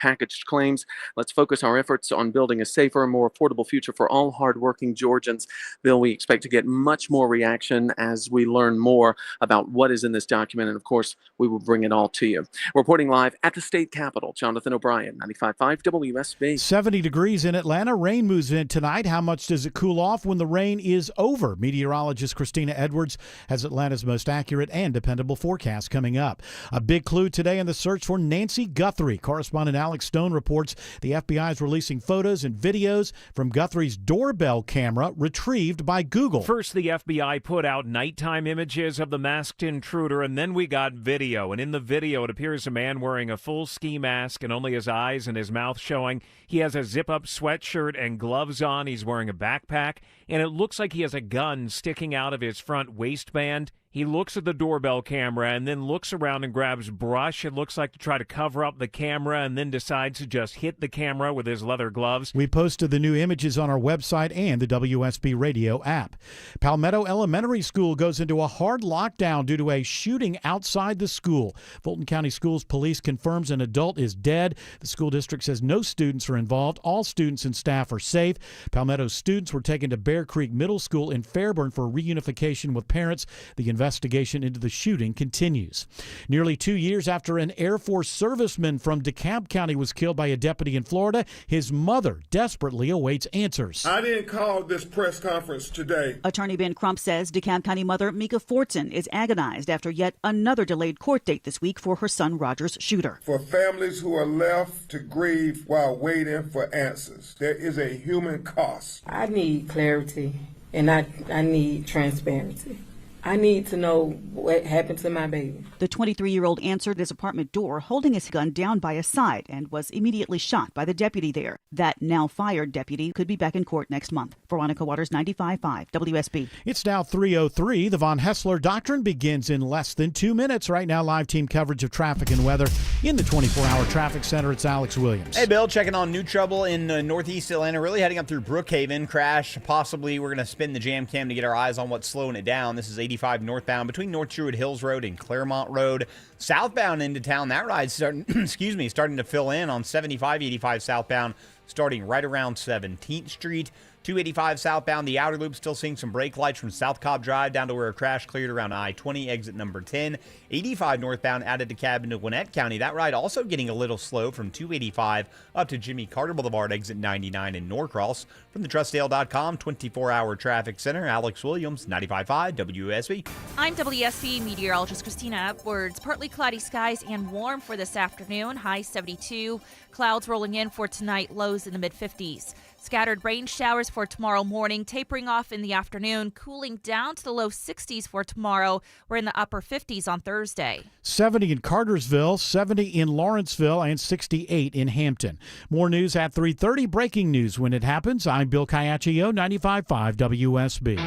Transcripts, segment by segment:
packaged claims. Let's focus our efforts on building a safer, more affordable future for all hardworking Georgians. Bill, we expect to get much more reaction as we learn more about what is in this document. And of course, we will bring it all to you. Reporting live at the state capitol, Jonathan O'Brien, 95.5 WSB. 70 degrees in Atlanta. Rain moves in tonight. How much does it cool off when the rain is over? Meteorologist Christina Edwards has Atlanta's most accurate and dependable forecast coming up. A big clue today in the search for Nancy Guthrie. Correspondent Alex Stone reports the FBI is releasing photos and videos from Guthrie's doorbell camera retrieved by Google. First, the FBI put out nighttime images of the masked intruder, and then we got video. And in the video, it appears a man wearing a full ski mask and only his eyes and his mouth showing. He has a zip-up sweatshirt and gloves on. He's wearing a backpack, and it looks like he has a gun sticking out of his front waistband. He looks at the doorbell camera and then looks around and grabs brush, it looks like, to try to cover up the camera, and then decides to just hit the camera with his leather gloves. We posted the new images on our website and the WSB Radio app. Palmetto Elementary School goes into a hard lockdown due to a shooting outside the school. Fulton County Schools Police confirms an adult is dead. The school district says no students are involved. All students and staff are safe. Palmetto students were taken to Bear Creek Middle School in Fairburn for reunification with parents. The investigation into the shooting continues. Nearly 2 years after an Air Force serviceman from DeKalb County was killed by a deputy in Florida, his mother desperately awaits answers. I didn't call this press conference today. Attorney Ben Crump says DeKalb County mother Mika Fortson is agonized after yet another delayed court date this week for her son Roger's shooter. For families who are left to grieve while waiting for answers, there is a human cost. I need clarity, and I need transparency. I need to know what happened to my baby. The 23-year-old answered his apartment door holding his gun down by his side and was immediately shot by the deputy there. That now fired deputy could be back in court next month. Veronica Waters, 95.5 WSB. It's now 3:03. The Von Hessler Doctrine begins in less than 2 minutes. Right now, live team coverage of traffic and weather in the 24-hour traffic center. It's Alex Williams. Hey, Bill, checking on new trouble in northeast Atlanta, really heading up through Brookhaven. Crash, possibly. We're going to spin the jam cam to get our eyes on what's slowing it down. This is 85 northbound between North Druid Hills Road and Claremont Road. Southbound into town, that ride's starting to fill in on 75-85 southbound, starting right around 17th Street. 285 southbound, the outer loop, still seeing some brake lights from South Cobb Drive down to where a crash cleared around I-20, exit number 10. 85 northbound added to cab into Gwinnett County. That ride also getting a little slow from 285 up to Jimmy Carter Boulevard, exit 99 in Norcross. From the Trustdale.com 24-hour traffic center, Alex Williams, 95.5 WSB. I'm WSB meteorologist Christina Edwards. Partly cloudy skies and warm for this afternoon, high 72. Clouds rolling in for tonight, lows in the mid-50s. Scattered rain showers for tomorrow morning, tapering off in the afternoon, cooling down to the low 60s for tomorrow. We're in the upper 50s on Thursday. 70 in Cartersville, 70 in Lawrenceville, and 68 in Hampton. More news at 3:30. Breaking news when it happens. I'm Bill Caiaccio, 95.5 WSB.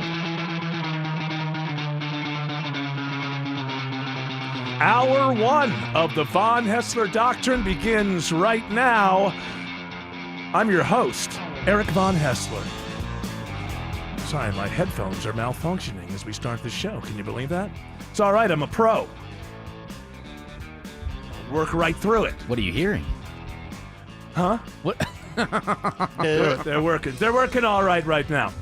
Hour one of the Von Hessler Doctrine begins right now. I'm your host, Eric Von Hessler. Sorry, my headphones are malfunctioning as we start the show. Can you believe that? It's all right, I'm a pro. I'll work right through it. What are you hearing? Huh? What? They're working. They're working all right now.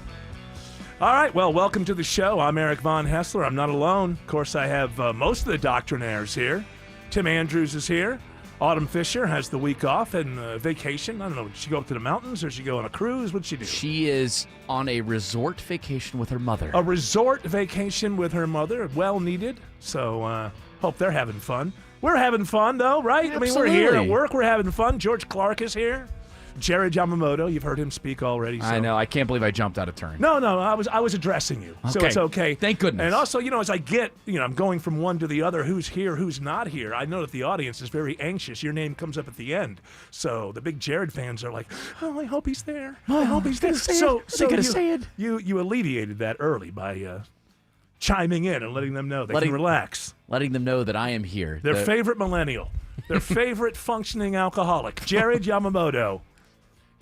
All right, well, welcome to the show. I'm Eric Von Hessler. I'm not alone. Of course, I have most of the doctrinaires here. Tim Andrews is here. Autumn Fisher has the week off and vacation. I don't know, did she go up to the mountains or did she go on a cruise? What'd she do? She is on a resort vacation with her mother. A resort vacation with her mother, well needed. So hope they're having fun. We're having fun, though, right? Absolutely. I mean, we're here at work. We're having fun. George Clark is here. Jared Yamamoto, you've heard him speak already. So. I know. I can't believe I jumped out of turn. No, I was addressing you, so it's okay. Thank goodness. And also, as I get, I'm going from one to the other, who's here, who's not here. I know that the audience is very anxious. Your name comes up at the end, so the big Jared fans are like, "Oh, I hope he's there. I hope he's there." So you alleviated that early by chiming in and letting them know they can relax. Letting them know that I am here. Their favorite millennial, their favorite functioning alcoholic, Jared Yamamoto.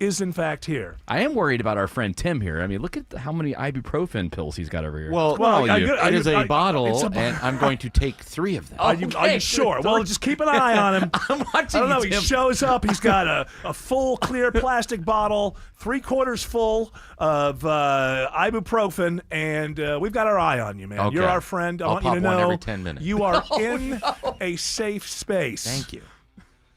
is in fact here. I am worried about our friend Tim here. I mean, look at how many ibuprofen pills he's got over here. Well, it is a bottle, and I'm going to take 3 of them. Are you sure? Well, just keep an eye on him. I'm watching I don't know. you, He Tim. shows up. He's got a full clear plastic bottle, 3/4 full of ibuprofen, and we've got our eye on you, man. Okay. You're our friend. I I'll want you pop to one know every 10 minutes. you are in a safe space. Thank you.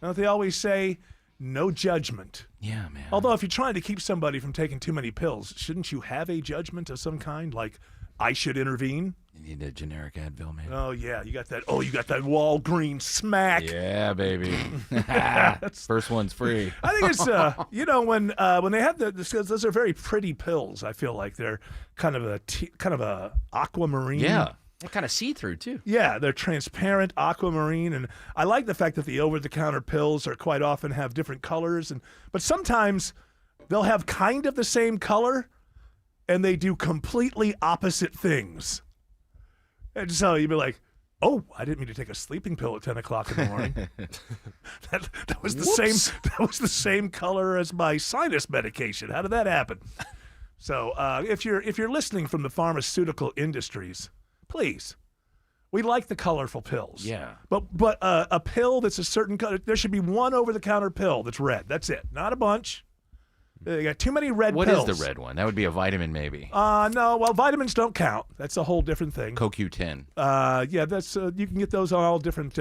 Don't they always say no judgment? Yeah, man. Although if you're trying to keep somebody from taking too many pills, shouldn't you have a judgment of some kind? Like, I should intervene? You need a generic Advil, man. Oh, yeah. You got that Walgreens smack. Yeah, baby. First one's free. I think it's when they have those are very pretty pills. I feel like they're kind of a aquamarine. Yeah. They're kind of see-through, too. Yeah, they're transparent aquamarine, and I like the fact that the over-the-counter pills are quite often have different colors, but sometimes they'll have kind of the same color, and they do completely opposite things. And so you'd be like, "Oh, I didn't mean to take a sleeping pill at 10 o'clock in the morning." that was the same. That was the same color as my sinus medication. How did that happen? So if you're listening from the pharmaceutical industries, please, we like the colorful pills. Yeah. But a pill that's a certain color, there should be one over-the-counter pill that's red. That's it. Not a bunch. You got too many red What pills. is the red one? That would be a vitamin, maybe. No. Well, vitamins don't count. That's a whole different thing. CoQ10. Yeah, that's you can get those on all different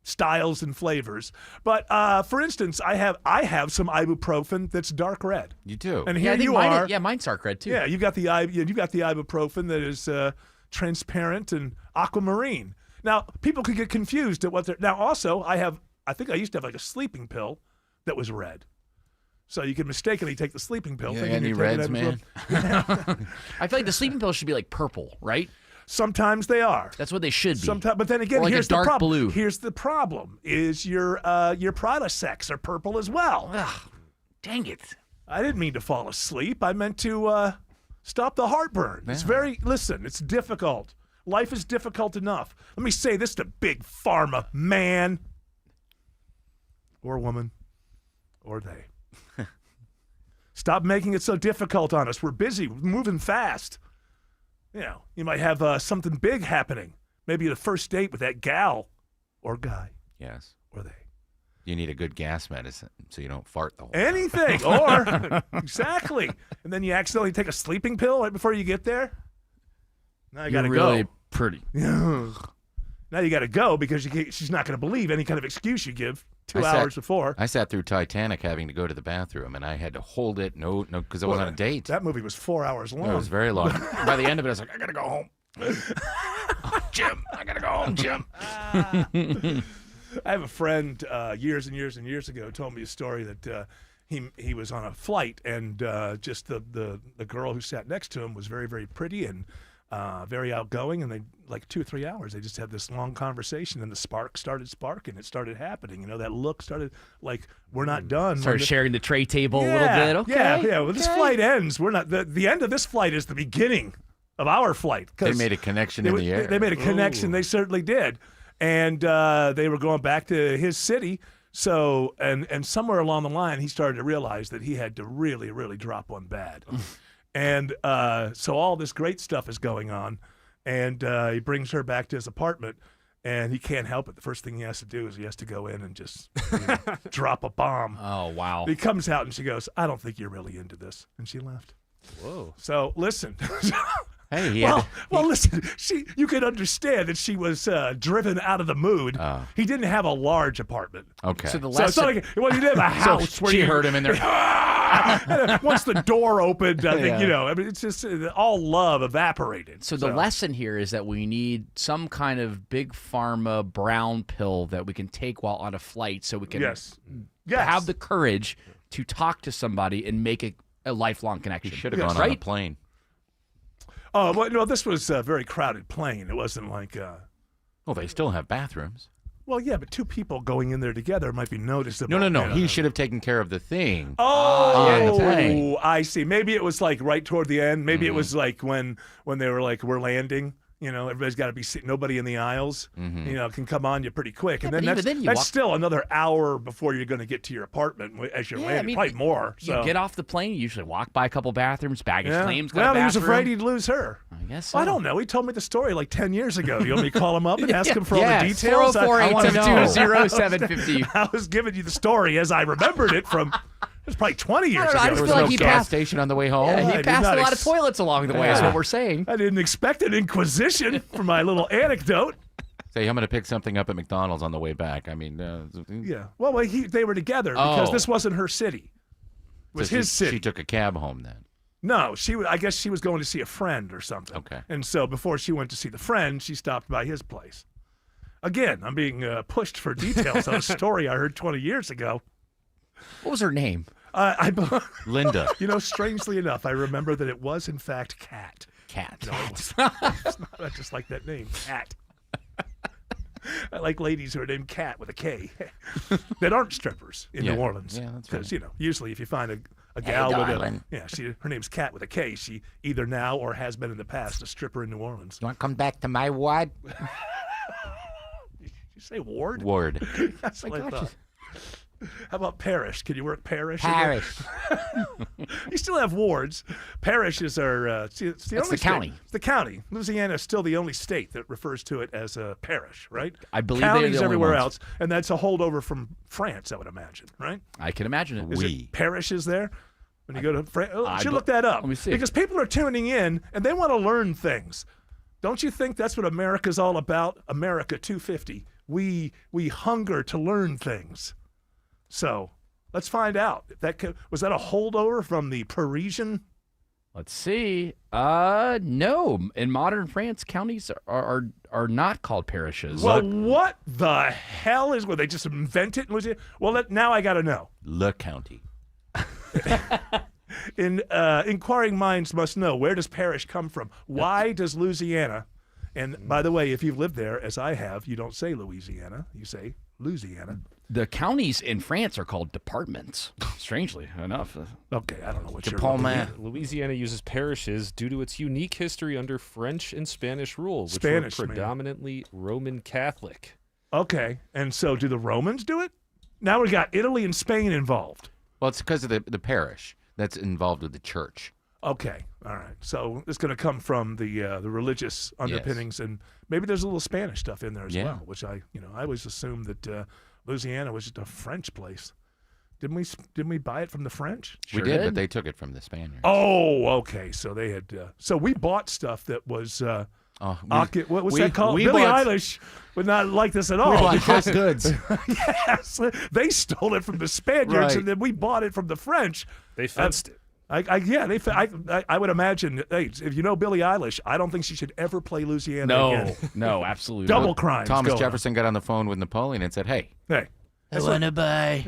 styles and flavors. But for instance, I have some ibuprofen that's dark red. You do. And Yeah, here I think you mine are. is, mine's dark red, too. Yeah, you got the ibuprofen that is transparent and aquamarine. Now, people could get confused at what they're. Now, also, I think I used to have like a sleeping pill that was red. So you could mistakenly take the sleeping pill. Yeah, thinking any you're taking reds, ibuprofen. man? I feel like the sleeping pills should be like purple, right? Sometimes they are. That's what they should be. Sometimes, but then again, Or like here's a dark the problem. blue. Here's the problem: is your Prilosec are purple as well. Ugh, dang it. I didn't mean to fall asleep. I meant to stop the heartburn. It's it's difficult. Life is difficult enough. Let me say this to Big Pharma, man. Or woman. Or they. Stop making it so difficult on us. We're busy. We're moving fast. You might have something big happening. Maybe the first date with that gal or guy. Yes. Or they. You need a good gas medicine so you don't fart the whole Anything. Or, exactly. And then you accidentally take a sleeping pill right before you get there. Now you got to You're really go. pretty. Now you got to go because she's not going to believe any kind of excuse you give 2 hours before. I sat through Titanic having to go to the bathroom, and I had to hold it. No, because I was on a date. That movie was 4 hours long. It was very long. By the end of it, I was like, I got to go home. Jim, I got to go home, Jim. I have a friend years and years and years ago told me a story that he was on a flight and just the girl who sat next to him was very, very pretty and very outgoing, and they like 2 or 3 hours they just had this long conversation, and the spark started sparking. It started happening. That look started like, we're not done. Started sharing the tray table a little bit. Okay. Yeah. Well, this flight ends. We're not. The end of this flight is the beginning of our flight. They made a connection in the air. They made a connection. They certainly did. And they were going back to his city. So, and somewhere along the line, he started to realize that he had to really, really drop one bad. And so all this great stuff is going on. And he brings her back to his apartment, and he can't help it. The first thing he has to do is he has to go in and just drop a bomb. Oh, wow. He comes out, and she goes, I don't think you're really into this. And she left. Whoa. So, listen. Hey, listen. You can understand that she was driven out of the mood. He didn't have a large apartment. Okay. So the So it's not like, well, you didn't have a house where she you heard him in there. Once the door opened, I think I mean, it's just all love evaporated. So the lesson here is that we need some kind of big pharma brown pill that we can take while on a flight, so we can have the courage to talk to somebody and make a lifelong connection. He should have gone on a plane. Oh, well, no, this was a very crowded plane. It wasn't like. Well, they still have bathrooms. Well, yeah, but 2 people going in there together might be noticeable. No. He should have taken care of the thing. Oh, the plane. I see. Maybe it was like right toward the end. Maybe it was like when they were like, we're landing. Everybody's got to be sitting. Nobody in the aisles, can come on you pretty quick. And Yeah, then but even that's still another hour before you're going to get to your apartment as you're landing. Probably more. You So get off the plane, you usually walk by a couple bathrooms, baggage claims. Well, he was afraid he'd lose her. I guess so. I don't know. He told me the story like 10 years ago. You want me to call him up and ask him for all the Yes, details? I want to know. 404-872-0750. I was giving you the story as I remembered it from. It was probably 20 years ago. I just feel like he gas passed station on the way home. Yeah, I he did passed not a lot of toilets along the way. Is what we're saying. I didn't expect an inquisition for my little anecdote. Say, I'm going to pick something up at McDonald's on the way back. I mean, Yeah. Well, they were together because this wasn't her city. It was his city. She took a cab home then. No, I guess she was going to see a friend or something. Okay. And so before she went to see the friend, she stopped by his place. Again, I'm being pushed for details on a story I heard 20 years ago. What was her name? Linda. Strangely enough, I remember that it was, in fact, Cat. Cat. No, it's not. I just like that name, Cat. I like ladies who are named Cat with a K that aren't strippers in New Orleans. Yeah, that's Because, right. usually if you find a gal with darling. her name's Cat with a K. She either now or has been in the past a stripper in New Orleans. You want to come back to my ward? Did you say ward? Ward. That's what I thought. How about parish? Can you work parish? Parish. You still have wards. Parishes are it's the That's only the state. county. It's the county. Louisiana is still the only state that refers to it as a parish, right? I believe they're counties the only everywhere ones. else, and that's a holdover from France, I would imagine, right? I can imagine it. Is it parishes there? When you go to France, you should look that up. Let me see. Because people are tuning in and they want to learn things. Don't you think that's what America's all about? America 250. We hunger to learn things. So let's find out. Was that a holdover from the Parisian? Let's see. No. In modern France, counties are not called parishes. Well, what the hell is? Well, they just invent it? Well, now I got to know. Le County. Inquiring minds must know, where does parish come from? Why does Louisiana? And by the way, if you've lived there, as I have, you don't say Louisiana, you say Louisiana. The counties in France are called departments, strangely enough. Okay, I don't know what you're Department. Louisiana uses parishes due to its unique history under French and Spanish rule, which Spanish, were man. predominantly Roman Catholic. Okay, and so do the Romans do it? Now we got Italy and Spain involved. Well, it's because of the parish that's involved with the church. Okay, all right. So it's going to come from the religious underpinnings, and maybe there's a little Spanish stuff in there as well, which I always assumed that Louisiana was just a French place. Didn't we buy it from the French? We did, but they took it from the Spaniards. Oh, okay. So they had. So we bought stuff that was. What was that called? Billie Eilish would not like this at all. We bought hot goods. Yes, they stole it from the Spaniards, and then we bought it from the French. They fenced it. I would imagine. Hey, if you know Billie Eilish, I don't think she should ever play Louisiana again. No, absolutely Double not. crimes. Thomas Jefferson got on the phone with Napoleon and said, "Hey, I want to buy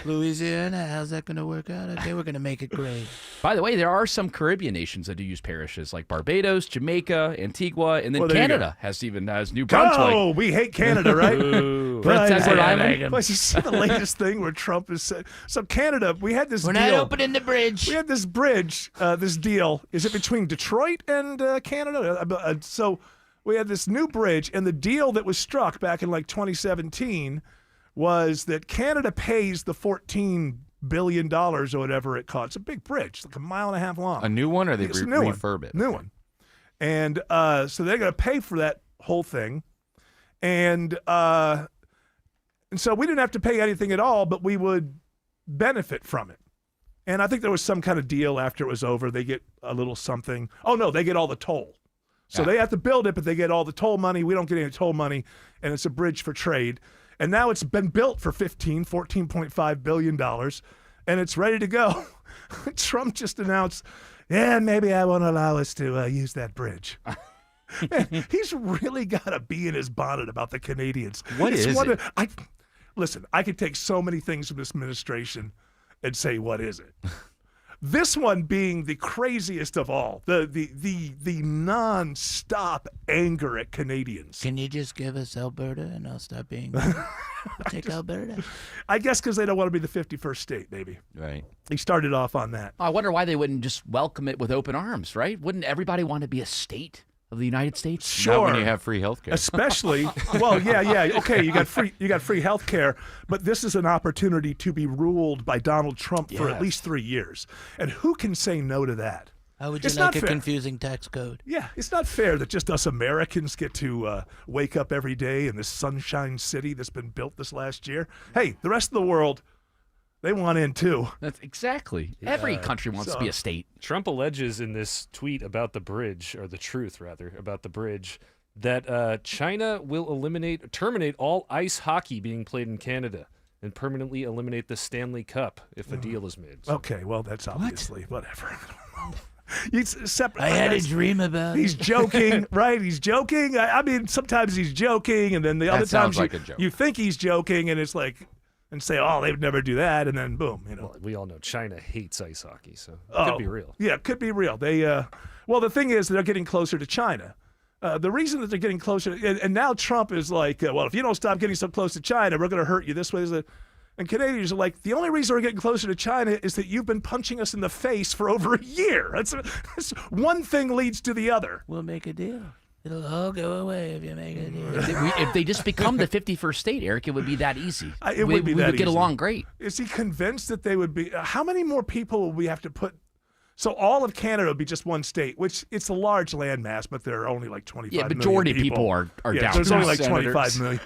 Louisiana. How's that going to work out? Okay, we're going to make it great." By the way, there are some Caribbean nations that do use parishes, like Barbados, Jamaica, Antigua, and then Canada has New Brunswick. Oh, we hate Canada, right? Prince Edward Island. Well, you see the latest thing where Trump has said. So Canada, we had this We're deal. not opening the bridge. We had this bridge, this deal. Is it between Detroit and Canada? So we had this new bridge, and the deal that was struck back in like 2017 was that Canada pays the $14 billion or whatever it costs. It's a big bridge, like a mile and a half long. A new one, or they It's a new one. refurb it? New one. And so they're going to pay for that whole thing. And so we didn't have to pay anything at all, but we would benefit from it. And I think there was some kind of deal after it was over. They get a little something. Oh, no, they get all the toll. So they have to build it, but they get all the toll money. We don't get any toll money, and it's a bridge for trade. And now it's been built for $14.5 billion, and it's ready to go. Trump just announced, maybe I won't allow us to use that bridge. Man, he's really got to be in his bonnet about the Canadians. What is it? Listen, I could take so many things from this administration and say, what is it? This one being the craziest of all, the non-stop anger at Canadians. Can you just give us Alberta and I'll stop being We'll take Alberta? I guess because they don't want to be the 51st state, maybe. Right. He started off on that. I wonder why they wouldn't just welcome it with open arms, right? Wouldn't everybody want to be a state of the United States? Sure. Not when you have free health care. Especially, well, yeah. Okay, you got free health care, but this is an opportunity to be ruled by Donald Trump for at least 3 years. And who can say no to that? How would you It's like not a fair. confusing tax code? Yeah, it's not fair that just us Americans get to wake up every day in this sunshine city that's been built this last year. Hey, the rest of the world, they want in too. That's exactly. Every country wants to be a state. Trump alleges in this tweet about the bridge, or the truth rather, about the bridge, that China will terminate all ice hockey being played in Canada and permanently eliminate the Stanley Cup if a deal is made. Okay, well, that's obviously whatever. I had a dream about He's it. joking, right? He's joking. I mean, sometimes he's joking, and then the other times you think he's joking, and it's like, and say, oh, they would never do that, and then boom, Well, we all know China hates ice hockey, so it could be real. Yeah, it could be real. They, well, the thing is, they're getting closer to China. The reason that they're getting closer, and now Trump is like, well, if you don't stop getting so close to China, we're going to hurt you this way. And Canadians are like, the only reason we're getting closer to China is that you've been punching us in the face for over a year. That's one thing leads to the other. We'll make a deal. It'll all go away if you make a deal. If they just become the 51st state, Eric, it would be that easy. It would be we that would get easy. along great. Is he convinced that they would be? How many more people will we have to put? So all of Canada would be just one state, which it's a large landmass, but there are only like 25 million Yeah, majority of people are yeah, down. There's only like Senators. 25 million.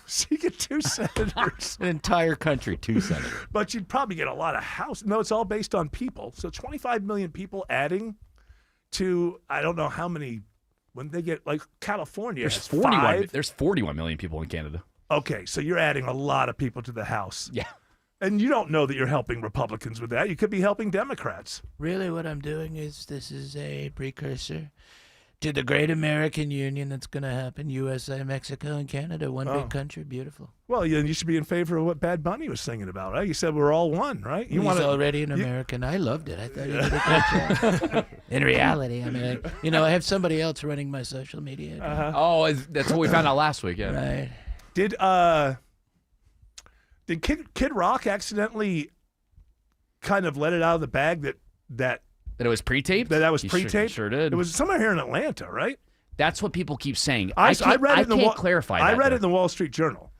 So you get 2 senators. An entire country, 2 senators. But you'd probably get a lot of houses. No, it's all based on people. So 25 million people adding to, I don't know how many, when they get, like California There's has 41. 5. There's 41 million people in Canada. Okay, so you're adding a lot of people to the House. Yeah. And you don't know that you're helping Republicans with that. You could be helping Democrats. Really, what I'm doing is this is a precursor to the great American Union that's going to happen. USA, Mexico, and Canada, one big country, beautiful. Well, you should be in favor of what Bad Bunny was singing about, right? You said we're all one, right? He's already an American. I loved it. I thought he did a great job. In reality, I mean, I have somebody else running my social media. Oh, that's what we found out last week. Yeah. Right. Did Kid Rock accidentally kind of let it out of the bag that it was pre-taped? That was He pre-taped? sure did. It was somewhere here in Atlanta, right? That's what people keep saying. I read it I can't clarify that. I read it in the Wall Street Journal.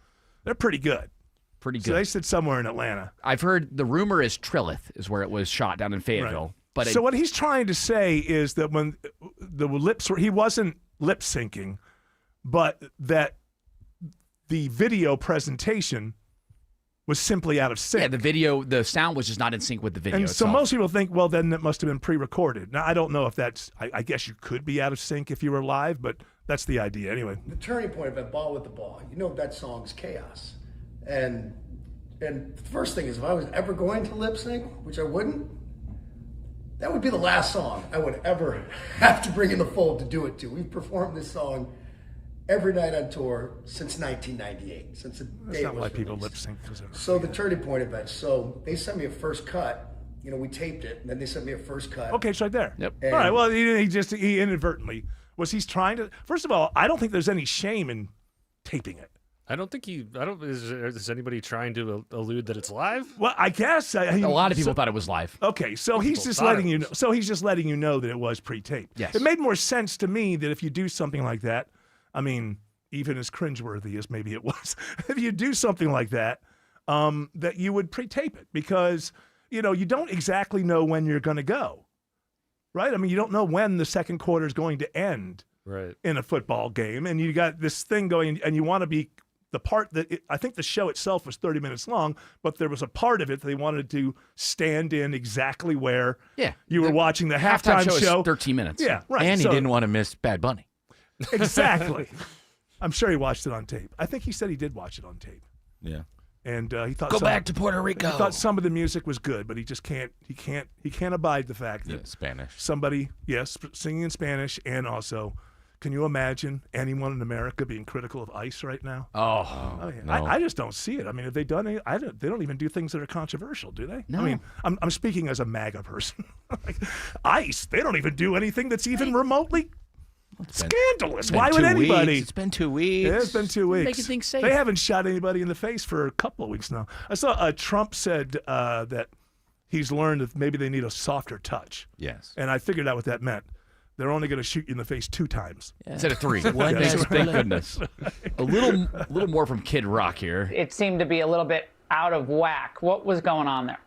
They're pretty good. Pretty good. So they said somewhere in Atlanta. I've heard the rumor is Trilith is where it was shot down in Fayetteville. Right. But so what he's trying to say is that when the lips were, he wasn't lip syncing, but that the video presentation was simply out of sync. Yeah, the sound was just not in sync with the video And so itself. most people think, well, then that must have been pre-recorded. Now, I don't know if that's, I guess you could be out of sync if you were live, but that's the idea anyway. The turning point of that Ball with the Ball, that song's Chaos. And the first thing is, if I was ever going to lip sync, which I wouldn't, that would be the last song I would ever have to bring in the fold to do it to. We've performed this song every night on tour since 1998, since the That's day not it was why people released. lip sync. So the turning point event. So they sent me a first cut. We taped it, and then they sent me a first cut. Okay, it's right there. Yep. All right. Well, he inadvertently he's trying to. First of all, I don't think there's any shame in taping it. Is anybody trying to allude that it's live? Well, I guess a lot of people thought it was live. Okay, so he's just letting you know. So he's just letting you know that it was pre-taped. Yes. It made more sense to me that if you do something like that, I mean, even as cringeworthy as maybe it was, if you do something like that, that you would pre-tape it because you don't exactly know when you're going to go, right? I mean, you don't know when the second quarter is going to end, right, in a football game, and you got this thing going, and you want to be. The part that I think the show itself was 30 minutes long, but there was a part of it they wanted to stand in exactly where you were watching the halftime show. Is 13 minutes. Yeah, right. And he didn't want to miss Bad Bunny. Exactly. I'm sure he watched it on tape. I think he said he did watch it on tape. Yeah. And he thought Go back to Puerto Rico. He thought some of the music was good, but he just can't. He can't abide the fact that Spanish. Somebody, singing in Spanish, and also. Can you imagine anyone in America being critical of ICE right now? No. I just don't see it. I mean, have they done it? They don't even do things that are controversial, do they? No. I mean, I'm speaking as a MAGA person. Like, ICE, they don't even do anything that's even remotely scandalous. Why would anybody? It's been 2 weeks. Yeah, it's been 2 weeks. Making things safe. They haven't shot anybody in the face for a couple of weeks now. I saw Trump said that he's learned that maybe they need a softer touch. Yes. And I figured out what that meant. they're only going to shoot you in the face 2 times. Instead of 3. One Yes. man's Thank bullet. goodness. A little more from Kid Rock here. It seemed to be a little bit out of whack. What was going on there?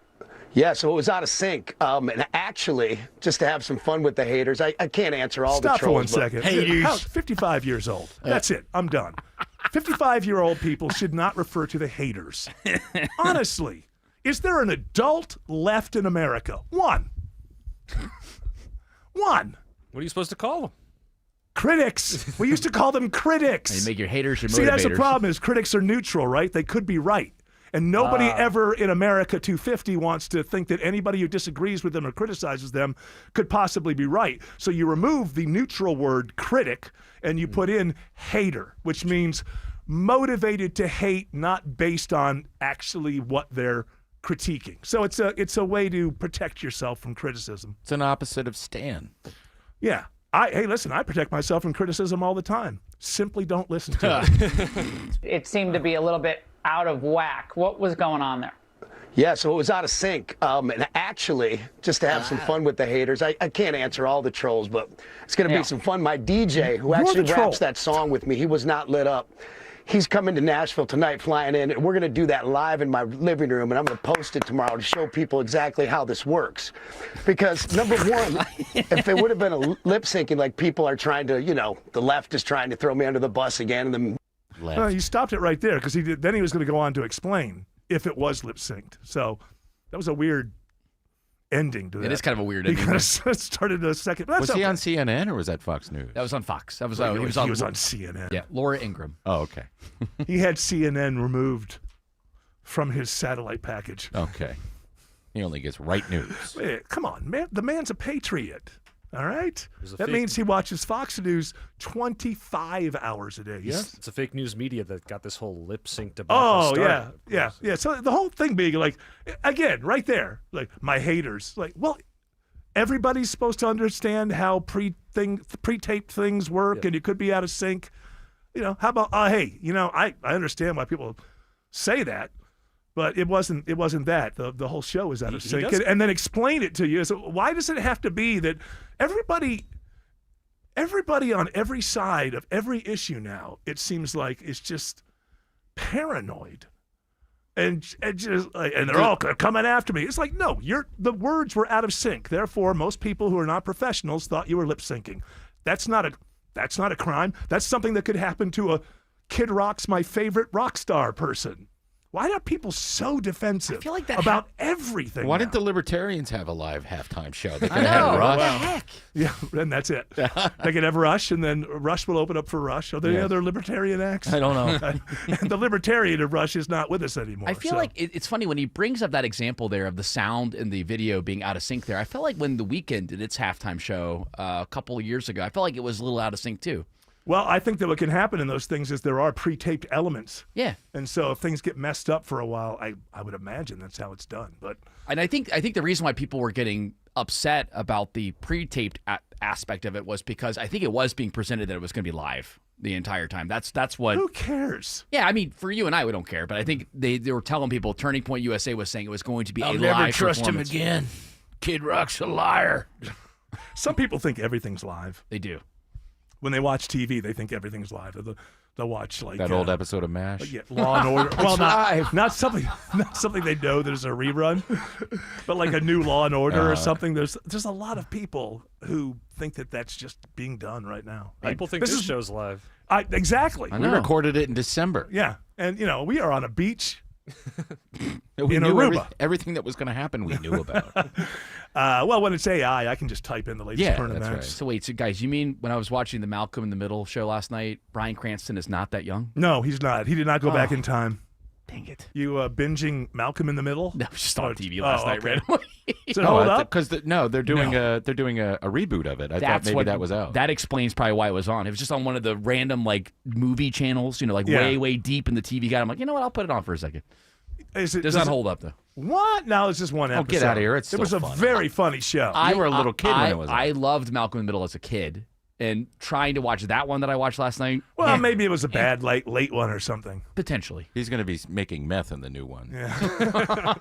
Yeah, so it was out of sync. And actually, just to have some fun with the haters, I can't answer all Stop the trolls. for 1 second. Haters. 55 years old. That's it. I'm done. 55-year-old people should not refer to the haters. Honestly, is there an adult left in America? One. One. What are you supposed to call them? Critics. We used to call them critics. You make your haters your motivators. See, that's the problem is critics are neutral, right? They could be right. And nobody ever in America 250 wants to think that anybody who disagrees with them or criticizes them could possibly be right. So you remove the neutral word critic and you put in hater, which means motivated to hate, not based on actually what they're critiquing. So it's a way to protect yourself from criticism. It's an opposite of Stan. Yeah. Hey, listen, I protect myself from criticism all the time. Simply don't listen to it. It seemed to be a little bit out of whack. What was going on there? Yeah, so it was out of sync. And actually, just to have some fun with the haters, I can't answer all the trolls, but it's going to be some fun. My DJ, who actually raps that song with me, he was not lit up. He's coming to Nashville tonight, flying in, and we're going to do that live in my living room, and I'm going to post it tomorrow to show people exactly how this works. Because, number one, if it would have been a lip syncing like people are trying to, the left is trying to throw me under the bus again, and the No, you stopped it right there because then he was going to go on to explain if it was lip synced. So that was a weird ending to that. It is kind of a weird He ending. kind of started a second. That's Was he on CNN or was that Fox News? That was on Fox. That was He he was was on CNN. Yeah, Laura Ingraham. Oh, okay. He had CNN removed from his satellite package. Okay. He only gets right news. Hey, come on, man. The man's a patriot. All right? a That fake- means he watches Fox News 25 hours a day, yes? It's a fake news media that got this whole lip sync Oh, debacle started. yeah. So the whole thing being like, again, right there, like my haters, like, well, everybody's supposed to understand how pre-taped things work, and you could be out of sync. How about, hey, I understand why people say that, but it wasn't that. The whole show is out of sync. And then explain it to you. So why does it have to be that everybody on every side of every issue now, it seems like, is just paranoid. And they're all coming after me. It's like, no, the words were out of sync. Therefore, most people who are not professionals thought you were lip syncing. That's not a crime. That's something that could happen to a Kid Rock's my favorite rock star person. Why are people so defensive about everything? Why now? didn't the Libertarians have a live halftime show? They could I have had know. Rush. What the heck? Yeah, and that's it. They could have Rush, and then Rush will open up for Rush. Are there any Yes. other Libertarian acts? I don't know. And the Libertarian of Rush is not with us anymore. I feel so. like it's funny when he brings up that example there of the sound and the video being out of sync there. I felt like when The Weeknd did its halftime show a couple of years ago, I felt like it was a little out of sync too. Well, I think that what can happen in those things is there are pre-taped elements. Yeah. And so if things get messed up for a while, I would imagine that's how it's done. But And I think the reason why people were getting upset about the pre-taped aspect of it was because I think it was being presented that it was going to be live the entire time. That's what. Who cares? Yeah, I mean, for you and I, we don't care. But I think they were telling people. Turning Point USA was saying it was going to be I'll a never live trust him performance. again. Kid Rock's a liar. Some people think everything's live. They do. When they watch TV, they think everything's live. They'll watch like That old episode of MASH. Yeah, Law and Order. Well, not something they know that is a rerun, but like a new Law and Order or something. There's a lot of people who think that that's just being done right now. People think this show's live. Exactly. We recorded it in December. Yeah, and we are on a beach. We in knew Aruba. everything that was going to happen. We knew about. Well, when it's AI, I can just type in the latest current events. So wait, so guys, you mean when I was watching the Malcolm in the Middle show last night, Bryan Cranston is not that young? No, he's not. He did not go back in time. Dang it! You binging Malcolm in the Middle? No, just on TV last night, randomly. Does it hold up? Because they're doing a reboot of it. I thought maybe that was out. That explains probably why it was on. It was just on one of the random like movie channels, way deep in the TV guide. I'm like, you know what? I'll put it on for a second. Does not hold up though. What? No, it's just one episode. Get out of here! It was still a fun. very funny show. You were a little kid when it was on. I loved Malcolm in the Middle as a kid. and trying to watch that one that I watched last night. Well, maybe it was a bad late one or something. Potentially. He's going to be making meth in the new one. Yeah.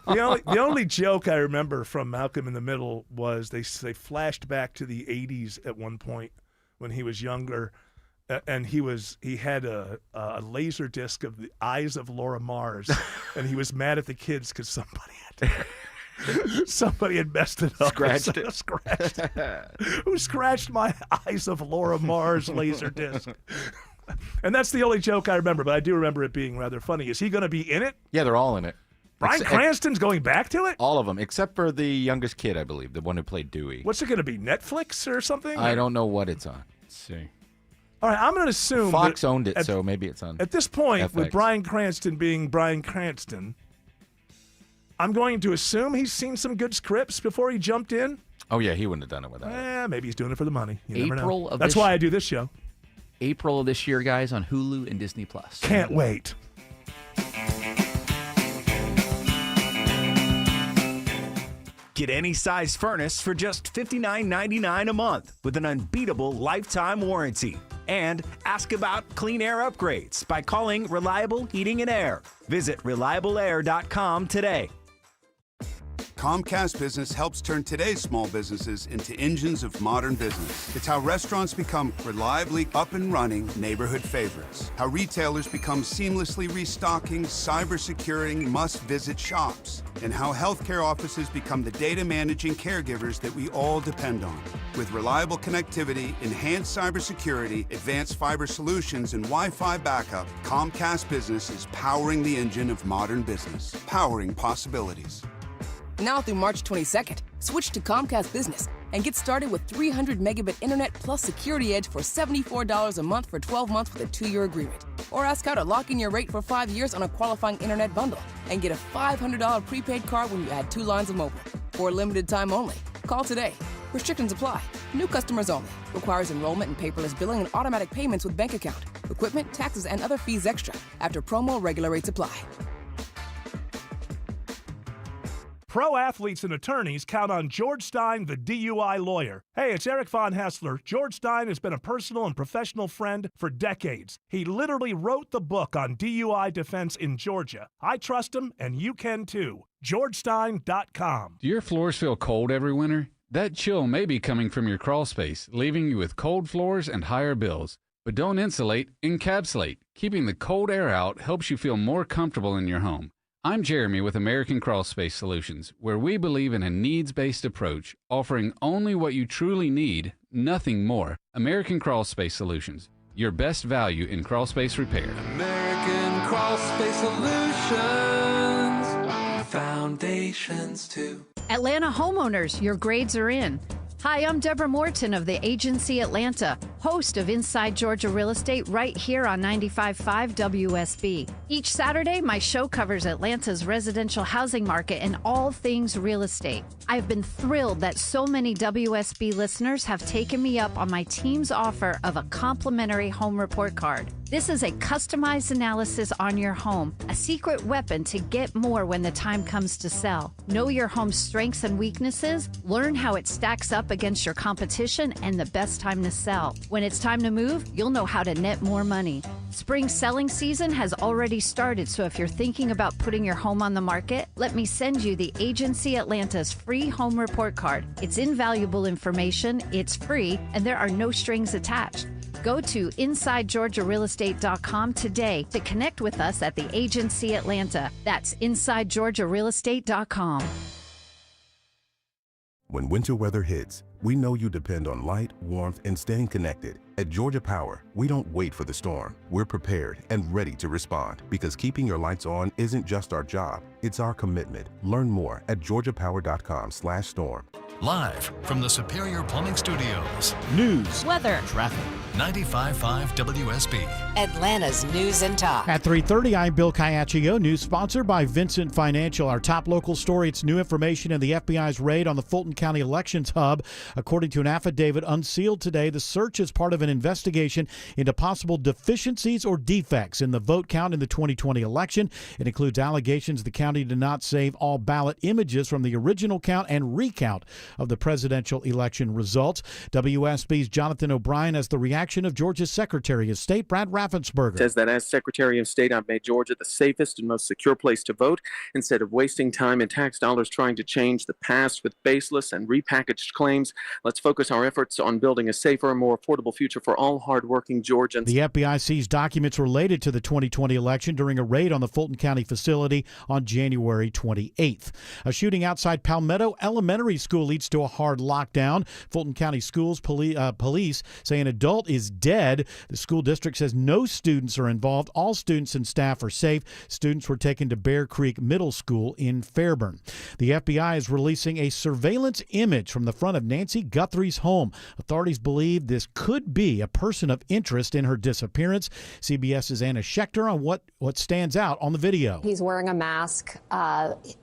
the only joke I remember from Malcolm in the Middle was they flashed back to the 80s at one point when he was younger, and he had a laser disc of the eyes of Laura Mars, and he was mad at the kids because somebody had messed it up. Scratched it. Scratched it. Who scratched my eyes of Laura Mars laser disc? And that's the only joke I remember, but I do remember it being rather funny. Is he going to be in it? Yeah, they're all in it. Bryan Cranston's going back to it? All of them, except for the youngest kid, I believe, the one who played Dewey. What's it going to be, Netflix or something? I don't know what it's on. Let's see. All right, I'm going to assume Fox owned it, so maybe it's on At this point, FX. with Bryan Cranston being Bryan Cranston, I'm going to assume he's seen some good scripts before he jumped in. Oh, yeah, he wouldn't have done it without it. Maybe he's doing it for the money. You never April know. of That's this- why I do this show. April of this year, guys, on Hulu and Disney+. Can't wait. Get any size furnace for just $59.99 a month with an unbeatable lifetime warranty. And ask about clean air upgrades by calling Reliable Heating and Air. Visit reliableair.com today. Comcast Business helps turn today's small businesses into engines of modern business. It's how restaurants become reliably up and running neighborhood favorites. How retailers become seamlessly restocking, cyber-securing, must-visit shops. And how healthcare offices become the data managing caregivers that we all depend on. With reliable connectivity, enhanced cybersecurity, advanced fiber solutions, and Wi-Fi backup, Comcast Business is powering the engine of modern business. Powering possibilities. Now through March 22nd, switch to Comcast Business and get started with 300 megabit internet plus Security Edge for $74 a month for 12 months with a 2-year agreement. Or ask how to lock in your rate for 5 years on a qualifying internet bundle and get a $500 prepaid card when you add 2 lines of mobile. For a limited time only. Call today. Restrictions apply. New customers only. Requires enrollment in paperless billing and automatic payments with bank account. Equipment, taxes, and other fees extra. After promo, regular rates apply. Pro athletes and attorneys count on George Stein, the DUI lawyer. Hey, it's Eric Von Hassler. George Stein has been a personal and professional friend for decades. He literally wrote the book on DUI defense in Georgia. I trust him, and you can too. GeorgeStein.com. Do your floors feel cold every winter? That chill may be coming from your crawl space, leaving you with cold floors and higher bills. But don't insulate, encapsulate. Keeping the cold air out helps you feel more comfortable in your home. I'm Jeremy with American Crawl Space Solutions, where we believe in a needs-based approach, offering only what you truly need, nothing more. American Crawl Space Solutions, your best value in crawl space repair. American Crawl Space Solutions, foundations too. Atlanta homeowners, your grades are in. Hi, I'm Deborah Morton of the Agency Atlanta, host of Inside Georgia Real Estate right here on 95.5 WSB. Each Saturday, my show covers Atlanta's residential housing market and all things real estate. I've been thrilled that so many WSB listeners have taken me up on my team's offer of a complimentary home report card. This is a customized analysis on your home, a secret weapon to get more when the time comes to sell. Know your home's strengths and weaknesses, learn how it stacks up against your competition, and the best time to sell. When it's time to move, you'll know how to net more money. Spring selling season has already started, so if you're thinking about putting your home on the market, let me send you the Agency Atlanta's free home report card. It's invaluable information, it's free, and there are no strings attached. Go to InsideGeorgiaRealEstate.com today to connect with us at the Agency Atlanta. That's InsideGeorgiaRealEstate.com. When winter weather hits, we know you depend on light, warmth, and staying connected. At Georgia Power, we don't wait for the storm. We're prepared and ready to respond because keeping your lights on isn't just our job, it's our commitment. Learn more at georgiapower.com/storm. Live from the Superior Plumbing Studios. News, weather, traffic. 95.5 WSB. Atlanta's News and Talk. At 3:30, I'm Bill Caiaccio. News sponsored by Vincent Financial. Our top local story, it's new information in the FBI's raid on the Fulton County Elections Hub. According to an affidavit unsealed today, the search is part of an investigation into possible deficiencies or defects in the vote count in the 2020 election. It includes allegations the county did not save all ballot images from the original count and recount of the presidential election results. WSB's Jonathan O'Brien has the reaction of Georgia's Secretary of State, Brad Raffensperger. Says that as Secretary of State, I've made Georgia the safest and most secure place to vote instead of wasting time and tax dollars trying to change the past with baseless and repackaged claims. Let's focus our efforts on building a safer and more affordable future for all hardworking Georgians. The FBI seized documents related to the 2020 election during a raid on the Fulton County facility on January 28th. A shooting outside Palmetto Elementary School leads to a hard lockdown. Fulton County Schools police say an adult is dead. The school district says no students are involved. All students and staff are safe. Students were taken to Bear Creek Middle School in Fairburn. The FBI is releasing a surveillance image from the front of Nancy Guthrie's home. Authorities believe this could be a person of interest in her disappearance. CBS's Anna Schechter on what stands out on the video. He's wearing a mask,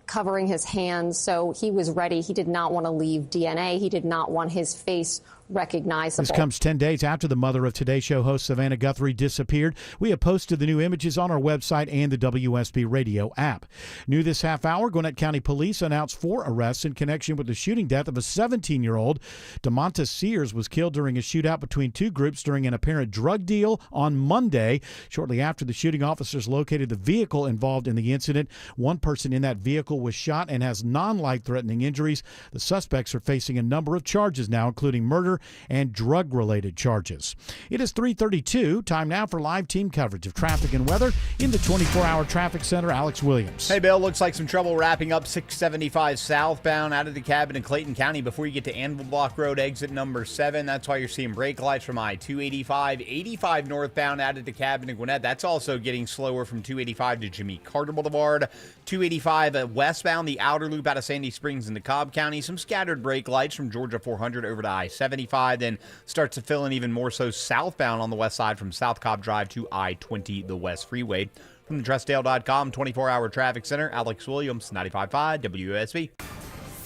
covering his hands, so he was ready. He did not want to leave DNA. He did not want his face recognizable. This comes 10 days after the mother of Today Show host Savannah Guthrie disappeared. We have posted the new images on our website and the WSB radio app. New this half hour, Gwinnett County Police announced 4 arrests in connection with the shooting death of a 17-year-old. DeMonta Sears was killed during a shootout between two groups during an apparent drug deal on Monday. Shortly after the shooting, officers located the vehicle involved in the incident. One person in that vehicle was shot and has non-life-threatening injuries. The suspects are facing a number of charges now, including murder and drug-related charges. It is 3:32. Time now for live team coverage of traffic and weather in the 24-hour traffic center. Alex Williams. Hey, Bill. Looks like some trouble wrapping up 675 southbound out of the cabin in Clayton County before you get to Anvil Block Road, exit number 7. That's why you're seeing brake lights from I-285. 85 northbound out of the cabin in Gwinnett. That's also getting slower from 285 to Jimmy Carter Boulevard. 285 westbound, the outer loop out of Sandy Springs into Cobb County. Some scattered brake lights from Georgia 400 over to I-75. Then starts to fill in even more so southbound on the west side from South Cobb Drive to I-20, the West Freeway. From the TrustDale.com 24-hour traffic center, Alex Williams, 95.5 WSB.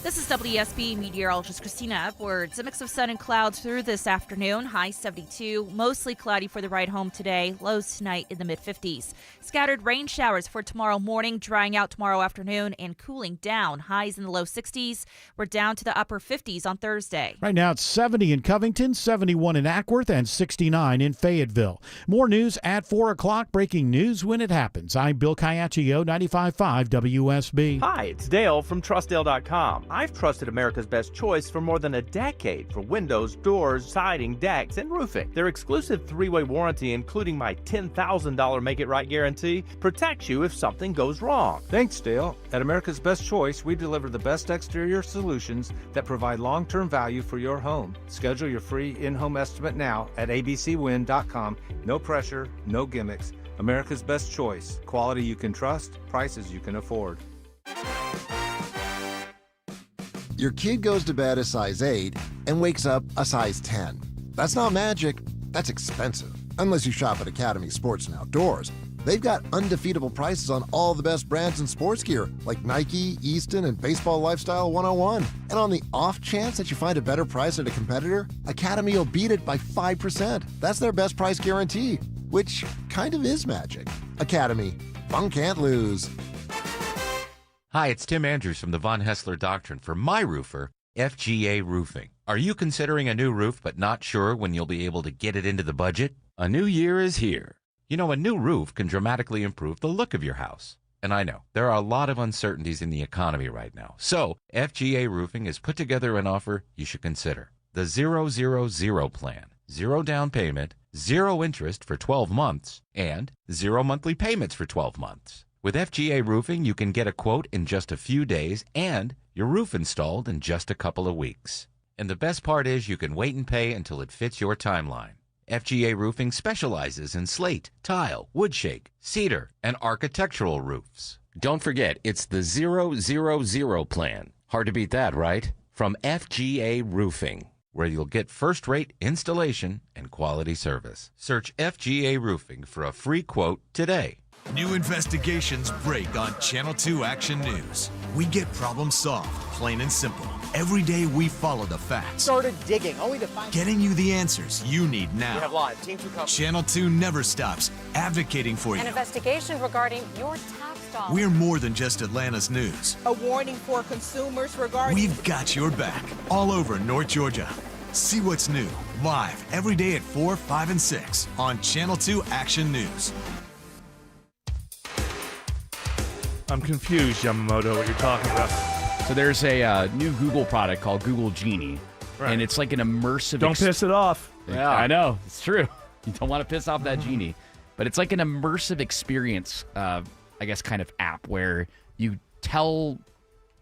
This is WSB meteorologist Christina Edwards. A mix of sun and clouds through this afternoon. High 72. Mostly cloudy for the ride home today. Lows tonight in the mid-50s. Scattered rain showers for tomorrow morning. Drying out tomorrow afternoon and cooling down. Highs in the low 60s. We're down to the upper 50s on Thursday. Right now it's 70 in Covington, 71 in Ackworth, and 69 in Fayetteville. More news at 4 o'clock. Breaking news when it happens. I'm Bill Caiaccio, 95.5 WSB. Hi, it's Dale from TrustDale.com. I've trusted America's Best Choice for more than a decade for windows, doors, siding, decks, and roofing. Their exclusive 3-way warranty, including my $10,000 Make It Right guarantee, protects you if something goes wrong. Thanks, Dale. At America's Best Choice, we deliver the best exterior solutions that provide long-term value for your home. Schedule your free in-home estimate now at abcwin.com. No pressure, no gimmicks. America's Best Choice. Quality you can trust, prices you can afford. Your kid goes to bed a size 8 and wakes up a size 10. That's not magic, that's expensive. Unless you shop at Academy Sports and Outdoors. They've got undefeatable prices on all the best brands in sports gear, like Nike, Easton, and Baseball Lifestyle 101. And on the off chance that you find a better price at a competitor, Academy will beat it by 5%. That's their best price guarantee, which kind of is magic. Academy, fun can't lose. Hi, it's Tim Andrews from the Von Hessler Doctrine for my roofer, FGA Roofing. Are you considering a new roof but not sure when you'll be able to get it into the budget? A new year is here. You know, a new roof can dramatically improve the look of your house. And I know, there are a lot of uncertainties in the economy right now. So, FGA Roofing has put together an offer you should consider. The 000 plan. 0 down payment, 0 interest for 12 months, and 0 monthly payments for 12 months. With FGA Roofing, you can get a quote in just a few days and your roof installed in just a couple of weeks. And the best part is you can wait and pay until it fits your timeline. FGA Roofing specializes in slate, tile, wood shake, cedar, and architectural roofs. Don't forget, it's the 000 plan. Hard to beat that, right? From FGA Roofing. where you'll get first-rate installation and quality service. Search FGA Roofing for a free quote today. New investigations break on Channel 2 Action News. We get problems solved, plain and simple. Every day we follow the facts. Started digging, only to find... Getting you the answers you need now. We have live. Team 2 coverage. Channel 2 never stops advocating for you. An investigation regarding your tax dollars. We're more than just Atlanta's news. A warning for consumers regarding... We've got your back all over North Georgia. See what's new, live every day at 4, 5, and 6 on Channel 2 Action News. I'm confused, Yamamoto, what you're talking about. So there's a new Google product called Google Genie, Right. and it's like an immersive... Don't piss it off. Yeah, I know. It's true. You don't want to piss off that genie. But it's like an immersive experience, I guess, kind of app where you tell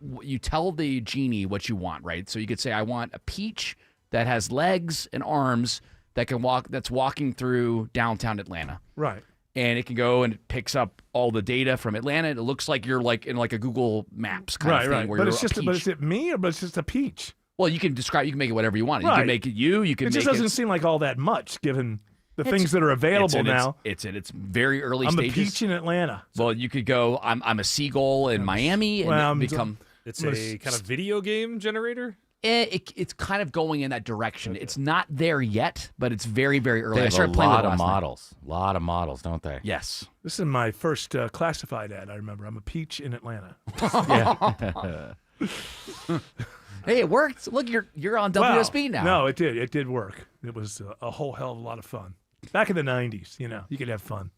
the genie what you want, right? So you could say, I want a peach that has legs and arms that can walk, that's walking through downtown Atlanta. Right. And it can go and it picks up all the data from Atlanta. It looks like you're like in like a Google Maps kind of thing. Right. Where But you're it's just, a peach. but is it me or but it's just a peach? Well, you can describe. You can make it whatever you want. You Right. can make it you. You can It make just doesn't seem like all that much, given the things that are available now. It's in its very early I'm stages. a peach in Atlanta. Well, you could go. I'm a seagull in Miami, and Well, become. It's a kind of video game generator. It's kind of going in that direction. It's not there yet, but it's very, very early. They I have started a playing with lot it of last night. models. A lot of models, don't they? Yes. This is my first classified ad, I remember. I'm a peach in Atlanta. Hey, it worked. Look, you're on WSB now. No, it did. It did work. It was a whole hell of a lot of fun. Back in the 90s, you could have fun.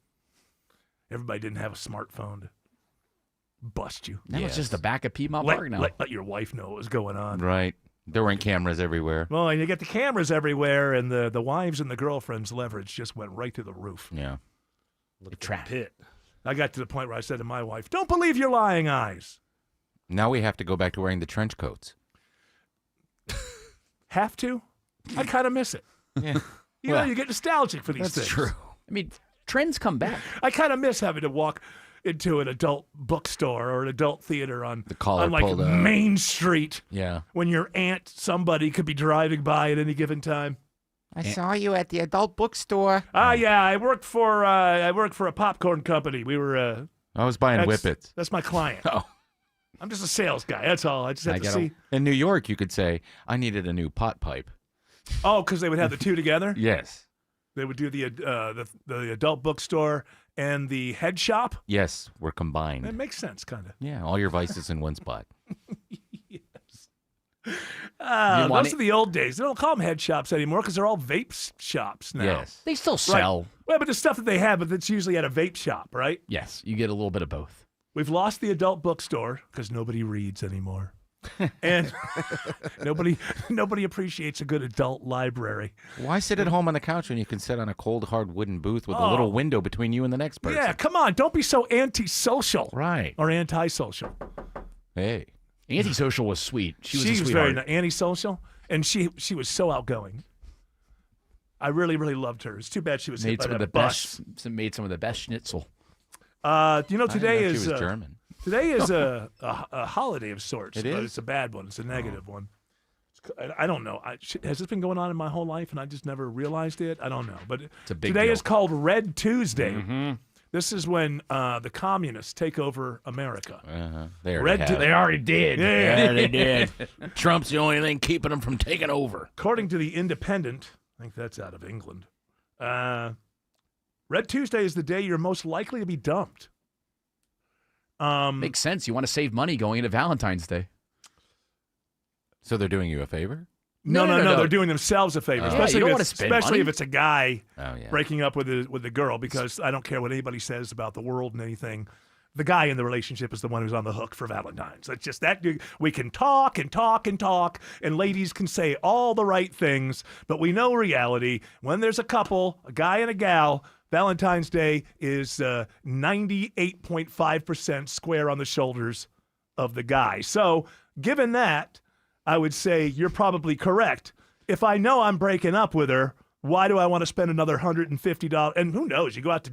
Everybody didn't have a smartphone to bust you. Now it's just the back of Piedmont Park now. Let your wife know what was going on. Right. There weren't cameras everywhere. Well, and you get the cameras everywhere, and the wives and the girlfriends' leverage just went right to the roof. Yeah. Look at the pit. I got to the point where I said to my wife, "Don't believe your lying eyes." Now we have to go back to wearing the trench coats. Have to? I kind of miss it. Yeah. You get nostalgic for these That's things. true. I mean, trends come back. I kind of miss having to walk into an adult bookstore or an adult theater on collar like pulled up. Main Street. Yeah. When your aunt, somebody could be driving by at any given time. I saw you at the adult bookstore. Yeah, I work for a popcorn company. We were. I was buying that's- Whippets. That's my client. Oh. I'm just a sales guy. That's all. I just have to see. In New York, you could say, I needed a new pot pipe. Oh, because they would have the two together. Yes. They would do the adult bookstore and the head shop. Yes, we're combined. That makes sense, kind of. Yeah, all your vices in one spot. Those are the old days. They don't call them head shops anymore because they're all vape shops now. Yes. They still sell. Right. Well, but the stuff that they have, but that's usually at a vape shop, right? Yes, you get a little bit of both. We've lost the adult bookstore because nobody reads anymore. And nobody appreciates a good adult library. Why sit at home on the couch when you can sit on a cold, hard wooden booth with a little window between you and the next person? Yeah, come on. Don't be so antisocial. Right. Or antisocial. Hey. Antisocial was sweet. She was a very sweetheart. antisocial, and she was so outgoing. I really, really loved her. It's too bad she was hit Made by some of that the bus. best. Made some of the best schnitzel. Today I didn't know is she was German. Today is a holiday of sorts. It but is? it's a bad one. It's a negative one. I don't know. Has this been going on in my whole life and I just never realized it? I don't know. But a big today deal. is called Red Tuesday. Mm-hmm. This is when the communists take over America. They Red already have. They already did. Yeah. they did. Trump's the only thing keeping them from taking over. According to the Independent, I think that's out of England. Red Tuesday is the day you're most likely to be dumped. Makes sense. You want to save money going into Valentine's Day. So they're doing you a favor? No. They're doing themselves a favor, Yeah, you don't wanna spend money. if it's a guy Oh, yeah. breaking up with the girl. Because I don't care what anybody says about the world and anything. The guy in the relationship is the one who's on the hook for Valentine's. It's just that we can talk and talk and talk, and ladies can say all the right things, but we know reality. When there's a couple, a guy and a gal, Valentine's Day is 98.5% square on the shoulders of the guy. So, given that, I would say you're probably correct. If I know I'm breaking up with her, why do I want to spend another $150? And who knows? You go out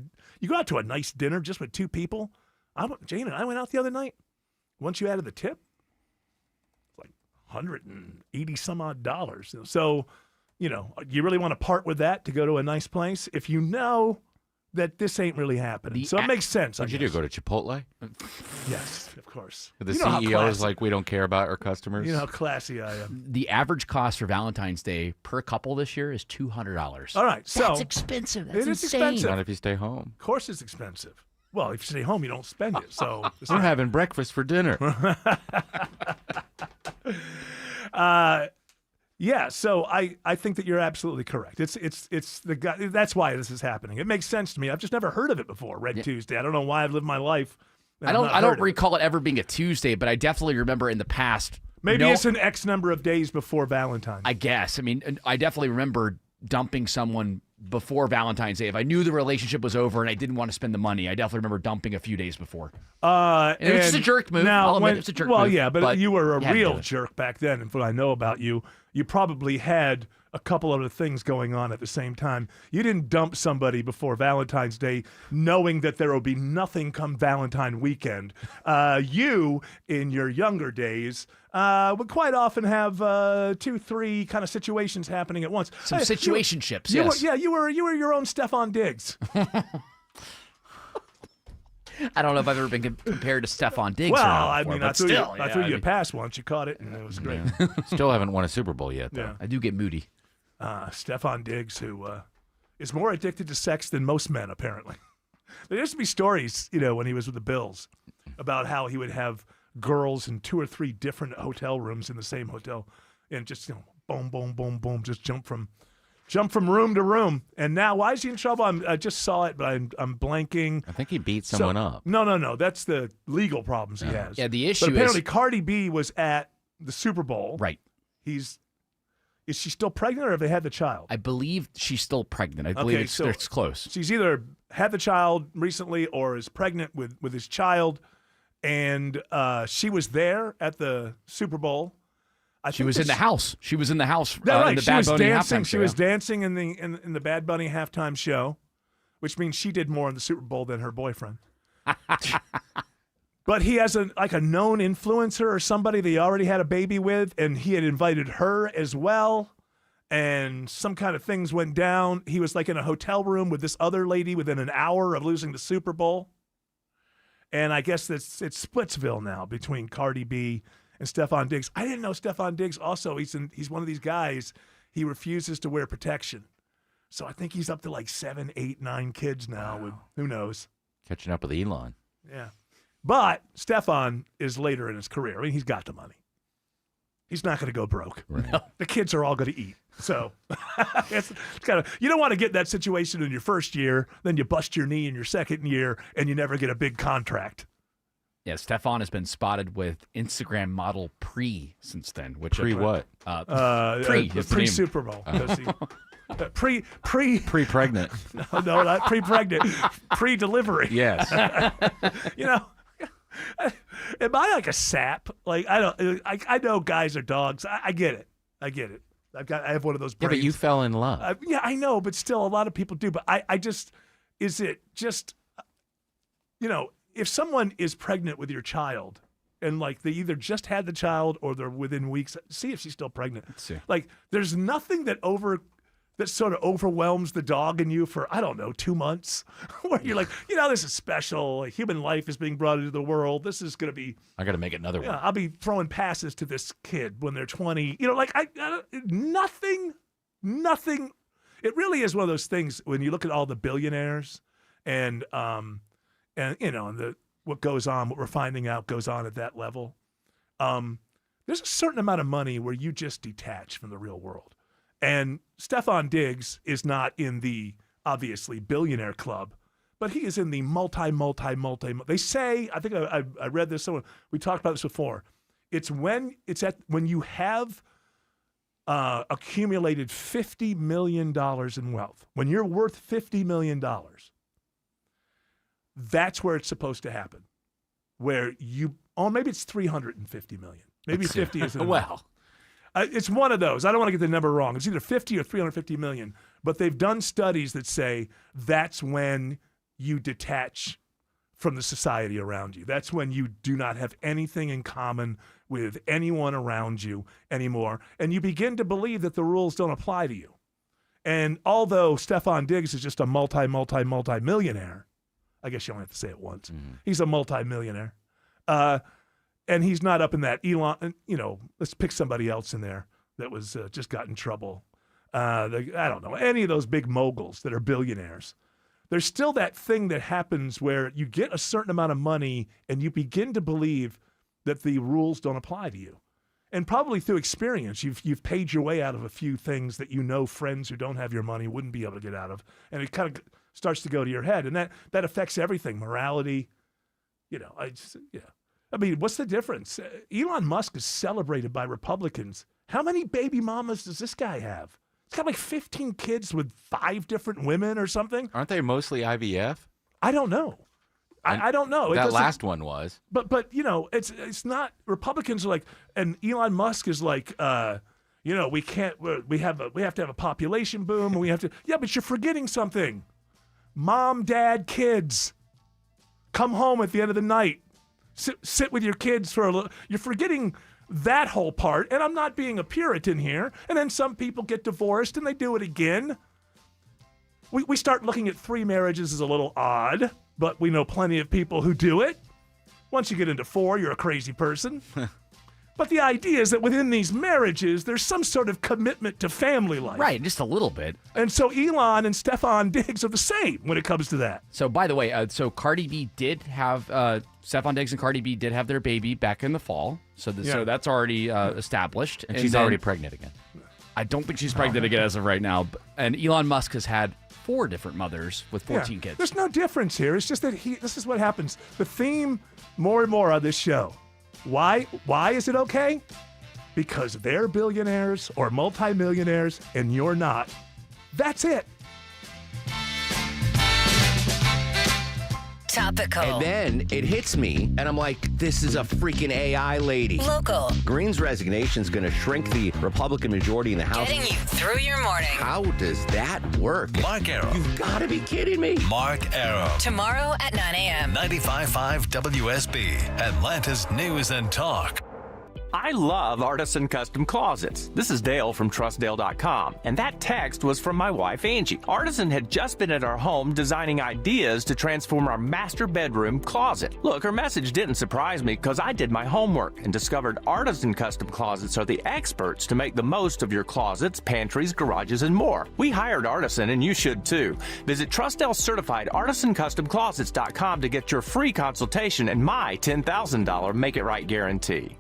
to a nice dinner just with two people. Jane and I went out the other night. Once you added the tip, it's like $180 some odd. So, you really want to part with that to go to a nice place if you know that this ain't really happening. So it makes sense. What'd you do? Go to Chipotle? Yes, of course. The CEO is like, we don't care about our customers. You know how classy I am. The average cost for Valentine's Day per couple this year is $200. All right, so that's expensive. That's it is insane. expensive. Not if you stay home. Of course, it's expensive. Well, if you stay home, you don't spend it. So we're having breakfast for dinner. Yeah, so I think that you're absolutely correct. It's the guy. That's why this is happening. It makes sense to me. I've just never heard of it before. Red Tuesday. I don't know why I've lived my life. I don't recall it ever being a Tuesday, but I definitely remember in the past. Maybe it's an X number of days before Valentine's. I guess. I mean, I definitely remember dumping someone before Valentine's Day. If I knew the relationship was over and I didn't want to spend the money, I definitely remember dumping a few days before. And it was just a jerk move. I'll admit it's a jerk move. Well, yeah, but you were a real jerk jerk back then. And what I know about you, you probably had a couple other things going on at the same time. You didn't dump somebody before Valentine's Day knowing that there will be nothing come Valentine weekend. You, in your younger days, would quite often have 2, 3 kind of situations happening at once. Some situationships, yes. yes. You were your own Stefan Diggs. I don't know if I've ever been compared to Stefan Diggs. Well, I mean, I threw you a pass once. You caught it, and it was great. Yeah. Still haven't won a Super Bowl yet, though. Yeah. I do get moody. Stefan Diggs, who is more addicted to sex than most men, apparently. There used to be stories, when he was with the Bills, about how he would have girls in 2 or 3 different hotel rooms in the same hotel, and just boom, boom, boom, boom, just jump from room to room. And now, why is he in trouble? I just saw it, but I'm blanking. I think he beat someone up. No. That's the legal problems he has. Yeah, the issue But apparently Cardi B was at the Super Bowl. Right. Is she still pregnant, or have they had the child? I believe she's still pregnant. I believe it's close. She's either had the child recently or is pregnant with his child, and she was there at the Super Bowl. She was in the house. She was in the house in the right. Bad Bunny halftime show. She was dancing in the Bad Bunny halftime show, which means she did more in the Super Bowl than her boyfriend. But he has a known influencer or somebody that he already had a baby with, and he had invited her as well. And some kind of things went down. He was in a hotel room with this other lady within an hour of losing the Super Bowl. And I guess it's Splitsville now between Cardi B and Stefan Diggs. I didn't know Stefan Diggs also. He's one of these guys. He refuses to wear protection. So I think he's up to 7, 8, 9 kids now. Wow. With who knows? Catching up with Elon. Yeah. But Stefan is later in his career. I mean, he's got the money. He's not going to go broke. Right. No. The kids are all going to eat. So it's kind of, you don't want to get in that situation in your first year, then you bust your knee in your second year, and you never get a big contract. Yeah, Stefan has been spotted with Instagram model Pre since then. Which what? Pre Super Bowl. Pre-pregnant. No, not pre-pregnant. Pre-delivery. Yes. Am I a sap? I know guys are dogs. I get it. I have one of those brains. Yeah, but you fell in love. Yeah, I know, but still a lot of people do. But is it just, if someone is pregnant with your child and they either just had the child or they're within weeks, see if she's still pregnant. Let's see. There's nothing that sort of overwhelms the dog in you for, 2 months, where you're this is special. Human life is being brought into the world. This is going to be. I got to make another one. I'll be throwing passes to this kid when they're 20. Nothing. It really is one of those things when you look at all the billionaires and what goes on, what we're finding out goes on at that level. There's a certain amount of money where you just detach from the real world. And Stefan Diggs is not in the, obviously, billionaire club, but he is in the multi. They say, I think I read this somewhere, we talked about this before. It's when you have accumulated $50 million in wealth. When you're worth $50 million, that's where it's supposed to happen. Where maybe it's $350 million. Maybe 50 isn't enough. Well. It's one of those. I don't want to get the number wrong. It's either 50 or 350 million. But they've done studies that say that's when you detach from the society around you. That's when you do not have anything in common with anyone around you anymore, and you begin to believe that the rules don't apply to you. And although Stefan Diggs is just a multi-millionaire, I guess you only have to say it once. Mm-hmm. He's a multi-millionaire. And he's not up in that Elon, let's pick somebody else in there that was just got in trouble. I don't know, any of those big moguls that are billionaires. There's still that thing that happens where you get a certain amount of money and you begin to believe that the rules don't apply to you. And probably through experience, you've paid your way out of a few things that friends who don't have your money wouldn't be able to get out of. And it kind of starts to go to your head. And that affects everything, morality. I mean, what's the difference? Elon Musk is celebrated by Republicans. How many baby mamas does this guy have? He's got like 15 kids with 5 different women or something. Aren't they mostly IVF? I don't know. I don't know. That last one was. But it's not. Republicans are like, and Elon Musk is like, we can't. We have to have a population boom, and we have to. Yeah, but you're forgetting something. Mom, dad, kids. Come home at the end of the night. Sit with your kids for a little. You're forgetting that whole part. And I'm not being a Puritan here. And then some people get divorced and they do it again. We start looking at 3 marriages as a little odd, but we know plenty of people who do it. Once you get into 4, you're a crazy person. But the idea is that within these marriages, there's some sort of commitment to family life. Right, just a little bit. And so Elon and Stefan Diggs are the same when it comes to that. So, by the way, Cardi B did have, Stefan Diggs and Cardi B did have their baby back in the fall. So that's already established. And she's already pregnant again. I don't think she's pregnant again as of right now. And Elon Musk has had 4 different mothers with 14 kids. There's no difference here. It's just that this is what happens. The theme more and more of this show. Why is it okay? Because they're billionaires or multimillionaires and you're not. That's it. Topical. And then it hits me, and I'm like, this is a freaking AI lady. Local. Green's resignation is going to shrink the Republican majority in the House. Getting you through your morning. How does that work? Mark Arrow. You've got to be kidding me. Mark Arrow. Tomorrow at 9 a.m. 95.5 WSB, Atlanta's News and Talk. I love Artisan Custom Closets. This is Dale from TrustDale.com, and that text was from my wife, Angie. Artisan had just been at our home designing ideas to transform our master bedroom closet. Look, her message didn't surprise me because I did my homework and discovered Artisan Custom Closets are the experts to make the most of your closets, pantries, garages, and more. We hired Artisan, and you should too. Visit TrustDale certified ArtisanCustomClosets.com to get your free consultation and my $10,000 Make It Right guarantee.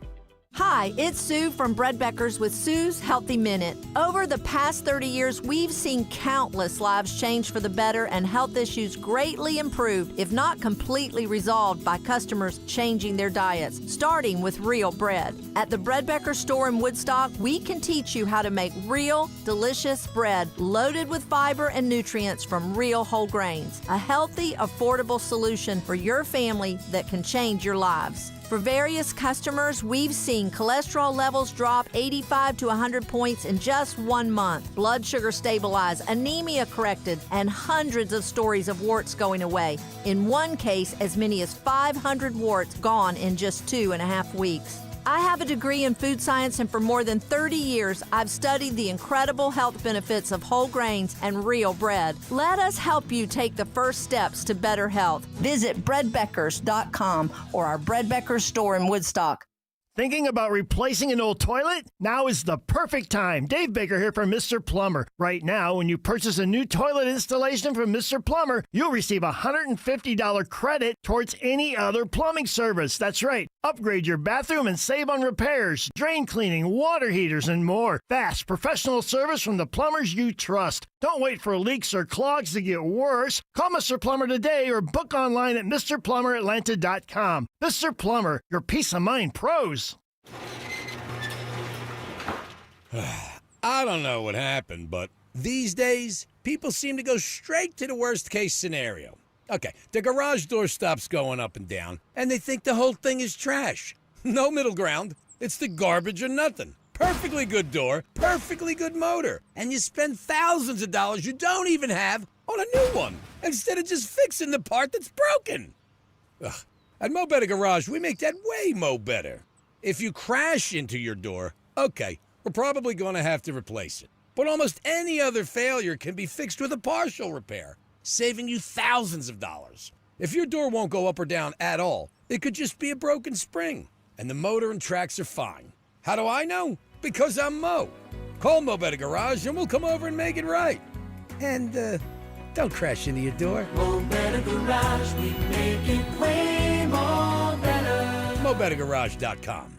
Hi, it's Sue from Bread Beckers with Sue's Healthy Minute. Over the past 30 years, we've seen countless lives change for the better and health issues greatly improved, if not completely resolved, by customers changing their diets, starting with real bread. At the Bread Becker store in Woodstock, we can teach you how to make real, delicious bread loaded with fiber and nutrients from real whole grains. A healthy, affordable solution for your family that can change your lives. For various customers, we've seen cholesterol levels drop 85 to 100 points in just 1 month, blood sugar stabilized, anemia corrected, and hundreds of stories of warts going away. In one case, as many as 500 warts gone in just 2.5 weeks. I have a degree in food science, and for more than 30 years, I've studied the incredible health benefits of whole grains and real bread. Let us help you take the first steps to better health. Visit breadbeckers.com or our Bread Beckers store in Woodstock. Thinking about replacing an old toilet? Now is the perfect time. Dave Baker here from Mr. Plumber. Right now, when you purchase a new toilet installation from Mr. Plumber, you'll receive a $150 credit towards any other plumbing service. That's right. Upgrade your bathroom and save on repairs, drain cleaning, water heaters, and more. Fast, professional service from the plumbers you trust. Don't wait for leaks or clogs to get worse. Call Mr. Plumber today or book online at MrPlumberAtlanta.com. Mr. Plumber, your peace of mind pros. I don't know what happened, but these days, people seem to go straight to the worst-case scenario. Okay, the garage door stops going up and down, and they think the whole thing is trash. No middle ground. It's the garbage or nothing. Perfectly good door, perfectly good motor, and you spend thousands of dollars you don't even have on a new one, instead of just fixing the part that's broken. Ugh. At Mo Better Garage, we make that way mo better. If you crash into your door, okay, we're probably going to have to replace it. But almost any other failure can be fixed with a partial repair, saving you thousands of dollars. If your door won't go up or down at all, it could just be a broken spring, and the motor and tracks are fine. How do I know? Because I'm Mo. Call Mo Better Garage and we'll come over and make it right. And, don't crash into your door. Mo Better Garage, we make it way more better. MoBetterGarage.com.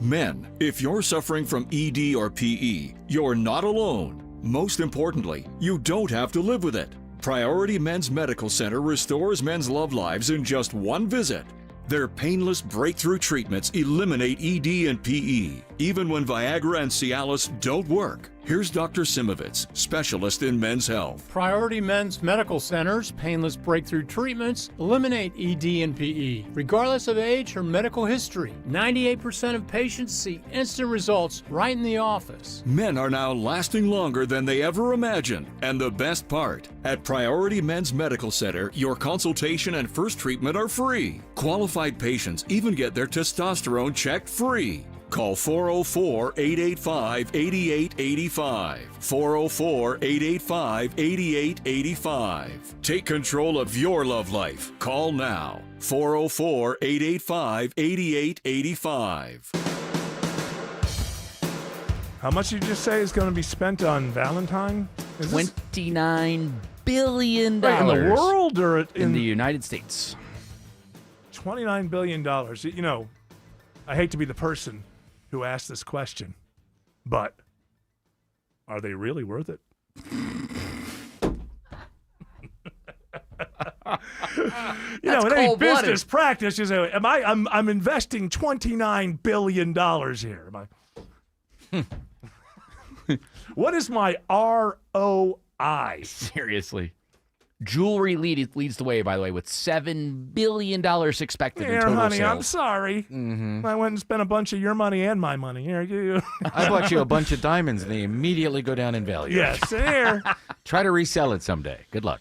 Men, if you're suffering from ED or PE, you're not alone. Most importantly, you don't have to live with it. Priority Men's Medical Center restores men's love lives in just one visit. Their painless breakthrough treatments eliminate ED and PE, even when Viagra and Cialis don't work. Here's Dr. Simovitz, specialist in men's health. Priority Men's Medical Center's painless breakthrough treatments eliminate ED and PE, regardless of age or medical history. 98% of patients see instant results right in the office. Men are now lasting longer than they ever imagined. And the best part, at Priority Men's Medical Center, your consultation and first treatment are free. Qualified patients even get their testosterone checked free. Call 404-885-8885. 404-885-8885. Take control of your love life. Call now. 404-885-8885. How much did you just say is going to be spent on Valentine? $29 billion. Right, in the world or in the United States? $29 billion. You know, I hate to be the person who asked this question, but are they really worth it? You know, in any business practice, you say, I'm investing $29 billion here. Am I? What is my ROI? Seriously. Jewelry leads the way, by the way, with $7 billion expected in total honey, sales. I'm sorry. Mm-hmm. I went and spent a bunch of your money and my money. Here, you. I bought you a bunch of diamonds, and they immediately go down in value. Yes, here. Try to resell it someday. Good luck.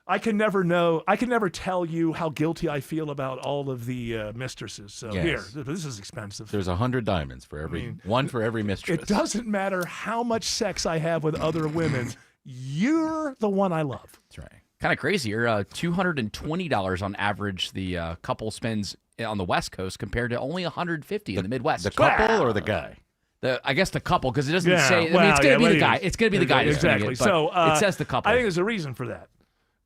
I can never know. I can never tell you how guilty I feel about all of the mistresses. So Yes. here, this is expensive. There's 100 diamonds for every one for every mistress. It doesn't matter how much sex I have with other women. You're the one I love. That's right. Kind of crazy. You're $220 on average the couple spends on the West Coast compared to only $150 in the Midwest. The couple or the guy? I guess the couple, because it doesn't Yeah, say. I mean, well, it's going to yeah, be the well, guy. It's going to be the guy. That's doing Exactly. it, but So it says the couple. I think there's a reason for that.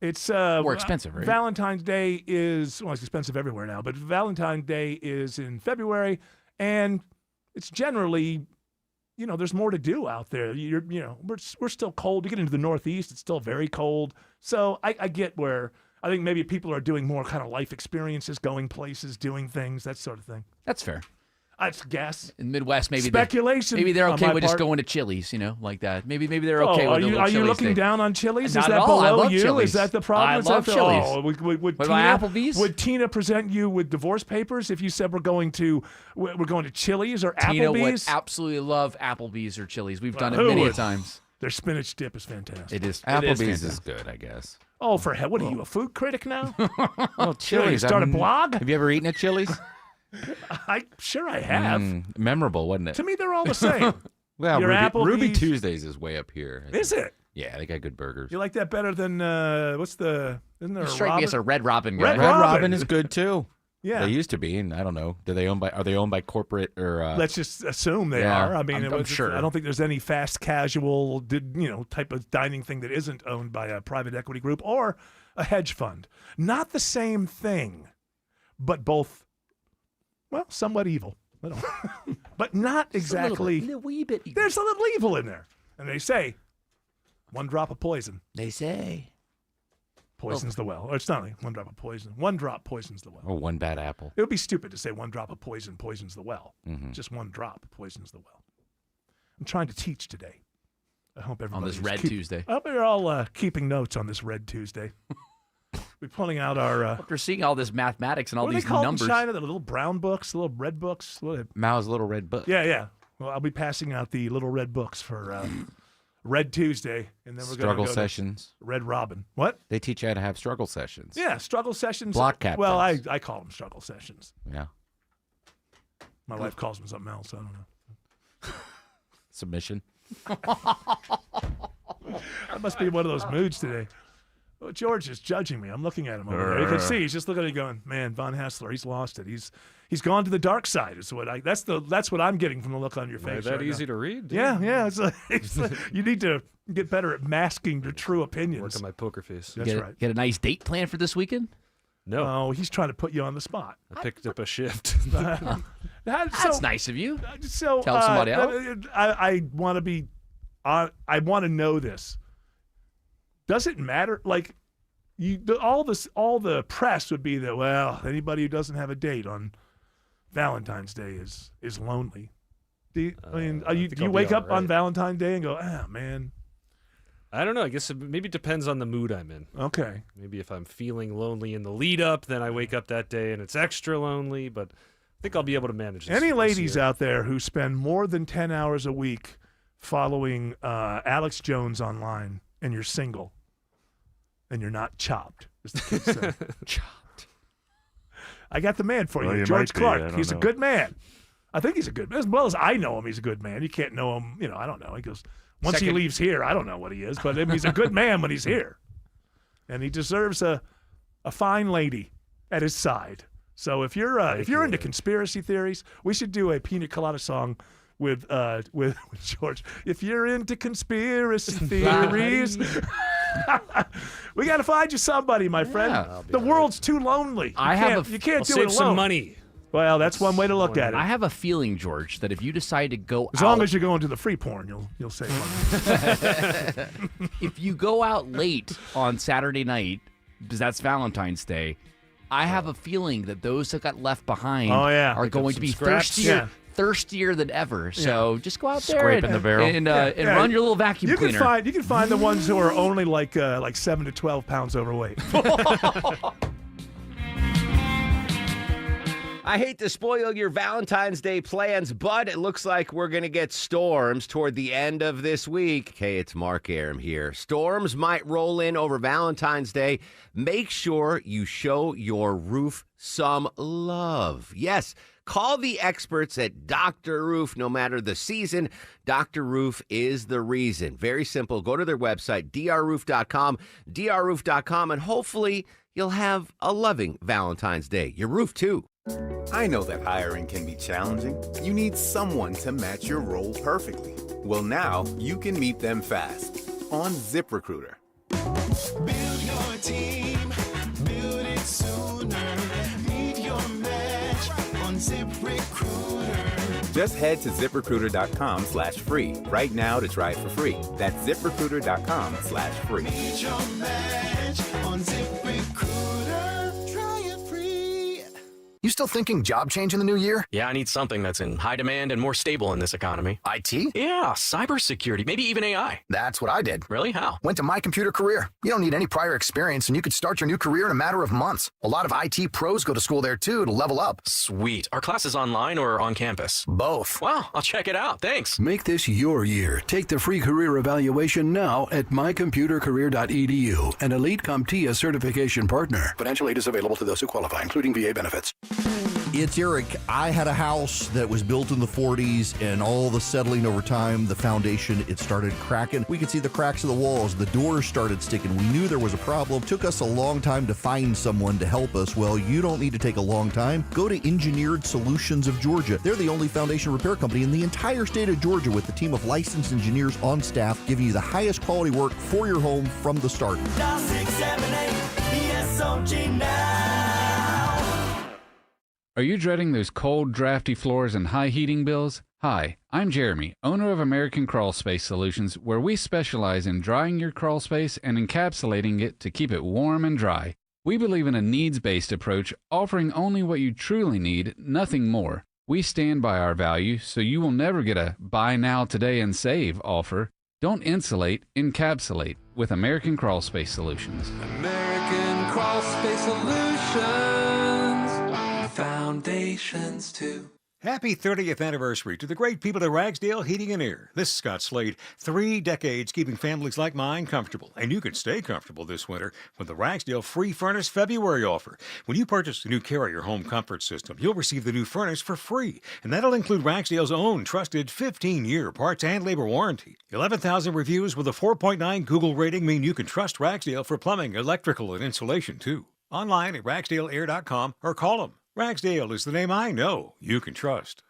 It's more expensive, right? Valentine's Day is it's expensive everywhere now, but Valentine's Day is in February, and it's generally, there's more to do out there. We're still cold. You get into the Northeast, it's still very cold. So I get where I think maybe people are doing more kind of life experiences, going places, doing things, that sort of thing. That's fair. That's guess. In the Midwest, maybe speculation. Maybe they're on okay my with just part. going to Chili's, like that. Maybe they're okay with a little Are you Chili's looking thing. down on Chili's? Not Is that at all. I below love you? Chili's. Is that the problem? I Is love that Chili's. would What Tina, about Applebee's? Would Tina present you with divorce papers if you said we're going to Chili's or Tina would Applebee's? absolutely love Applebee's or Chili's. We've done it Who many would? times. Their spinach dip is fantastic. It is. Applebee's is good, I guess. Oh, for hell! What are you, a food critic now? Well, Chili's. Start a blog? Have you ever eaten at Chili's? I have. Memorable, wasn't it? To me, they're all the same. Well, Your Ruby Applebee's- Tuesdays is way up here. Is it? Yeah, they got good burgers. You like that better than isn't there You a strike me as a Red Robin guy. Red Red Robin. Robin is good too. Yeah. They used to be, and I don't know. Are they owned by corporate or? Let's just assume they yeah, are. I mean, I'm sure. I don't think there's any fast casual, type of dining thing that isn't owned by a private equity group or a hedge fund. Not the same thing, but both, well, somewhat evil. But not exactly. A wee bit evil. There's a little evil in there, and they say, one drop of poison. They say. Poisons the well. Or it's not like one drop of poison. One drop poisons the well. Or one bad apple. It would be stupid to say one drop of poison poisons the well. Mm-hmm. Just one drop poisons the well. I'm trying to teach today. I hope everybody On this Red Tuesday. I hope you're all keeping notes on this Red Tuesday. We're pulling out our. After seeing all this mathematics and all what are these they called numbers. in China? The little brown books, the little red books. Mao's little red book. Yeah. Well, I'll be passing out the little red books for Red Tuesday, and then we're going to Struggle go sessions. to Red Robin. What? They teach you how to have struggle sessions. Yeah, struggle sessions. Block captains. Well, I call them struggle sessions. Yeah. My wife calls them something else. I don't know. Submission. I must be in one of those moods today. Oh, George is judging me. I'm looking at him over there. You can see he's just looking at me going, man, Von Hassler, he's lost it. He's gone to the dark side. Is what that's what I'm getting from the look on your face. That right easy now. to read? Yeah. You need to get better at masking the true opinions. Work on my poker face. That's right. Get a nice date plan for this weekend? No. Oh, he's trying to put you on the spot. I picked up a shift. That's nice of you. So tell somebody else. I want to be. I want to know this. Does it matter? Like, all the press would be that, well, anybody who doesn't have a date on Valentine's Day is lonely. Do you wake up on Valentine's Day and go, man? I don't know. I guess it maybe depends on the mood I'm in. Okay. Maybe if I'm feeling lonely in the lead up, then I wake up that day and it's extra lonely. But I think I'll be able to manage this. Any ladies year. out there who spend more than 10 hours a week following Alex Jones online, and you're single, and you're not chopped, as the kids say. Chopped. I got the man for Well, you, you George might be. Clark. I don't He's a know. good man. I think he's a good man. As well as I know him, he's a good man. You can't know him, I don't know. He goes, once he leaves here, I don't know what he is, but he's a good man when he's here. And he deserves a fine lady at his side. So if you're into conspiracy theories, we should do a Pina Colada song with George. If you're into conspiracy theories, we got to find you somebody, my friend. Yeah. The world's too lonely. You can't do it alone. Save some money. Well, that's one way to look at it. I have a feeling, George, that if you decide to go As long as you're going to the free porn, you'll save money. if you go out late on Saturday night, because that's Valentine's Day, I have a feeling that those that got left behind are going to be thirstier than ever. So just go out there Scraping the barrel. and run your little vacuum cleaner. You can find the ones who are only like 7 to 12 pounds overweight. I hate to spoil your Valentine's Day plans, but it looks like we're going to get storms toward the end of this week. Okay, it's Mark Aram here. Storms might roll in over Valentine's Day. Make sure you show your roof some love. Yes, call the experts at Dr. Roof. No matter the season, Dr. Roof is the reason. Very simple. Go to their website, drroof.com, drroof.com, and hopefully you'll have a loving Valentine's Day. Your roof, too. I know that hiring can be challenging. You need someone to match your role perfectly. Well, now you can meet them fast on ZipRecruiter. Build your team, build it sooner. Meet your match on ZipRecruiter. Just head to ZipRecruiter.com/free right now to try it for free. That's ZipRecruiter.com/free. Meet your match on ZipRecruiter. Try it free. You still thinking job change in the new year? Yeah, I need something that's in high demand and more stable in this economy. IT? Yeah, cybersecurity, maybe even AI. That's what I did. Really? How? Went to My Computer Career. You don't need any prior experience, and you could start your new career in a matter of months. A lot of IT pros go to school there, too, to level up. Sweet. Are classes online or on campus? Both. Wow, I'll check it out. Thanks. Make this your year. Take the free career evaluation now at mycomputercareer.edu, an Elite CompTIA certification partner. Financial aid is available to those who qualify, including VA benefits. It's Eric. I had a house that was built in the 40s, and all the settling over time, the foundation, it started cracking. We could see the cracks of the walls. The doors started sticking. We knew there was a problem. Took us a long time to find someone to help us. Well, you don't need to take a long time. Go to Engineered Solutions of Georgia. They're the only foundation repair company in the entire state of Georgia with a team of licensed engineers on staff giving you the highest quality work for your home from the start. Dial 678 ESOG now. Are you dreading those cold, drafty floors and high heating bills? Hi, I'm Jeremy, owner of American Crawl Space Solutions, where we specialize in drying your crawl space and encapsulating it to keep it warm and dry. We believe in a needs-based approach, offering only what you truly need, nothing more. We stand by our value, so you will never get a buy now, today, and save offer. Don't insulate, encapsulate with American Crawl Space Solutions. American Crawl Space Solutions. Foundations too. Happy 30th anniversary to the great people at Ragsdale Heating and Air. This is Scott Slade. 3 decades keeping families like mine comfortable. And you can stay comfortable this winter with the Ragsdale Free Furnace February offer. When you purchase a new Carrier home comfort system, you'll receive the new furnace for free. And that'll include Ragsdale's own trusted 15-year parts and labor warranty. 11,000 reviews with a 4.9 Google rating mean you can trust Ragsdale for plumbing, electrical, and insulation, too. Online at ragsdaleair.com or call them. Ragsdale is the name I know you can trust.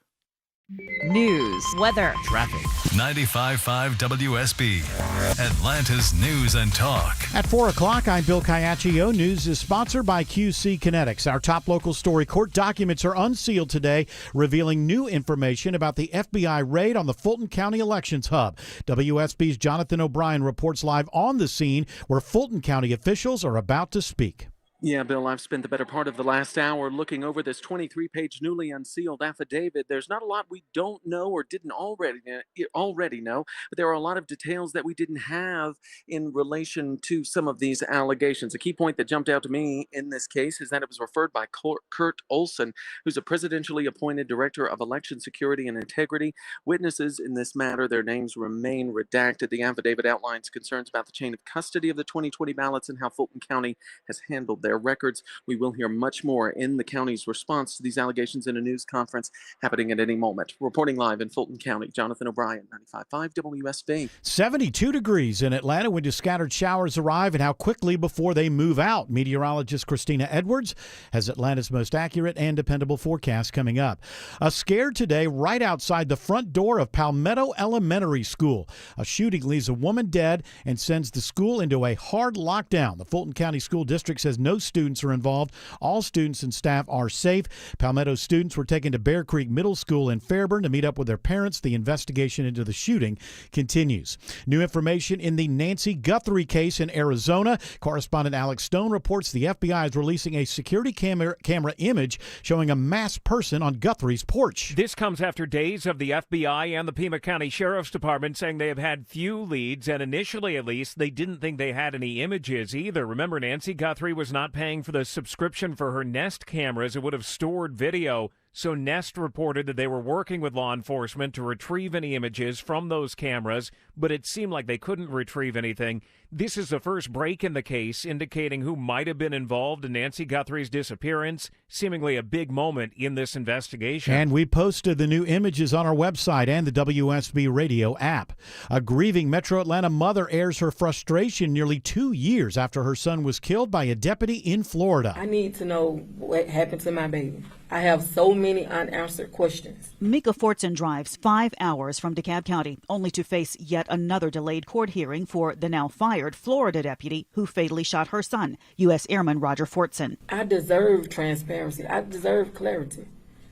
News, weather, traffic. 95.5 WSB, Atlanta's News and Talk. At 4 o'clock, I'm Bill Caiaccio. News is sponsored by QC Kinetics. Our top local story: court documents are unsealed today, revealing new information about the FBI raid on the Fulton County Elections Hub. WSB's Jonathan O'Brien reports live on the scene where Fulton County officials are about to speak. Yeah, Bill, I've spent the better part of the last hour looking over this 23-page newly unsealed affidavit. There's not a lot we don't know or didn't already know, but there are a lot of details that we didn't have in relation to some of these allegations. A key point that jumped out to me in this case is that it was referred by Kurt Olson, who's a presidentially appointed director of election security and integrity. Witnesses in this matter, their names remain redacted. The affidavit outlines concerns about the chain of custody of the 2020 ballots and how Fulton County has handled their records. We will hear much more in the county's response to these allegations in a news conference happening at any moment. Reporting live in Fulton County, Jonathan O'Brien, 95.5 WSB. 72 degrees in Atlanta when scattered showers arrive and how quickly before they move out. Meteorologist Christina Edwards has Atlanta's most accurate and dependable forecast coming up. A scare today right outside the front door of Palmetto Elementary School. A shooting leaves a woman dead and sends the school into a hard lockdown. The Fulton County School District says no students are involved. All students and staff are safe. Palmetto students were taken to Bear Creek Middle School in Fairburn to meet up with their parents. The investigation into the shooting continues. New information in the Nancy Guthrie case in Arizona. Correspondent Alex Stone reports the FBI is releasing a security camera image showing a masked person on Guthrie's porch. This comes after days of the FBI and the Pima County Sheriff's Department saying they have had few leads, and initially at least they didn't think they had any images either. Remember, Nancy Guthrie was not paying for the subscription for her Nest cameras. It would have stored video. So Nest reported that they were working with law enforcement to retrieve any images from those cameras, but it seemed like they couldn't retrieve anything. This is the first break in the case, indicating who might have been involved in Nancy Guthrie's disappearance, seemingly a big moment in this investigation. And we posted the new images on our website and the WSB radio app. A grieving Metro Atlanta mother airs her frustration nearly 2 years after her son was killed by a deputy in Florida. I need to know what happened to my baby. I have so many unanswered questions. Mika Fortson drives 5 hours from DeKalb County, only to face yet another delayed court hearing for the now fired Florida deputy who fatally shot her son, U.S. Airman Roger Fortson. I deserve transparency. I deserve clarity.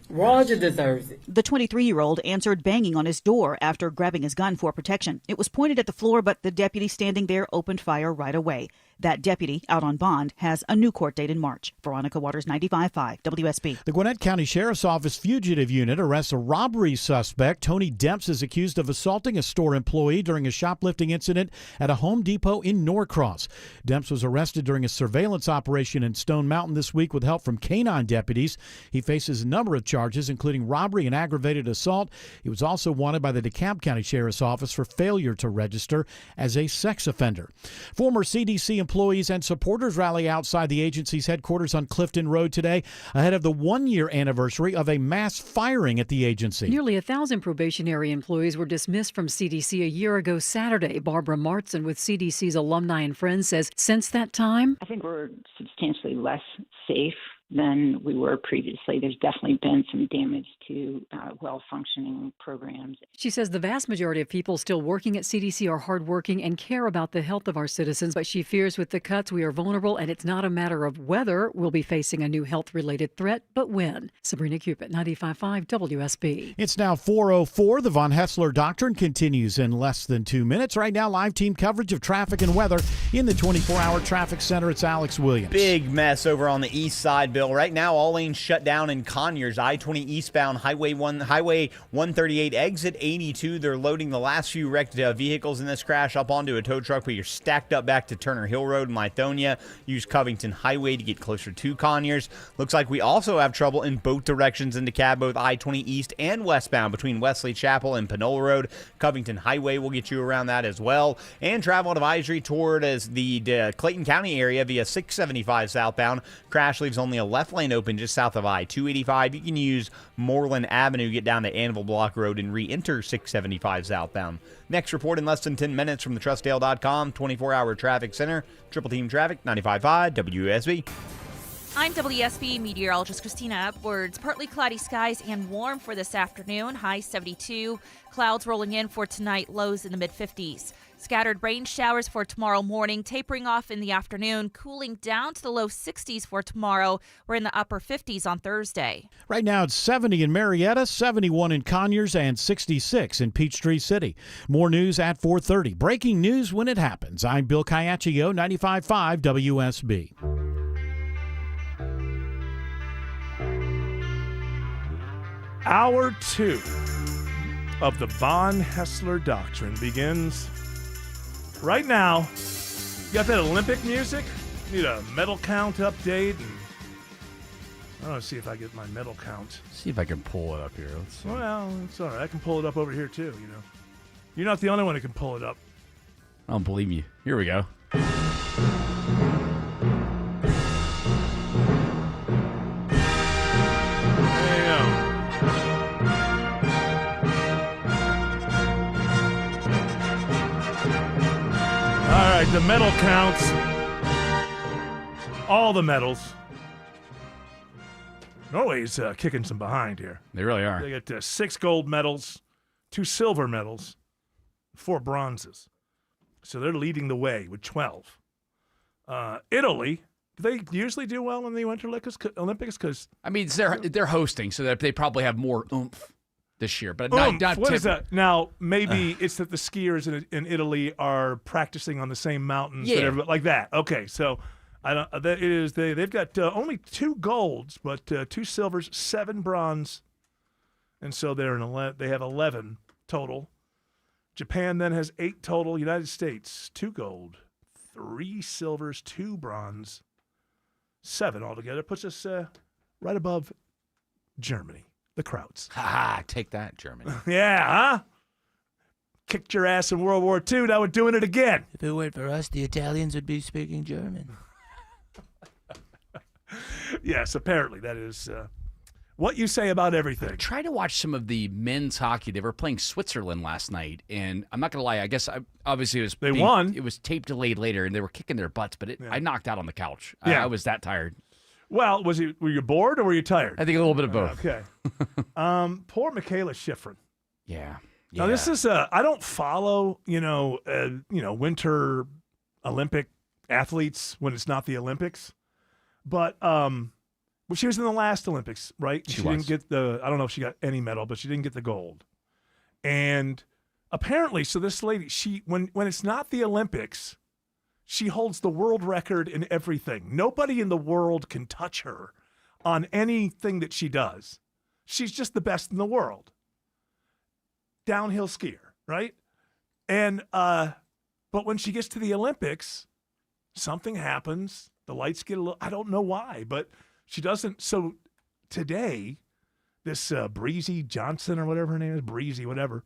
Roger deserves it. The 23-year-old answered banging on his door after grabbing his gun for protection. It was pointed at the floor, but the deputy standing there opened fire right away. That deputy, out on bond, has a new court date in March. Veronica Waters, 95.5 WSB. The Gwinnett County Sheriff's Office Fugitive Unit arrests a robbery suspect. Tony Demps is accused of assaulting a store employee during a shoplifting incident at a Home Depot in Norcross. Demps was arrested during a surveillance operation in Stone Mountain this week with help from canine deputies. He faces a number of charges, including robbery and aggravated assault. He was also wanted by the DeKalb County Sheriff's Office for failure to register as a sex offender. Former CDC employees and supporters rally outside the agency's headquarters on Clifton Road today ahead of the 1-year anniversary of a mass firing at the agency. Nearly 1,000 probationary employees were dismissed from CDC a year ago Saturday. Barbara Martson with CDC's Alumni and Friends says since that time, I think we're substantially less safe than we were previously. There's definitely been some damage to well-functioning programs. She says the vast majority of people still working at CDC are hardworking and care about the health of our citizens, but she fears with the cuts we are vulnerable, and it's not a matter of whether we'll be facing a new health-related threat, but when. Sabrina Cupid, 95.5 WSB. It's now 4:04. The Von Hessler Doctrine continues in less than 2 minutes. Right now, live team coverage of traffic and weather in the 24-hour traffic center. It's Alex Williams. Big mess over on the east side, Bill. Will. Right now, all lanes shut down in Conyers. I-20 eastbound, Highway 138 exit 82. They're loading the last few wrecked vehicles in this crash up onto a tow truck, but you're stacked up back to Turner Hill Road in Lithonia. Use Covington Highway to get closer to Conyers. Looks like we also have trouble in both directions into cab, both I-20 east and westbound between Wesley Chapel and Panola Road. Covington Highway will get you around that as well. And travel advisory toward as the Clayton County area via 675 southbound. Crash leaves only a left lane open just south of I-285. You can use Moreland Avenue, get down to Annville Block Road, and re-enter 675 southbound. Next report in less than 10 minutes from the TrustDale.com 24-hour traffic center. Triple Team Traffic, 95.5 WSB. I'm WSB meteorologist Christina Edwards. Partly cloudy skies and warm for this afternoon. High 72. Clouds rolling in for tonight. Lows in the mid-50s. Scattered rain showers for tomorrow morning, tapering off in the afternoon, cooling down to the low 60s for tomorrow. We're in the upper 50s on Thursday. Right now it's 70 in Marietta, 71 in Conyers, and 66 in Peachtree City. More news at 4:30. Breaking news when it happens. I'm Bill Caiaccio, 95.5 WSB. Hour 2 of the Von Hessler Doctrine begins right now. You got that Olympic music? Need a medal count update? And I don't know, see if I get my medal count. See if I can pull it up here. Well, it's all right. I can pull it up over here too, you know. You're not the only one who can pull it up. I don't believe you. Here we go. All right, the medal counts. All the medals. Norway's kicking some behind here. They really are. They got 6 gold medals, 2 silver medals, 4 bronzes. So they're leading the way with 12. Italy, do they usually do well in the Winter Olympics? Because I mean, they're hosting, so that they probably have more oomph this year. But not what is that? Now, maybe it's that the skiers in Italy are practicing on the same mountains, like that. Okay, so I don't. That is they've got only 2 golds, but 2 silvers, 7 bronze, and so they have 11 total. Japan then has 8 total. United States 2 gold, 3 silvers, 2 bronze, 7 altogether. Puts us right above Germany. The Krauts. Ha! Take that, Germany. Yeah, huh? Kicked your ass in World War II. Now we're doing it again. If it weren't for us, the Italians would be speaking German. Yes, apparently that is what you say about everything. Try to watch some of the men's hockey. They were playing Switzerland last night, and I'm not going to lie. I guess obviously they won. It was tape delayed later, and they were kicking their butts, but I knocked out on the couch. Yeah. I was that tired. Well, were you bored or were you tired? I think a little bit of both. Okay. Poor Michaela Schifrin. Yeah. Now this is I don't follow Winter Olympic athletes when it's not the Olympics, but she was in the last Olympics, right? She didn't get I don't know if she got any medal, but she didn't get the gold. And apparently, so this lady, when it's not the Olympics, she holds the world record in everything. Nobody in the world can touch her on anything that she does. She's just the best in the world. Downhill skier, right? And but when she gets to the Olympics, something happens. The lights get a little, I don't know why, but she doesn't. So today, this Breezy Johnson or whatever her name is, Breezy, whatever.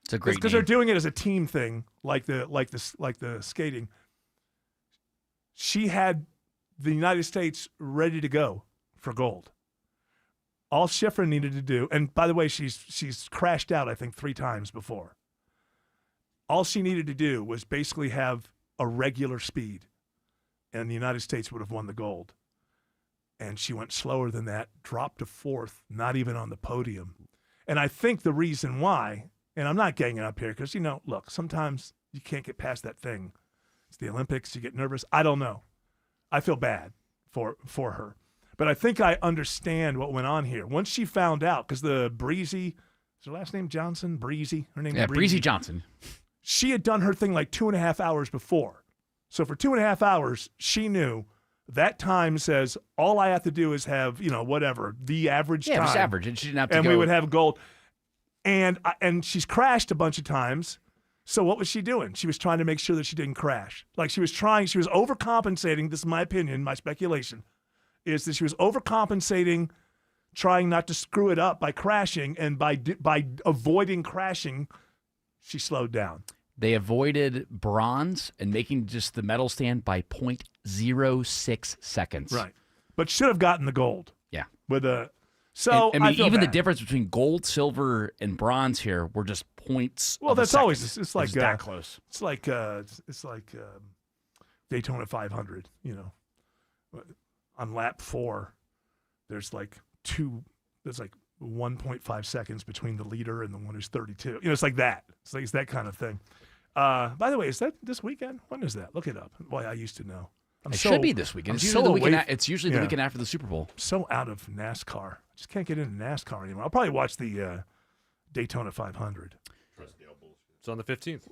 It's a great because they're doing it as a team thing, like the skating. She had the United States ready to go for gold. All Schifrin needed to do, and by the way, she's crashed out, I think, 3 times before. All she needed to do was basically have a regular speed, and the United States would have won the gold. And she went slower than that, dropped to 4th, not even on the podium. And I think the reason why, and I'm not ganging up here because, look, sometimes you can't get past that thing. It's the Olympics. You get nervous. I don't know. I feel bad for her. But I think I understand what went on here. Once she found out, because the Breezy, is her last name Johnson? Breezy? Her name is Breezy Johnson. She had done her thing like 2.5 hours before. So for 2.5 hours, she knew That time says all I have to do is have, whatever, the average time. Yeah, just average. And she didn't have to and go. we would have gold. And she's crashed a bunch of times. So what was she doing? She was trying to make sure that she didn't crash. Like she was overcompensating. This is my opinion, my speculation, is that she was overcompensating, trying not to screw it up by crashing, and by avoiding crashing, she slowed down. They avoided bronze and making just the medal stand by 0.06 seconds. Right. But should have gotten the gold. Yeah. So I mean, feel even bad. the difference between gold, silver, and bronze here were just points. Well, of a that's second. always it's like that close. It's like Daytona 500. On lap 4, there's like 1.5 seconds between the leader and the one who's 32. It's like that. It's that kind of thing. By the way, is that this weekend? When is that? Look it up. Boy, I used to know. It should be this weekend. It's usually, it's usually the weekend after the Super Bowl. I'm so out of NASCAR. I just can't get into NASCAR anymore. I'll probably watch the Daytona 500. It's on the 15th.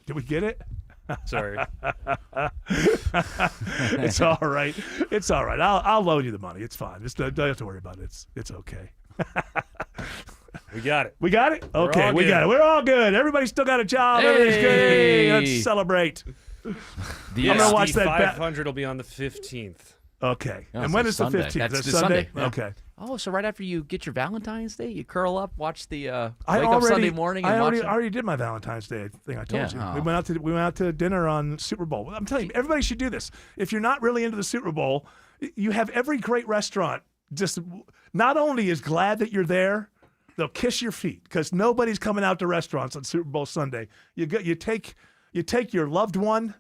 Did we get it? Sorry. It's all right. It's all right. I'll loan you the money. It's fine. Don't have to worry about it. It's okay. We got it. We got it? Okay, we got it. We're all good. Everybody's still got a job. Everybody's good. Hey, let's celebrate. The I'm going to watch that 500 will be on the 15th. Okay. Oh, and when so is Sunday. the 15th? That's Is the that Sunday? Yeah. Okay. Oh, so right after you get your Valentine's Day, you curl up, watch the I wake up Sunday morning, and I watch already did my Valentine's Day thing. I told you. Oh. We went out to dinner on Super Bowl. I'm telling you, everybody should do this. If you're not really into the Super Bowl, you have every great restaurant just not only is glad that you're there, they'll kiss your feet because nobody's coming out to restaurants on Super Bowl Sunday. You take your loved one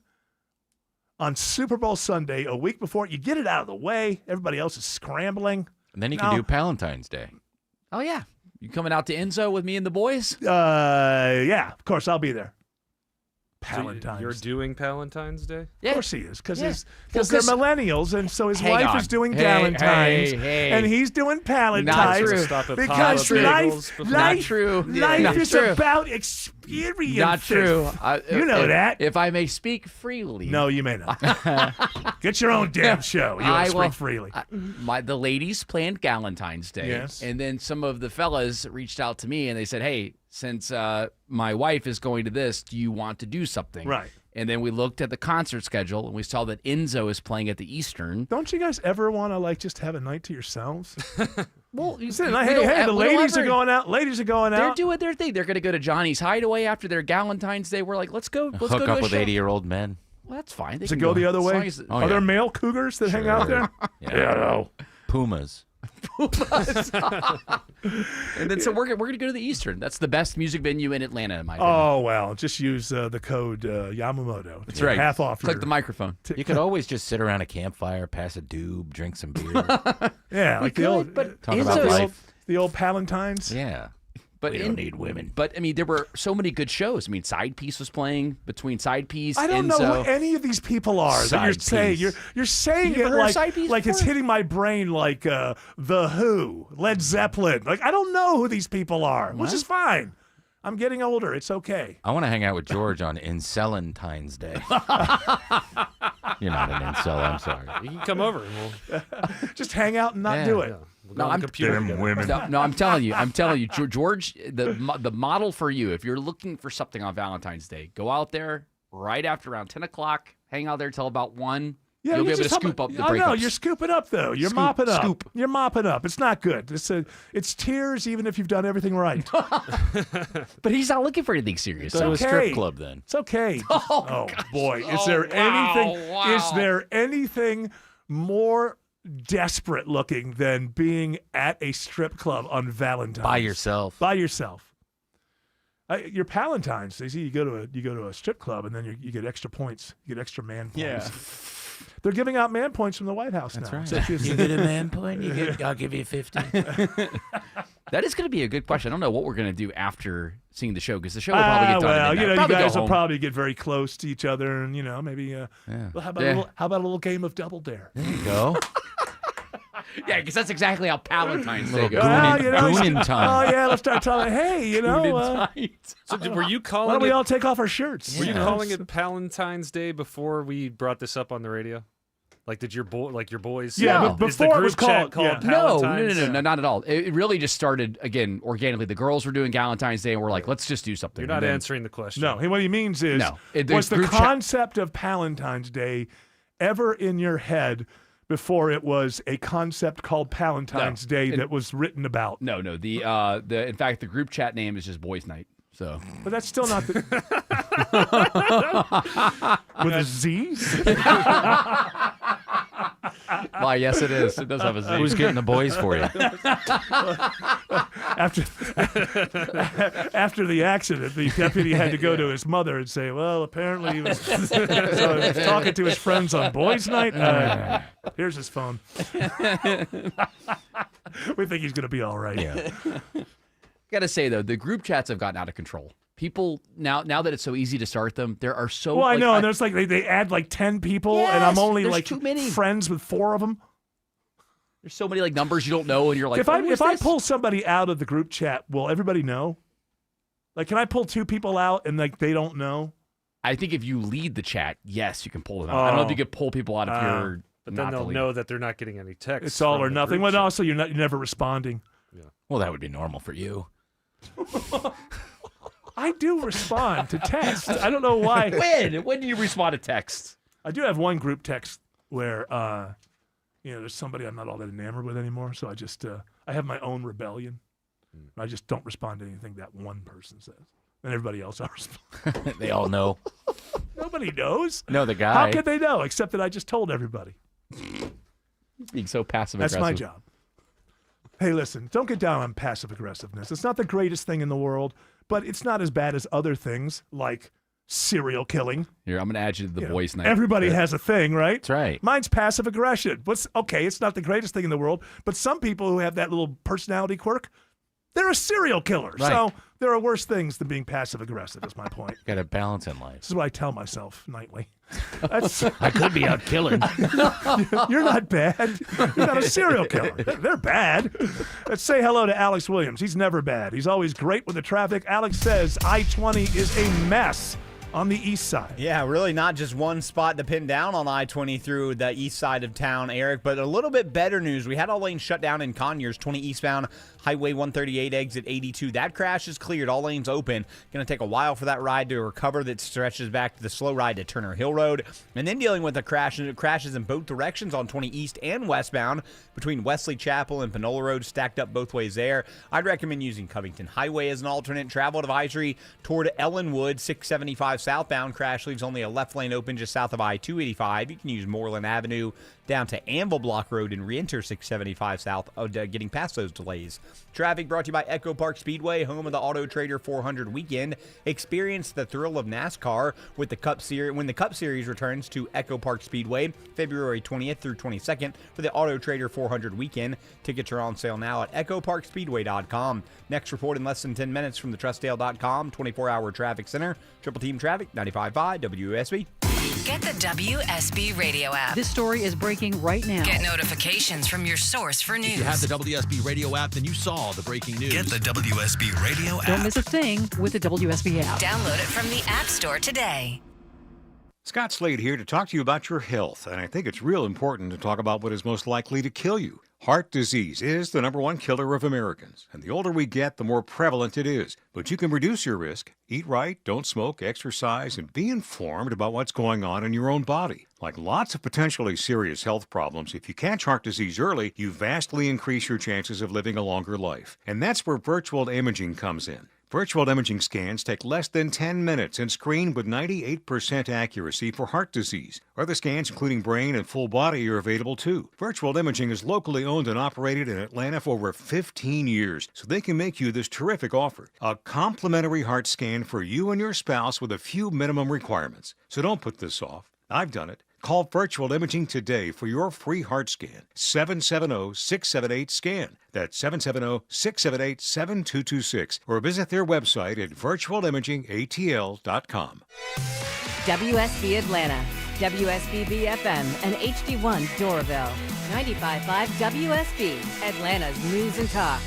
on Super Bowl Sunday a week before. You get it out of the way. Everybody else is scrambling. And then you can do Palentine's Day. Oh, yeah. You coming out to Enzo with me and the boys? Yeah, of course, I'll be there. So you're doing Palentine's Day? Of course he is, because Yeah. they're millennials, and so his Hang wife on. is doing Hey, Valentine's, hey. and he's doing Palentine's. Not true. Stop at Because Papa life, Bagels before- Not true. life Not is true. about experience. Not true. You know that. If I may speak freely. No, you may not. Get your own damn show. You want to speak freely. The ladies planned Galentine's Day. Yes. And then some of the fellas reached out to me and they said, hey, since my wife is going to this, do you want to do something? Right. And then we looked at the concert schedule and we saw that Enzo is playing at the Eastern. Don't you guys ever want to just have a night to yourselves? Well, the ladies are going out. Ladies are going They're out. doing their thing. They're going to go to Johnny's Hideaway after their Galentine's Day. We're like, let's go. Let's Hook go to up a with show. 80-year-old men. Well, that's fine. They Does it can go the other as way? long as- Are there male cougars that hang out there? Yeah. no. Pumas. And then so we're going to go to the Eastern. That's the best music venue in Atlanta, in my opinion. Oh, well, just use the code Yamamoto. That's right. Half off Click your the microphone. You could always just sit around a campfire, pass a doob, drink some beer. Yeah, like the old, Talk about life. the old Palentines. Yeah. But We don't need women. But I mean, there were so many good shows. I mean, Side Piece was playing between Side Piece. I don't Enzo. know who any of these people are that you're Side saying. Piece. You're saying You it never heard of Side Piece like it's before? hitting my brain like The Who, Led Zeppelin. Like I don't know who these people are, which is fine. I'm getting older. It's okay. I want to hang out with George on Incelentine's Day. You're not an incel, I'm sorry. You can come over and we'll Just hang out and not Yeah. do it. go on the computer together. No, I'm telling you, George, the model for you, if you're looking for something on Valentine's Day, go out there right after around 10 o'clock, hang out there till about 1. Yeah, You'll be you're able to just scoop up the Oh no, breakups. you're scooping up though. You're Scoop, mopping up. scoop. You're mopping up. It's not good. It's tears even if you've done everything right. But he's not looking for anything serious. Go to a strip club then. It's okay. Oh, boy, is Oh, there wow, anything? wow. Is there anything more desperate looking than being at a strip club on Valentine's By yourself. By yourself. Your Palentine's. They see you go to a strip club and then you get extra points. You get extra man points. Yeah. They're giving out man points from the White House now. right. So if You get a man point, I'll give you 50. That is going to be a good question. I don't know what we're going to do after seeing the show because the show will probably get done. at Well, midnight. you Probably go guys will home. probably get very close to each other, and maybe. Well, how about Yeah. a little game of Double Dare? There you go. Yeah, because that's exactly how Palentine's Day goes. Oh, yeah, let's start talking. Hey, So were you calling why don't we it- all take off our shirts? Were you calling it Palentine's Day before we brought this up on the radio? Like, did your boys? Yeah, but is the before it group was chat called Palentine's? No, not at all. It really just started, again, organically. The girls were doing Galentine's Day, and we're like, let's just do something. You're not answering the question. No, what he means is, was the concept of Palentine's Day ever in your head before it was a concept called Palentine's Day that was written about? No. In fact, the group chat name is just Boys Night. So, but that's still not the with a Z. Why? Yes, it is. It does have a Z. Who's getting the boys for you? After the accident, the deputy had to go to his mother and say, "Well, apparently he was, so he was talking to his friends on Boys Night. Here's his phone. We think he's going to be all right." Yeah. Got to say though, the group chats have gotten out of control. People now that it's so easy to start them, there are so. Well, I know, and there's like they add like 10 people, and I'm only there's like too many. friends with 4 of them. There's so many like numbers you don't know, and you're like, if I pull somebody out of the group chat, will everybody know? Like, can I pull 2 people out and like they don't know? I think if you lead the chat, yes, you can pull them out. I don't know if you could pull people out if you're. But then they'll know that they're not getting any texts. It's all from or the nothing. group But also, you're never responding. Yeah. Well, that would be normal for you. I do respond to text. I don't know why. When do you respond to texts? I do have one group text where, there's somebody I'm not all that enamored with anymore. So I just, I have my own rebellion. I just don't respond to anything that one person says. And everybody else I respond. They all know. Nobody knows. No, the guy. How could they know? Except that I just told everybody. Being so passive That's aggressive. my job. Hey, listen, don't get down on passive aggressiveness. It's not the greatest thing in the world, but it's not as bad as other things like serial killing. Here, I'm going to add you to the Boys Night. Everybody has a thing, right? That's right. Mine's passive aggression. It's not the greatest thing in the world, but some people who have that little personality quirk, they're a serial killer. Right. So there are worse things than being passive aggressive, is my point. Got to balance in life. This is what I tell myself nightly. I could be out killing. You're not bad. You're not a serial killer. They're bad. Let's say hello to Alex Williams. He's never bad. He's always great with the traffic. Alex says I-20 is a mess on the east side. Yeah, really not just one spot to pin down on I-20 through the east side of town, Eric, but a little bit better news. We had all lanes shut down in Conyers, 20 eastbound, Highway 138 exit 82. That crash is cleared. All lanes open. Going to take a while for that ride to recover. That stretches back to the slow ride to Turner Hill Road. And then dealing with the crashes in both directions on 20 east and westbound between Wesley Chapel and Panola Road, stacked up both ways there. I'd recommend using Covington Highway as an alternate travel advisory toward Ellenwood. 675 southbound crash leaves only a left lane open just south of I-285. You can use Moreland Avenue down to Anvil Block Road and re-enter 675 south, getting past those delays. Traffic brought to you by Echo Park Speedway, home of the Auto Trader 400 weekend. Experience the thrill of NASCAR with the Cup Series when the Cup Series returns to Echo Park Speedway February 20th through 22nd for the Auto Trader 400 weekend. Tickets are on sale now at echoparkspeedway.com. Next report in less than 10 minutes from the Trustdale.com 24-hour traffic center. Triple Team Traffic, 95.5 WSB. Get the WSB radio app. This story is breaking right now. Get notifications from your source for news. If you have the WSB radio app, then you saw the breaking news. Get the WSB radio app. Don't miss a thing with the WSB app. Download it from the App Store today. Scott Slade here to talk to you about your health, and I think it's real important to talk about what is most likely to kill you. Heart disease is the #1 killer of Americans, and the older we get, the more prevalent it is. But you can reduce your risk. Eat right, don't smoke, exercise, and be informed about what's going on in your own body. Like lots of potentially serious health problems, if you catch heart disease early, you vastly increase your chances of living a longer life. And that's where virtual imaging comes in. Virtual imaging scans take less than 10 minutes and screen with 98% accuracy for heart disease. Other scans, including brain and full body, are available too. Virtual imaging is locally owned and operated in Atlanta for over 15 years, so they can make you this terrific offer. A complimentary heart scan for you and your spouse with a few minimum requirements. So don't put this off. I've done it. Call Virtual Imaging today for your free heart scan. 770-678-SCAN. That's 770-678-7226. Or visit their website at virtualimagingatl.com. WSB Atlanta, WSB BFM, and HD1 Doraville. 95.5 WSB, Atlanta's News and Talk.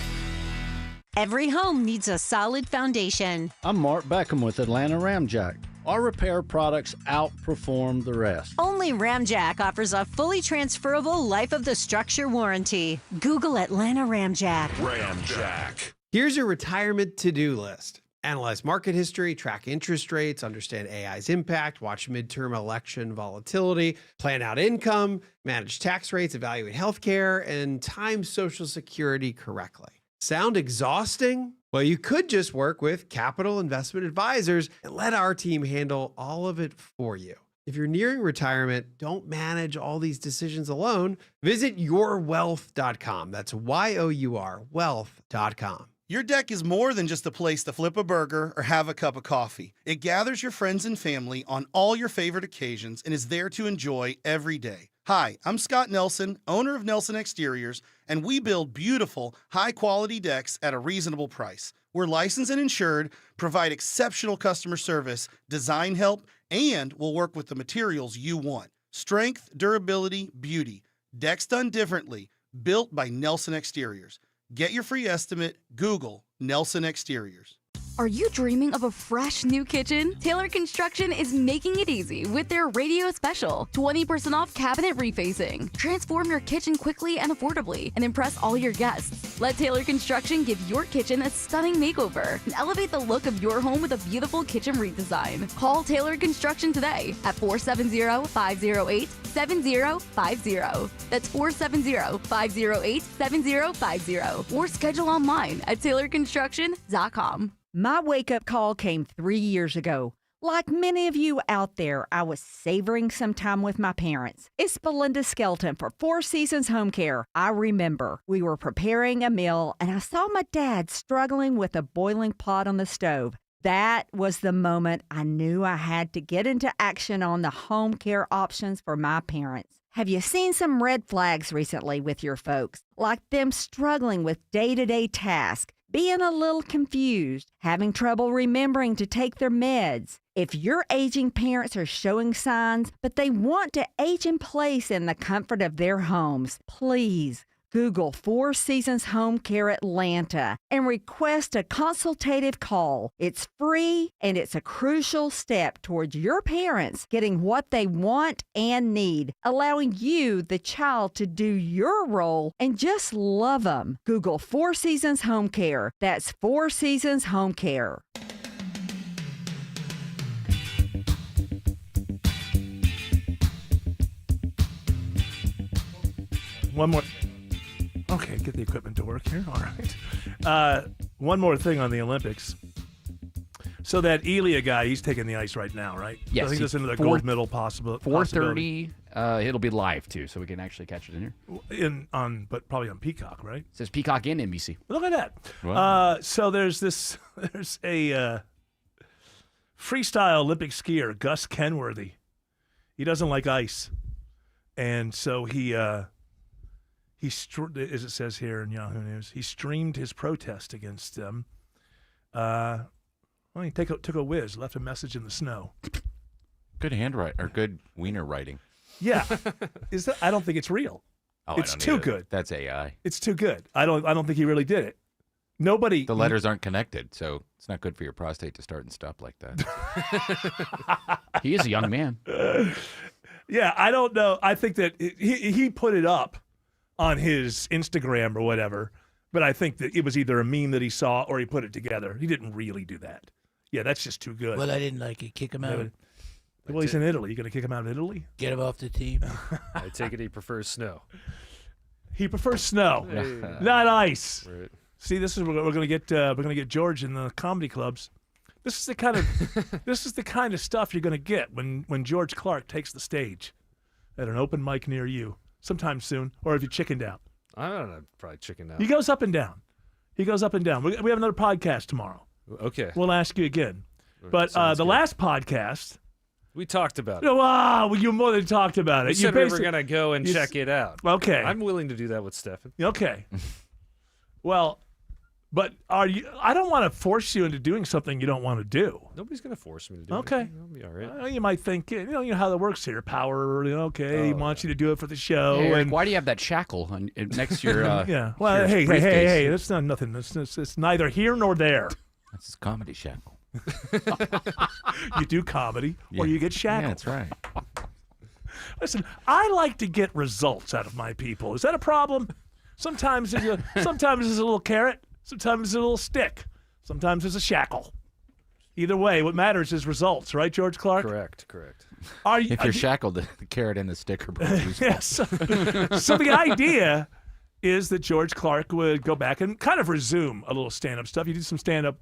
Every home needs a solid foundation. I'm Mark Beckham with Atlanta Ramjack. Our repair products outperform the rest. Only Ramjack offers a fully transferable life of the structure warranty. Google Atlanta Ramjack. Ramjack. Here's your retirement to-do list. Analyze market history, track interest rates, understand AI's impact, watch midterm election volatility, plan out income, manage tax rates, evaluate healthcare, and time Social Security correctly. Sound exhausting? Well, you could just work with Capital Investment Advisors and let our team handle all of it for you. If you're nearing retirement, don't manage all these decisions alone. Visit yourwealth.com. That's YOUR, wealth.com. Your deck is more than just a place to flip a burger or have a cup of coffee. It gathers your friends and family on all your favorite occasions and is there to enjoy every day. Hi, I'm Scott Nelson, owner of Nelson Exteriors, and we build beautiful, high-quality decks at a reasonable price. We're licensed and insured, provide exceptional customer service, design help, and we'll work with the materials you want. Strength, durability, beauty. Decks done differently. Built by Nelson Exteriors. Get your free estimate. Google Nelson Exteriors. Are you dreaming of a fresh new kitchen? Taylor Construction is making it easy with their radio special. 20% off cabinet refacing. Transform your kitchen quickly and affordably and impress all your guests. Let Taylor Construction give your kitchen a stunning makeover and elevate the look of your home with a beautiful kitchen redesign. Call Taylor Construction today at 470-508-7050. That's 470-508-7050. Or schedule online at taylorconstruction.com. My wake-up call came 3 years ago. Like many of you out there, I was savoring some time with my parents. It's Belinda Skelton for Four Seasons Home Care. I remember we were preparing a meal, and I saw my dad struggling with a boiling pot on the stove. That was the moment I knew I had to get into action on the home care options for my parents. Have you seen some red flags recently with your folks? Like them struggling with day-to-day tasks, being a little confused, having trouble remembering to take their meds. If your aging parents are showing signs, but they want to age in place in the comfort of their homes, please Google Four Seasons Home Care Atlanta and request a consultative call. It's free and it's a crucial step towards your parents getting what they want and need, allowing you, the child, to do your role and just love them. Google Four Seasons Home Care. That's Four Seasons Home Care. One more. Okay, get the equipment to work here. All right. One more thing on the Olympics. So that Elia guy, he's taking the ice right now, right? Yes. I think that's into the gold medal possible. 4:30. It'll be live too, so we can actually catch it in here. But probably on Peacock, right? It says Peacock and NBC. Look at that. Wow. So there's a freestyle Olympic skier, Gus Kenworthy. He doesn't like ice, and so he as it says here in Yahoo News, he streamed his protest against them. He took a whiz, left a message in the snow. Good handwriting or good wiener writing. Yeah, I don't think it's real. Oh, it's too good. That's AI. It's too good. I don't think he really did it. Nobody. The letters aren't connected, so it's not good for your prostate to start and stop like that. He is a young man. Yeah, I don't know. I think that he put it up on his Instagram or whatever, but I think that it was either a meme that he saw or he put it together. He didn't really do that. Yeah, that's just too good. Well, I didn't like it. Kick him out. Well, he's in Italy. You going to kick him out of Italy? Get him off the team. I take it he prefers snow. He prefers snow, not ice. Right. See, this is we're going to get George in the comedy clubs. This is the kind of stuff you're going to get when George Clark takes the stage at an open mic near you sometime soon, or have you chickened out? I don't know, probably chickened out. He goes up and down. We have another podcast tomorrow. Okay. We'll ask you again. But the last podcast, we talked about it. Wow, you more than talked about it. We said we were going to go and check it out. Okay. I'm willing to do that with Stefan. Okay. Well, But are you? I don't want to force you into doing something you don't want to do. Nobody's going to force me to do Okay. anything. I'll be all right. You might think, you know how that works here. Power, he wants you to do it for the show. Hey, Eric, and why do you have that shackle next to your yeah. Well, your hey, briefcase? that's not nothing. It's neither here nor there. That's his comedy shackle. You do comedy or you get shackled. Yeah, that's right. Listen, I like to get results out of my people. Is that a problem? Sometimes there's a little carrot. Sometimes there's a little stick. Sometimes there's a shackle. Either way, what matters is results, right, George Clark? Correct. If you're shackled, the carrot and the stick are both useful. Yes. So the idea is that George Clark would go back and kind of resume a little stand-up stuff. You did some stand-up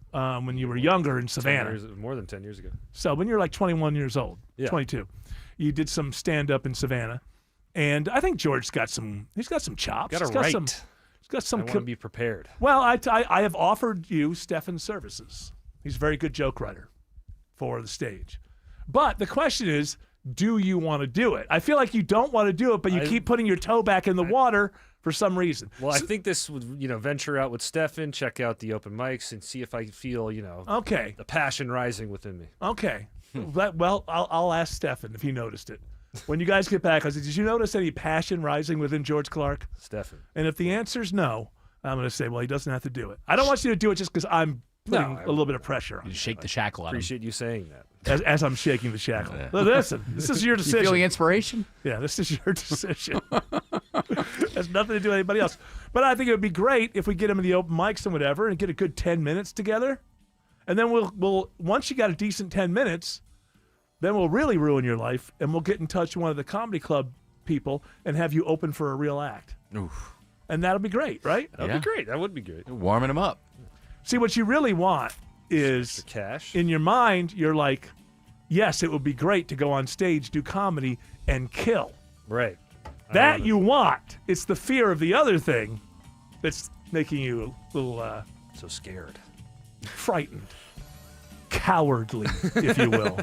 when you were younger in Savannah. More than 10 years ago. So when you're like 21 years old, Yeah. 22, you did some stand-up in Savannah. And I think George's got some chops. Got to He's got write. He's got some. I want to be prepared. Well, I have offered you Stefan's services. He's a very good joke writer for the stage. But the question is, do you want to do it? I feel like you don't want to do it, but you keep putting your toe back in the water for some reason. Well, I think this would, venture out with Stefan, check out the open mics, and see if I feel, Okay. the passion rising within me. Okay. Well, I'll ask Stefan if he noticed it. When you guys get back, I said, did you notice any passion rising within George Clark? Stefan. And if the answer is no, I'm going to say, well, he doesn't have to do it. I don't want you to do it just because I'm putting a little bit of pressure on You you. shake the shackle out of him. Appreciate you saying that. As I'm shaking the shackle. Yeah. Listen, this is your decision. You feeling inspiration? Yeah, this is your decision. Has nothing to do with anybody else. But I think it would be great if we get him in the open mics and whatever and get a good 10 minutes together. And then we'll once you got a decent 10 minutes, then we'll really ruin your life and we'll get in touch with one of the comedy club people and have you open for a real act. Oof. And that'll be great, right? That would be great. That would be great. Warming him up. See, what you really want is cash. In your mind, you're like, yes, it would be great to go on stage, do comedy, and kill. Right. That you want. It's the fear of the other thing that's making you a little so scared, frightened, cowardly, if you will.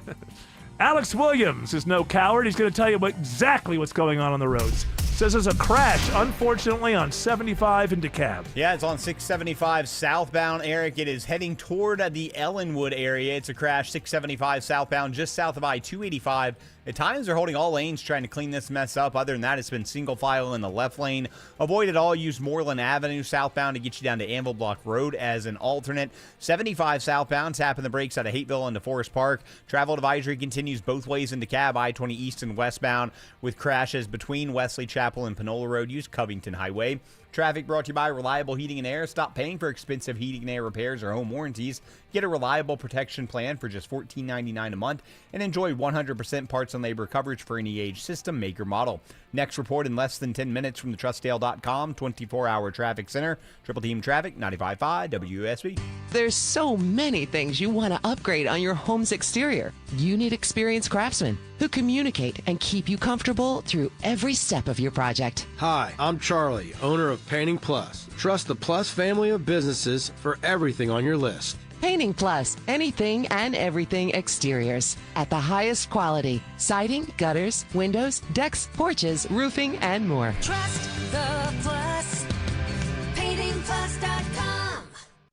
Alex Williams is no coward. He's going to tell you exactly what's going on the roads. Says there's a crash, unfortunately, on 75 in DeKalb. Yeah, it's on 675 southbound, Eric. It is heading toward the Ellenwood area. It's a crash, 675 southbound, just south of I-285. At times, they're holding all lanes trying to clean this mess up. Other than that, it's been single file in the left lane. Avoid it all. Use Moreland Avenue southbound to get you down to Anvil Block Road as an alternate. 75 southbound, tapping the brakes out of Hateville into Forest Park. Travel advisory continues both ways into Cab, I-20 east and westbound, with crashes between Wesley Chapel and Panola Road. Use Covington Highway. Traffic brought to you by Reliable Heating and Air. Stop paying for expensive heating and air repairs or home warranties. Get a reliable protection plan for just $14.99 a month and enjoy 100% parts and labor coverage for any age, system, make, or model. Next report in less than 10 minutes from the TrustDale.com 24-hour traffic center. Triple Team Traffic, 95.5 WSB. There's so many things you want to upgrade on your home's exterior. You need experienced craftsmen who communicate and keep you comfortable through every step of your project. Hi, I'm Charlie, owner of Painting Plus. Trust the Plus family of businesses for everything on your list. Painting Plus, anything and everything exteriors at the highest quality. Siding, gutters, windows, decks, porches, roofing, and more. Trust the Plus. PaintingPlus.com.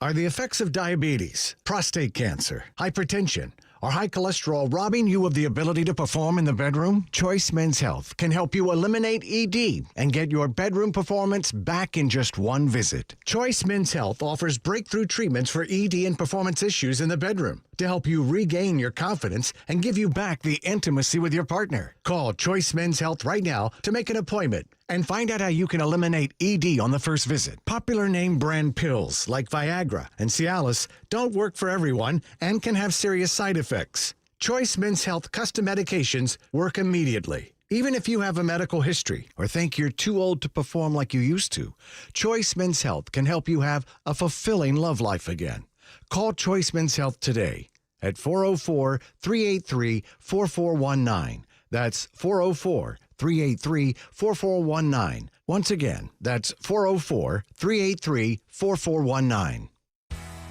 Are the effects of diabetes, prostate cancer, hypertension, or high cholesterol robbing you of the ability to perform in the bedroom? Choice Men's Health can help you eliminate ED and get your bedroom performance back in just one visit. Choice Men's Health offers breakthrough treatments for ED and performance issues in the bedroom to help you regain your confidence and give you back the intimacy with your partner. Call Choice Men's Health right now to make an appointment and find out how you can eliminate ED on the first visit. Popular name brand pills like Viagra and Cialis don't work for everyone and can have serious side effects. Choice Men's Health custom medications work immediately. Even if you have a medical history or think you're too old to perform like you used to, Choice Men's Health can help you have a fulfilling love life again. Call Choice Men's Health today at 404-383-4419. That's 404-383-4419. Once again, that's 404-383-4419.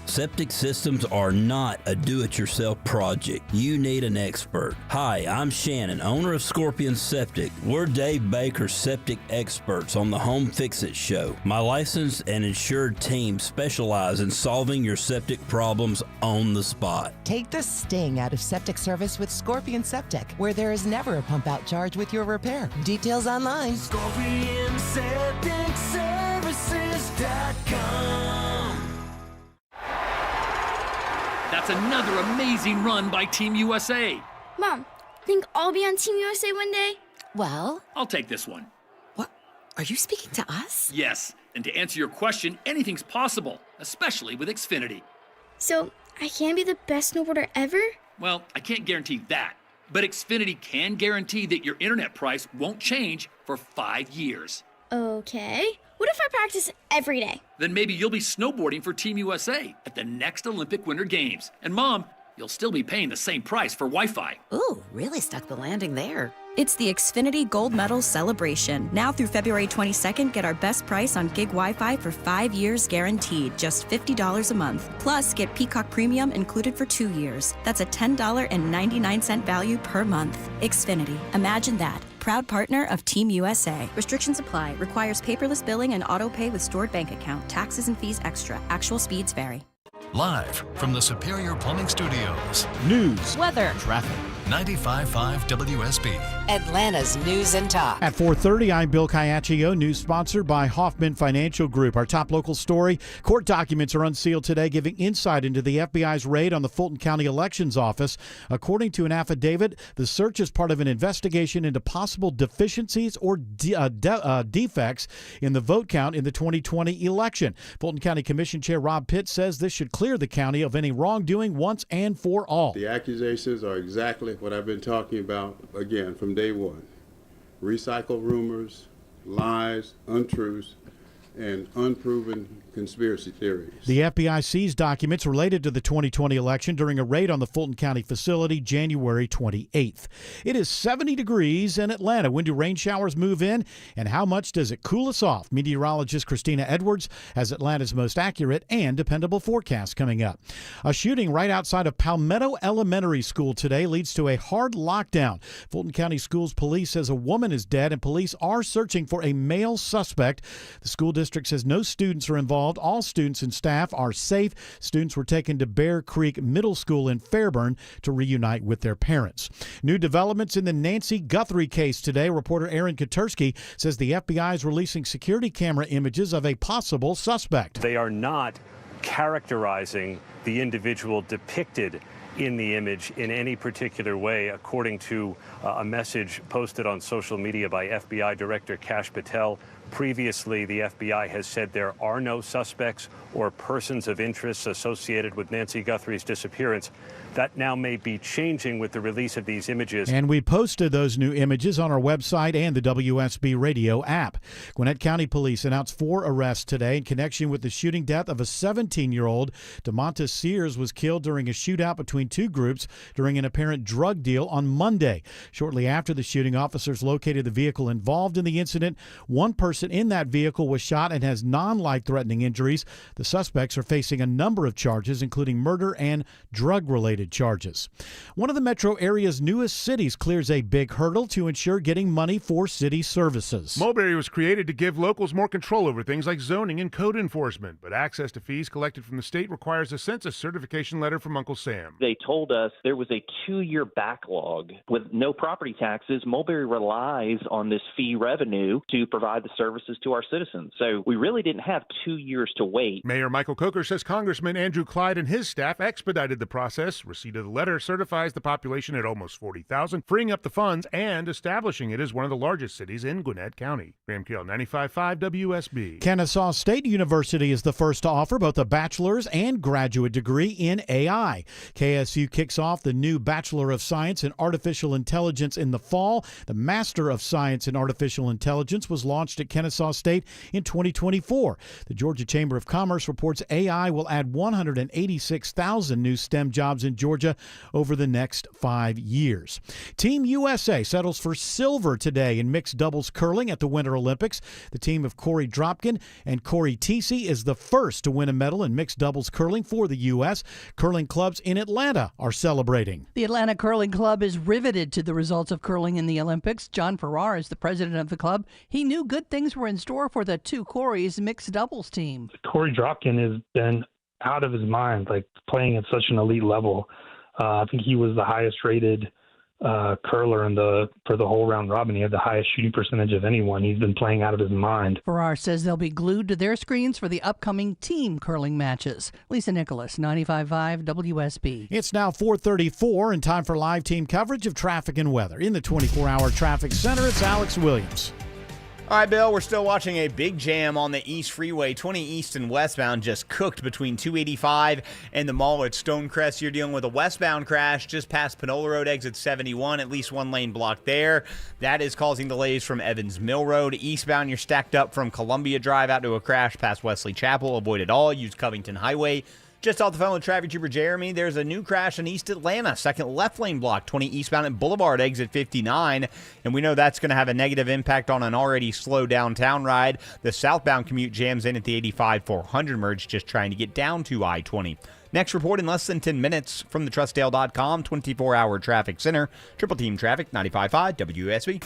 Septic systems are not a do-it-yourself project. You need an expert. Hi, I'm Shannon, owner of Scorpion Septic. We're Dave Baker's septic experts on the Home Fix-It Show. My licensed and insured team specialize in solving your septic problems on the spot. Take the sting out of septic service with Scorpion Septic, where there is never a pump-out charge with your repair. Details online. ScorpionSepticServices.com. That's another amazing run by Team USA. Mom, think I'll be on Team USA one day? Well, I'll take this one. What? Are you speaking to us? Yes, and to answer your question, anything's possible, especially with Xfinity. So, I can be the best snowboarder ever? Well, I can't guarantee that, but Xfinity can guarantee that your internet price won't change for 5 years. Okay. What if I practice every day? Then maybe you'll be snowboarding for Team USA at the next Olympic Winter Games. And Mom, you'll still be paying the same price for Wi-Fi. Ooh, really stuck the landing there. It's the Xfinity Gold Medal Celebration. Now through February 22nd, get our best price on gig Wi-Fi for 5 years guaranteed, just $50 a month. Plus, get Peacock Premium included for 2 years. That's a $10.99 value per month. Xfinity. Imagine that. Proud partner of Team USA. Restrictions apply. Requires paperless billing and auto pay with stored bank account. Taxes and fees extra. Actual speeds vary. Live from the Superior Plumbing Studios. News, weather, traffic. 95.5 WSB. Atlanta's News and Talk. At 4:30, I'm Bill Caiaccio, news sponsored by Hoffman Financial Group. Our top local story, court documents are unsealed today giving insight into the FBI's raid on the Fulton County Elections Office. According to an affidavit, the search is part of an investigation into possible deficiencies or defects in the vote count in the 2020 election. Fulton County Commission Chair Rob Pitt says this should clear the county of any wrongdoing once and for all. The accusations are exactly what I've been talking about, again, from day one. Recycle rumors, lies, untruths, and unproven conspiracy theories. The FBI seized documents related to the 2020 election during a raid on the Fulton County facility January 28th. It is 70 degrees in Atlanta. When do rain showers move in, and how much does it cool us off? Meteorologist Christina Edwards has Atlanta's most accurate and dependable forecast coming up. A shooting right outside of Palmetto Elementary School today leads to a hard lockdown. Fulton County Schools Police says a woman is dead, and police are searching for a male suspect. The school district says no students are involved. All students and staff are safe. Students were taken to Bear Creek Middle School in Fairburn to reunite with their parents. New developments in the Nancy Guthrie case today. Reporter Aaron Katersky says the FBI is releasing security camera images of a possible suspect. They are not characterizing the individual depicted in the image in any particular way, according to a message posted on social media by FBI Director Kash Patel. Previously, the FBI has said there are no suspects or persons of interest associated with Nancy Guthrie's disappearance. That now may be changing with the release of these images. And we posted those new images on our website and the WSB radio app. Gwinnett County Police announced 4 arrests today in connection with the shooting death of a 17-year-old. DeMontis Sears was killed during a shootout between 2 groups during an apparent drug deal on Monday. Shortly after the shooting, officers located the vehicle involved in the incident. One person in that vehicle was shot and has non-life-threatening injuries. The suspects are facing a number of charges, including murder and drug-related charges. One of the metro area's newest cities clears a big hurdle to ensure getting money for city services. Mulberry was created to give locals more control over things like zoning and code enforcement, but access to fees collected from the state requires a census certification letter from Uncle Sam. They told us there was a 2-year backlog. With no property taxes, Mulberry relies on this fee revenue to provide the services to our citizens. So we really didn't have 2 years to wait. Mayor Michael Coker says Congressman Andrew Clyde and his staff expedited the process. Receipt of the letter certifies the population at almost 40,000, freeing up the funds and establishing it as one of the largest cities in Gwinnett County. Graham Keel, 95.5 WSB. Kennesaw State University is the first to offer both a bachelor's and graduate degree in AI. KSU kicks off the new Bachelor of Science in Artificial Intelligence in the fall. The Master of Science in Artificial Intelligence was launched at Kennesaw State in 2024. The Georgia Chamber of Commerce reports AI will add 186,000 new STEM jobs in Georgia over the next 5 years. Team USA settles for silver today in mixed doubles curling at the Winter Olympics. The team of Corey Dropkin and Corey Teesey is the first to win a medal in mixed doubles curling for the U.S. Curling clubs in Atlanta are celebrating. The Atlanta Curling Club is riveted to the results of curling in the Olympics. John Farrar is the president of the club. He knew good things were in store for the two Corey's mixed doubles team. Corey Dropkin has been out of his mind, like playing at such an elite level. I think he was the highest rated curler for the whole round robin. He had the highest shooting percentage of anyone. He's been playing out of his mind. Farrar says they'll be glued to their screens for the upcoming team curling matches. Lisa Nicholas, 95.5 WSB. It's now 4:34 and time for live team coverage of traffic and weather. In the 24-hour traffic center, it's Alex Williams. All right, Bill, we're still watching a big jam on the East Freeway. 20 east and westbound just cooked between 285 and the mall at Stonecrest. You're dealing with a westbound crash just past Panola Road, exit 71. At least one lane blocked there. That is causing delays from Evans Mill Road. Eastbound, you're stacked up from Columbia Drive out to a crash past Wesley Chapel. Avoid it all. Use Covington Highway. Just off the phone with traffic trooper Jeremy, there's a new crash in East Atlanta. Second left lane block, 20 eastbound at Boulevard, exit 59. And we know that's going to have a negative impact on an already slow downtown ride. The southbound commute jams in at the 85-400 merge, just trying to get down to I-20. Next report in less than 10 minutes from the TrustDale.com 24-hour traffic center. Triple Team Traffic, 95.5 WSB.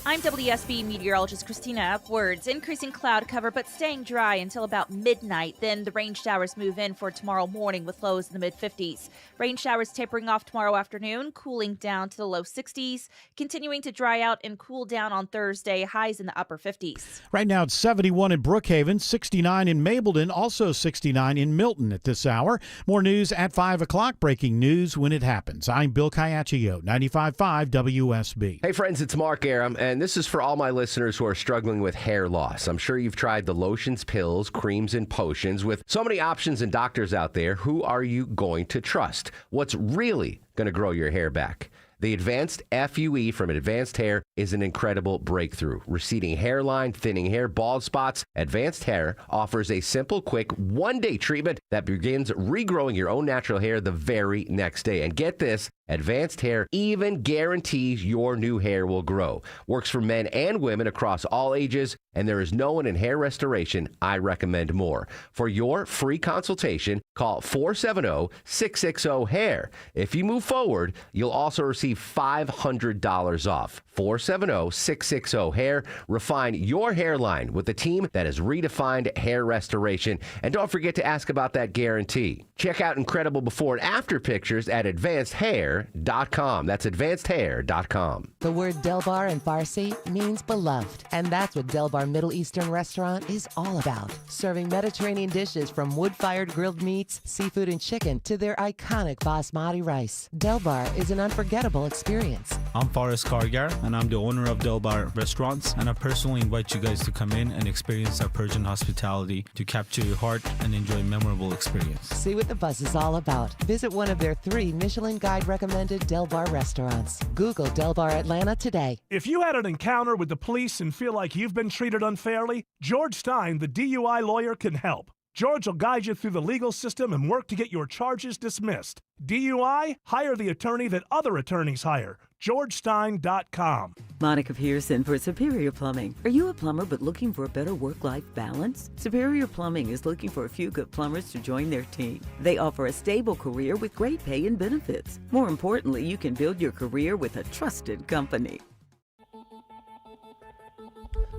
I'm WSB meteorologist Christina Upwards. Increasing cloud cover, but staying dry until about midnight. Then the rain showers move in for tomorrow morning with lows in the mid-50s. Rain showers tapering off tomorrow afternoon, cooling down to the low 60s. Continuing to dry out and cool down on Thursday, highs in the upper 50s. Right now it's 71 in Brookhaven, 69 in Mableton, also 69 in Milton at this hour. More news at 5 o'clock. Breaking news when it happens. I'm Bill Caiaccio, 95.5 WSB. Hey friends, it's Mark Aram. And this is for all my listeners who are struggling with hair loss. I'm sure you've tried the lotions, pills, creams, and potions. With so many options and doctors out there, who are you going to trust? What's really going to grow your hair back? The Advanced FUE from Advanced Hair is an incredible breakthrough. Receding hairline, thinning hair, bald spots, Advanced Hair offers a simple, quick, one-day treatment that begins regrowing your own natural hair the very next day. And get this, Advanced Hair even guarantees your new hair will grow. Works for men and women across all ages, and there is no one in hair restoration I recommend more. For your free consultation, call 470-660-HAIR. If you move forward, you'll also receive $500 off. 470-660-HAIR. Refine your hairline with a team that has redefined hair restoration. And don't forget to ask about that guarantee. Check out incredible before and after pictures at advancedhair.com. That's advancedhair.com. The word Del Bar in Farsi means beloved, and that's what Del Bar Middle Eastern Restaurant is all about. Serving Mediterranean dishes from wood-fired grilled meats, seafood, and chicken to their iconic basmati rice. Del Bar is an unforgettable experience. I'm Faris Kargar, and I'm the owner of Del Bar Restaurants, and I personally invite you guys to come in and experience our Persian hospitality to capture your heart and enjoy a memorable experience. See what the buzz is all about. Visit one of their 3 Michelin Guide recommended Del Bar restaurants. Google Del Bar Atlanta today. If you had an encounter with the police and feel like you've been treated unfairly, George Stein, the DUI lawyer, can help. George will guide you through the legal system and work to get your charges dismissed. DUI? Hire the attorney that other attorneys hire. GeorgeStein.com. Monica Pearson for Superior Plumbing. Are you a plumber but looking for a better work-life balance? Superior Plumbing is looking for a few good plumbers to join their team. They offer a stable career with great pay and benefits. More importantly, you can build your career with a trusted company.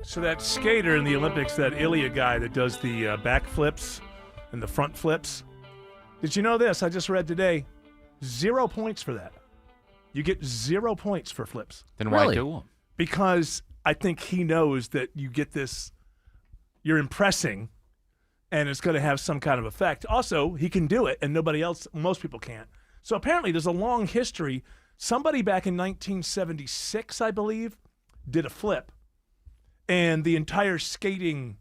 So that skater in the Olympics, that Ilya guy that does the back flips and the front flips, did you know this? I just read today, 0 points for that. You get 0 points for flips. Then why do them? Because I think he knows that you get this, you're impressing, and it's going to have some kind of effect. Also, he can do it, and nobody else, most people can't. So apparently there's a long history. Somebody back in 1976, I believe, did a flip. And the entire skating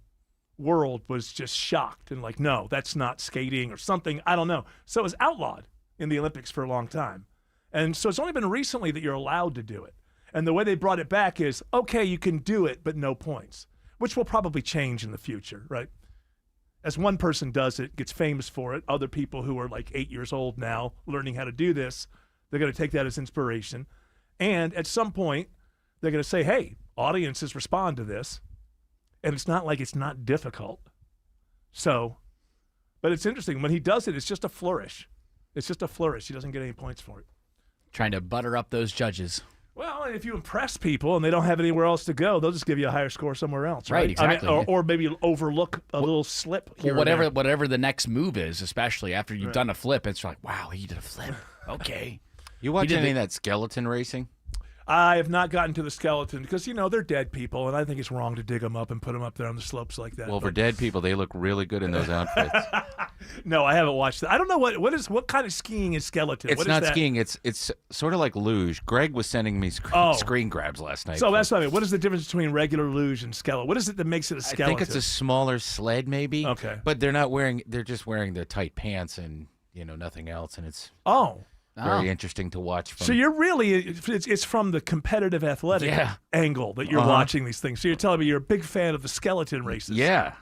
world was just shocked and like, no, that's not skating or something. I don't know. So it was outlawed in the Olympics for a long time. And so it's only been recently that you're allowed to do it. And the way they brought it back is, okay, you can do it, but no points. which will probably change in the future, right? As one person does it, gets famous for it, other people who are like 8 years old now learning how to do this, they're going to take that as inspiration. And at some point, they're going to say, hey, audiences respond to this. And it's not like it's not difficult. So, but it's interesting. When he does it, it's just a flourish. It's just a flourish. He doesn't get any points for it. Trying to butter up those judges. Well, if you impress people and they don't have anywhere else to go, they'll just give you a higher score somewhere else, right? Exactly. I mean, or maybe overlook a little slip here. Well, whatever the next move is, especially after you've done a flip, it's like, wow, he did a flip. Okay. You watch any of that skeleton racing? I have not gotten to the skeleton because, they're dead people, and I think it's wrong to dig them up and put them up there on the slopes like that. Well, for dead people, they look really good in those outfits. No, I haven't watched that. I don't know what kind of skiing is skeleton. It's not skiing. It's sort of like luge. Greg was sending me screen grabs last night. So that's what I mean. What is the difference between regular luge and skeleton? What is it that makes it a skeleton? I think it's a smaller sled, maybe. Okay. But they're just wearing the tight pants and, nothing else. And it's very interesting to watch. So you're really, it's from the competitive athletic angle that you're watching these things. So you're telling me you're a big fan of the skeleton races. Yeah.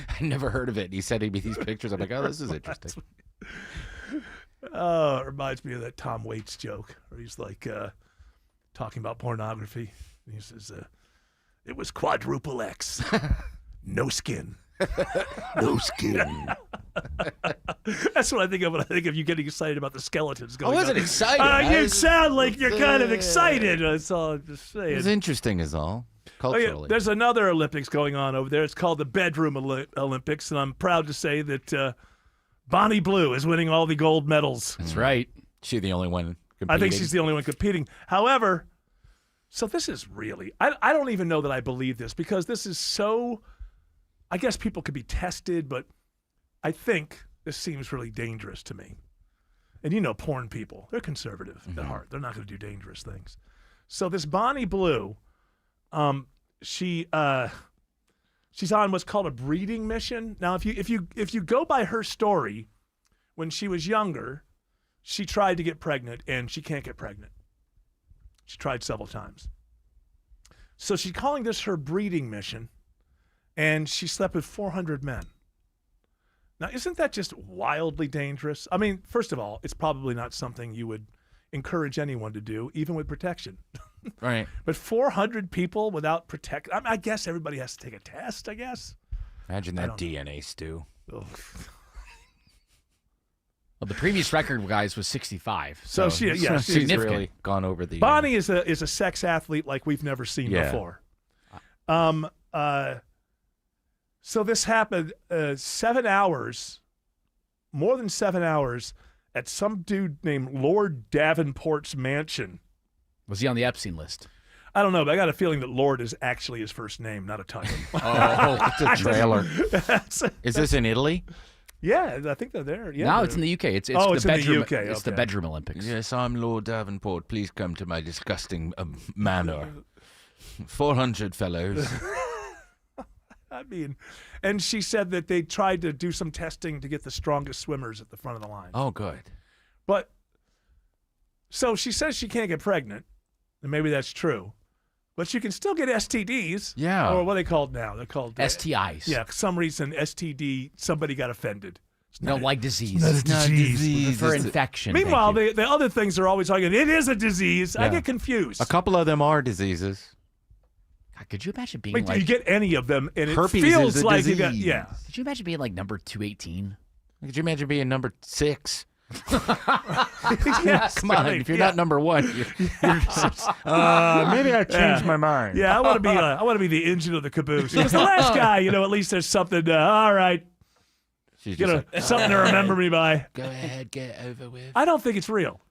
I never heard of it. He sent me these pictures. I'm like, oh, this is interesting. It reminds me of that Tom Waits joke where he's like talking about pornography. He says, it was quadruple X. No skin. No skin. That's what I think of when I think of you getting excited about the skeletons. I wasn't excited. You sound like you're kind of excited. That's all I'm just saying. It's interesting is all. Culturally. There's another Olympics going on over there. It's called the Bedroom Olympics, and I'm proud to say that Bonnie Blue is winning all the gold medals. That's right. She's the only one competing. I think she's the only one competing. However, so this is really, I don't even know that I believe this because this is so, I guess people could be tested, but I think this seems really dangerous to me. And porn people, they're conservative at heart. They're not going to do dangerous things. So this Bonnie Blue, she's on what's called a breeding mission. Now, if you go by her story, when she was younger, she tried to get pregnant and she can't get pregnant. She tried several times. So she's calling this her breeding mission, and she slept with 400 men. Now, isn't that just wildly dangerous? I mean, first of all, it's probably not something you would encourage anyone to do, even with protection. Right. But 400 people without protection. I guess everybody has to take a test, I guess. Imagine that DNA stew. Ugh. Well, the previous record, guys, was 65. So she's significant. Really gone over the. Bonnie is a sex athlete like we've never seen before. So this happened 7 hours, more than 7 hours, at some dude named Lord Davenport's mansion. Was he on the Epstein list? I don't know, but I got a feeling that Lord is actually his first name, not a title. It's a trailer. Is this in Italy? Yeah, I think they're there. Yeah, no, it's in the UK. It's in bedroom, the UK. It's the Bedroom Olympics. Yes, I'm Lord Davenport. Please come to my disgusting manor. 400 fellows. I mean, and she said that they tried to do some testing to get the strongest swimmers at the front of the line. Oh, good. But, so she says she can't get pregnant, and maybe that's true. But you can still get STDs. Yeah. Or what are they called now? They're called STIs. Yeah, for some reason, STD, somebody got offended. No, like disease. It's not a disease. For infection. Meanwhile, the other things are always talking, it is a disease. Yeah. I get confused. A couple of them are diseases. God, could you imagine being you get any of them, and herpes it feels is a like disease. you got, yeah. Could you imagine being like number 218? Could you imagine being number 6? Yes, Come on, if you're not number 1, you're just, maybe I changed my mind. Yeah, I want to be the engine of the caboose. Because the last guy, at least there's something. All right, something to remember me by. Go ahead, get over with. I don't think it's real.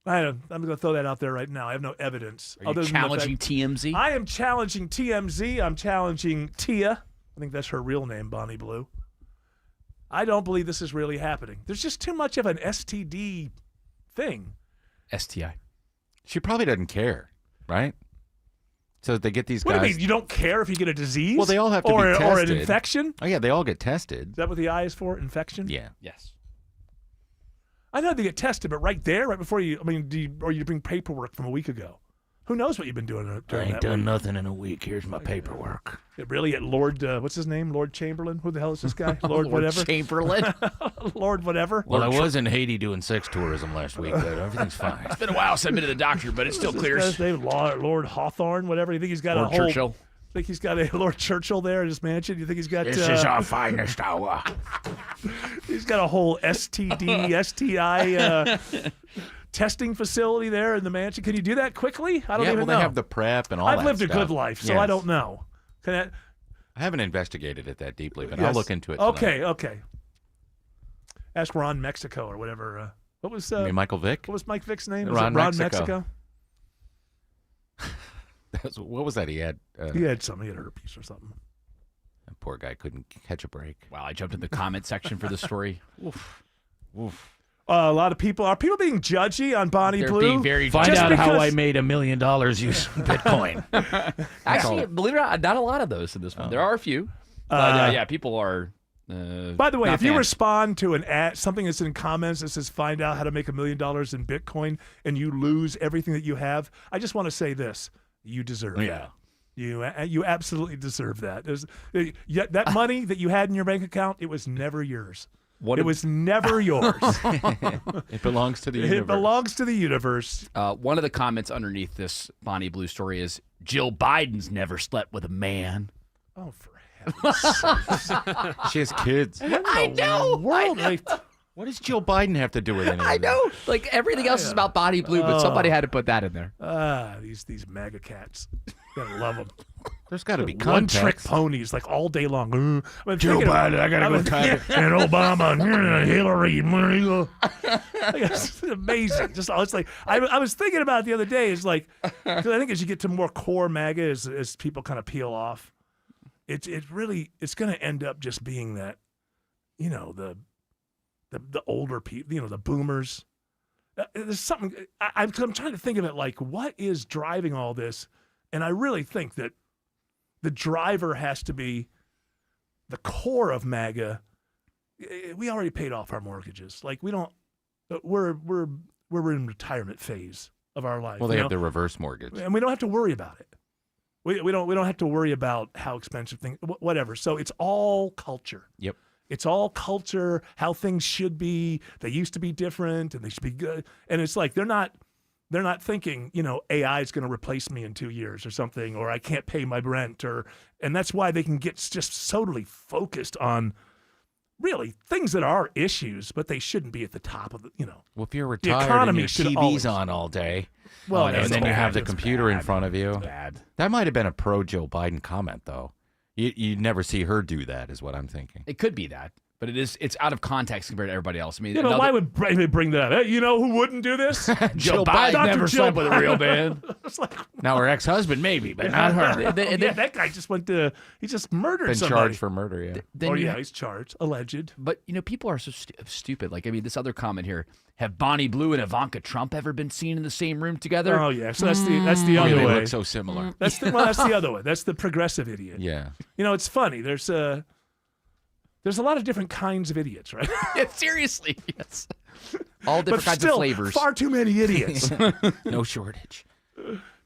I'm going to throw that out there right now. I have no evidence. Are you challenging TMZ? I am challenging TMZ. I'm challenging Tia. I think that's her real name, Bonnie Blue. I don't believe this is really happening. There's just too much of an STD thing. STI. She probably doesn't care, right? So they get these guys. What do you mean? You don't care if you get a disease? Well, they all have to be tested. Or an infection? Oh, yeah, they all get tested. Is that what the I is for? Infection? Yeah. Yes. I know they get tested, but right before you, do you bring paperwork from a week ago? Who knows what you've been doing I during ain't that done week? nothing in a week. Here's my paperwork. Really, at Lord, what's his name? Lord Chamberlain? Who the hell is this guy? Lord whatever? Chamberlain. Lord whatever? Well, I was in Haiti doing sex tourism last week, but everything's fine. It's been a while since I've been to the doctor, but it still This clears. guy's name, Lord Hawthorne, whatever. You think he's got Lord a whole... Churchill. Think he's got a Lord Churchill there in his mansion? You think he's got... This is our finest hour. He's got a whole STD, STI testing facility there in the mansion. Can you do that quickly? I don't even know. They have the prep and all I've that lived a stuff. good life, so Yes. I don't know. I haven't investigated it that deeply, but Yes. I'll look into it tonight. Okay. Ask Ron Mexico or whatever. What was... You mean Michael Vick? What was Mike Vick's name? Was Ron it Ron Mexico. Mexico? What was that he had? He had something. He had herpes or something. That poor guy couldn't catch a break. Wow, I jumped in the comment section for this story. Oof. Oof. A lot of people... Are people being judgy on Bonnie They're Blue? being very Find Just out how because- I made $1 million using Bitcoin. Actually, believe it or not a lot of those in this one. There are a few. But yeah, people are... By the way, not if you fans. respond to an ad, something that's in comments that says "Find out how to make $1 million in Bitcoin," and you lose everything that you have, I just want to say this: you deserve that. You absolutely deserve that. That money that you had in your bank account, it was never yours. It was never yours. It belongs to the universe. It belongs to the universe. One of the comments underneath this Bonnie Blue story is, Jill Biden's never slept with a man. Oh, for She has kids. I know. What does Jill Biden have to do with anything? I know. Like, everything else is about Bonnie Blue, but somebody had to put that in there. These MAGA cats. Gotta love them. There's got to be One trick context. ponies, like all day long. Joe Biden, I gotta go tie it. And Obama, and Hillary. It's amazing. Just it's like I was thinking about it the other day. It's like, 'cause I think as you get to more core MAGA, as people kind of peel off, it's going to end up just being that, the older people, the boomers. There's something I'm trying to think of it like, what is driving all this? And I really think that the driver has to be the core of MAGA. We already paid off our mortgages. Like we're in retirement phase of our life. Well, they have the reverse mortgage. And we don't have to worry about it. We don't have to worry about how expensive things, whatever. So it's all culture. Yep. It's all culture, how things should be. They used to be different, and they should be good. And it's like they're not thinking, AI is going to replace me in 2 years or something, or I can't pay my rent, and that's why they can get just totally focused on really things that are issues, but they shouldn't be at the top of the. Well, if you're the retired and economy your should TV's always- on all day, Well, and that's then you bad. have the It's computer in bad. front of you. Bad. That might have been a pro Joe Biden comment, though. You never see her do that, is what I'm thinking. It could be that, but it's out of context compared to everybody else. I mean, why would they bring that up? Hey, who wouldn't do this? Joe Biden Dr. never Jill slept with a real man. It's like, Now her ex-husband, maybe, but not her. that guy just he just murdered Been somebody. charged for murder, yeah. Then you- he's charged, alleged. But people are so stupid. Like, I mean, this other comment here: have Bonnie Blue and Ivanka Trump ever been seen in the same room together? Oh yeah, so that's the Oh, other they way. look so similar. That's the other way. That's the progressive idiot. Yeah. It's funny. There's a lot of different kinds of idiots, right? Yeah, seriously, yes. All different but kinds still, of flavors. Far too many idiots. No shortage.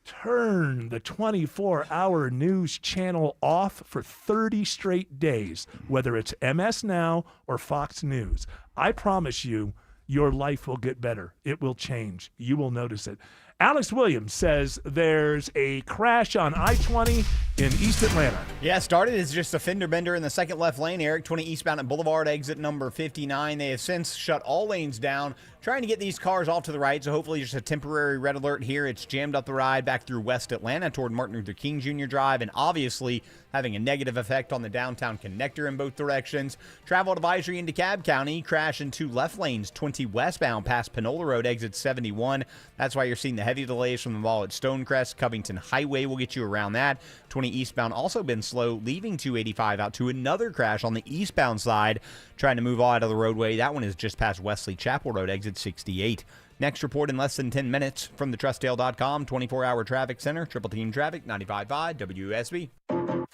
Turn the 24-hour news channel off for 30 straight days, whether it's MS Now or Fox News. I promise you, your life will get better. It will change. You will notice it. Alex Williams says there's a crash on I-20 in East Atlanta. Yeah, started as just a fender bender in the second left lane. Eric 20 eastbound at Boulevard, exit number 59. They have since shut all lanes down, trying to get these cars off to the right. So hopefully just a temporary red alert here. It's jammed up the ride back through West Atlanta toward Martin Luther King Jr. Drive, and obviously having a negative effect on the downtown connector in both directions. Travel advisory into DeKalb County. Crash in two left lanes, 20 westbound past Panola Road, exit 71. That's why you're seeing the heavy delays from the mall at Stonecrest. Covington Highway will get you around that. 20 eastbound also been slow, leaving 285 out to another crash on the eastbound side, trying to move out of the roadway. That one is just past Wesley Chapel Road, exit 68. Next report in less than 10 minutes from the TrustDale.com 24-hour traffic center. Triple Team Traffic, 95.5 WSB.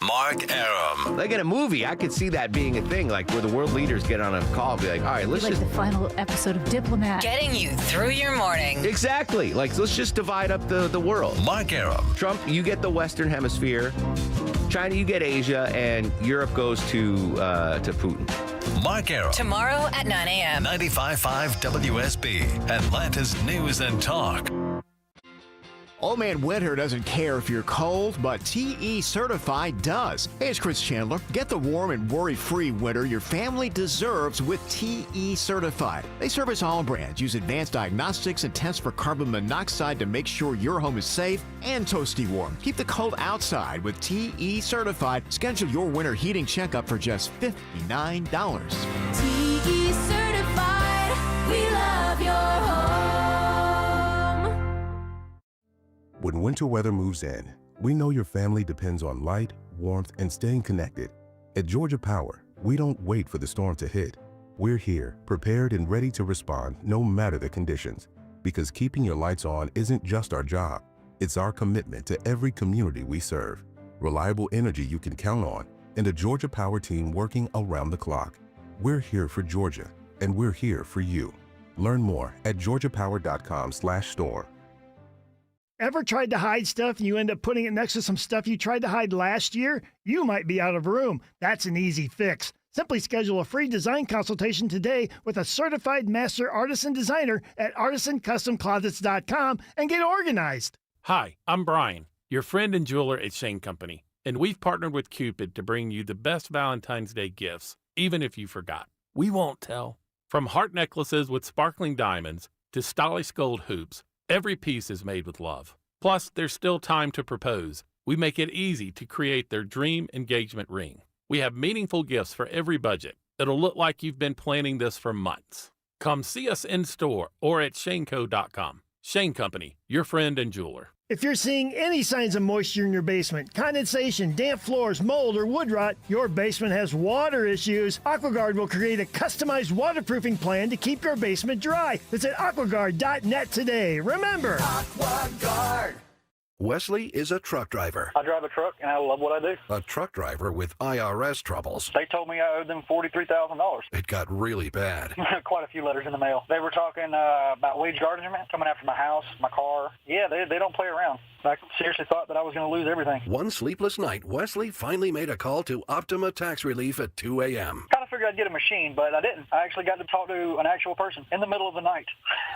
Mark Arum. Like in a movie, I could see that being a thing, like where the world leaders get on a call and be like, all right, let's just... the final episode of Diplomat. Getting you through your morning. Exactly. Like, let's just divide up the world. Mark Arum. Trump, you get the Western Hemisphere. China, you get Asia. And Europe goes to Putin. Mark Arum. Tomorrow at 9 a.m. 95.5 WSB. Atlanta's News and Talk. Old Man Winter doesn't care if you're cold, but TE Certified does. Hey, it's Chris Chandler. Get the warm and worry-free winter your family deserves with TE Certified. They service all brands, use advanced diagnostics and tests for carbon monoxide to make sure your home is safe and toasty warm. Keep the cold outside with TE Certified. Schedule your winter heating checkup for just $59. TE Certified. We love your home. When winter weather moves in, we know your family depends on light, warmth, and staying connected. At Georgia Power, we don't wait for the storm to hit. We're here, prepared and ready to respond no matter the conditions. Because keeping your lights on isn't just our job, it's our commitment to every community we serve. Reliable energy you can count on, and a Georgia Power team working around the clock. We're here for Georgia, and we're here for you. Learn more at georgiapower.com/storm. Ever tried to hide stuff and you end up putting it next to some stuff you tried to hide last year? You might be out of room. That's an easy fix. Simply schedule a free design consultation today with a certified master artisan designer at artisancustomclosets.com and get organized. Hi, I'm Brian, your friend and jeweler at Shane Company, and we've partnered with Cupid to bring you the best Valentine's Day gifts, even if you forgot. We won't tell. From heart necklaces with sparkling diamonds to stylish gold hoops, every piece is made with love. Plus, there's still time to propose. We make it easy to create their dream engagement ring. We have meaningful gifts for every budget. It'll look like you've been planning this for months. Come see us in store or at shaneco.com. Shane Company, your friend and jeweler. If you're seeing any signs of moisture in your basement, condensation, damp floors, mold, or wood rot, your basement has water issues, AquaGuard will create a customized waterproofing plan to keep your basement dry. Visit aquaguard.net today. Remember, AquaGuard. Wesley is a truck driver. I drive a truck, and I love what I do. A truck driver with IRS troubles. They told me I owed them $43,000. It got really bad. Quite a few letters in the mail. They were talking about wage garnishment, coming after my house, my car. Yeah, they don't play around. I seriously thought that I was going to lose everything. One sleepless night, Wesley finally made a call to Optima Tax Relief at 2 a.m. Kind of figured I'd get a machine, but I didn't. I actually got to talk to an actual person in the middle of the night.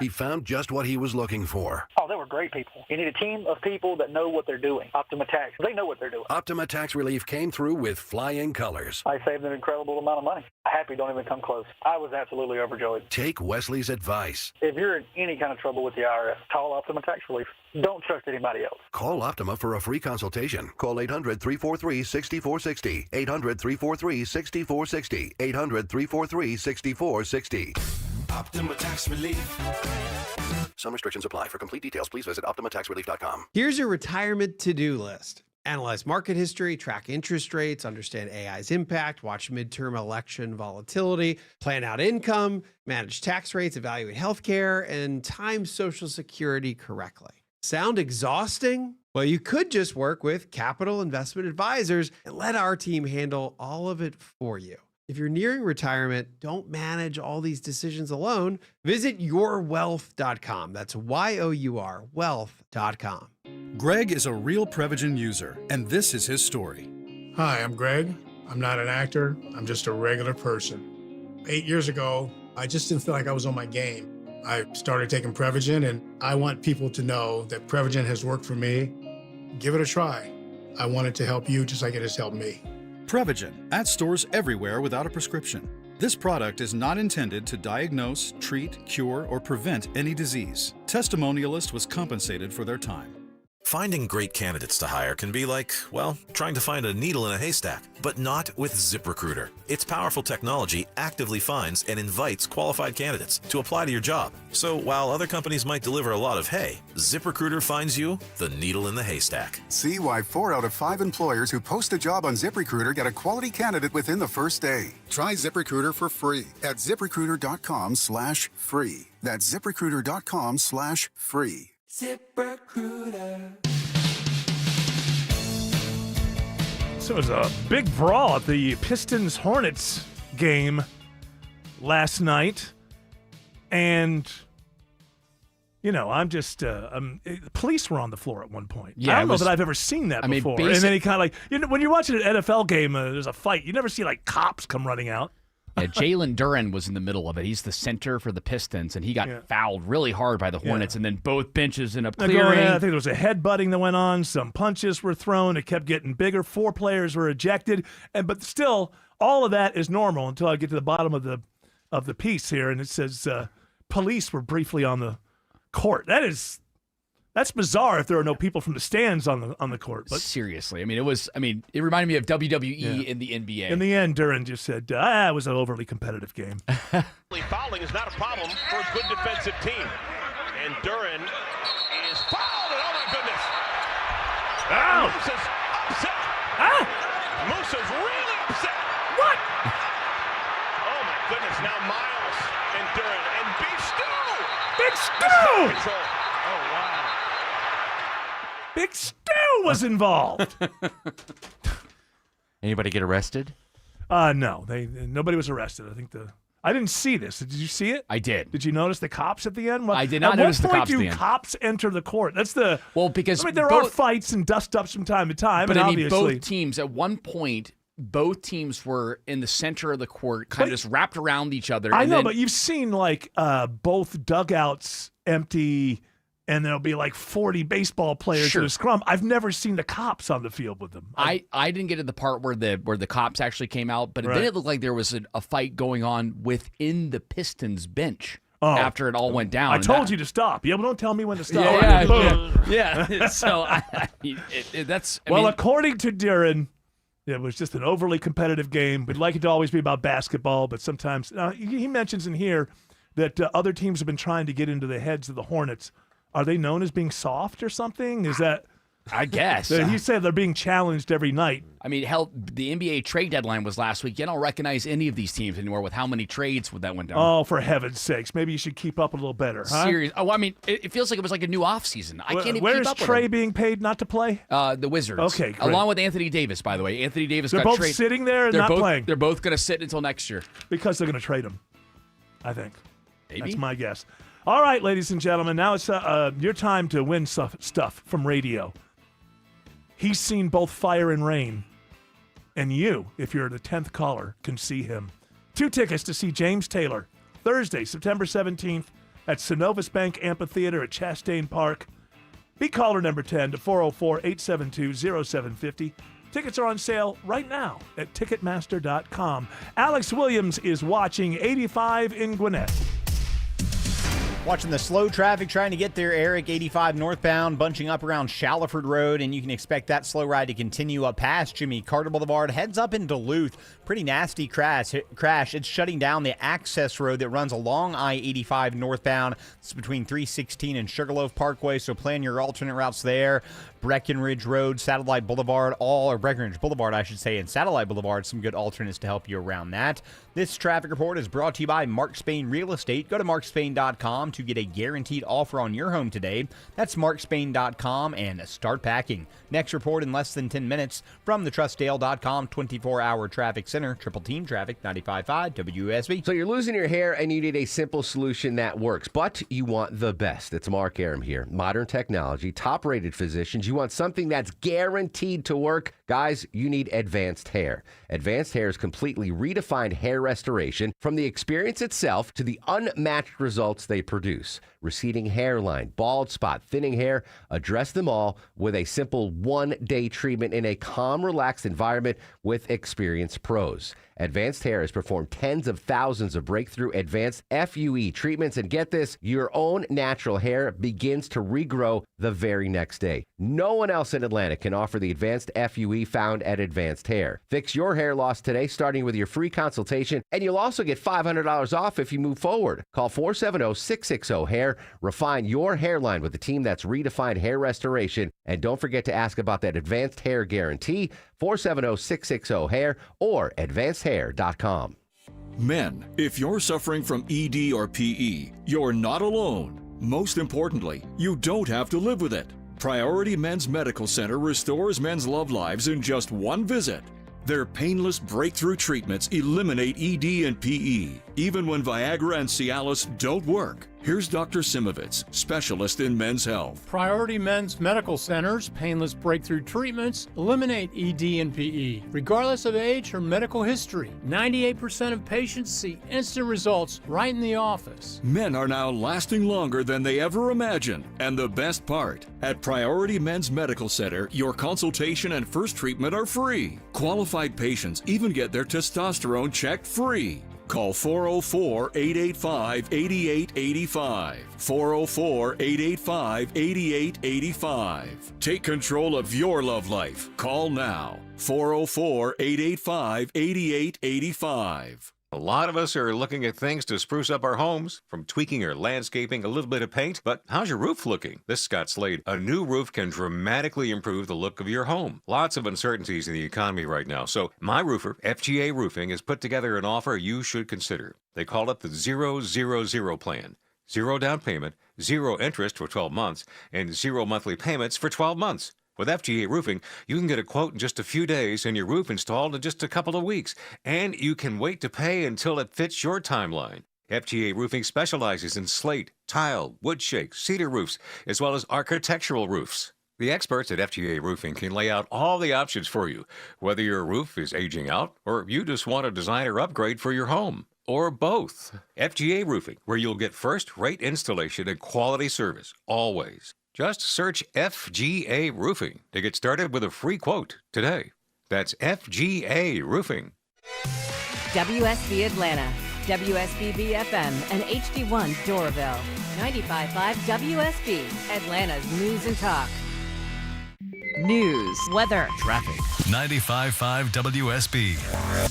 He found just what he was looking for. Oh, they were great people. You need a team of people that know what they're doing. Optima Tax, they know what they're doing. Optima Tax Relief came through with flying colors. I saved an incredible amount of money. Happy don't even come close. I was absolutely overjoyed. Take Wesley's advice. If you're in any kind of trouble with the IRS, call Optima Tax Relief. Don't trust anybody else. Call Optima for a free consultation. Call 800-343-6460. 800-343-6460. 800-343-6460. Optima Tax Relief. Some restrictions apply. For complete details, please visit OptimaTaxRelief.com. Here's your retirement to-do list. Analyze market history, track interest rates, understand AI's impact, watch midterm election volatility, plan out income, manage tax rates, evaluate healthcare, and time Social Security correctly. Sound exhausting? Well, you could just work with Capital Investment Advisors and let our team handle all of it for you. If you're nearing retirement, don't manage all these decisions alone. Visit yourwealth.com. That's YOUR wealth.com. Greg is a real Prevagen user, and this is his story. Hi, I'm Greg. I'm not an actor. I'm just a regular person. 8 years ago, I just didn't feel like I was on my game. I started taking Prevagen, and I want people to know that Prevagen has worked for me. Give it a try. I want it to help you just like it has helped me. Prevagen, at stores everywhere without a prescription. This product is not intended to diagnose, treat, cure, or prevent any disease. Testimonialist was compensated for their time. Finding great candidates to hire can be like, well, trying to find a needle in a haystack, but not with ZipRecruiter. Its powerful technology actively finds and invites qualified candidates to apply to your job. So while other companies might deliver a lot of hay, ZipRecruiter finds you the needle in the haystack. See why 4 out of 5 employers who post a job on ZipRecruiter get a quality candidate within the first day. Try ZipRecruiter for free at ZipRecruiter.com/free. That's ZipRecruiter.com/free. ZipRecruiter. So it was a big brawl at the Pistons-Hornets game last night. And, I'm just, police were on the floor at one point. Yeah, I don't know that I've ever seen that before. And then he kind of when you're watching an NFL game, there's a fight. You never see, cops come running out. Yeah, Jalen Duren was in the middle of it. He's the center for the Pistons, and he got fouled really hard by the Hornets, and then both benches in a clearing. I think there was a headbutting that went on. Some punches were thrown. It kept getting bigger. 4 players were ejected. But still, all of that is normal until I get to the bottom of the piece here, and it says police were briefly on the court. That's bizarre if there are no people from the stands on the court. But seriously, it reminded me of WWE in the NBA. In the end, Duren just said, it was an overly competitive game. Fouling is not a problem for a good defensive team. And Duren is fouled, and oh my goodness. Moose is upset. Moose is really upset. What? Oh my goodness, now Miles and Duren and Beef Stew. Big Stew! Big Stew was involved. Anybody get arrested? No, nobody was arrested. I didn't see this. Did you see it? I did. Did you notice the cops at the end? Well, I did not notice the cops at the end. At what point do cops enter the court? That's the because there are fights and dust-ups from time to time. But and obviously, both teams at one point. Both teams were in the center of the court, kind of just wrapped around each other. I know, but you've seen both dugouts empty, and there'll be 40 baseball players in a scrum. I've never seen the cops on the field with them. I didn't get to the part where the cops actually came out, but then it looked like there was a fight going on within the Pistons bench. After it all went down. I told you to stop. Yeah, but don't tell me when to stop. Yeah. So according to Duren, it was just an overly competitive game. We'd like it to always be about basketball, but sometimes he mentions in here that other teams have been trying to get into the heads of the Hornets. Are they known as being soft or something? Is that? I guess. He said they're being challenged every night. Hell, the NBA trade deadline was last week. You don't recognize any of these teams anymore with how many trades that went down. Oh, for heaven's sakes. Maybe you should keep up a little better, huh? Serious. Oh, it feels like it was like a new offseason. I can't even Where keep is up with Trey them. being paid not to play? The Wizards. Okay, great. Along with Anthony Davis, by the way. Anthony Davis they're got both traded. Sitting there and not playing. They're both going to sit until next year. Because they're going to trade him, I think. Maybe. That's my guess. All right, ladies and gentlemen, now it's your time to win stuff from radio. He's seen both fire and rain. And you, if you're the 10th caller, can see him. 2 tickets to see James Taylor Thursday, September 17th at Synovus Bank Amphitheater at Chastain Park. Be caller number 10 to 404-872-0750. Tickets are on sale right now at Ticketmaster.com. Alex Williams is watching 85 in Gwinnett. Watching the slow traffic trying to get there, Eric, 85 northbound, bunching up around Shallowford Road, and you can expect that slow ride to continue up past Jimmy Carter Boulevard, heads up in Duluth. Pretty nasty crash. It's shutting down the access road that runs along I-85 northbound. It's between 316 and Sugarloaf Parkway, so plan your alternate routes there. Breckenridge Road, Satellite Boulevard, Breckenridge Boulevard, I should say, and Satellite Boulevard, some good alternates to help you around that. This traffic report is brought to you by Mark Spain Real Estate. Go to markspain.com to get a guaranteed offer on your home today. That's markspain.com and start packing. Next report in less than 10 minutes from the trustdale.com 24-hour traffic center. Triple team traffic, 95.5 WSB. So you're losing your hair and you need a simple solution that works, but you want the best. It's Mark Arum here. Modern technology, top-rated physicians. You want something that's guaranteed to work. Guys, you need Advanced Hair. Advanced Hair is completely redefined hair restoration from the experience itself to the unmatched results they produce. Receding hairline, bald spot, thinning hair, address them all with a simple one-day treatment in a calm, relaxed environment with experienced pros. Advanced Hair has performed tens of thousands of breakthrough advanced FUE treatments, and get this, your own natural hair begins to regrow the very next day. No one else in Atlanta can offer the advanced FUE found at Advanced Hair. Fix your hair loss today, starting with your free consultation, and you'll also get $500 off if you move forward. Call 470-660-HAIR. Refine your hairline with a team that's redefined hair restoration, and don't forget to ask about that Advanced Hair Guarantee, 470-660-HAIR or advancedhair.com. Men, if you're suffering from ED or PE, you're not alone. Most importantly, you don't have to live with it. Priority Men's Medical Center restores men's love lives in just one visit. Their painless breakthrough treatments eliminate ED and PE, even when Viagra and Cialis don't work. Here's Dr. Simovitz, specialist in men's health. Priority Men's Medical Center's painless breakthrough treatments eliminate ED and PE, regardless of age or medical history. 98% of patients see instant results right in the office. Men are now lasting longer than they ever imagined. And the best part, at Priority Men's Medical Center, your consultation and first treatment are free. Qualified patients even get their testosterone checked free. Call 404-885-8885. 404-885-8885. Take control of your love life. Call now. 404-885-8885. A lot of us are looking at things to spruce up our homes, from tweaking or landscaping, a little bit of paint. But how's your roof looking? This is Scott Slade. A new roof can dramatically improve the look of your home. Lots of uncertainties in the economy right now. So my roofer, FGA Roofing, has put together an offer you should consider. They call it the 000 plan. 0 down payment, 0 interest for 12 months, and 0 monthly payments for 12 months. With FGA Roofing, you can get a quote in just a few days and your roof installed in just a couple of weeks. And you can wait to pay until it fits your timeline. FGA Roofing specializes in slate, tile, wood shake, cedar roofs, as well as architectural roofs. The experts at FGA Roofing can lay out all the options for you, whether your roof is aging out or you just want a designer upgrade for your home. Or both. FGA Roofing, where you'll get first-rate installation and quality service, always. Just search FGA Roofing to get started with a free quote today. That's FGA Roofing. WSB Atlanta, WSBB FM, and HD1 Doraville. 95.5 WSB, Atlanta's news and talk. News, weather, traffic. 95.5 WSB,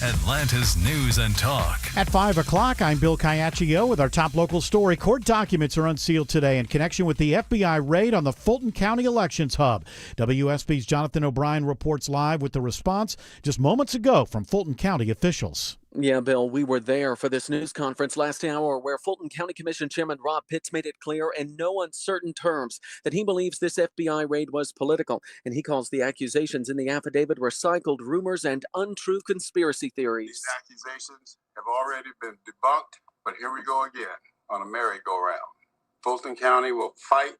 Atlanta's news and talk. At 5 o'clock, I'm Bill Caiaccio with our top local story. Court documents are unsealed today in connection with the FBI raid on the Fulton County Elections Hub. WSB's Jonathan O'Brien reports live with the response just moments ago from Fulton County officials. Yeah, Bill, we were there for this news conference last hour where Fulton County Commission Chairman Rob Pitts made it clear in no uncertain terms that he believes this FBI raid was political, and he calls the accusations in the affidavit recycled rumors and untrue conspiracy theories. These accusations have already been debunked, but here we go again on a merry-go-round. Fulton County will fight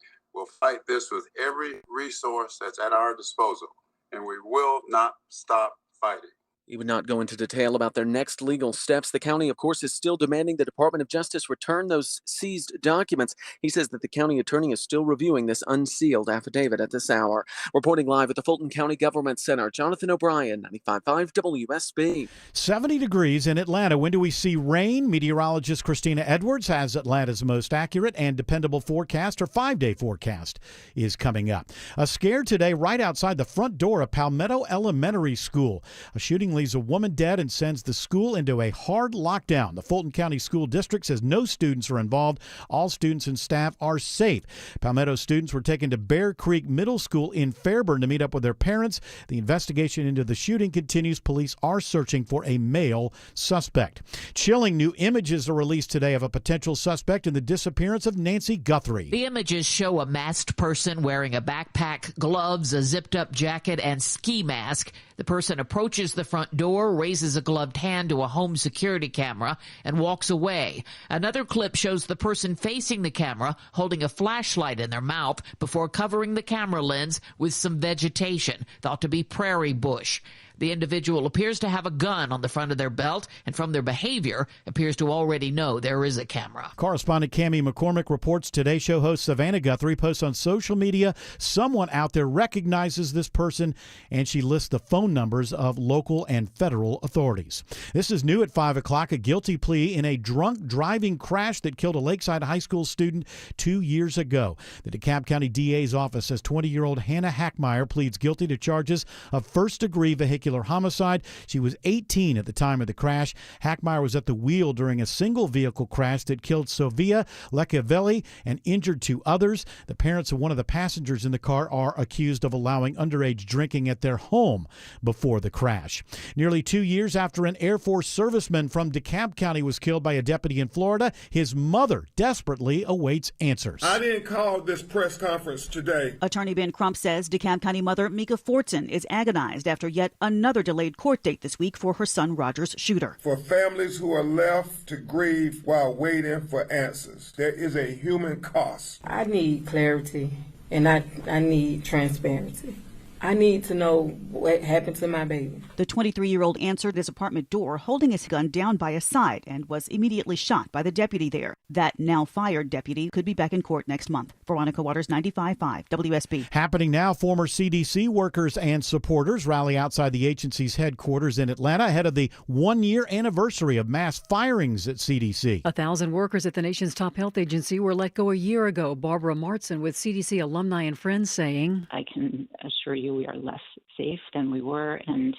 this with every resource that's at our disposal, and we will not stop fighting. He would not go into detail about their next legal steps. The county, of course, is still demanding the Department of Justice return those seized documents. He says that the county attorney is still reviewing this unsealed affidavit at this hour. Reporting live at the Fulton County Government Center, Jonathan O'Brien, 95.5 WSB. 70 degrees in Atlanta. When do we see rain? Meteorologist Christina Edwards has Atlanta's most accurate and dependable forecast. Her 5-day forecast is coming up. A scare today right outside the front door of Palmetto Elementary School. A shooting leaves a woman dead and sends the school into a hard lockdown. The Fulton County School District says no students are involved. All students and staff are safe. Palmetto students were taken to Bear Creek Middle School in Fairburn to meet up with their parents. The investigation into the shooting continues. Police are searching for a male suspect. Chilling new images are released today of a potential suspect in the disappearance of Nancy Guthrie. The images show a masked person wearing a backpack, gloves, a zipped-up jacket, and ski mask. The person approaches the front door, raises a gloved hand to a home security camera, and walks away. Another clip shows the person facing the camera holding a flashlight in their mouth before covering the camera lens with some vegetation, thought to be prairie bush. The individual appears to have a gun on the front of their belt, and from their behavior, appears to already know there is a camera. Correspondent Cammie McCormick reports Today Show host Savannah Guthrie posts on social media someone out there recognizes this person, and she lists the phone numbers of local and federal authorities. This is new at 5 o'clock, a guilty plea in a drunk driving crash that killed a Lakeside High School student 2 years ago. The DeKalb County DA's office says 20-year-old Hannah Hackmeyer pleads guilty to charges of first-degree vehicular vehicular homicide. She was 18 at the time of the crash. Hackmeyer was at the wheel during a single vehicle crash that killed Sofia Leccavelli and injured 2 others. The parents of one of the passengers in the car are accused of allowing underage drinking at their home before the crash. Nearly 2 years after an Air Force serviceman from DeKalb County was killed by a deputy in Florida, his mother desperately awaits answers. I didn't call this press conference today. Attorney Ben Crump says DeKalb County mother Mika Fortson is agonized after yet another delayed court date this week for her son Roger's shooter. For families who are left to grieve while waiting for answers, there is a human cost. I need clarity and I need transparency. I need to know what happened to my baby. The 23-year-old answered his apartment door holding his gun down by his side and was immediately shot by the deputy there. That now fired deputy could be back in court next month. Veronica Waters, 95.5 WSB. Happening now, former CDC workers and supporters rally outside the agency's headquarters in Atlanta ahead of the 1-year anniversary of mass firings at CDC. 1,000 workers at the nation's top health agency were let go a year ago. Barbara Martson with CDC alumni and friends saying, I can assure you we are less safe than we were, and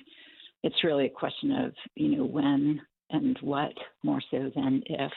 it's really a question of, when and what more so than if.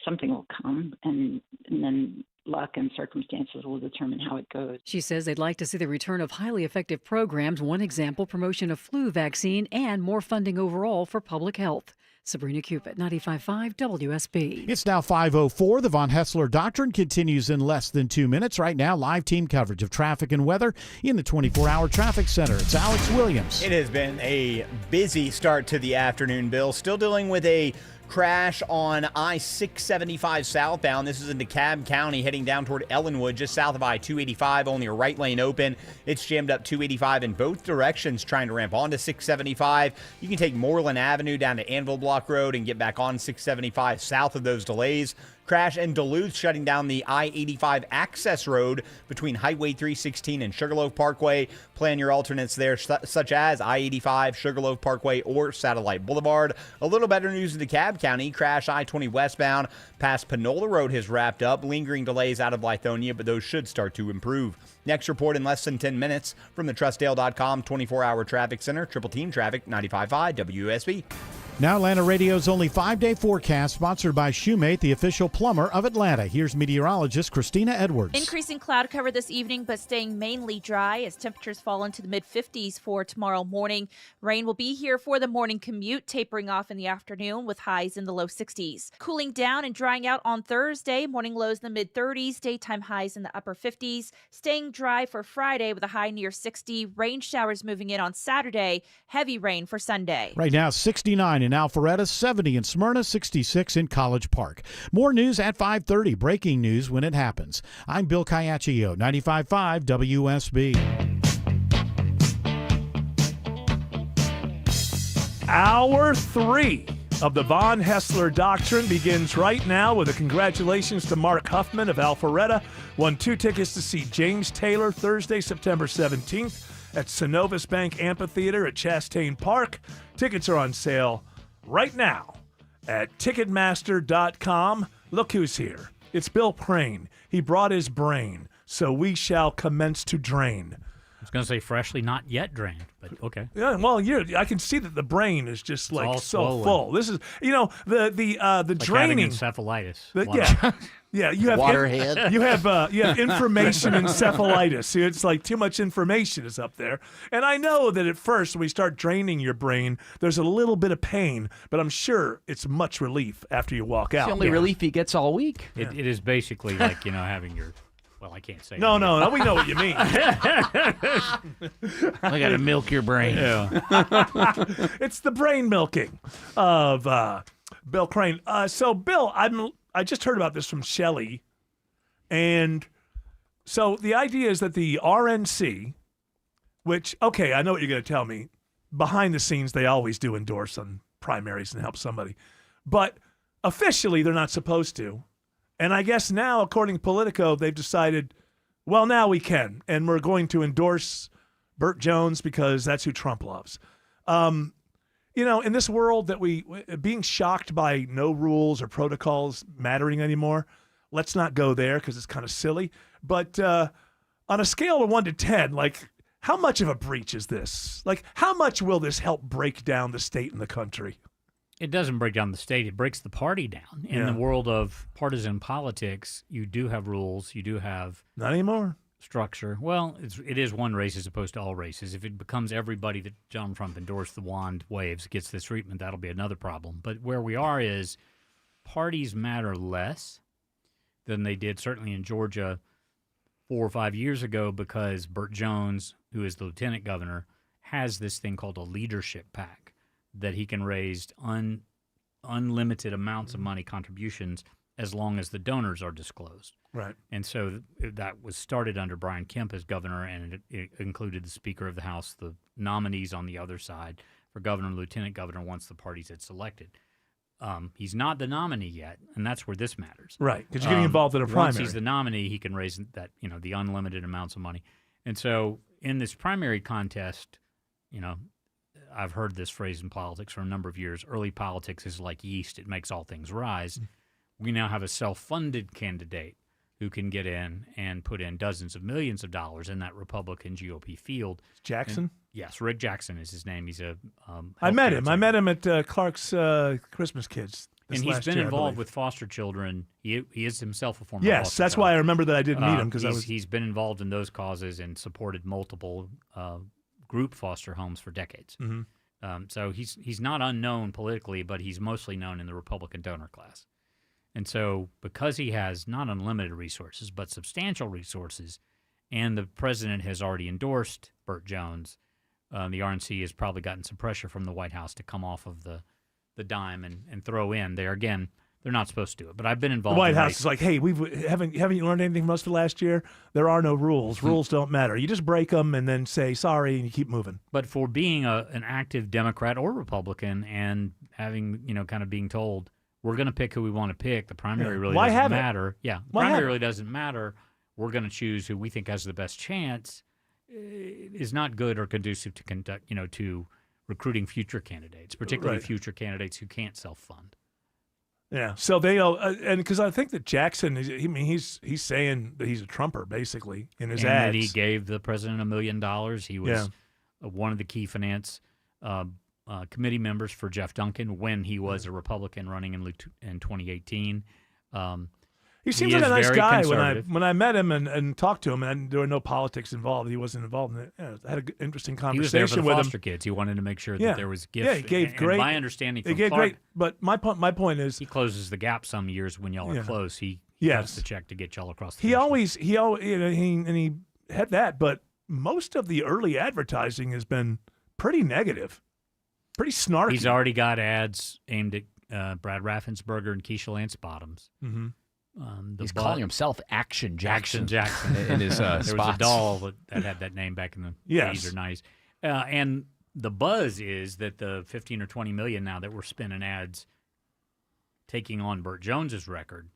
Something will come, and then luck and circumstances will determine how it goes. She says they'd like to see the return of highly effective programs, one example, promotion of flu vaccine, and more funding overall for public health. Sabrina Cupid, 95.5 WSB. It's now 5:04. The Von Hessler Doctrine continues in less than 2 minutes. Right now, live team coverage of traffic and weather in the 24-hour traffic center. It's Alex Williams. It has been a busy start to the afternoon, Bill. Still dealing with a crash on I-675 southbound. This is in DeKalb County heading down toward Ellenwood, just south of I-285. Only a right lane open. It's jammed up 285 in both directions trying to ramp onto 675. You can take Moreland Avenue down to Anvil Block Road and get back on 675 south of those delays. Crash in Duluth shutting down the I-85 access road between Highway 316 and Sugarloaf Parkway. Plan your alternates there, such as I-85, Sugarloaf Parkway, or Satellite Boulevard. A little better news in DeKalb County. Crash I-20 westbound past Panola Road has wrapped up. Lingering delays out of Lithonia, but those should start to improve. Next report in less than 10 minutes from the TrustDale.com 24-hour traffic center. Triple Team Traffic, 95.5 WSB. Now Atlanta Radio's only 5-day forecast, sponsored by Shoemate, the official plumber of Atlanta. Here's meteorologist Christina Edwards. Increasing cloud cover this evening, but staying mainly dry as temperatures fall into the mid-50s for tomorrow morning. Rain will be here for the morning commute, tapering off in the afternoon with highs in the low 60s. Cooling down and drying out on Thursday, morning lows in the mid-30s, daytime highs in the upper 50s. Staying dry for Friday with a high near 60. Rain showers moving in on Saturday. Heavy rain for Sunday. Right now, 69 in Alpharetta, 70 in Smyrna, 66 in College Park. More news at 5:30. Breaking news when it happens. I'm Bill Caiaccio, 95.5 WSB. Hour 3 of the Von Hessler Doctrine begins right now with a congratulations to Mark Huffman of Alpharetta. Won 2 tickets to see James Taylor Thursday, September 17th at Synovus Bank Amphitheater at Chastain Park. Tickets are on sale right now at Ticketmaster.com. Look who's here. It's Bill Crane. He brought his brain, so we shall commence to drain. I was going to say freshly not yet drained, but okay. Yeah, well, I can see that the brain is just like all so swollen. full. This is, the Like draining. having encephalitis. Yeah, you have Waterhead. You have information encephalitis. It's like too much information is up there. And I know that at first when we start draining your brain, there's a little bit of pain, but I'm sure it's much relief after you walk out. It's the only relief he gets all week. It is basically like having your. Well, I can't say. No, we know what you mean. I got to milk your brain. Yeah. It's the brain milking of Bill Crane. So, Bill, I just heard about this from Shelley. And so the idea is that the RNC, which, okay, I know what you're going to tell me. Behind the scenes, they always do endorse on primaries and help somebody. But officially, they're not supposed to. And I guess now, according to Politico, they've decided, well, now we can. And we're going to endorse Burt Jones because that's who Trump loves. In this world that being shocked by no rules or protocols mattering anymore, let's not go there because it's kind of silly. But on a scale of 1 to 10, like how much of a breach is this? Like, how much will this help break down the state and the country? It doesn't break down the state. It breaks the party down. In the world of partisan politics, you do have rules. You do have not anymore structure. Well, it is one race as opposed to all races. If it becomes everybody that Donald Trump endorsed the wand waves gets this treatment, that'll be another problem. But where we are is parties matter less than they did certainly in Georgia 4 or 5 years ago, because Burt Jones, who is the lieutenant governor, has this thing called a leadership PAC that he can raise unlimited amounts of money contributions as long as the donors are disclosed. Right. And so that was started under Brian Kemp as governor, and it included the Speaker of the House, the nominees on the other side for governor and lieutenant governor once the parties had selected. He's not the nominee yet, and that's where this matters. Right, because you're getting involved in a primary. Once he's the nominee, he can raise that, the unlimited amounts of money. And so in this primary contest, I've heard this phrase in politics for a number of years. Early politics is like yeast. It makes all things rise. We now have a self-funded candidate who can get in and put in dozens of millions of dollars in that Republican GOP field. Jackson? And, yes, Rick Jackson is his name. He's a I met him. I met him at Clark's Christmas Kids. And he's been involved with foster children. He is himself a former Yes, foster that's child. why I remember that I didn't meet him, because he's been involved in those causes and supported multiple group foster homes for decades. So he's not unknown politically, but he's mostly known in the Republican donor class. And so because he has not unlimited resources, but substantial resources, and the president has already endorsed Burt Jones, the RNC has probably gotten some pressure from the White House to come off of the dime and throw in there. Again, they're not supposed to do it, but I've been involved. The White in House is like, hey, haven't you learned anything from us for last year? There are no rules. Rules don't matter. You just break them and then say sorry, and you keep moving. But for being an active Democrat or Republican and having, kind of being told, we're going to pick who we want to pick, the primary really doesn't matter. Yeah, the primary really doesn't matter. We're going to choose who we think has the best chance, is not good or conducive to conduct, to recruiting future candidates, particularly future candidates who can't self-fund. Yeah, so they and because I think that Jackson, he's saying that he's a Trumper basically in his ads. And that he gave the president $1 million. He was one of the key finance committee members for Jeff Duncan when he was a Republican running in 2018. He seems like a nice guy when I met him and talked to him, and there were no politics involved. He wasn't involved in it. I had an interesting conversation with him. He was there for the foster kids. He wanted to make sure that there was gifts. Yeah, he gave great. My understanding from he gave Clark, great. But my point is, he closes the gap some years when y'all are close. He cuts the check to get y'all across the finish. He always he had that, but most of the early advertising has been pretty negative, pretty snarky. He's already got ads aimed at Brad Raffensperger and Keisha Lance Bottoms. Mm-hmm. He's calling himself Action Jackson. Action Jackson in his there spots. was a doll that had that name back in the 80s or 90s. And the buzz is that the 15 or 20 million now that we're spending ads taking on Burt Jones's record,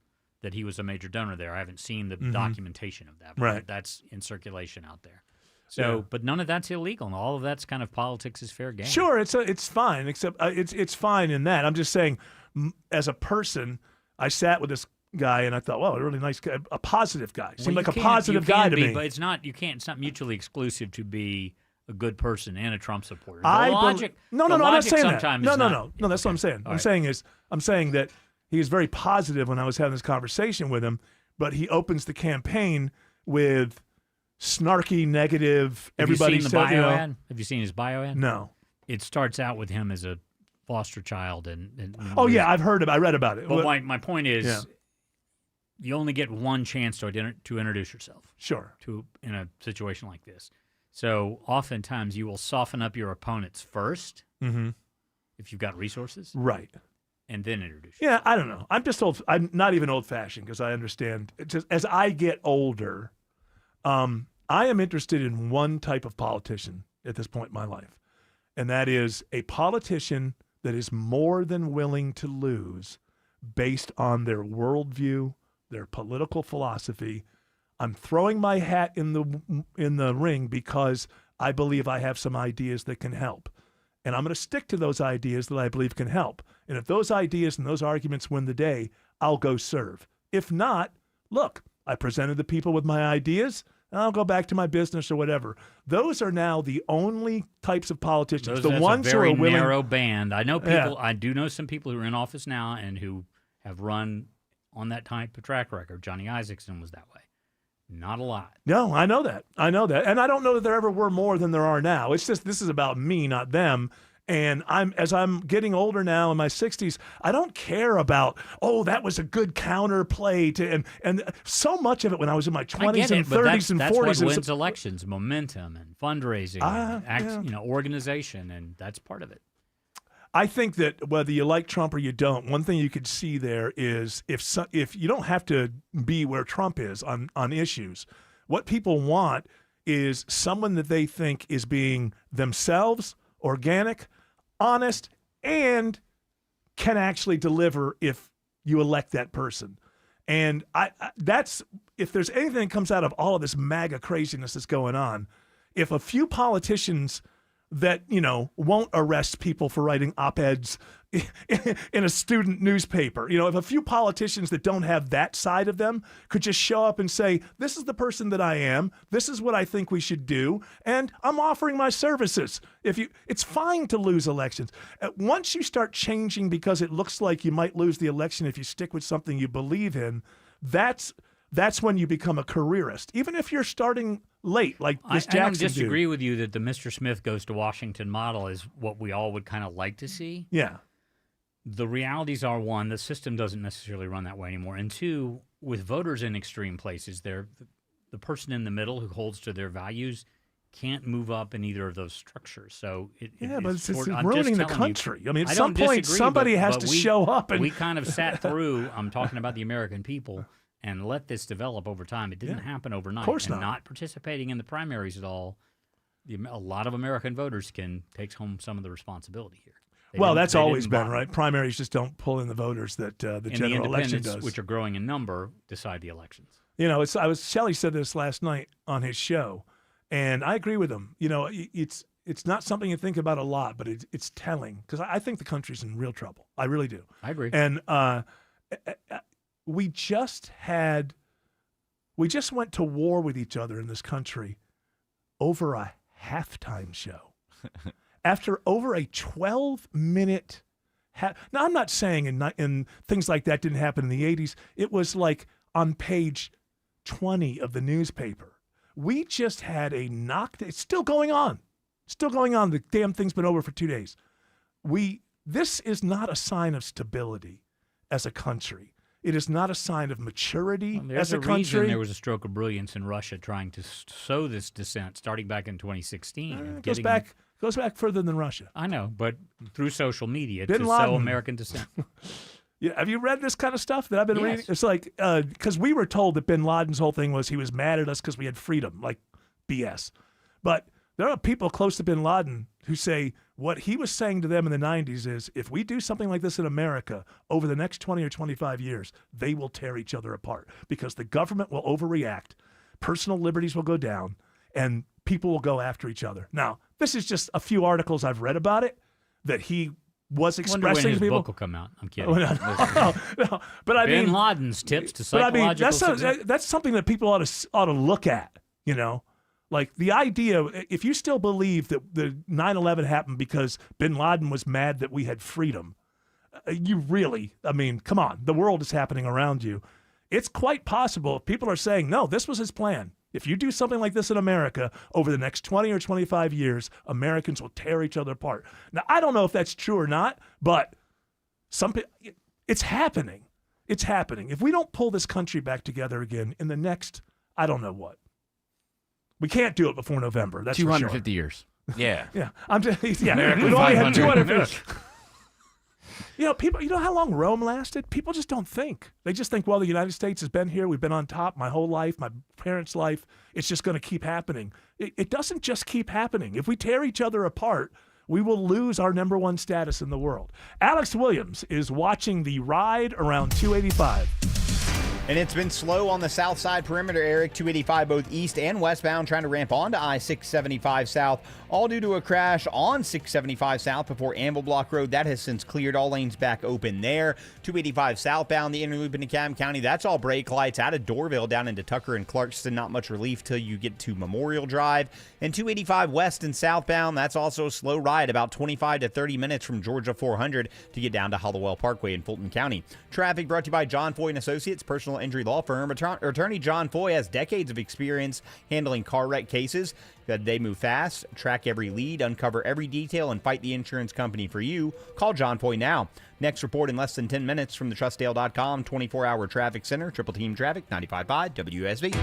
that he was a major donor there. I haven't seen the documentation of that, but that's in circulation out there. So, but none of that's illegal, and all of that's kind of politics is fair game. Sure, it's fine, except it's fine in that. I'm just saying, as a person, I sat with this guy and I thought, well, a really nice guy, a positive guy. Seemed like a positive guy to me. But it's not mutually exclusive to be a good person and a Trump supporter. No, I'm not saying that. No, that's what I'm saying. All I'm saying that he was very positive when I was having this conversation with him, but he opens the campaign with snarky, negative. Have you seen the bio ad? Have you seen his bio ad? No. It starts out with him as a foster child, and I read about it. But my point is, you only get one chance to introduce yourself. Sure. In a situation like this, so oftentimes you will soften up your opponents first, if you've got resources, right, and then introduce. Yeah, I don't know. I'm just old. I'm not even old-fashioned because I understand. Just as I get older, I am interested in one type of politician at this point in my life, and that is a politician that is more than willing to lose based on their worldview, their political philosophy. I'm throwing my hat in the ring because I believe I have some ideas that can help. And I'm going to stick to those ideas that I believe can help. And if those ideas and those arguments win the day, I'll go serve. If not, look, I presented the people with my ideas. I'll go back to my business or whatever. Those are now the only types of politicians. That's ones a very who are willing. narrow band. I know people. Yeah. I do know some people who are in office now and who have run on that type of track record. Johnny Isakson was that way. Not a lot. No, I know that. And I don't know that there ever were more than there are now. It's just this is about me, not them. And as I'm getting older now in my 60s, I don't care about, that was a good counter play to and so much of it when I was in my 20s and 30s and 40s. That's what and wins elections, momentum and fundraising and organization, and that's part of it. I think that whether you like Trump or you don't, one thing you could see there is if you don't have to be where Trump is on issues, what people want is someone that they think is being themselves, organic, honest, and can actually deliver if you elect that person. And that's if there's anything that comes out of all of this MAGA craziness that's going on, if a few politicians that, won't arrest people for writing op-eds in a student newspaper. If a few politicians that don't have that side of them could just show up and say, this is the person that I am, this is what I think we should do, and I'm offering my services. It's fine to lose elections. Once you start changing because it looks like you might lose the election if you stick with something you believe in, that's when you become a careerist. Even if you're starting late, like this Jackson I don't disagree dude. with you that the Mr. Smith goes to Washington model is what we all would kind of like to see. Yeah. The realities are, one, the system doesn't necessarily run that way anymore. And two, with voters in extreme places, the person in the middle who holds to their values can't move up in either of those structures. So but it's ruining the country. I mean, at some point, disagree, somebody has but to show up. And we kind of sat through, I'm talking about the American people, and let this develop over time. It didn't happen overnight. Of course not participating in the primaries at all, a lot of American voters can take home some of the responsibility here. That's always been, right? Primaries just don't pull in the voters that the general election does. Which are growing in number, decide the elections. Shelley said this last night on his show, and I agree with him. It's not something you think about a lot, but it's telling, because I think the country's in real trouble. I really do. I agree. And we just went to war with each other in this country over a halftime show. After over a 12-minute now, I'm not saying in things like that didn't happen in the 80s. It was like on page 20 of the newspaper. We just had a knockdown. It's still going on. The damn thing's been over for 2 days. This is not a sign of stability as a country. It is not a sign of maturity as a country. Reason there was a stroke of brilliance in Russia trying to sow this dissent starting back in 2016. It goes back further than Russia. I know, but through social media Bin to Laden. sow American dissent. Yeah, have you read this kind of stuff that I've been Yes. reading? It's like, because we were told that bin Laden's whole thing was he was mad at us because we had freedom, like BS. But there are people close to bin Laden who say what he was saying to them in the 90s is, if we do something like this in America over the next 20 or 25 years, they will tear each other apart because the government will overreact, personal liberties will go down, and people will go after each other. Now, this is just a few articles I've read about it that he was expressing Wonder when his to people. book will come out. I'm kidding. No, but I Bin mean, Laden's tips to but I mean, psychological that's something that people ought to look at. Like the idea, if you still believe that the 9/11 happened because bin Laden was mad that we had freedom, come on, the world is happening around you. It's quite possible if people are saying, no, this was his plan. If you do something like this in America over the next 20 or 25 years, Americans will tear each other apart. Now, I don't know if that's true or not, but it's happening. It's happening. If we don't pull this country back together again in the next, I don't know what. We can't do it before November. That's 250 years. Yeah. Yeah. We've America only had 500. 250. People, how long Rome lasted? People just don't think. They just think, well, the United States has been here. We've been on top my whole life, my parents' life. It's just going to keep happening. It doesn't just keep happening. If we tear each other apart, we will lose our number one status in the world. Alex Williams is watching the ride around 285. And it's been slow on the south side perimeter, Eric. 285 both east and westbound trying to ramp onto I-675 south, all due to a crash on 675 south before Anvil Block Road. That has since cleared. All lanes back open there. 285 southbound, the inner loop into DeKalb County. That's all brake lights out of Doraville down into Tucker and Clarkston. Not much relief till you get to Memorial Drive. And 285 west and southbound, that's also a slow ride, about 25 to 30 minutes from Georgia 400 to get down to Hollowell Parkway in Fulton County. Traffic brought to you by John Foy & Associates, personal injury law firm. Attorney John Foy has decades of experience handling car wreck cases. They move fast, track every lead, uncover every detail, and fight the insurance company for you. Call John Foy now. Next report in less than 10 minutes from the TrustDale.com 24-hour traffic center. Triple Team Traffic, 95.5 WSB.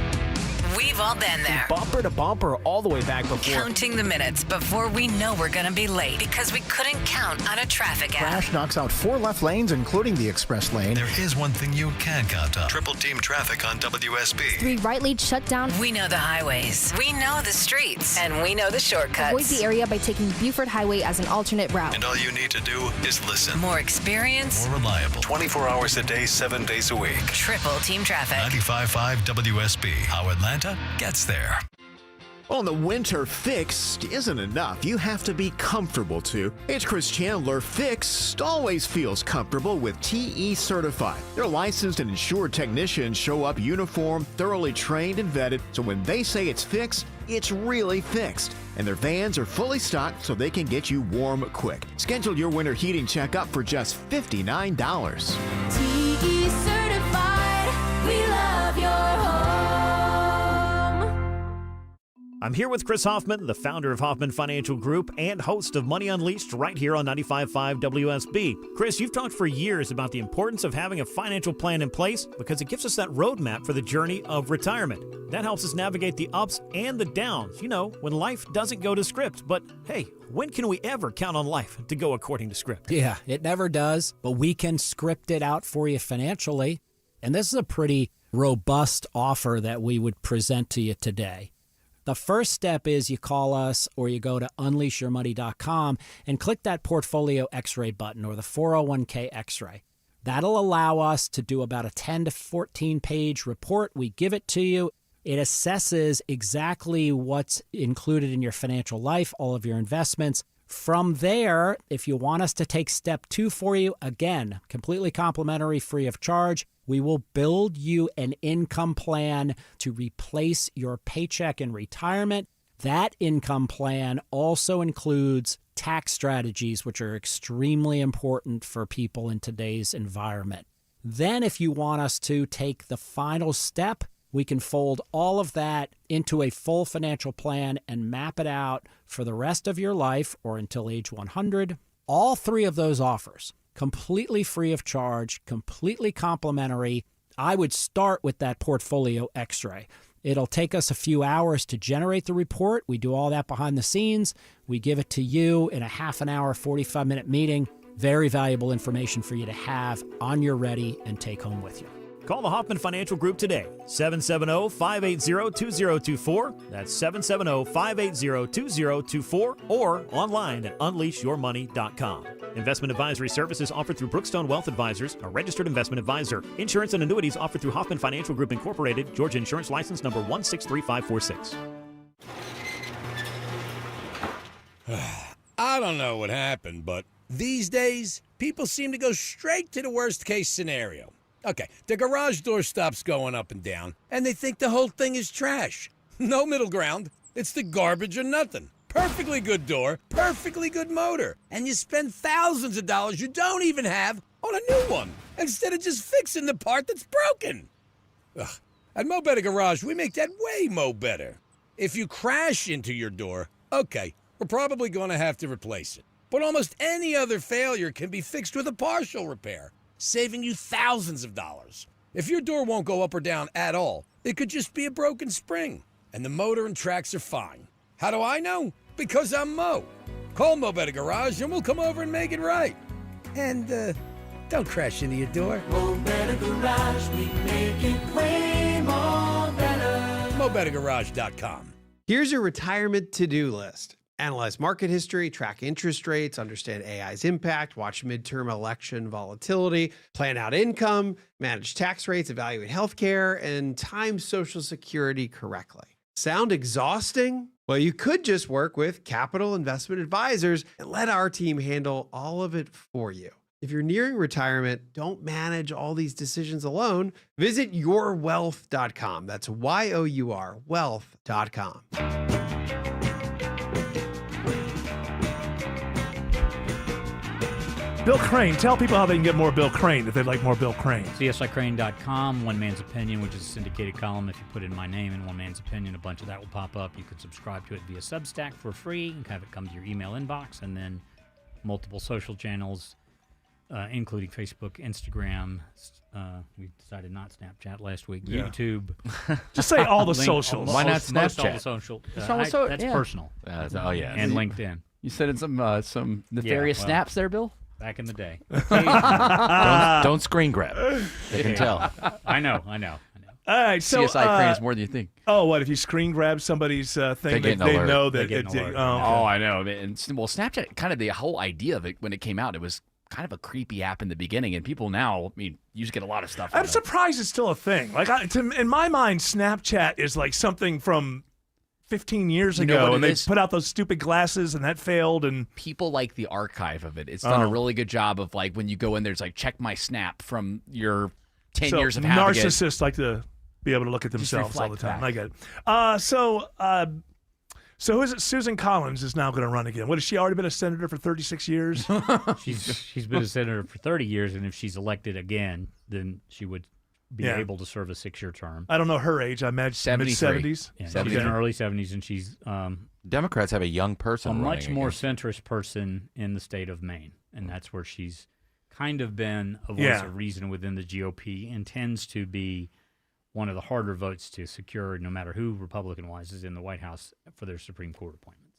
We've all been there. Bumper to bumper all the way back before. Counting the minutes before we know we're going to be late because we couldn't count on a traffic app. Crash knocks out 4 left lanes, including the express lane. There is one thing you can count on. Triple Team Traffic on WSB. 3 right lanes shut down. We know the highways. We know the streets. And we know the shortcuts. Avoid the area by taking Buford Highway as an alternate route. And all you need to do is listen. More experience. More reliable. 24 hours a day, 7 days a week. Triple Team Traffic. 95.5 WSB. How Atlanta gets there. Well, the winter fixed isn't enough. You have to be comfortable too. It's Chris Chandler. Fixed always feels comfortable with TE Certified. Their licensed and insured technicians show up uniformed, thoroughly trained and vetted, so when they say it's fixed, it's really fixed. And their vans are fully stocked so they can get you warm quick. Schedule your winter heating checkup for just $59. TE Certified, we love your home. I'm here with Chris Hoffman, the founder of Hoffman Financial Group and host of Money Unleashed right here on 95.5 WSB. Chris, you've talked for years about the importance of having a financial plan in place because it gives us that roadmap for the journey of retirement. That helps us navigate the ups and the downs, when life doesn't go to script. But hey, when can we ever count on life to go according to script? Yeah, it never does, but we can script it out for you financially. And this is a pretty robust offer that we would present to you today. The first step is you call us or you go to unleashyourmoney.com and click that Portfolio X-ray button or the 401k X-ray. That'll allow us to do about a 10 to 14 page report. We give it to you. It assesses exactly what's included in your financial life, all of your investments. From there, if you want us to take step 2 for you, again, completely complimentary, free of charge, we will build you an income plan to replace your paycheck in retirement. That income plan also includes tax strategies, which are extremely important for people in today's environment. Then if you want us to take the final step, we can fold all of that into a full financial plan and map it out for the rest of your life or until age 100. All 3 of those offers, completely free of charge, completely complimentary. I would start with that Portfolio X-ray. It'll take us a few hours to generate the report. We do all that behind the scenes. We give it to you in a half an hour, 45-minute meeting. Very valuable information for you to have on your ready and take home with you. Call the Hoffman Financial Group today, 770-580-2024. That's 770-580-2024 or online at unleashyourmoney.com. Investment advisory services offered through Brookstone Wealth Advisors, a registered investment advisor. Insurance and annuities offered through Hoffman Financial Group Incorporated, Georgia Insurance License number 163546. I don't know what happened, but these days, people seem to go straight to the worst-case scenario. Okay, the garage door stops going up and down, and they think the whole thing is trash. No middle ground. It's the garbage or nothing. Perfectly good door, perfectly good motor, and you spend thousands of dollars you don't even have on a new one, instead of just fixing the part that's broken. Ugh. At Mo Better Garage, we make that way mo better. If you crash into your door, okay, we're probably going to have to replace it. But almost any other failure can be fixed with a partial repair, saving you thousands of dollars. If your door won't go up or down at all, it could just be a broken spring, and the motor and tracks are fine. How do I know? Because I'm Mo. Call Mo Better Garage and we'll come over and make it right. And, don't crash into your door. Mo Better Garage, we make it way more better. MoBetterGarage.com. Here's your retirement to-do list. Analyze market history, track interest rates, understand AI's impact, watch midterm election volatility, plan out income, manage tax rates, evaluate healthcare, and time Social Security correctly. Sound exhausting? Well, you could just work with Capital Investment Advisors and let our team handle all of it for you. If you're nearing retirement, don't manage all these decisions alone. Visit yourwealth.com. That's YOUR wealth.com. Bill Crane. Tell people how they can get more Bill Crane if they'd like more Bill Crane. CSICrane.com, One Man's Opinion, which is a syndicated column. If you put in my name and One Man's Opinion, a bunch of that will pop up. You can subscribe to it via Substack for free and have it come to your email inbox. And then multiple social channels, including Facebook, Instagram. We decided not Snapchat last week. Yeah. YouTube. Just say all the socials. Why not Snapchat? All the social. That's yeah. personal. Oh, yeah. And LinkedIn. You said in some nefarious snaps there, Bill? Back in the day. Don't screen grab. They can tell. I know. All right, so CSI Crane is more than you think. Oh, what if you screen grab somebody's thing? They know that it's. I know. And, Snapchat, kind of the whole idea of it when it came out, it was kind of a creepy app in the beginning, and people now, you just get a lot of stuff. I'm surprised it's still a thing. Like, in my mind, Snapchat is like something from 15 years ago, and they put out those stupid glasses, and that failed. And people like the archive of it. It's done a really good job of, like, when you go in, there's like, check my Snap from your 10 years of having it. Narcissists like to be able to look at themselves all the time. I get it. So who is it? Susan Collins is now going to run again. What, has she already been a senator for 36 years? She's been a senator for 30 years, and if she's elected again, then she would be able to serve a 6-year term. I don't know her age. I imagine mid-70s. Yeah, she's in her early 70s, and she's Democrats have a young person a much running more against. centrist person in the state of Maine, and that's where she's kind of been a voice of reason within the GOP and tends to be one of the harder votes to secure, no matter who Republican-wise is in the White House for their Supreme Court appointments.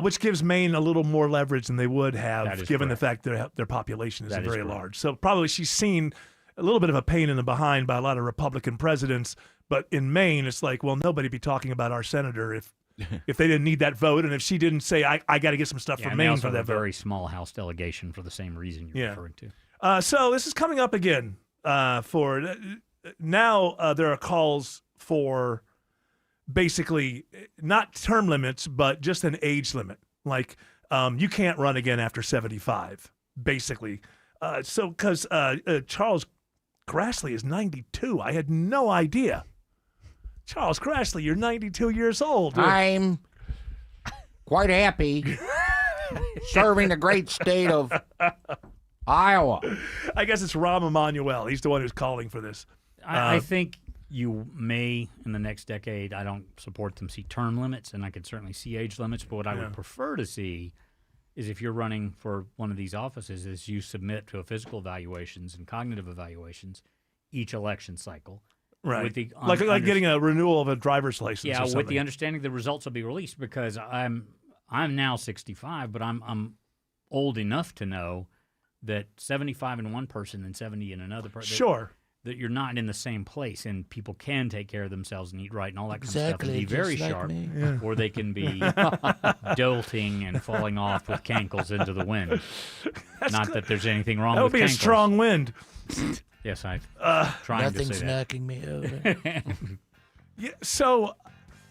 Which gives Maine a little more leverage than they would have, given correct. the fact that their population is That is very correct. large. So probably she's seen a little bit of a pain in the behind by a lot of Republican presidents. But in Maine, it's like, well, nobody be talking about our senator if they didn't need that vote, and if she didn't say, I got to get some stuff from Maine for that a vote. very small House delegation for the same reason you're referring to. So this is coming up again for now. There are calls for basically not term limits, but just an age limit. Like you can't run again after 75, basically. So because Charles Grassley is 92. I had no idea. Charles Grassley, you're 92 years old. I'm quite happy serving the great state of Iowa. I guess it's Rahm Emanuel. He's the one who's calling for this. I think you may, in the next decade, I don't support them, see term limits, and I could certainly see age limits, but what I would prefer to see is if you're running for one of these offices is you submit to a physical evaluations and cognitive evaluations each election cycle. Right. With the like getting a renewal of a driver's license or something. with the understanding the results will be released, because I'm now 65, but I'm old enough to know that 75 in one person and 70 in another person. Sure. That you're not in the same place, and people can take care of themselves and eat right and all that kind of stuff and be very sharp, or they can be dolting and falling off with cankles into the wind. Not that there's anything wrong with cankles. That would be a strong wind. Yes, I'm trying Nothing's to say that. knocking me over. So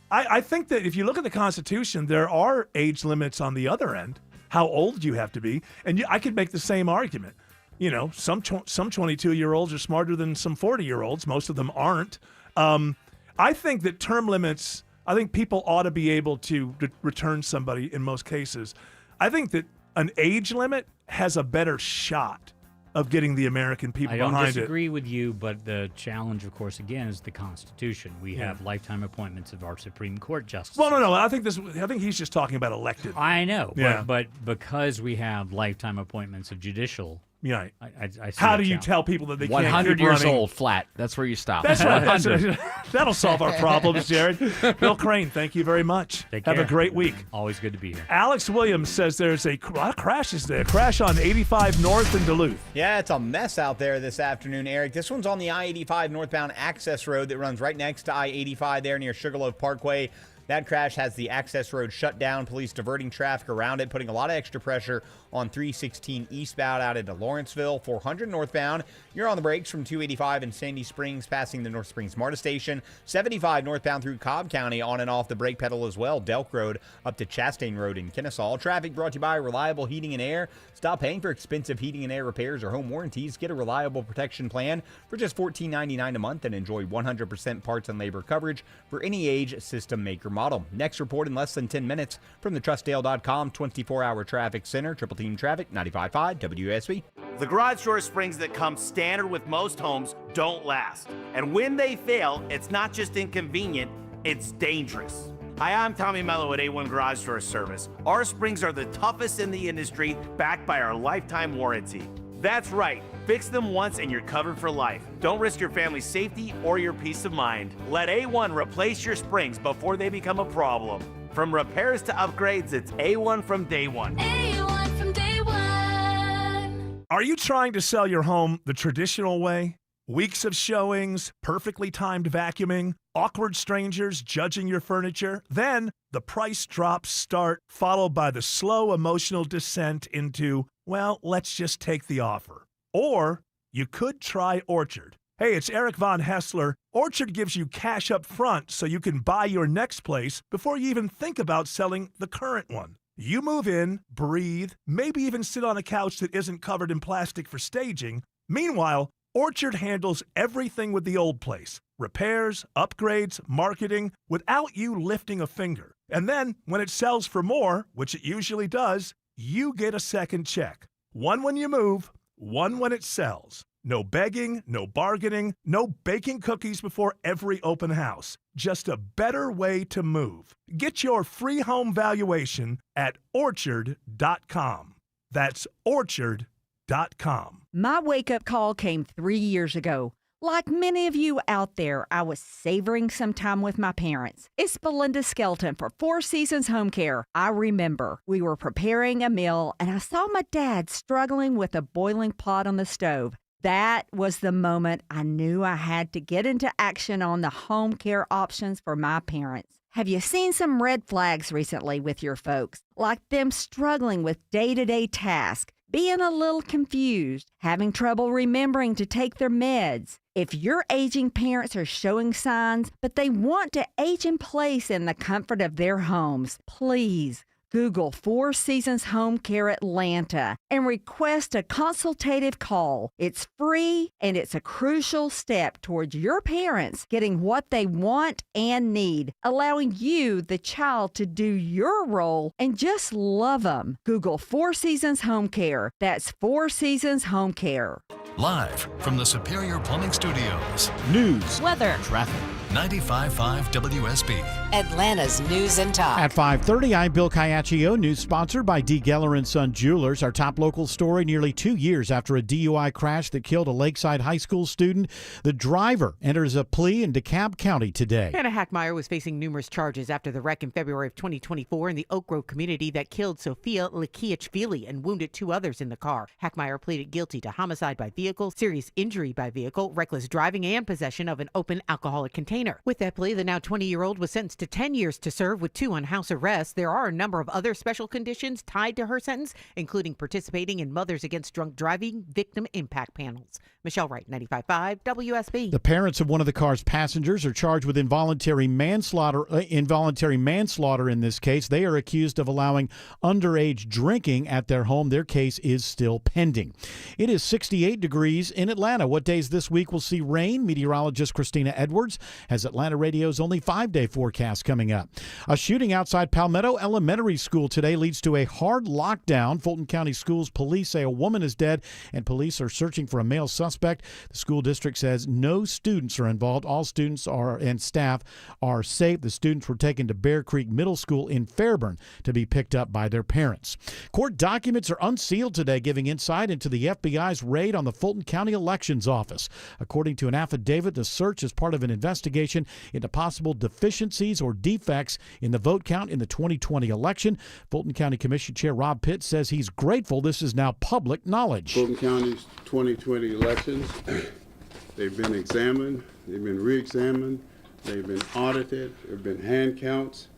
I think that if you look at the Constitution, there are age limits on the other end, how old you have to be. And I could make the same argument. You know, some 22-year-olds are smarter than some 40-year-olds. Most of them aren't. I think that term limits, I think people ought to be able to return somebody in most cases. I think that an age limit has a better shot of getting the American people behind it. I don't disagree with you, but the challenge, of course, again, is the Constitution. We have lifetime appointments of our Supreme Court justices. Well, no. I think he's just talking about elected. I know. Yeah. But because we have lifetime appointments of judicial. Yeah. I see How do you challenge. tell people that they can't 100 keep years running? old, flat. That's where you stop. That's right. 100. That'll solve our problems, Jared. Bill Crane, thank you very much. Take Have care. a great week. Always good to be here. Alex Williams says there's a lot of crashes there. Crash on 85 North in Duluth. Yeah, it's a mess out there this afternoon, Eric. This one's on the I-85 northbound access road that runs right next to I-85 there near Sugarloaf Parkway. That crash has the access road shut down, police diverting traffic around it, putting a lot of extra pressure on 316 eastbound out into Lawrenceville. 400 northbound, you're on the brakes from 285 in Sandy Springs, passing the North Springs MARTA station. 75 northbound through Cobb County, on and off the brake pedal as well. Delk Road up to Chastain Road in Kennesaw. Traffic brought to you by Reliable Heating and Air. Stop paying for expensive heating and air repairs or home warranties. Get a reliable protection plan for just $14.99 a month and enjoy 100% parts and labor coverage for any age, system, make, or model. Next report in less than 10 minutes from the TrustDale.com 24-hour traffic center. Triple Team Traffic, 95.5 WSB. The garage door springs that come standard with most homes don't last. And when they fail, it's not just inconvenient, it's dangerous. Hi, I'm Tommy Mello at A1 Garage Door Service. Our springs are the toughest in the industry, backed by our lifetime warranty. That's right. Fix them once and you're covered for life. Don't risk your family's safety or your peace of mind. Let A1 replace your springs before they become a problem. From repairs to upgrades, it's A1 from day one. A1 from day one. Are you trying to sell your home the traditional way? Weeks of showings, perfectly timed vacuuming, awkward strangers judging your furniture. Then the price drops start, followed by the slow emotional descent into, well, let's just take the offer. Or you could try Orchard. Hey, it's Eric Von Hessler. Orchard gives you cash up front so you can buy your next place before you even think about selling the current one. You move in, breathe, maybe even sit on a couch that isn't covered in plastic for staging. Meanwhile, Orchard handles everything with the old place. Repairs, upgrades, marketing, without you lifting a finger. And then, when it sells for more, which it usually does, you get a second check. One when you move, one when it sells. No begging, no bargaining, no baking cookies before every open house. Just a better way to move. Get your free home valuation at Orchard.com. That's Orchard.com. My wake-up call came 3 years ago. Like many of you out there, I was savoring some time with my parents. It's Belinda Skelton for Four Seasons Home Care. I remember we were preparing a meal, and I saw my dad struggling with a boiling pot on the stove. That was the moment I knew I had to get into action on the home care options for my parents. Have you seen some red flags recently with your folks? Like them struggling with day-to-day tasks, being a little confused, having trouble remembering to take their meds. If your aging parents are showing signs, but they want to age in place in the comfort of their homes, please Google Four Seasons Home Care Atlanta and request a consultative call. It's free and it's a crucial step towards your parents getting what they want and need, allowing you, the child, to do your role and just love them. Google Four Seasons Home Care. That's Four Seasons Home Care. Live from the Superior Plumbing Studios. News, weather, traffic. 95.5 WSB. Atlanta's News and Talk. At 5:30, I'm Bill Caiaccio. News sponsored by D. Geller & Son Jewelers. Our top local story, nearly 2 years after a DUI crash that killed a Lakeside High School student. The driver enters a plea in DeKalb County today. Hannah Hackmeyer was facing numerous charges after the wreck in February of 2024 in the Oak Grove community that killed Sophia Lakiachvili and wounded two others in the car. Hackmeyer pleaded guilty to homicide by vehicle, serious injury by vehicle, reckless driving, and possession of an open alcoholic container. With that plea, the now 20-year-old was sentenced to 10 years to serve with 2 on house arrest. There are a number of other special conditions tied to her sentence, including participating in Mothers Against Drunk Driving victim impact panels. Michelle Wright, 95.5 WSB. The parents of one of the car's passengers are charged with involuntary manslaughter in this case. They are accused of allowing underage drinking at their home. Their case is still pending. It is 68 degrees in Atlanta. What days this week will see rain? Meteorologist Christina Edwards has Atlanta Radio's only 5-day forecast coming up. A shooting outside Palmetto Elementary School today leads to a hard lockdown. Fulton County Schools police say a woman is dead and police are searching for a male suspect. The school district says no students are involved. All students and staff are safe. The students were taken to Bear Creek Middle School in Fairburn to be picked up by their parents. Court documents are unsealed today, giving insight into the FBI's raid on the Fulton County Elections Office. According to an affidavit, the search is part of an investigation into possible deficiencies or defects in the vote count in the 2020 election. Fulton County Commission Chair Rob Pitt says he's grateful this is now public knowledge. Fulton County's 2020 elections, they've been examined, they've been re-examined, they've been audited, there have been hand counts.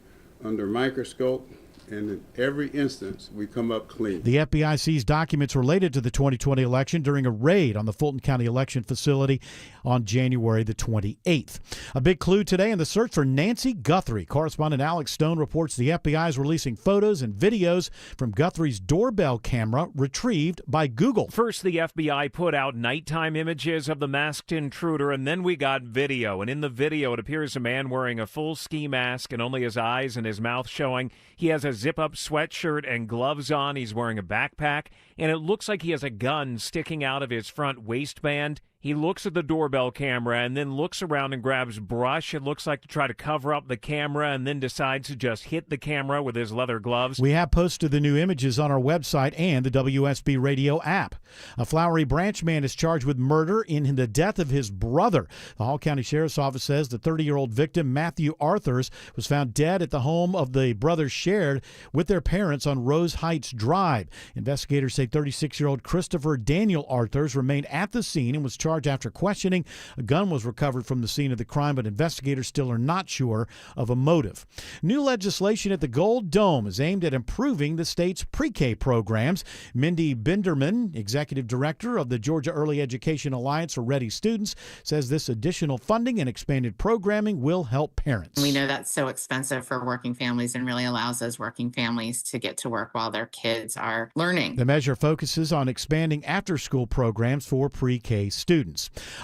under microscope, and in every instance, we come up clean. The FBI seized documents related to the 2020 election during a raid on the Fulton County election facility on January the 28th. A big clue today in the search for Nancy Guthrie. Correspondent Alex Stone reports the FBI is releasing photos and videos from Guthrie's doorbell camera retrieved by Google. First, the FBI put out nighttime images of the masked intruder, and then we got video. And in the video, it appears a man wearing a full ski mask and only his eyes and his mouth showing. He has a zip-up sweatshirt and gloves on. He's wearing a backpack, and it looks like he has a gun sticking out of his front waistband. He looks at the doorbell camera and then looks around and grabs brush, it looks like, to try to cover up the camera, and then decides to just hit the camera with his leather gloves. We have posted the new images on our website and the WSB Radio app. A Flowery Branch man is charged with murder in the death of his brother. The Hall County Sheriff's Office says the 30-year-old victim, Matthew Arthurs, was found dead at the home of the brothers shared with their parents on Rose Heights Drive. Investigators say 36-year-old Christopher Daniel Arthurs remained at the scene and was charged after questioning. A gun was recovered from the scene of the crime, but investigators still are not sure of a motive. New legislation at the Gold Dome is aimed at improving the state's pre-K programs. Mindy Binderman, executive director of the Georgia Early Education Alliance for Ready Students, says this additional funding and expanded programming will help parents. We know that's so expensive for working families and really allows those working families to get to work while their kids are learning. The measure focuses on expanding after-school programs for pre-K students.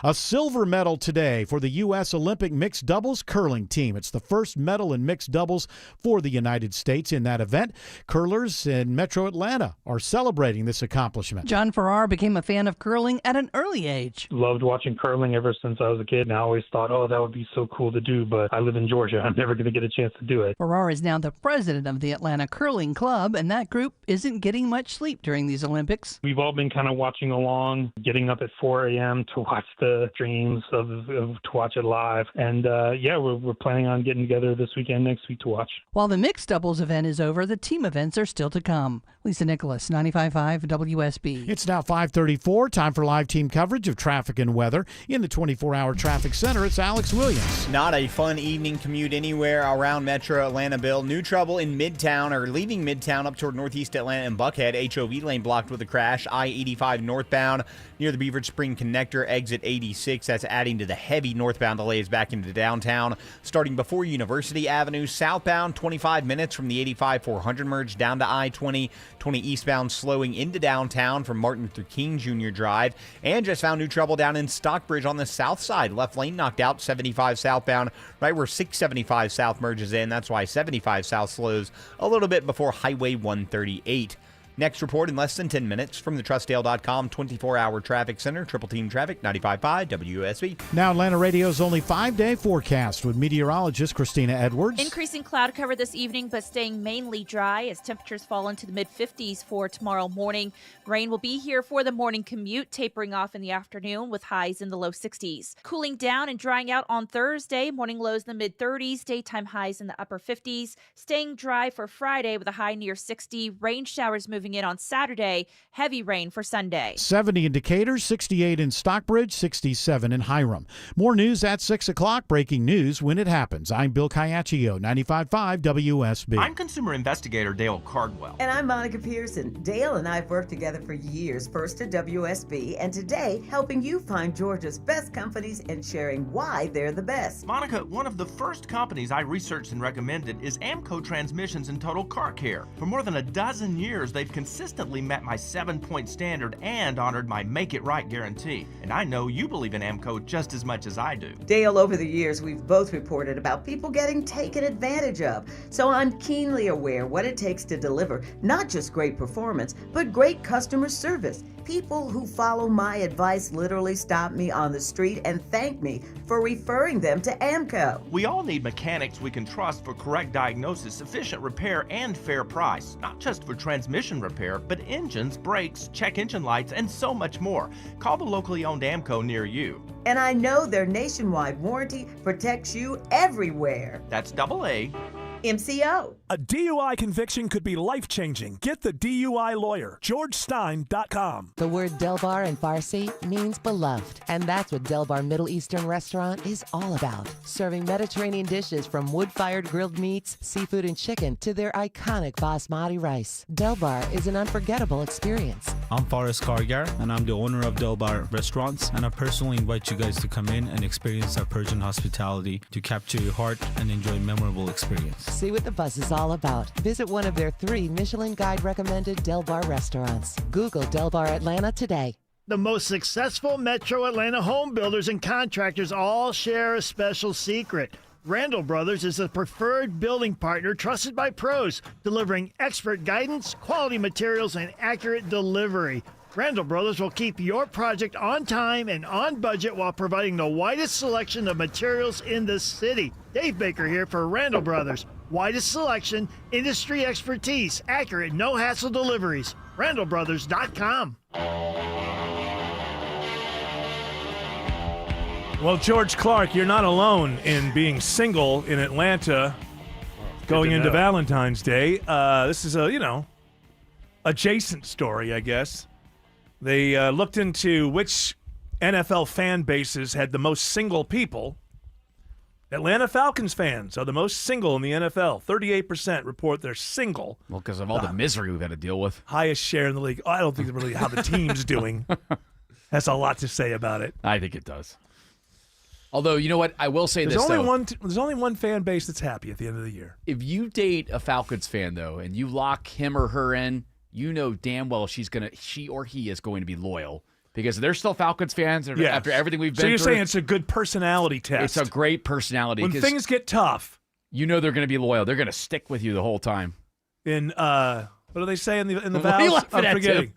A silver medal today for the U.S. Olympic mixed doubles curling team. It's the first medal in mixed doubles for the United States in that event. Curlers in Metro Atlanta are celebrating this accomplishment. John Farrar became a fan of curling at an early age. Loved watching curling ever since I was a kid, and I always thought, oh, that would be so cool to do, but I live in Georgia. I'm never going to get a chance to do it. Farrar is now the president of the Atlanta Curling Club, and that group isn't getting much sleep during these Olympics. We've all been kind of watching along, getting up at 4 a.m. to watch the streams to watch it live. And we're planning on getting together this weekend, next week to watch. While the mixed doubles event is over, the team events are still to come. Lisa Nicholas, 95.5 WSB. It's now 5:34. Time for live team coverage of traffic and weather. In the 24-hour traffic center, it's Alex Williams. Not a fun evening commute anywhere around Metro Atlanta, Bill. New trouble in Midtown, or leaving Midtown up toward Northeast Atlanta and Buckhead. HOV lane blocked with a crash. I-85 northbound near the Beaver Spring Connector, exit 86. That's adding to the heavy northbound delays back into downtown. Starting before University Avenue, southbound 25 minutes from the 85-400 merge down to I-20. 20 eastbound slowing into downtown from Martin Luther King Jr. Drive. And just found new trouble down in Stockbridge on the south side. Left lane knocked out, 75 southbound, right where 675 south merges in. That's why 75 south slows a little bit before Highway 138. Next report in less than 10 minutes from the TrustDale.com 24-hour traffic center. Triple Team Traffic, 95.5 WSB. Now Atlanta Radio's only 5-day forecast with meteorologist Christina Edwards. Increasing cloud cover this evening, but staying mainly dry as temperatures fall into the mid-50s for tomorrow morning. Rain will be here for the morning commute, tapering off in the afternoon with highs in the low 60s. Cooling down and drying out on Thursday, morning lows in the mid-30s, daytime highs in the upper 50s. Staying dry for Friday with a high near 60. Rain showers moving in on Saturday, heavy rain for Sunday. 70 in Decatur, 68 in Stockbridge, 67 in Hiram. More news at 6 o'clock. Breaking news when it happens. I'm Bill Caiaccio, 95.5 WSB. I'm consumer investigator Dale Cardwell. And I'm Monica Pearson. Dale and I have worked together for years, first at WSB, and today helping you find Georgia's best companies and sharing why they're the best. Monica, one of the first companies I researched and recommended is Amco Transmissions and Total Car Care. For more than a dozen years, they've consistently met my 7-point standard and honored my Make It Right guarantee. And I know you believe in Amco just as much as I do. Dale, over the years, we've both reported about people getting taken advantage of. So I'm keenly aware what it takes to deliver not just great performance, but great customer service. People who follow my advice literally stop me on the street and thank me for referring them to Amco. We all need mechanics we can trust for correct diagnosis, efficient repair, and fair price. Not just for transmission repair, but engines, brakes, check engine lights, and so much more. Call the locally owned Amco near you. And I know their nationwide warranty protects you everywhere. That's AA MCO. A DUI conviction could be life-changing. Get the DUI lawyer. GeorgeStein.com. The word Delbar in Farsi means beloved, and that's what Delbar Middle Eastern Restaurant is all about. Serving Mediterranean dishes from wood-fired grilled meats, seafood, and chicken to their iconic basmati rice. Delbar is an unforgettable experience. I'm Faris Kargar, and I'm the owner of Delbar Restaurants, and I personally invite you guys to come in and experience our Persian hospitality to capture your heart and enjoy a memorable experience. See what the buzz is all about. Visit one of their 3 Michelin Guide recommended Delbar restaurants. Google Delbar Atlanta today. The most successful Metro Atlanta home builders and contractors all share a special secret. Randall Brothers is the preferred building partner trusted by pros, delivering expert guidance, quality materials, and accurate delivery. Randall Brothers will keep your project on time and on budget while providing the widest selection of materials in the city. Dave Baker here for Randall Brothers. Widest selection, industry expertise, accurate, no-hassle deliveries. RandallBrothers.com. Well, George Clark, you're not alone in being single in Atlanta going into Valentine's Day. This is a, adjacent story, I guess. They looked into which NFL fan bases had the most single people. Atlanta Falcons fans are the most single in the NFL. 38% report they're single. Well, because of all the misery we've had to deal with. Highest share in the league. I don't think really how the team's doing. Has a lot to say about it. I think it does. Although, you know what? I will say there's this, There's only one fan base that's happy at the end of the year. If you date a Falcons fan, though, and you lock him or her in, you know damn well she or he is going to be loyal. Because they're still Falcons fans after everything we've been through. So you're saying it's a good personality test. It's a great personality. When things get tough. You know they're going to be loyal. They're going to stick with you the whole time. In, what do they say in the vows? I'm forgetting.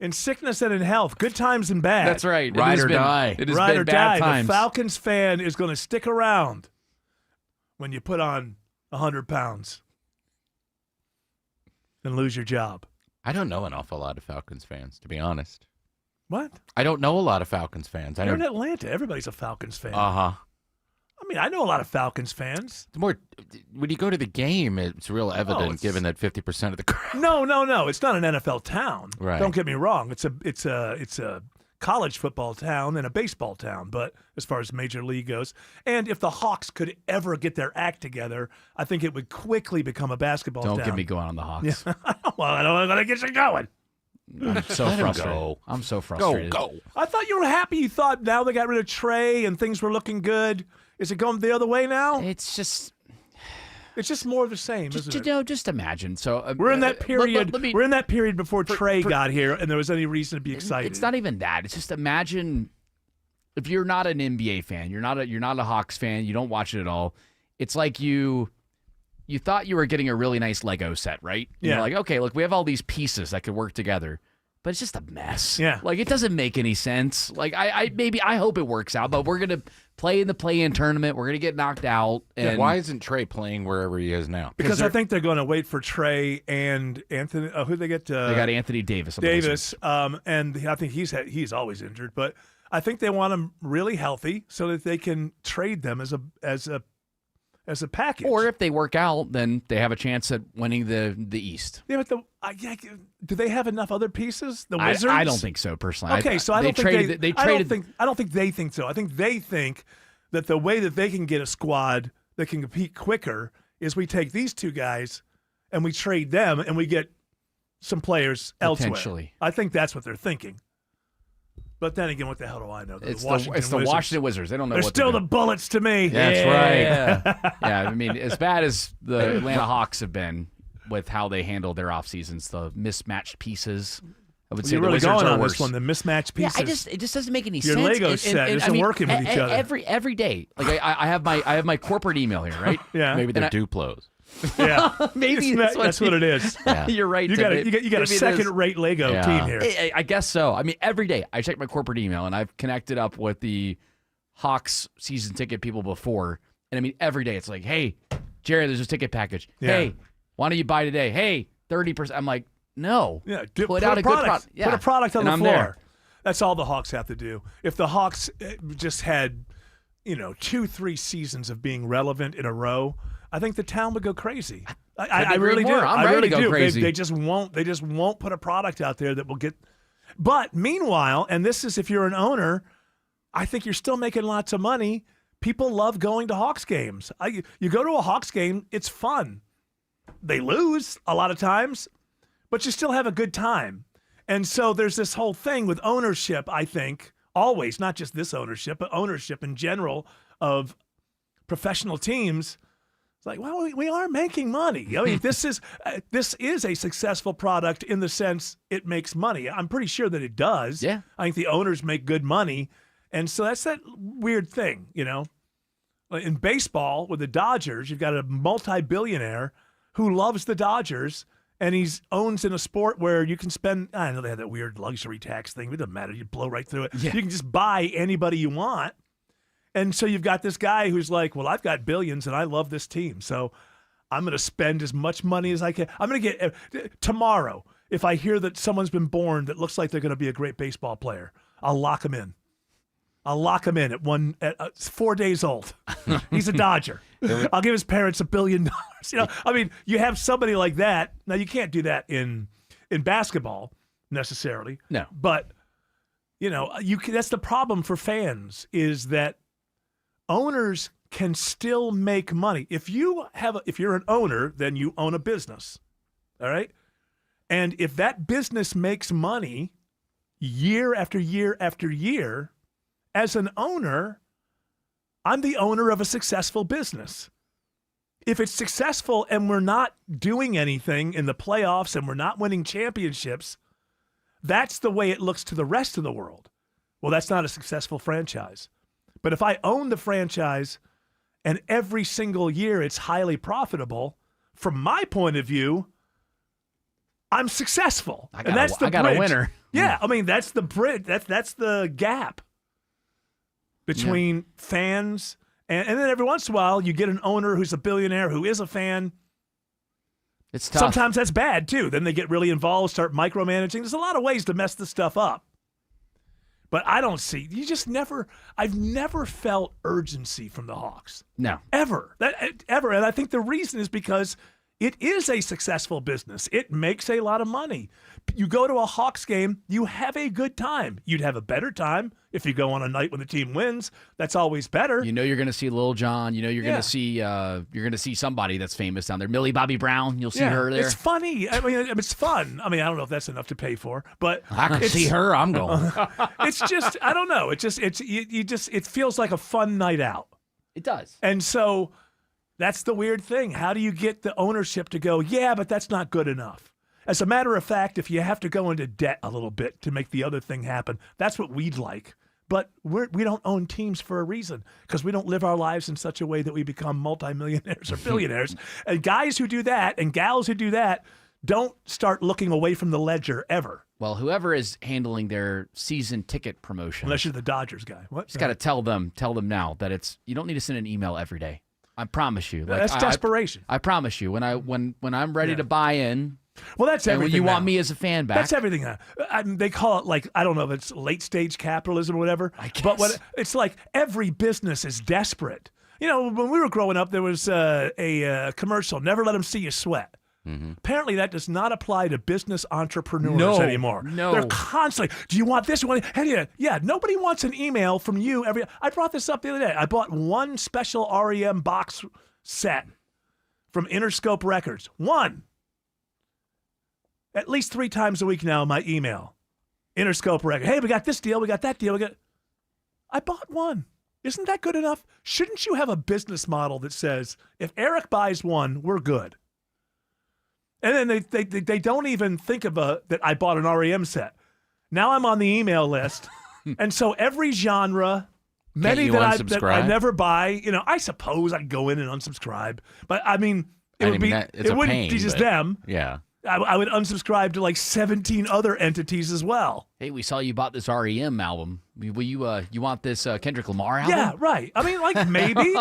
In sickness and in health, good times and bad. That's right. Ride or die. It has been bad times. The Falcons fan is going to stick around when you put on 100 pounds and lose your job. I don't know an awful lot of Falcons fans, to be honest. What? I don't know a lot of Falcons fans. You're in Atlanta. Everybody's a Falcons fan. Uh-huh. I mean, I know a lot of Falcons fans. When you go to the game, it's real evident, given that 50% of the crowd. No. It's not an NFL town. Right. Don't get me wrong. It's a college football town and a baseball town, but as far as Major League goes. And if the Hawks could ever get their act together, I think it would quickly become a basketball town. Don't get me going on the Hawks. Yeah. Well, I don't want to get you going. I'm so frustrated. I'm so frustrated. Go. I thought you were happy. You thought now they got rid of Trey and things were looking good. Is it going the other way now? It's just more of the same, isn't it? Just imagine. So we're in that period. We're in that period before Trey got here, and there was any reason to be excited. It's not even that. It's just imagine if you're not an NBA fan, you're not a Hawks fan, you don't watch it at all. It's like you thought you were getting a really nice Lego set, right? Yeah. You're like, okay, look, we have all these pieces that could work together. But it's just a mess. Yeah. Like, it doesn't make any sense. Like, I hope it works out, but we're going to play in the play-in tournament. We're going to get knocked out. And why isn't Trey playing wherever he is now? Because I think they're going to wait for Trey and Anthony. Who they get? They got Anthony Davis. And I think he's always injured. But I think they want him really healthy so that they can trade them as a package. Or if they work out, then they have a chance at winning the East. Yeah, but do they have enough other pieces? The Wizards? I don't think so, personally. Okay, so I don't think they think so. I think they think that the way that they can get a squad that can compete quicker is we take these two guys and we trade them and we get some players elsewhere. Potentially. I think that's what they're thinking. But then again, what the hell do I know? It's the Washington Wizards. They don't know They're what still to do. the Bullets to me. That's right. Yeah, I mean, as bad as the Atlanta Hawks have been with how they handle their off seasons, the mismatched pieces. I would say you're the really Wizards going are on worse. this one, the mismatched pieces. Yeah, it just doesn't make any Your sense. Lego set isn't working with each other. Every day. Like I have my corporate email here, right? Yeah. Maybe they're Duplos. Yeah, maybe that's what it is. Yeah. You're right. You got a second-rate Lego team here. I guess so. I mean, every day I check my corporate email, and I've connected up with the Hawks season ticket people before, and I mean, every day it's like, hey, Jerry, there's a ticket package. Yeah. Hey, why don't you buy today? Hey, 30%. I'm like, no. Yeah, put out a good product. Yeah. Put a product on and the I'm floor. there. That's all the Hawks have to do. If the Hawks just had, 2-3 seasons of being relevant in a row, I think the town would go crazy. I Couldn't really agree do. more. I'm I ready really to go do. crazy. They just won't. They just won't put a product out there that will get. But meanwhile, and this is if you're an owner, I think you're still making lots of money. People love going to Hawks games. You go to a Hawks game, it's fun. They lose a lot of times, but you still have a good time. And so there's this whole thing with ownership, I think, always, not just this ownership, but ownership in general of professional teams. It's like, well, we are making money. I mean, this is a successful product in the sense it makes money. I'm pretty sure that it does. Yeah. I think the owners make good money. And so that's that weird thing, In baseball, with the Dodgers, you've got a multi-billionaire who loves the Dodgers, and he owns in a sport where you can spend, I know they have that weird luxury tax thing. It doesn't matter. You blow right through it. Yeah. You can just buy anybody you want. And so you've got this guy who's like, well, I've got billions, and I love this team. So I'm going to spend as much money as I can. I'm going to get, tomorrow, if I hear that someone's been born that looks like they're going to be a great baseball player, I'll lock him in. I'll lock him in at 4 days old. He's a Dodger. I'll give his parents $1 billion. I mean, you have somebody like that. Now, you can't do that in basketball necessarily. No. But, that's the problem for fans is that owners can still make money. If you're an owner, then you own a business. All right? And if that business makes money year after year after year, as an owner, I'm the owner of a successful business. If it's successful and we're not doing anything in the playoffs and we're not winning championships, that's the way it looks to the rest of the world. Well, that's not a successful franchise. But if I own the franchise and every single year it's highly profitable, from my point of view, I'm successful. I got a winner. Yeah, I mean, that's the bridge. That's the gap between fans and then every once in a while you get an owner who's a billionaire who is a fan. It's tough. Sometimes that's bad too. Then they get really involved, start micromanaging. There's a lot of ways to mess this stuff up. But I don't see, I've never felt urgency from the Hawks. No. Ever. Ever. And I think the reason is because it is a successful business. It makes a lot of money. You go to a Hawks game, you have a good time. You'd have a better time if you go on a night when the team wins. That's always better. You're going to see Lil Jon. You're going to see somebody that's famous down there. Millie Bobby Brown. You'll see her there. It's funny. I mean, it's fun. I mean, I don't know if that's enough to pay for, but I can see her. I'm going. It's just, I don't know. It feels like a fun night out. It does. And so that's the weird thing. How do you get the ownership to go, yeah, but that's not good enough? As a matter of fact, if you have to go into debt a little bit to make the other thing happen, that's what we'd like. But we don't own teams for a reason because we don't live our lives in such a way that we become multimillionaires or billionaires. And guys who do that and gals who do that don't start looking away from the ledger ever. Well, whoever is handling their season ticket promotion, unless you're the Dodgers guy, just got to tell them now that you don't need to send an email every day. I promise you. That's desperation. I promise you. When I'm ready to buy in. Well, that's everything. And when you now. want me as a fan back. That's everything. They call it I don't know if it's late stage capitalism or whatever. I guess. But it's like every business is desperate. When we were growing up, there was a commercial, never let them see you sweat. Mm-hmm. Apparently, that does not apply to business entrepreneurs anymore. No. They're constantly, do you want this? Yeah, nobody wants an email from you. I brought this up the other day. I bought one special REM box set from Interscope Records. One. At least 3 times a week now, my email. Interscope Records. Hey, we got this deal. We got that deal. I bought one. Isn't that good enough? Shouldn't you have a business model that says, if Eric buys one, we're good? And then they don't even think of that I bought an REM set. Now I'm on the email list. And so every genre, many that I never buy, I suppose I can go in and unsubscribe. But I mean, it wouldn't be just them. Yeah. I would unsubscribe to 17 other entities as well. Hey, we saw you bought this REM album. Will you want this Kendrick Lamar album? Yeah, right. I mean, maybe.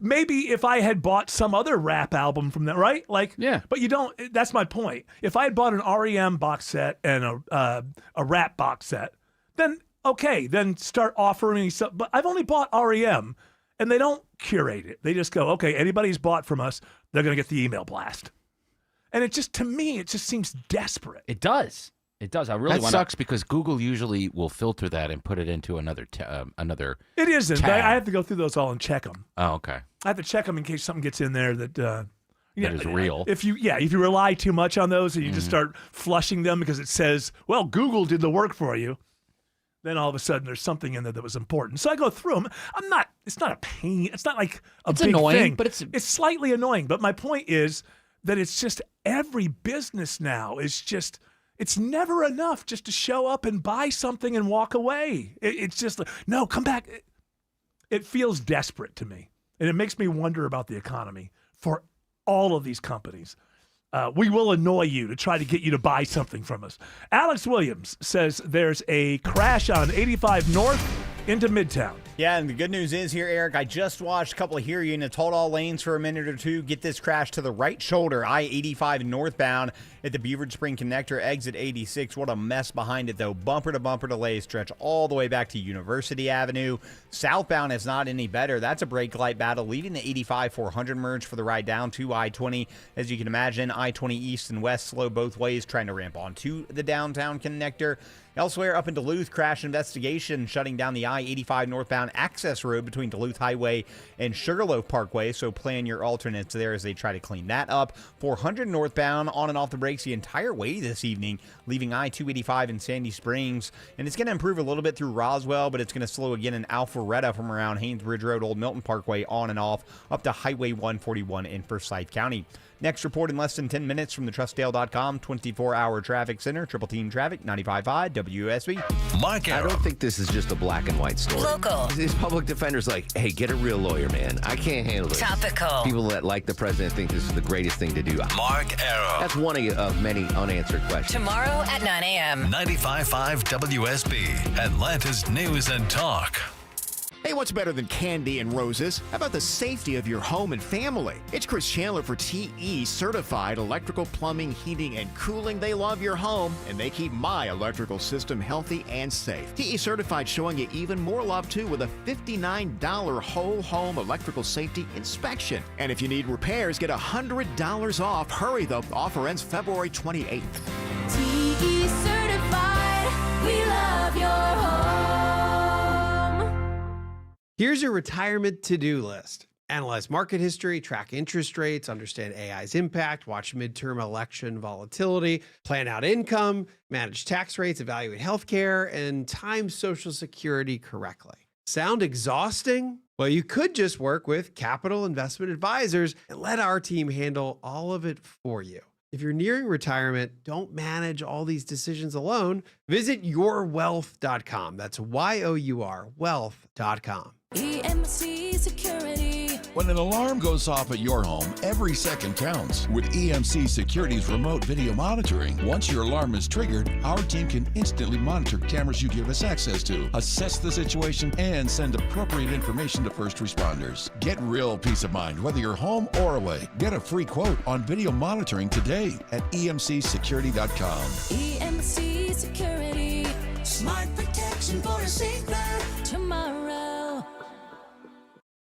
Maybe if I had bought some other rap album from that, right? Yeah. But you don't. That's my point. If I had bought an REM box set and a rap box set, then okay, then start offering me some. But I've only bought REM, and they don't curate it. They just go, okay, anybody who's bought from us, they're going to get the email blast. And it just, to me, it just seems desperate. It does. It does. I really that want. Sucks because Google usually will filter that and put it into another another. It isn't. tab. I have to go through those all and check them. Oh, okay. I have to check them in case something gets in there that That is real. If you rely too much on those and you just start flushing them because it says, well, Google did the work for you, then all of a sudden there's something in there that was important. So I go through them. It's not a pain. It's not like It's big annoying, thing. but it's slightly annoying. But my point is that it's just every business now is just, it's never enough just to show up and buy something and walk away. It's just like, no, come back. It feels desperate to me. And it makes me wonder about the economy for all of these companies. We will annoy you to try to get you to buy something from us. Alex Williams says there's a crash on 85 North into Midtown. Yeah, and the good news is here, Eric, I just watched a couple of here units hold all lanes for a minute or two, get this crash to the right shoulder, I-85 northbound at the Beaver Spring Connector, exit 86. What a mess behind it, though. Bumper-to-bumper delays stretch all the way back to University Avenue. Southbound is not any better. That's a brake light battle, leaving the 85-400 merge for the ride down to I-20. As you can imagine, I-20 east and west slow both ways, trying to ramp onto the downtown connector. Elsewhere, up in Duluth, crash investigation shutting down the I-85 northbound access road between Duluth Highway and Sugarloaf Parkway, so plan your alternates there as they try to clean that up. 400 northbound on and off the brakes the entire way this evening, leaving I-285 in Sandy Springs. And it's going to improve a little bit through Roswell, but it's going to slow again in Alpharetta from around Haynesbridge Road, Old Milton Parkway on and off, up to Highway 141 in Forsyth County. Next report in less than 10 minutes from the TrustDale.com 24-hour traffic center. Triple Team Traffic, 95.5 WSB. Mark Arrow. I don't think this is just a black and white story. Local. These public defenders like, hey, get a real lawyer, man. I can't handle this. Topical. People that like the president think this is the greatest thing to do. Mark Arrow. That's one of many unanswered questions. Tomorrow at 9 a.m. 95.5 WSB, Atlanta's News and Talk. Hey, what's better than candy and roses? How about the safety of your home and family? It's Chris Chandler for TE Certified Electrical, Plumbing, Heating, and Cooling. They love your home, and they keep my electrical system healthy and safe. TE Certified showing you even more love, too, with a $59 whole home electrical safety inspection. And if you need repairs, get $100 off. Hurry, though. Offer ends February 28th. TE Certified, we love your home. Here's your retirement to-do list. Analyze market history, track interest rates, understand AI's impact, watch midterm election volatility, plan out income, manage tax rates, evaluate healthcare, and time Social Security correctly. Sound exhausting? Well, you could just work with Capital Investment Advisors and let our team handle all of it for you. If you're nearing retirement, don't manage all these decisions alone. Visit yourwealth.com. That's Y-O-U-R, wealth.com. EMC Security. When an alarm goes off at your home, every second counts. With EMC Security's remote video monitoring, once your alarm is triggered, our team can instantly monitor cameras you give us access to, assess the situation, and send appropriate information to first responders. Get real peace of mind, whether you're home or away. Get a free quote on video monitoring today at emcsecurity.com. EMC Security. Smart protection for a safer tomorrow.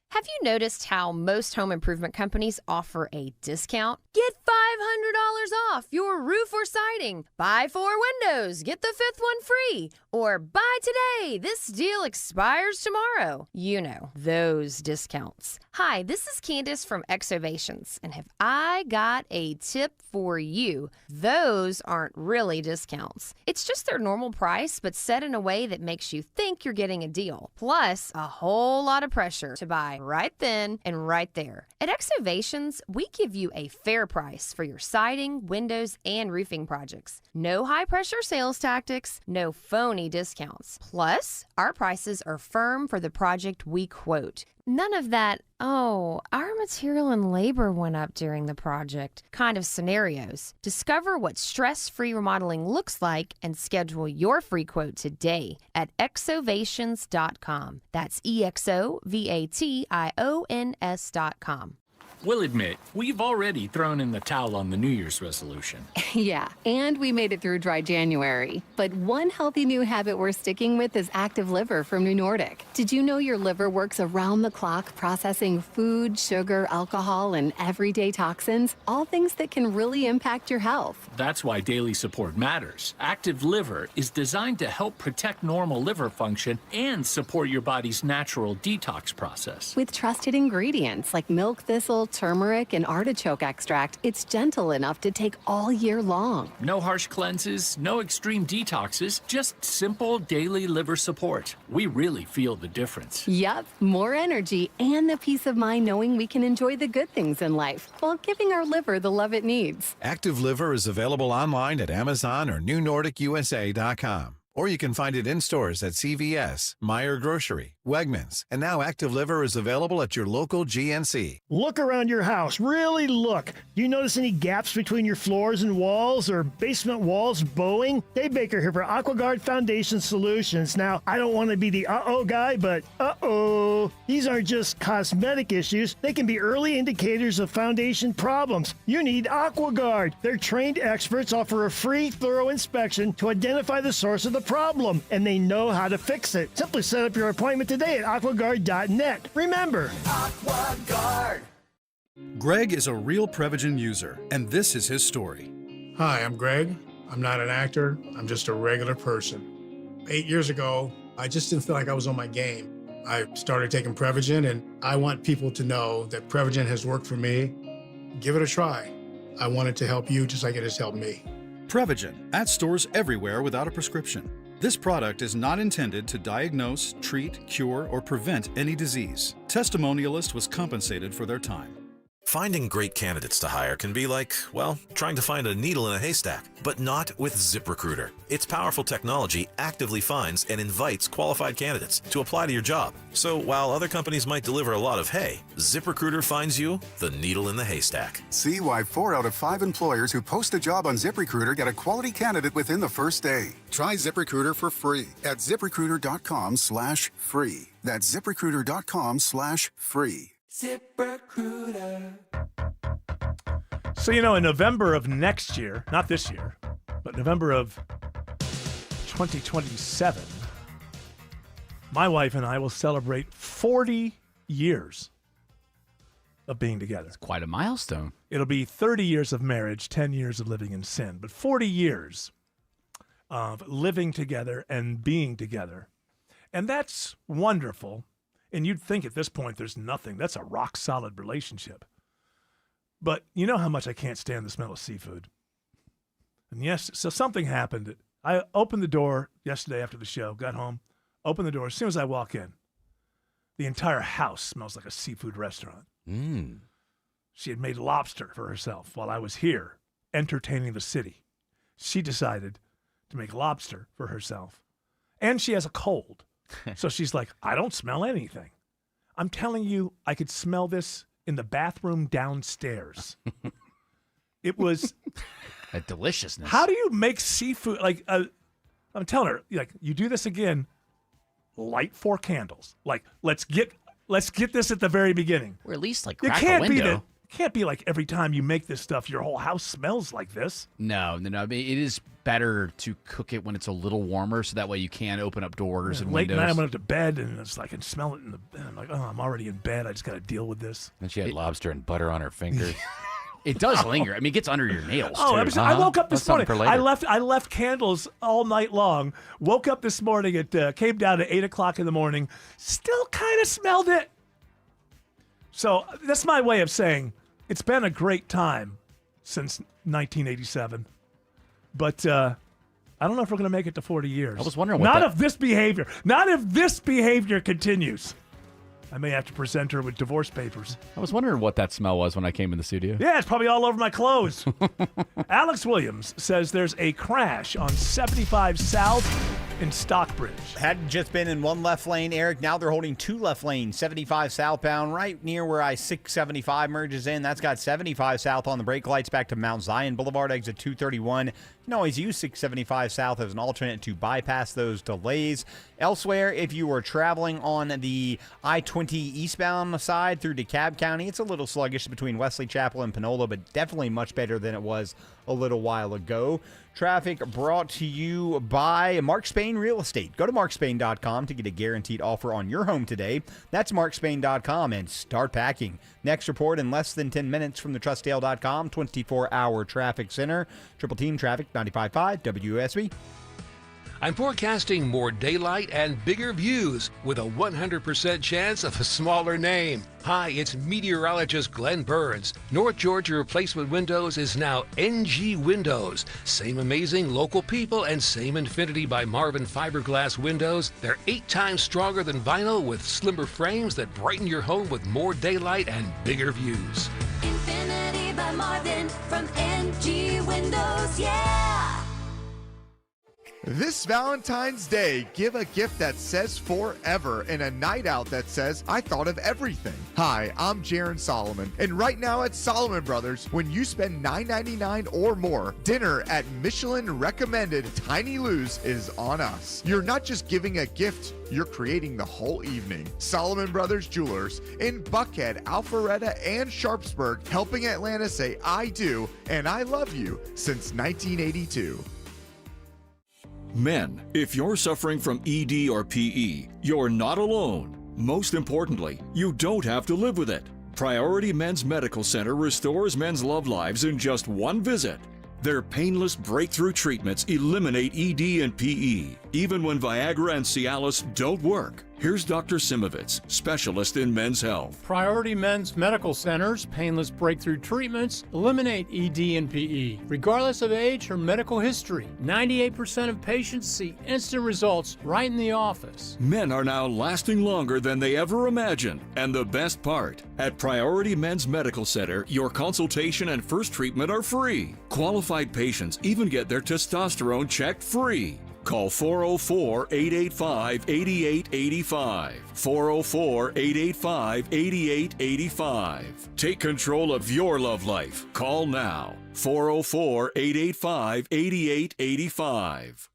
Have you noticed how most home improvement companies offer a discount? Get $500 off your roof or siding. Buy 4 windows, get the 5th one free. Or buy today, this deal expires tomorrow. You know, those discounts. Hi, this is Candace from Exovations, and have I got a tip for you? Those aren't really discounts. It's just their normal price, but set in a way that makes you think you're getting a deal. Plus, a whole lot of pressure to buy right then and right there. At Exovations, we give you a fair price for your siding, windows, and roofing projects. No high-pressure sales tactics, no phony discounts. Plus, our prices are firm for the project we quote. None of that, oh, our material and labor went up during the project kind of scenarios. Discover what stress-free remodeling looks like and schedule your free quote today at exovations.com. That's EXOVATIONS.com. We'll admit, we've already thrown in the towel on the New Year's resolution. Yeah, and we made it through dry January. But one healthy new habit we're sticking with is Active Liver from New Nordic. Did you know your liver works around the clock processing food, sugar, alcohol, and everyday toxins? All things that can really impact your health. That's why daily support matters. Active Liver is designed to help protect normal liver function and support your body's natural detox process. With trusted ingredients like milk thistle, turmeric, and artichoke extract, it's gentle enough to take all year long. No harsh cleanses, no extreme detoxes, just simple daily liver support. We really feel the difference. Yup, more energy and the peace of mind knowing we can enjoy the good things in life while giving our liver the love it needs. Active Liver is available online at Amazon or NewNordicUSA.com. Or you can find it in stores at CVS, Meijer Grocery, Wegmans, and now Active Liver is available at your local GNC. Look around your house. Really look. Do you notice any gaps between your floors and walls or basement walls bowing? Dave Baker here for AquaGuard Foundation Solutions. Now, I don't want to be the uh-oh guy, but uh-oh. These aren't just cosmetic issues. They can be early indicators of foundation problems. You need AquaGuard. Their trained experts offer a free, thorough inspection to identify the source of the problem, and they know how to fix it. Simply set up your appointment today at aquaguard.net. Remember, AquaGuard. Greg is a real Prevagen user, and this is his story. Hi, I'm Greg. I'm not an actor. I'm just a regular person. 8 years ago, I just didn't feel like I was on my game. I started taking Prevagen, and I want people to know that Prevagen has worked for me. Give it a try. I want it to help you just like it has helped me. Prevagen, at stores everywhere without a prescription. This product is not intended to diagnose, treat, cure, or prevent any disease. Testimonialist was compensated for their time. Finding great candidates to hire can be like, well, trying to find a needle in a haystack, but not with ZipRecruiter. Its powerful technology actively finds and invites qualified candidates to apply to your job. So while other companies might deliver a lot of hay, ZipRecruiter finds you the needle in the haystack. See why 4 out of 5 employers who post a job on ZipRecruiter get a quality candidate within the first day. Try ZipRecruiter for free at ZipRecruiter.com/free. That's ZipRecruiter.com/free. ZipRecruiter. So, in November of next year, not this year, but November of 2027, my wife and I will celebrate 40 years of being together. It's quite a milestone. It'll be 30 years of marriage, 10 years of living in sin, but 40 years of living together and being together. And that's wonderful. And you'd think at this point there's nothing. That's a rock-solid relationship. But you know how much I can't stand the smell of seafood. And yes, so something happened. I opened the door yesterday after the show, got home, opened the door. As soon as I walk in, the entire house smells like a seafood restaurant. She had made lobster for herself while I was here entertaining the city. She decided to make lobster for herself. And she has a cold. So she's like, I don't smell anything. I'm telling you, I could smell this in the bathroom downstairs. It was a deliciousness. How do you make seafood? Like, I'm telling her, like, you do this again, light 4 candles. Like, let's get this at the very beginning. Or at least like crack a window. It can't be like every time you make this stuff, your whole house smells like this. No. I mean, it is better to cook it when it's a little warmer, so that way you can open up doors and late windows. Night, I went up to bed, and it's like I can smell it in the bed. I'm like, oh, I'm already in bed. I just got to deal with this. And she had lobster and butter on her fingers. It does linger. I mean, it gets under your nails, too. I woke up this morning. I left candles all night long. Woke up this morning. It came down at 8 o'clock in the morning. Still kind of smelled it. So that's my way of saying it's been a great time since 1987. But I don't know if we're going to make it to 40 years. I was wondering Not if this behavior continues. I may have to present her with divorce papers. I was wondering what that smell was when I came in the studio. Yeah, it's probably all over my clothes. Alex Williams says there's a crash on 75 South in Stockbridge. Had just been in one left lane, Eric. Now they're holding two left lanes, 75 southbound, right near where I-675 merges in. That's got 75 south on the brake lights back to Mount Zion Boulevard, exit 231. You can always use 675 south as an alternate to bypass those delays. Elsewhere, if you were traveling on the I-20 eastbound side through DeKalb County, it's a little sluggish between Wesley Chapel and Panola, but definitely much better than it was a little while ago. Traffic brought to you by Mark Spain Real Estate. Go to markspain.com to get a guaranteed offer on your home today. That's markspain.com, and start packing. Next report in less than 10 minutes from the trustdale.com 24-hour traffic center. Triple Team Traffic 95.5 WSB. I'm forecasting more daylight and bigger views with a 100% chance of a smaller name. Hi, it's meteorologist Glenn Burns. North Georgia Replacement Windows is now NG Windows. Same amazing local people and same Infinity by Marvin fiberglass windows. They're 8 times stronger than vinyl with slimmer frames that brighten your home with more daylight and bigger views. Infinity by Marvin from NG Windows, yeah! This Valentine's Day, give a gift that says forever and a night out that says, I thought of everything. Hi, I'm Jaron Solomon, and right now at Solomon Brothers, when you spend $9.99 or more, dinner at Michelin recommended Tiny Lou's is on us. You're not just giving a gift, you're creating the whole evening. Solomon Brothers Jewelers in Buckhead, Alpharetta, and Sharpsburg, helping Atlanta say I do and I love you since 1982. Men, if you're suffering from ED or PE, you're not alone. Most importantly, you don't have to live with it. Priority Men's Medical Center restores men's love lives in just one visit. Their painless breakthrough treatments eliminate ED and PE, even when Viagra and Cialis don't work. Here's Dr. Simovitz, specialist in men's health. Priority Men's Medical Center's painless breakthrough treatments eliminate ED and PE, regardless of age or medical history. 98% of patients see instant results right in the office. Men are now lasting longer than they ever imagined. And the best part, at Priority Men's Medical Center, your consultation and first treatment are free. Qualified patients even get their testosterone checked free. Call 404-885-8885. 404-885-8885. Take control of your love life. Call now. 404-885-8885.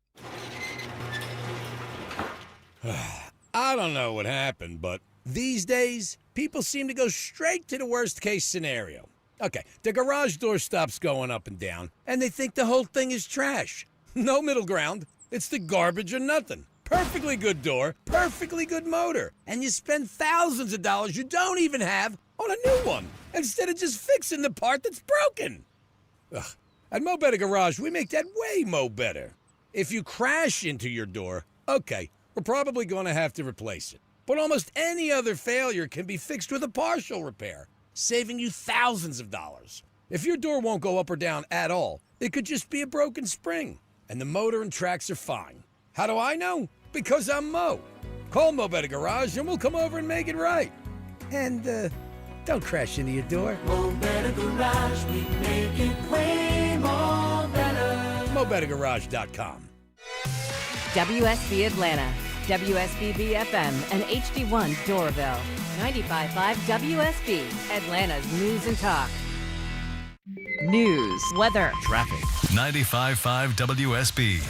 I don't know what happened, but these days, people seem to go straight to the worst case scenario. Okay, the garage door stops going up and down, and they think the whole thing is trash. No middle ground. It's the garbage or nothing. Perfectly good door, perfectly good motor, and you spend thousands of dollars you don't even have on a new one, instead of just fixing the part that's broken. Ugh. At Mo Better Garage, we make that way mo better. If you crash into your door, okay, we're probably going to have to replace it. But almost any other failure can be fixed with a partial repair, saving you thousands of dollars. If your door won't go up or down at all, it could just be a broken spring. And the motor and tracks are fine. How do I know? Because I'm Mo. Call Mo Better Garage and we'll come over and make it right. And, don't crash into your door. Mo Better Garage, we make it way more better. MoBetterGarage.com. WSB Atlanta, WSB BFM, and HD1 Doraville. 95.5 WSB, Atlanta's news and talk. News, weather, traffic. 95.5 WSB,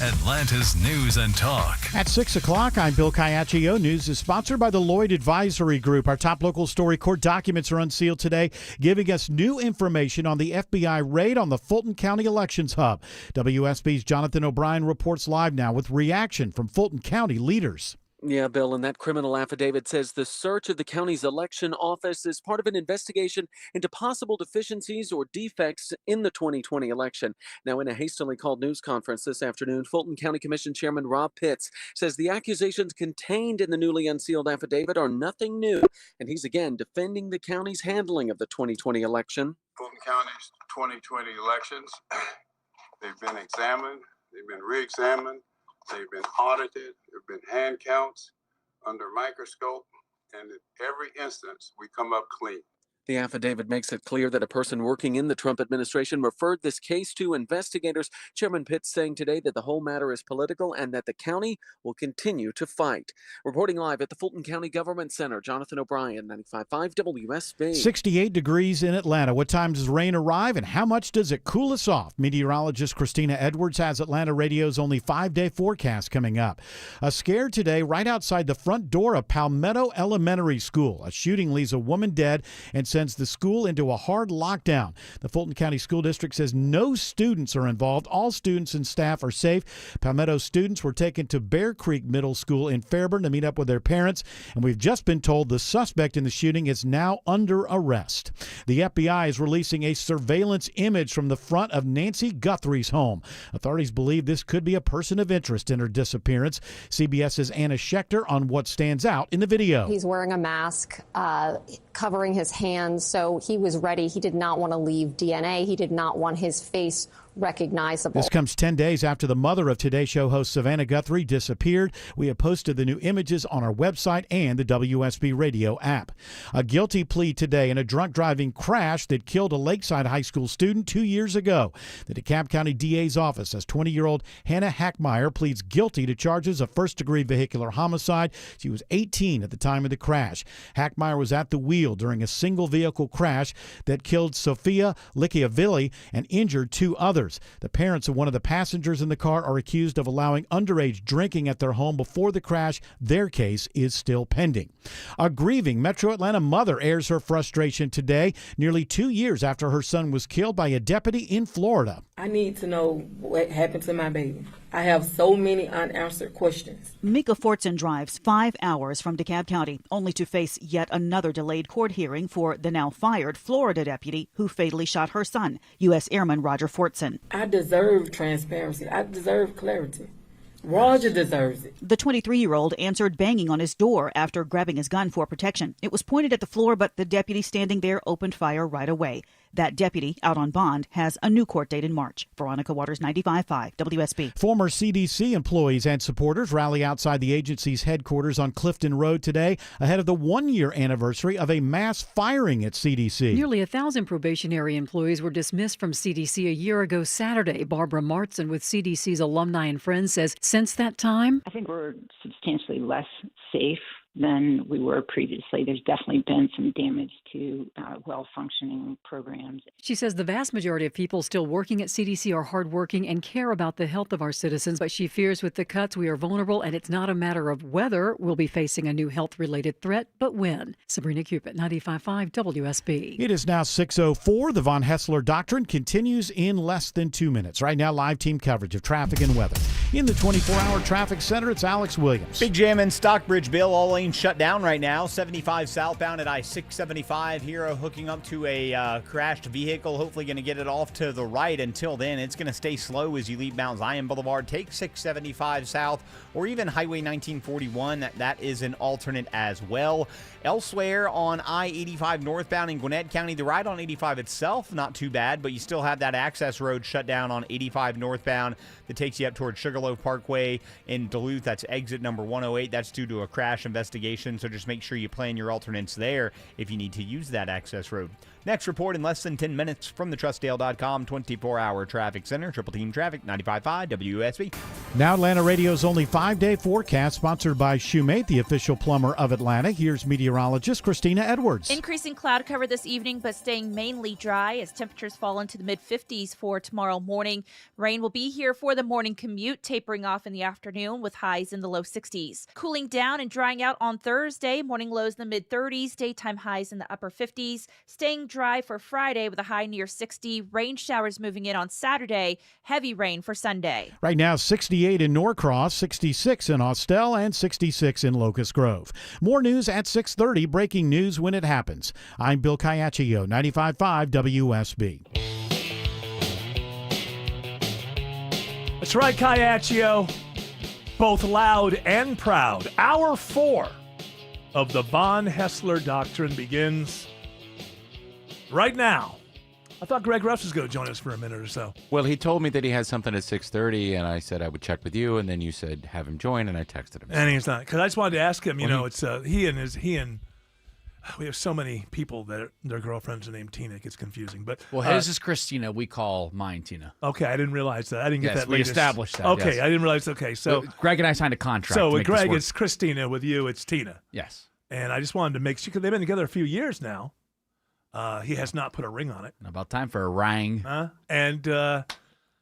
Atlanta's news and talk. At 6 o'clock, I'm Bill Caiaccio. News is sponsored by the Lloyd Advisory Group. Our top local story, court documents are unsealed today, giving us new information on the FBI raid on the Fulton County Elections Hub. WSB's Jonathan O'Brien reports live now with reaction from Fulton County leaders. Yeah, Bill, and that criminal affidavit says the search of the county's election office is part of an investigation into possible deficiencies or defects in the 2020 election. Now, in a hastily called news conference this afternoon, Fulton County Commission Chairman Rob Pitts says the accusations contained in the newly unsealed affidavit are nothing new, and he's again defending the county's handling of the 2020 election. Fulton County's 2020 elections, they've been examined, they've been re-examined. They've been audited, there have been hand counts under microscope, and in every instance, we come up clean. The affidavit makes it clear that a person working in the Trump administration referred this case to investigators. Chairman Pitts saying today that the whole matter is political and that the county will continue to fight. Reporting live at the Fulton County Government Center, Jonathan O'Brien, 95.5 WSB. 68 degrees in Atlanta. What time does rain arrive and how much does it cool us off? Meteorologist Christina Edwards has Atlanta Radio's only 5-day forecast coming up. A scare today right outside the front door of Palmetto Elementary School. A shooting leaves a woman dead and sends the school into a hard lockdown. The Fulton County School District says no students are involved. All students and staff are safe. Palmetto students were taken to Bear Creek Middle School in Fairburn to meet up with their parents, and we've just been told the suspect in the shooting is now under arrest. The FBI is releasing a surveillance image from the front of Nancy Guthrie's home. Authorities believe this could be a person of interest in her disappearance. CBS's Anna Schechter on what stands out in the video. He's wearing a mask, covering his hands, so he was ready. He did not want to leave DNA. He did not want his face recognizable. This comes 10 days after the mother of Today Show host Savannah Guthrie disappeared. We have posted the new images on our website and the WSB Radio app. A guilty plea today in a drunk driving crash that killed a Lakeside High School student 2 years ago. The DeKalb County DA's office says 20-year-old Hannah Hackmeyer pleads guilty to charges of first-degree vehicular homicide. She was 18 at the time of the crash. Hackmeyer was at the wheel during a single-vehicle crash that killed Sophia Licchiavilli and injured 2 others. The parents of one of the passengers in the car are accused of allowing underage drinking at their home before the crash. Their case is still pending. A grieving Metro Atlanta mother airs her frustration today, nearly 2 years after her son was killed by a deputy in Florida. I need to know what happened to my baby. I have so many unanswered questions. Mika Fortson drives 5 hours from DeKalb County, only to face yet another delayed court hearing for the now fired Florida deputy who fatally shot her son, U.S. Airman Roger Fortson. I deserve transparency. I deserve clarity. Roger deserves it. The 23-year-old answered banging on his door after grabbing his gun for protection. It was pointed at the floor, but the deputy standing there opened fire right away. That deputy, out on bond, has a new court date in March. Veronica Waters, 95.5 WSB. Former CDC employees and supporters rally outside the agency's headquarters on Clifton Road today ahead of the 1-year anniversary of a mass firing at CDC. Nearly 1,000 probationary employees were dismissed from CDC a year ago Saturday. Barbara Martson with CDC's Alumni and Friends says since that time, I think we're substantially less safe than we were previously. There's definitely been some damage to well-functioning programs. She says the vast majority of people still working at CDC are hardworking and care about the health of our citizens, but she fears with the cuts we are vulnerable, and it's not a matter of whether we'll be facing a new health-related threat, but when. Sabrina Cupid, 95.5 WSB. It is now 6:04. The Von Hessler Doctrine continues in less than 2 minutes. Right now, live team coverage of traffic and weather. In the 24-hour traffic center, it's Alex Williams. Big jam in Stockbridge, Bill. All lanes shut down right now. 75 southbound at I-675. Hero hooking up to a crashed vehicle. Hopefully going to get it off to the right. Until then, it's going to stay slow as you leave Mount Zion Boulevard. Take 675 south or even Highway 1941. That is an alternate as well. Elsewhere on I-85 northbound in Gwinnett County, the ride on 85 itself, not too bad, but you still have that access road shut down on 85 northbound that takes you up towards Sugarloaf Parkway in Duluth. That's exit number 108. That's due to a crash investigation, so just make sure you plan your alternates there if you need to use that access road. Next report in less than 10 minutes from the TrustDale.com 24-hour traffic center. Triple Team Traffic, 95.5 WSB. Now Atlanta Radio's only 5-day forecast, sponsored by Shoemate, the official plumber of Atlanta. Here's meteorologist Christina Edwards. Increasing cloud cover this evening, but staying mainly dry as temperatures fall into the mid-50s for tomorrow morning. Rain will be here for the morning commute, tapering off in the afternoon with highs in the low 60s. Cooling down and drying out on Thursday, morning lows in the mid-30s, daytime highs in the upper 50s. Staying dry for Friday with a high near 60. Rain showers moving in on Saturday. Heavy rain for Sunday. Right now, 68 in Norcross, 66 in Austell, and 66 in Locust Grove. More news at 6:30. Breaking news when it happens. I'm Bill Caiaccio, 95.5 WSB. That's right, Caiaccio. Both loud and proud. Hour 4 of the Von Hessler Doctrine begins right now. I thought Greg Ruff was going to join us for a minute or so. Well, he told me that he had something at 6:30, and I said I would check with you, and then you said have him join, and I texted him. And he's not, because I just wanted to ask him. You know, it's he and We have so many people that their girlfriends are named Tina. It gets confusing. But Well, his is Christina. We call mine Tina. Okay, I didn't realize that. I didn't get Yes, that. we latest. established that, Okay, yes. I didn't realize. Okay, so Well, Greg and I signed a contract. So to with make this Greg, work. it's Christina. With you, it's Tina. Yes. And I just wanted to make sure, because they've been together a few years now. He has not put a ring on it. About time for a ring. And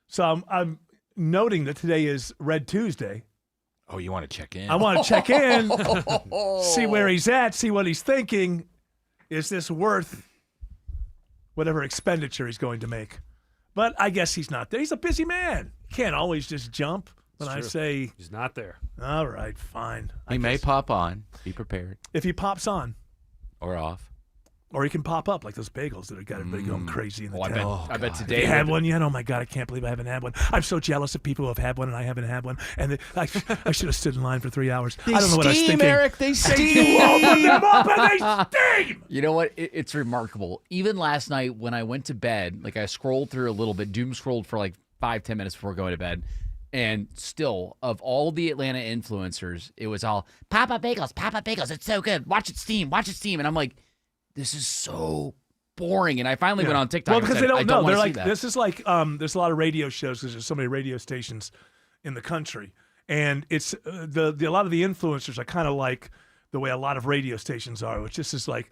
so I'm noting that today is Red Tuesday. Oh, you want to check in? I want to check in, see where he's at, see what he's thinking. Is this worth whatever expenditure he's going to make? But I guess he's not there. He's a busy man. He can't always just jump when I say he's not there. All right, fine. He may pop on. Be prepared. If he pops on. Or off. Or he can pop up like those bagels that have got everybody going crazy in the I town. bet Have today. you had one yet? Oh my God, I can't believe I haven't had one. I'm so jealous of people who have had one and I haven't had one. And I should have stood in line for 3 hours. They I don't know what I was steam, thinking. Eric. They steam. You open them up and they steam. You know what? It's remarkable. Even last night when I went to bed, like I scrolled through a little bit, doom scrolled for like 5-10 minutes before going to bed. And still, of all the Atlanta influencers, it was all Pop-Up Bagels, Pop-Up Bagels. It's so good. Watch it steam. Watch it steam. And I'm like, this is so boring. And I finally went on TikTok. Well, and because said, they I don't know. wanna They're see like, that. this is like, there's a lot of radio shows because there's so many radio stations in the country. And it's a lot of the influencers are kind of like the way a lot of radio stations are, which just is like,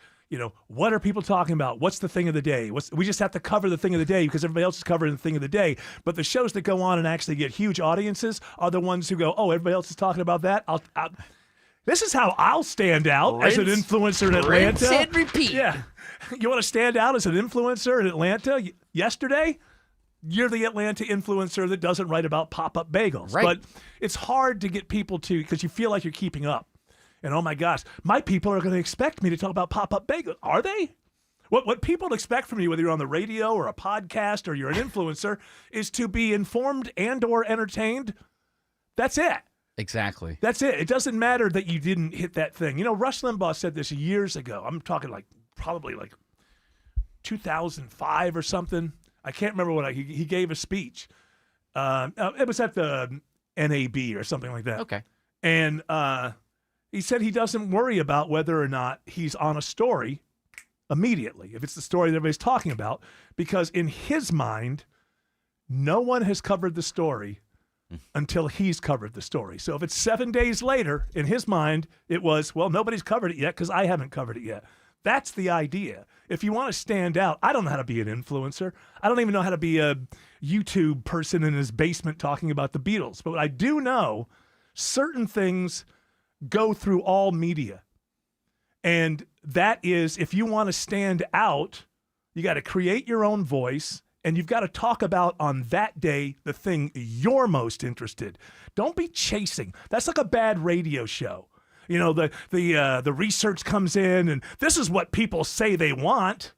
what are people talking about? What's the thing of the day? We just have to cover the thing of the day because everybody else is covering the thing of the day. But the shows that go on and actually get huge audiences are the ones who go, oh, everybody else is talking about that. This is how I'll stand out as an influencer in Atlanta. Rinse and repeat. Yeah. You want to stand out as an influencer in Atlanta yesterday? You're the Atlanta influencer that doesn't write about pop-up bagels. Right. But it's hard to get people to, because you feel like you're keeping up. And oh my gosh, my people are going to expect me to talk about pop-up bagels. Are they? What people expect from you, whether you're on the radio or a podcast or you're an influencer, is to be informed and or entertained. That's it. Exactly. That's it. It doesn't matter that you didn't hit that thing. Rush Limbaugh said this years ago. I'm talking probably 2005 or something. I can't remember what he gave a speech. It was at the NAB or something like that. Okay. And he said he doesn't worry about whether or not he's on a story immediately, if it's the story that everybody's talking about, because in his mind, no one has covered the story until he's covered the story. So if it's 7 days later, in his mind, it was, well, nobody's covered it yet because I haven't covered it yet. That's the idea. If you want to stand out, I don't know how to be an influencer. I don't even know how to be a YouTube person in his basement talking about the Beatles. But I do know certain things go through all media. And that is, if you want to stand out, you got to create your own voice and you've got to talk about on that day the thing you're most interested. Don't be chasing. That's like a bad radio show. The research comes in and this is what people say they want.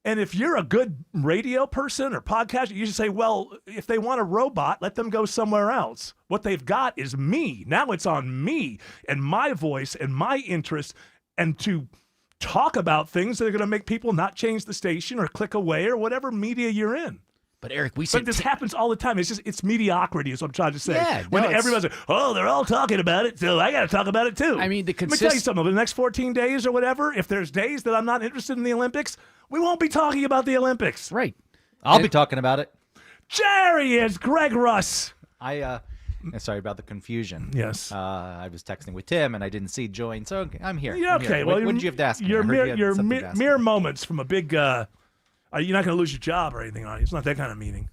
And if you're a good radio person or podcaster, you should say, well, if they want a robot, let them go somewhere else. What they've got is me. Now it's on me and my voice and my interest, and to talk about things that are going to make people not change the station or click away or whatever media you're in. But Eric, But this happens all the time. It's mediocrity is what I'm trying to say. Yeah, when no, everybody's like, oh, they're all talking about it, so I got to talk about it too. I mean, Let me tell you something. Over the next 14 days or whatever, if there's days that I'm not interested in the Olympics, we won't be talking about the Olympics. Right. I'll be talking about it. Jerry is Greg Russ. Sorry about the confusion. Yes. I was texting with Tim and I didn't see join, so I'm here. Yeah, I'm here. okay. What Well, did you have to ask me? I Your heard you had mere, something to ask me. mere moments from a big. You're not going to lose your job or anything, are you? It's not that kind of meeting.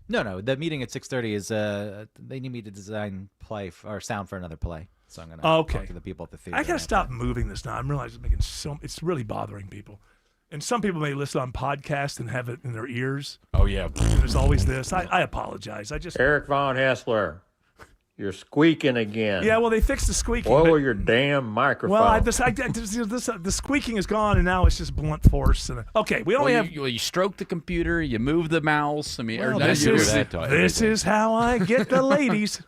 No. The meeting at 6:30 is they need me to design play or sound for another play. So I'm going to talk to the people at the theater. I got to stop moving this now. I'm realizing it's really bothering people. And some people may listen on podcasts and have it in their ears. Oh, yeah. And there's always this. I apologize. Eric Von Hassler, you're squeaking again. Yeah, well, they fixed the squeaking. Oil but- your damn microphone. Well, the squeaking is gone, and now it's just blunt force. Okay, we only have. You stroke the computer, you move the mouse. I mean, Well, or this is how I get the ladies.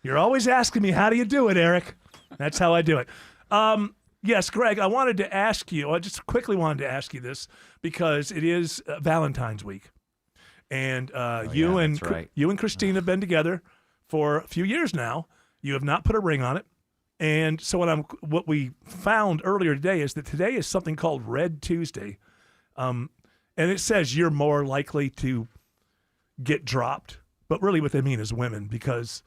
You're always asking me, how do you do it, Eric? That's how I do it. Yes, Greg, I wanted to ask you, I just quickly wanted to ask you this because it is Valentine's week. And you and Christine have been together for a few years now. You have not put a ring on it. And so what we found earlier today is that today is something called Red Tuesday. And it says you're more likely to get dropped. But really what they mean is women, because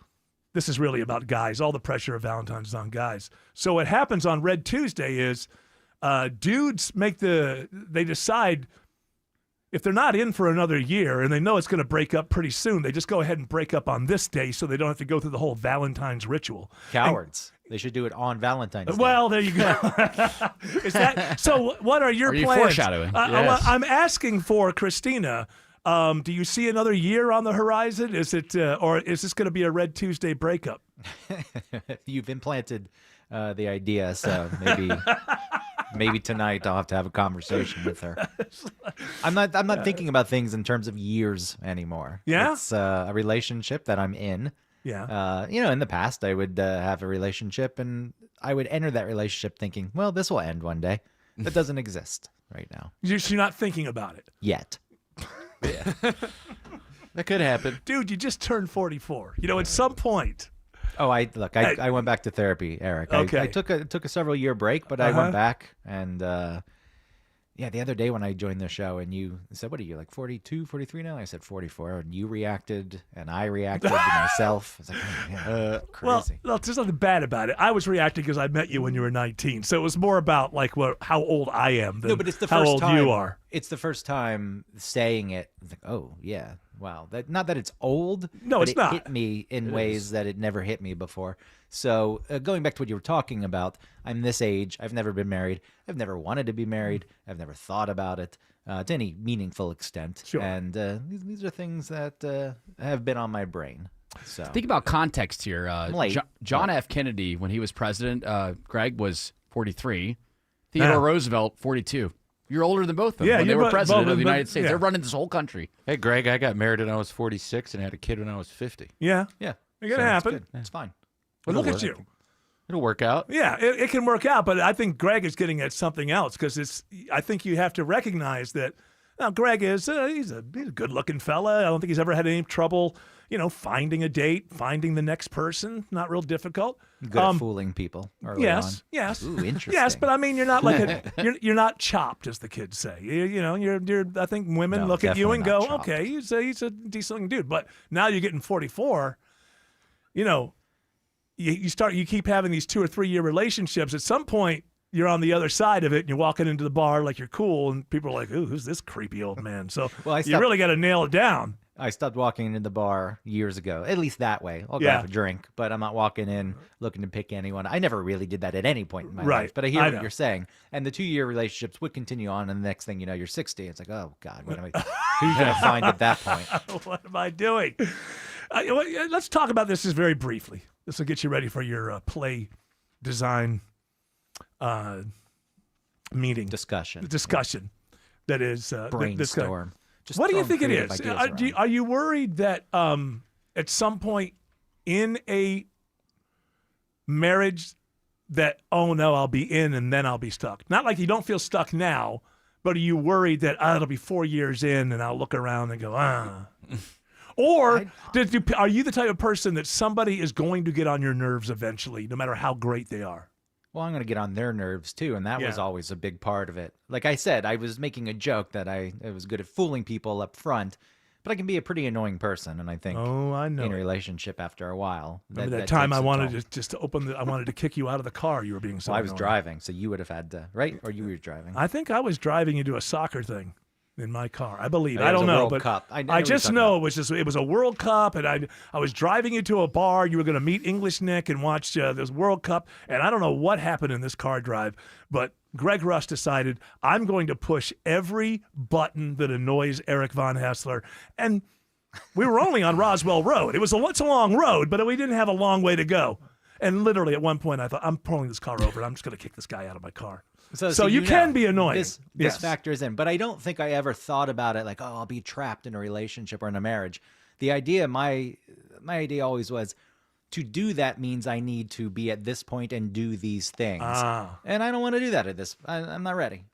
this is really about guys. All the pressure of Valentine's is on guys. So what happens on Red Tuesday is dudes they decide if they're not in for another year and they know it's going to break up pretty soon, they just go ahead and break up on this day so they don't have to go through the whole Valentine's ritual. Cowards. They should do it on Valentine's Day. Well, there you go. Is that so? What are your plans? Foreshadowing? Well, I'm asking for Christina. Do you see another year on the horizon? Is it, or is this going to be a Red Tuesday breakup? You've implanted the idea, so maybe tonight I'll have to have a conversation with her. I'm not thinking about things in terms of years anymore. Yeah, it's a relationship that I'm in. Yeah, in the past I would have a relationship and I would enter that relationship thinking, well, this will end one day. That doesn't exist right now. You're not thinking about it yet. Yeah. That could happen. Dude, you just turned 44. At some point. Oh, I went back to therapy, Eric. Okay. I took a several year break, but I went back and the other day when I joined the show and you said, what are you, like 42, 43 now? I said 44, and you reacted and I reacted to myself. I was like, oh, man, crazy. Well, there's nothing bad about it. I was reacting because I met you when you were 19. So it was more about like how old I am than but it's the how first old time, you are. It's the first time saying it. It's like, oh, yeah. Wow. Not that it's old. No, but it's not. It hit me in ways that it never hit me before. So going back to what you were talking about, I'm this age. I've never been married. I've never wanted to be married. I've never thought about it to any meaningful extent. Sure. And these are things that have been on my brain. So think about context here. John F. Kennedy, when he was president, Greg was 43. Theodore Roosevelt, 42. You're older than both of them when they were president of the United States. Yeah. They're running this whole country. Hey, Greg, I got married when I was 46 and had a kid when I was 50. Yeah. Yeah. It's going to happen. Good. It's fine. But look at you. It'll work out. Yeah, it can work out, but I think Greg is getting at something else because I think you have to recognize that now Greg is he's a good-looking fella. I don't think he's ever had any trouble, finding a date, finding the next person. Not real difficult. Good at fooling people early on. Yes. Ooh, interesting. Yes, but I mean, you're not like you're not chopped, as the kids say. You're. I think women look at you and go, okay, he's a decent-looking dude. But now you're getting 44. You keep having these 2 or 3 year relationships. At some point, you're on the other side of it, and you're walking into the bar like you're cool, and people are like, "Ooh, who's this creepy old man?" So you really got to nail it down. I stopped walking into the bar years ago, at least that way. I'll go have a drink, but I'm not walking in looking to pick anyone. I never really did that at any point in my life, but I hear what you're saying. And the 2 year relationships would continue on, and the next thing you know, you're 60. It's like, oh God, who's going to find at that point? What am I doing? Let's talk about this just very briefly. This will get you ready for your play design meeting. Discussion. That is brainstorm. What do you think it is? Are you worried that at some point in a marriage that, oh no, I'll be in and then I'll be stuck? Not like you don't feel stuck now, but are you worried that it'll be 4 years in and I'll look around and go, Or are you the type of person that somebody is going to get on your nerves eventually, no matter how great they are? Well, I'm going to get on their nerves too, and that was always a big part of it. Like I said, I was making a joke that I was good at fooling people up front, but I can be a pretty annoying person, and I think in a relationship after a while. Remember that time I wanted to I wanted to kick you out of the car. You were being so I was driving, so you would have had to, right? Or you were driving. I think I was driving you to a soccer thing in my car. I believe. I don't know, World but Cup. I just know it was a World Cup, and I was driving you to a bar. You were going to meet English Nick and watch this World Cup, and I don't know what happened in this car drive, but Greg Rush decided I'm going to push every button that annoys Eric Von Haessler, and we were only on Roswell Road. It's a long road, but we didn't have a long way to go. And literally at one point I thought, I'm pulling this car over. I'm just going to kick this guy out of my car. So you can be annoying. This factors in, but I don't think I ever thought about it like, oh, I'll be trapped in a relationship or in a marriage. The idea, my idea always was, to do that means I need to be at this point and do these things. And I don't want to do that at this. I'm not ready.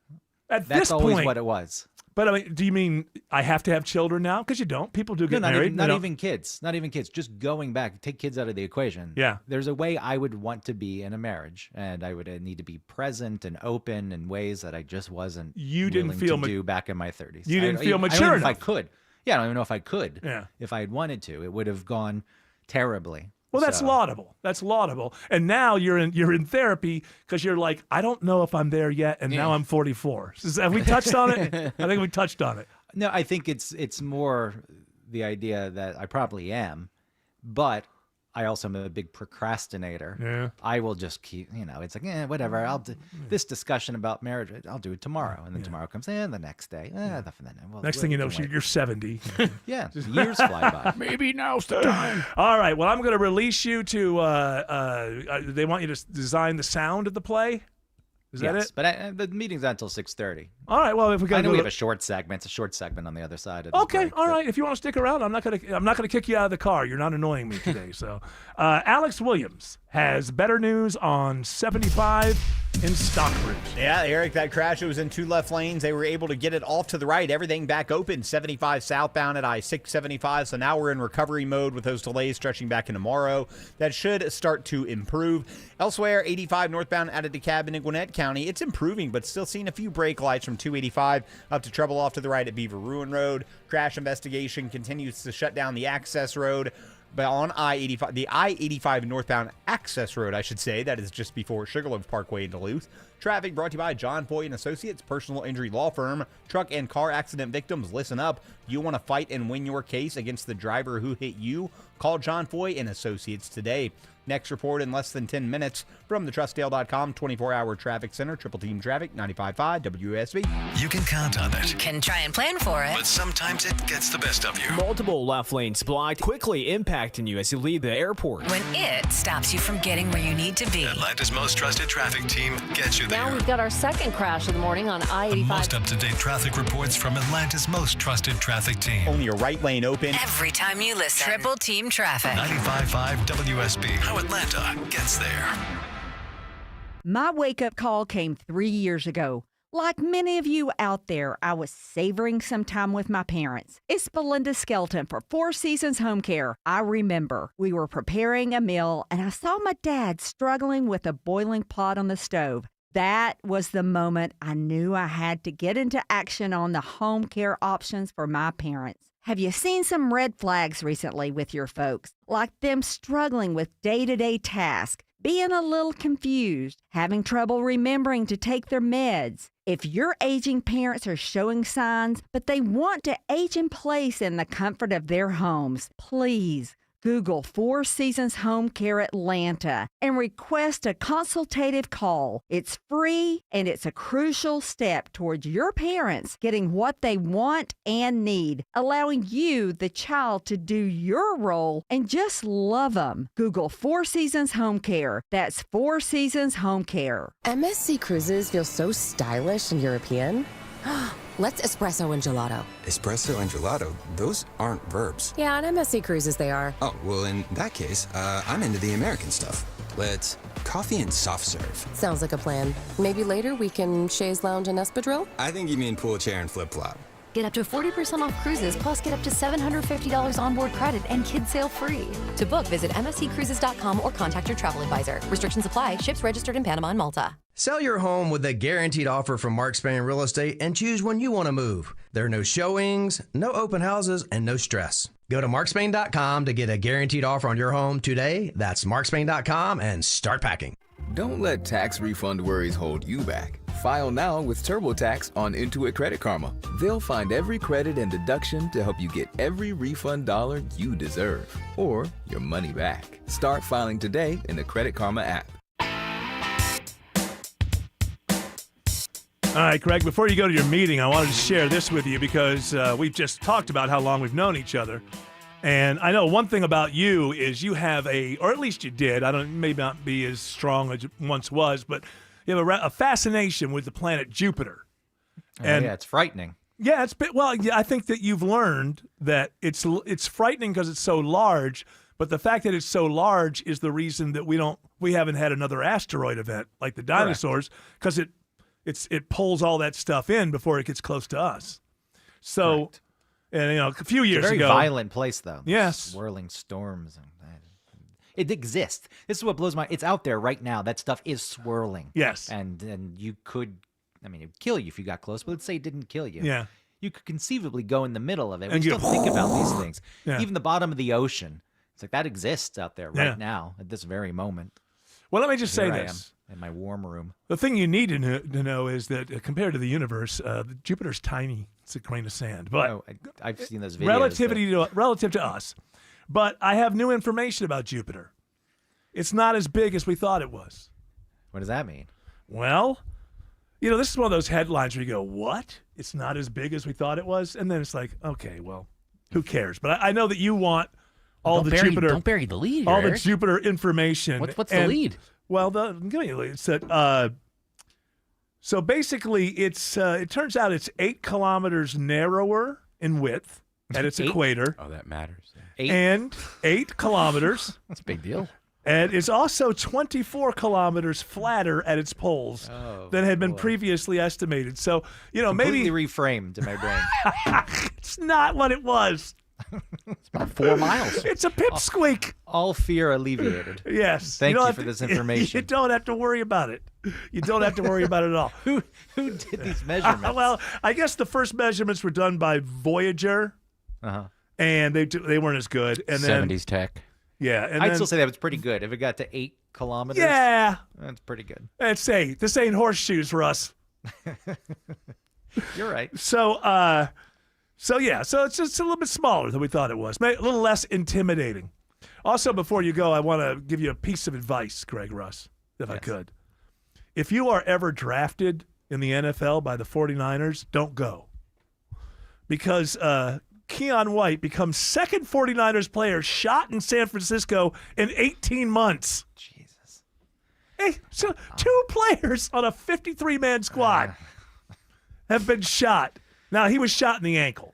That's always what it was. But I mean, do you mean I have to have children now? Because you don't. People do get married. Not even kids. Not even kids. Just going back, take kids out of the equation. Yeah. There's a way I would want to be in a marriage, and I would need to be present and open in ways that I just wasn't. You didn't feel to do back in my 30s. You didn't feel mature I don't know enough. if I could. Yeah, I don't even know if I could. Yeah. If I had wanted to, it would have gone terribly. Well, that's laudable. That's laudable. And now you're in therapy because you're like, I don't know if I'm there yet, and now I'm 44. Have we touched on it? I think we touched on it. No, I think it's more the idea that I probably am, but I also am a big procrastinator. Yeah. I will just keep, it's like, whatever. I'll do this discussion about marriage. I'll do it tomorrow. And then tomorrow comes the next day. Next thing you know, you're 70. Yeah. Years fly by. Maybe now's the time. All right. Well, I'm going to release you to, they want you to design the sound of the play. Is that it? But the meeting's not until 6:30. All right. Well, if we got, I know we have a short segment. It's a short segment on the other side of the okay. break, All right. If you want to stick around, I'm not gonna kick you out of the car. You're not annoying me today. So, Alex Williams has better news on 75 in Stockbridge. Yeah, Eric, that crash, it was in two left lanes. They were able to get it off to the right. Everything back open. 75 southbound at I-675. So now we're in recovery mode with those delays stretching back into tomorrow. That should start to improve. Elsewhere, 85 northbound out of DeKalb in Gwinnett County. It's improving, but still seeing a few brake lights from 285 up to trouble off to the right at Beaver Ruin Road. Crash investigation continues to shut down the access road. But on I-85, the I-85 northbound access road, I should say, that is just before Sugarloaf Parkway in Duluth. Traffic brought to you by John Foy and Associates, personal injury law firm. Truck and car accident victims, listen up. You want to fight and win your case against the driver who hit you? Call John Foy and Associates today. Next report in less than 10 minutes from the TrustDale.com 24-hour traffic center. Triple Team Traffic, 95.5 WSB. You can count on it. Can try and plan for it. But sometimes it gets the best of you. Multiple left lanes blocked, quickly impacting you as you leave the airport. When it stops you from getting where you need to be. Atlanta's most trusted traffic team gets you there. Now we've got our second crash of the morning on I-85. The most up-to-date traffic reports from Atlanta's most trusted traffic team. Only a right lane open. Every time you listen. Triple Team Traffic. 95.5 WSB. How Atlanta gets there. My wake-up call came 3 years ago. Like many of you out there, I was savoring some time with my parents. It's Belinda Skelton for Four Seasons Home Care. I remember we were preparing a meal, and I saw my dad struggling with a boiling pot on the stove. That was the moment I knew I had to get into action on the home care options for my parents. Have you seen some red flags recently with your folks? Like them struggling with day-to-day tasks, being a little confused, having trouble remembering to take their meds. If your aging parents are showing signs, but they want to age in place in the comfort of their homes, please Google Four Seasons Home Care Atlanta and request a consultative call. It's free and it's a crucial step towards your parents getting what they want and need, allowing you, the child, to do your role and just love them. Google Four Seasons Home Care. That's Four Seasons Home Care. MSC Cruises feel so stylish and European. Let's espresso and gelato. Espresso and gelato? Those aren't verbs. Yeah, on MSC Cruises they are. Oh, well, in that case, I'm into the American stuff. Let's coffee and soft serve. Sounds like a plan. Maybe later we can chaise lounge and espadrille? I think you mean pool chair and flip-flop. Get up to 40% off cruises, plus get up to $750 onboard credit and kids sail free. To book, visit msccruises.com or contact your travel advisor. Restrictions apply. Ships registered in Panama and Malta. Sell your home with a guaranteed offer from Mark Spain Real Estate and choose when you want to move. There are no showings, no open houses, and no stress. Go to markspain.com to get a guaranteed offer on your home today. That's markspain.com and start packing. Don't let tax refund worries hold you back. File now with TurboTax on Intuit Credit Karma. They'll find every credit and deduction to help you get every refund dollar you deserve, or your money back. Start filing today in the Credit Karma app. All right, Craig, before you go to your meeting, I wanted to share this with you because we've just talked about how long we've known each other. And I know one thing about you is you have or at least you did, may not be as strong as it once was, but you have a fascination with the planet Jupiter. And yeah, it's frightening. Yeah, I think that you've learned that it's frightening because it's so large, but the fact that it's so large is the reason that we haven't had another asteroid event like the dinosaurs, because it pulls all that stuff in before it gets close to us. So, and a few years it's a very ago, violent place though. Yes, swirling storms. It exists. This is what blows my. It's out there right now. That stuff is swirling. Yes, and you could. I mean, it'd kill you if you got close. But let's say it didn't kill you. Yeah. You could conceivably go in the middle of it. And We just don't think about these things. Yeah. Even the bottom of the ocean. It's like that exists out there right now at this very moment. Well, let me just say Here I this. am in my warm room. The thing you need to know is that compared to the universe, Jupiter's tiny. It's a grain of sand. But I've seen those videos. Relative to us. But I have new information about Jupiter. It's not as big as we thought it was. What does that mean? Well, this is one of those headlines where you go, what? It's not as big as we thought it was? And then it's like, okay, well, who cares? But I know that you want Jupiter. Don't bury the lead. All Eric. the Jupiter information. What's the lead? Well, I'm giving you the lead. It's that, so basically, it turns out it's 8 kilometers narrower in width at its equator. Oh, that matters. And 8 kilometers. That's a big deal. And it's also 24 kilometers flatter at its poles than had been previously estimated. So, Completely maybe reframed in my brain. it's not what it was. It's about 4 miles. It's a pipsqueak. All fear alleviated. Yes. Thank you for this information. You don't have to worry about it. You don't have to worry about it at all. Who did these measurements? Well, I guess the first measurements were done by Voyager, and they weren't as good. And then 70s tech. Yeah, and I'd still say that was pretty good. If it got to 8 kilometers, yeah, that's pretty good. Let's say this ain't horseshoes for us. You're right. So it's just a little bit smaller than we thought it was. A little less intimidating. Also, before you go, I want to give you a piece of advice, Greg Russ, if I could. If you are ever drafted in the NFL by the 49ers, don't go. Because Keon White becomes second 49ers player shot in San Francisco in 18 months. Jesus. Hey, so 2 players on a 53-man squad have been shot. Now, he was shot in the ankle.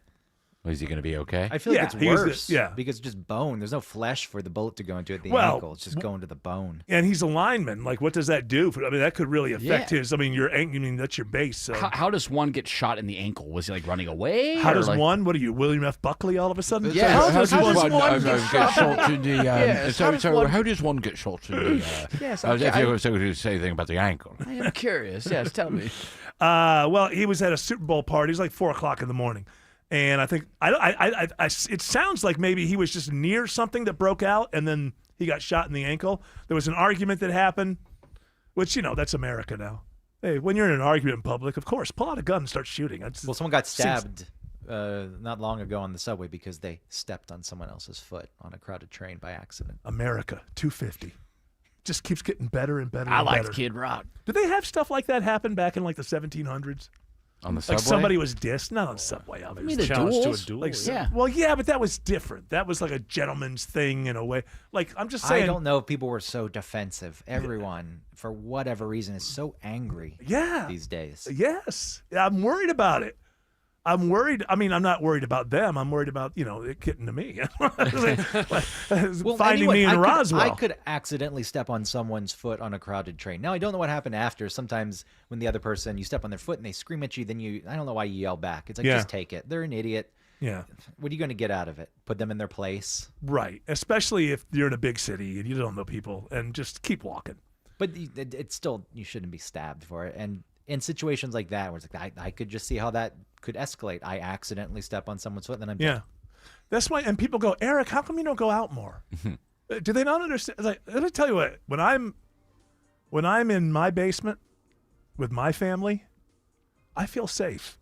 Is he going to be okay? I feel like it's worse. Yeah. Because it's just bone. There's no flesh for the bullet to go into at the Well, ankle. It's just going to the bone. And he's a lineman. Like, what does that do? That could really affect his. That's your base. So. How does one get shot in the ankle? Was he running away? How does one? What are you, William F. Buckley? All of a sudden? Yeah. How does one get shot in the? How does one get shot in the? Yes. If you were to say anything about the ankle. I am curious. Yes, tell me. Well, he was at a Super Bowl party. It was like 4:00 in the morning. And I think it sounds like maybe he was just near something that broke out, and then he got shot in the ankle. There was an argument that happened, which that's America now. Hey, when you're in an argument in public, of course, pull out a gun and start shooting. Well, someone got stabbed not long ago on the subway because they stepped on someone else's foot on a crowded train by accident. America 250 just keeps getting better and better. I and like better. Kid Rock. Did they have stuff like that happen back in the 1700s? On the subway? Like somebody was dissed, not on subway. I mean, the duels. To a duel. Well, yeah, but that was different. That was like a gentleman's thing in a way. Like, I'm just saying. I don't know if people were so defensive. Everyone, for whatever reason, is so angry. These days. Yes, I'm worried about it. I'm worried. I mean, I'm not worried about them. I'm worried about it getting to me. Finding me in Roswell. I could accidentally step on someone's foot on a crowded train. Now, I don't know what happened after. Sometimes when the other person, you step on their foot and they scream at you, then I don't know why you yell back. It's like, just take it. They're an idiot. Yeah. What are you going to get out of it? Put them in their place? Right. Especially if you're in a big city and you don't know people, and just keep walking. But it's still, you shouldn't be stabbed for it. And in situations like that, where it's like, I could just see how that could escalate. I accidentally step on someone's foot, and then I'm dead. That's why. And people go, Eric, how come you don't go out more? Do they not understand? Like, let me tell you what. When I'm in my basement with my family, I feel safe.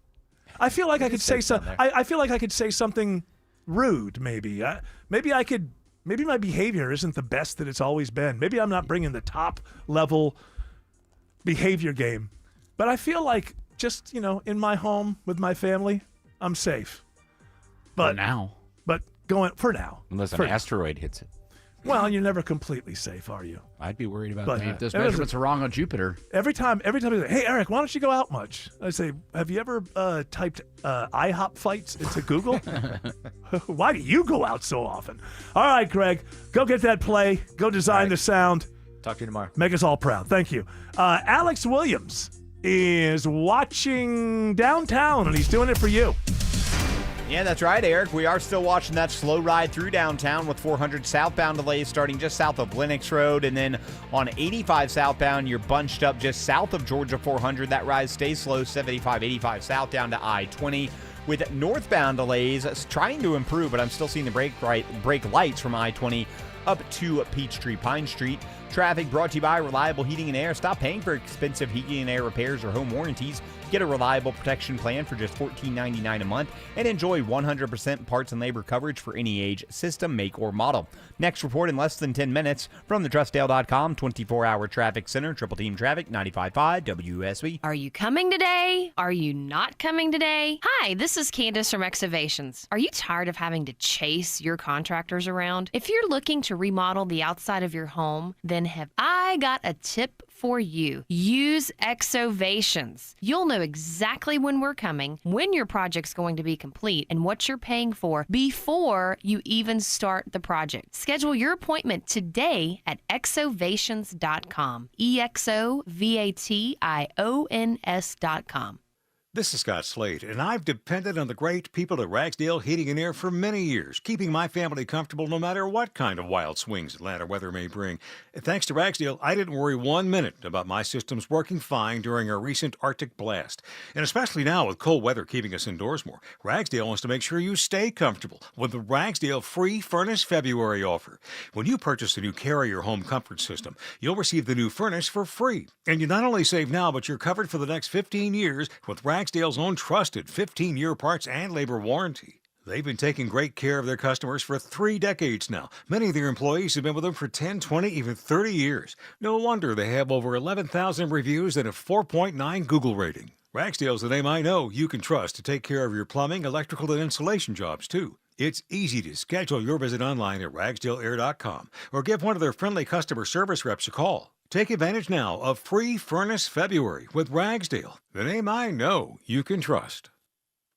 I feel like I could say something. I feel like I could say something rude. Maybe. Maybe I could. Maybe my behavior isn't the best that it's always been. Maybe I'm not bringing the top level behavior game. But I feel like just, in my home with my family, I'm safe. But for now. But going for now. Unless an asteroid hits it. Well, you're never completely safe, are you? I'd be worried about But that. If those measurements are wrong on Jupiter. Every time you say, hey, Eric, why don't you go out much? I say, have you ever typed IHOP fights into Google? Why do you go out so often? All right, Greg, go get that play. Go design the sound. Talk to you tomorrow. Make us all proud. Thank you. Alex Williams is watching Downtown, and he's doing it for you. Yeah, that's right, Eric. We are still watching that slow ride through downtown with 400 southbound delays starting just south of Lenox Road. And then on 85 southbound, you're bunched up just south of Georgia 400. That ride stays slow, 75, 85 south down to I-20. With northbound delays, it's trying to improve, but I'm still seeing the brake lights from I-20 up to Peachtree Pine Street. Traffic brought to you by Reliable Heating and Air. Stop paying for expensive heating and air repairs or home warranties. Get a reliable protection plan for just $14.99 a month and enjoy 100% parts and labor coverage for any age, system, make, or model. Next report in less than 10 minutes from the TrustDale.com 24-hour traffic center. Triple Team Traffic, 95.5 WSB. Are you coming today? Are you not coming today? Hi, this is Candace from Exovations. Are you tired of having to chase your contractors around? If you're looking to remodel the outside of your home, then have I got a tip for you. Use Exovations. You'll know exactly when we're coming, when your project's going to be complete, and what you're paying for before you even start the project. Schedule your appointment today at exovations.com. EXOVATIONS.com. This is Scott Slade, and I've depended on the great people at Ragsdale Heating and Air for many years, keeping my family comfortable no matter what kind of wild swings Atlanta weather may bring. Thanks to Ragsdale, I didn't worry 1 minute about my systems working fine during a recent Arctic blast. And especially now with cold weather keeping us indoors more, Ragsdale wants to make sure you stay comfortable with the Ragsdale Free Furnace February offer. When you purchase a new Carrier home comfort system, you'll receive the new furnace for free. And you not only save now, but you're covered for the next 15 years with Ragsdale's own trusted 15-year parts and labor warranty. They've been taking great care of their customers for 3 decades now. Many of their employees have been with them for 10, 20, even 30 years. No wonder they have over 11,000 reviews and a 4.9 Google rating. Ragsdale's the name I know you can trust to take care of your plumbing, electrical, and insulation jobs, too. It's easy to schedule your visit online at ragsdaleair.com or give one of their friendly customer service reps a call. Take advantage now of Free Furnace February with Ragsdale, the name I know you can trust.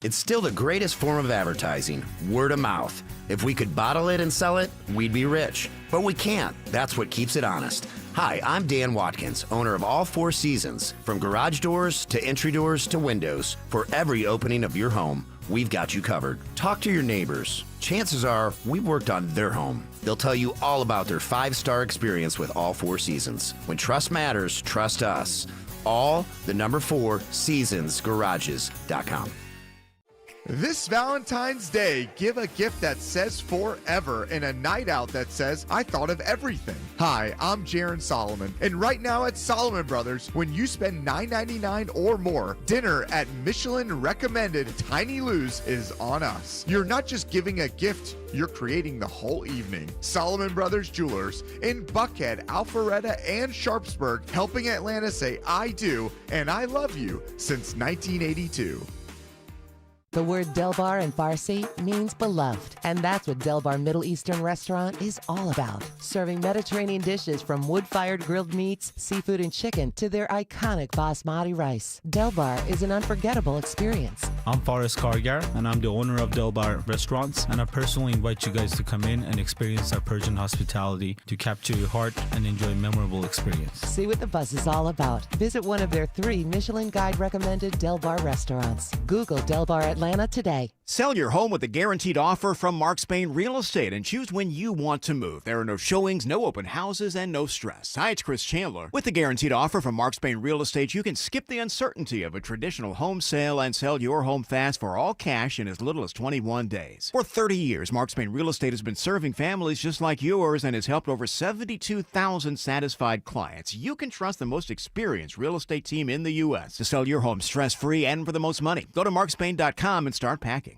It's still the greatest form of advertising, word of mouth. If we could bottle it and sell it, we'd be rich. But we can't. That's what keeps it honest. Hi, I'm Dan Watkins, owner of All Four Seasons. From garage doors to entry doors to windows, for every opening of your home, we've got you covered. Talk to your neighbors. Chances are we worked on their home. They'll tell you all about their 5-star experience with All Four Seasons. When trust matters, trust us. All, the number 4, seasonsgarages.com. This Valentine's Day, give a gift that says forever and a night out that says I thought of everything. Hi, I'm Jaron Solomon, and right now at Solomon Brothers, when you spend $9.99 or more, dinner at Michelin recommended Tiny Lou's is on us. You're not just giving a gift, you're creating the whole evening. Solomon Brothers Jewelers in Buckhead, Alpharetta, and Sharpsburg, helping Atlanta say I do and I love you since 1982. The word Delbar in Farsi means beloved, and that's what Delbar Middle Eastern Restaurant is all about. Serving Mediterranean dishes from wood-fired grilled meats, seafood, and chicken to their iconic basmati rice. Delbar is an unforgettable experience. I'm Faris Kargar, and I'm the owner of Delbar Restaurants, and I personally invite you guys to come in and experience our Persian hospitality to capture your heart and enjoy a memorable experience. See what the buzz is all about. Visit one of their 3 Michelin Guide recommended Delbar restaurants. Google Delbar Atlanta today. Sell your home with a guaranteed offer from Mark Spain Real Estate and choose when you want to move. There are no showings, no open houses, and no stress. Hi, it's Chris Chandler. With the guaranteed offer from Mark Spain Real Estate, you can skip the uncertainty of a traditional home sale and sell your home fast for all cash in as little as 21 days. For 30 years, Mark Spain Real Estate has been serving families just like yours and has helped over 72,000 satisfied clients. You can trust the most experienced real estate team in the U.S. to sell your home stress-free and for the most money. Go to markspain.com and start packing.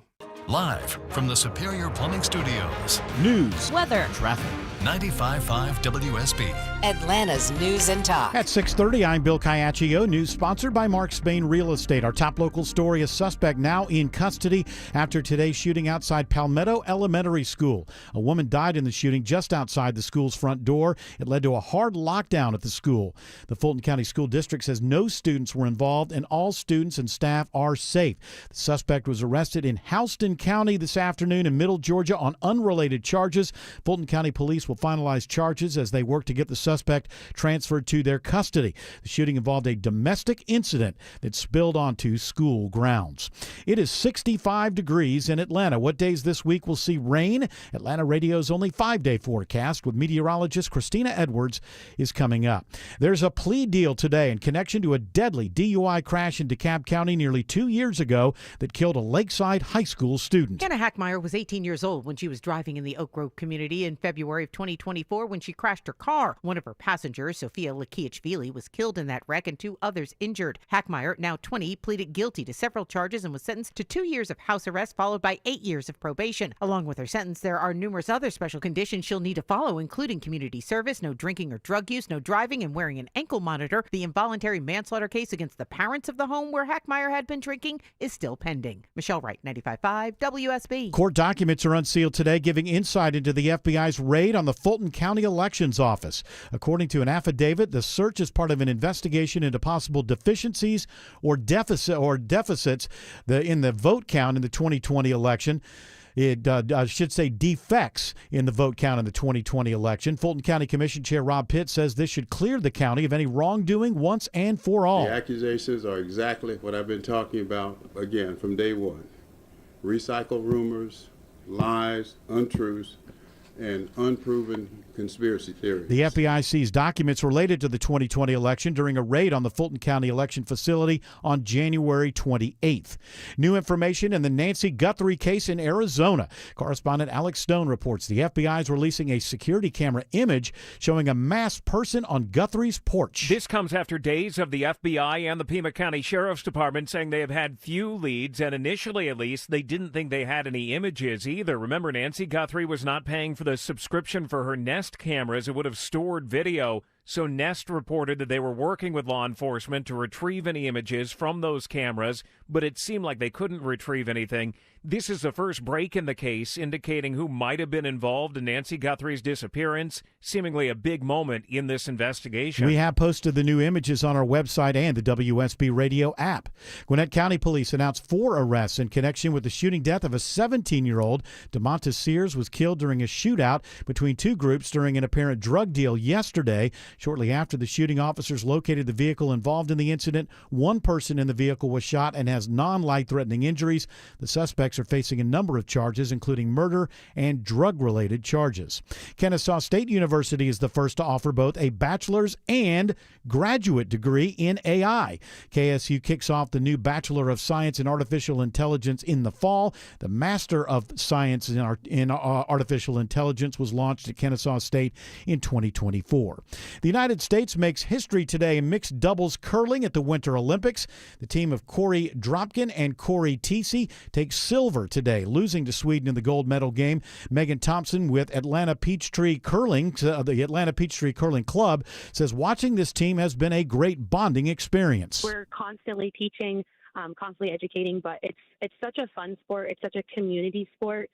Live from the Superior Plumbing Studios. News, weather, traffic. 95.5 WSB. Atlanta's News and Talk. At 6:30, I'm Bill Caiaccio. News sponsored by Mark Spain Real Estate. Our top local story: a suspect now in custody after today's shooting outside Palmetto Elementary School. A woman died in the shooting just outside the school's front door. It led to a hard lockdown at the school. The Fulton County School District says no students were involved and all students and staff are safe. The suspect was arrested in Houston County this afternoon in Middle Georgia on unrelated charges. Fulton County Police will finalize charges as they work to get the suspect transferred to their custody. The shooting involved a domestic incident that spilled onto school grounds. It is 65 degrees in Atlanta. What days this week will see rain? Atlanta Radio's only 5-day forecast with meteorologist Christina Edwards is coming up. There's a plea deal today in connection to a deadly DUI crash in DeKalb County nearly 2 years ago that killed a Lakeside High School student. Hannah Hackmeyer was 18 years old when she was driving in the Oak Grove community in February of 2024 when she crashed her car. One of her passengers, Sophia Lakiachvili, was killed in that wreck and 2 others injured. Hackmeyer, now 20, pleaded guilty to several charges and was sentenced to 2 years of house arrest followed by 8 years of probation. Along with her sentence, there are numerous other special conditions she'll need to follow, including community service, no drinking or drug use, no driving, and wearing an ankle monitor. The involuntary manslaughter case against the parents of the home where Hackmeyer had been drinking is still pending. Michelle Wright, 95.5 WSB. Court documents are unsealed today, giving insight into the FBI's raid on the Fulton County Elections Office. According to an affidavit, the search is part of an investigation into possible deficiencies or deficits in the vote count in the 2020 election. I should say defects in the vote count in the 2020 election. Fulton County Commission Chair Rob Pitt says this should clear the county of any wrongdoing once and for all. The accusations are exactly what I've been talking about, again, from day one. Recycle rumors, lies, untruths, and unproven conspiracy theories. The FBI seized documents related to the 2020 election during a raid on the Fulton County election facility on January 28th. New information in the Nancy Guthrie case in Arizona. Correspondent Alex Stone reports the FBI is releasing a security camera image showing a masked person on Guthrie's porch. This comes after days of the FBI and the Pima County Sheriff's Department saying they have had few leads, and initially at least they didn't think they had any images either. Remember, Nancy Guthrie was not paying for the subscription for her Nest cameras. It would have stored video. So Nest reported that they were working with law enforcement to retrieve any images from those cameras, but it seemed like they couldn't retrieve anything. This is the first break in the case indicating who might have been involved in Nancy Guthrie's disappearance, seemingly a big moment in this investigation. We have posted the new images on our website and the WSB Radio app. Gwinnett County Police announced 4 arrests in connection with the shooting death of a 17-year-old. DeMontis Sears was killed during a shootout between 2 groups during an apparent drug deal yesterday. Shortly after the shooting, officers located the vehicle involved in the incident. 1 person in the vehicle was shot and has non-life-threatening injuries. The suspects are facing a number of charges, including murder and drug-related charges. Kennesaw State University is the first to offer both a bachelor's and graduate degree in AI. KSU kicks off the new Bachelor of Science in Artificial Intelligence in the fall. The Master of Science in Artificial Intelligence was launched at Kennesaw State in 2024. The United States makes history today in mixed doubles curling at the Winter Olympics. The team of Corey Dropkin and Corey Teesey takes silver today, losing to Sweden in the gold medal game. Megan Thompson with Atlanta Peachtree Curling, the Atlanta Peachtree Curling Club, says watching this team has been a great bonding experience. We're constantly teaching, constantly educating, but it's such a fun sport. It's such a community sport.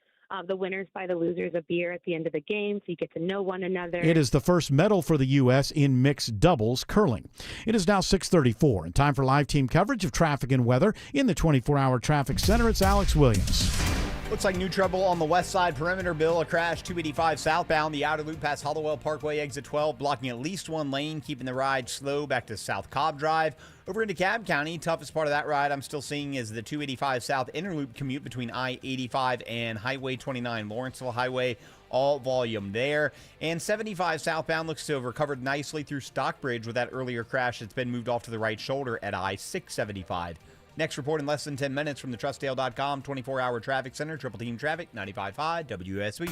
The winners buy the losers a beer at the end of the game, so you get to know one another. It is the first medal for the U.S. in mixed doubles curling. It is now 6:34 and time for live team coverage of traffic and weather in the 24-hour traffic center. It's Alex Williams. Looks like new trouble on the west side perimeter. Bill, a crash 285 southbound, the outer loop past Hollowell Parkway, exit 12, blocking at least 1 lane, keeping the ride slow back to South Cobb Drive. Over into DeKalb County, toughest part of that ride I'm still seeing is the 285 south inner loop commute between I-85 and Highway 29, Lawrenceville Highway, all volume there. And 75 southbound looks to have recovered nicely through Stockbridge with that earlier crash that's been moved off to the right shoulder at I-675. Next report in less than 10 minutes from the TrustDale.com 24-hour traffic center. Triple Team Traffic, 95.5 WSB.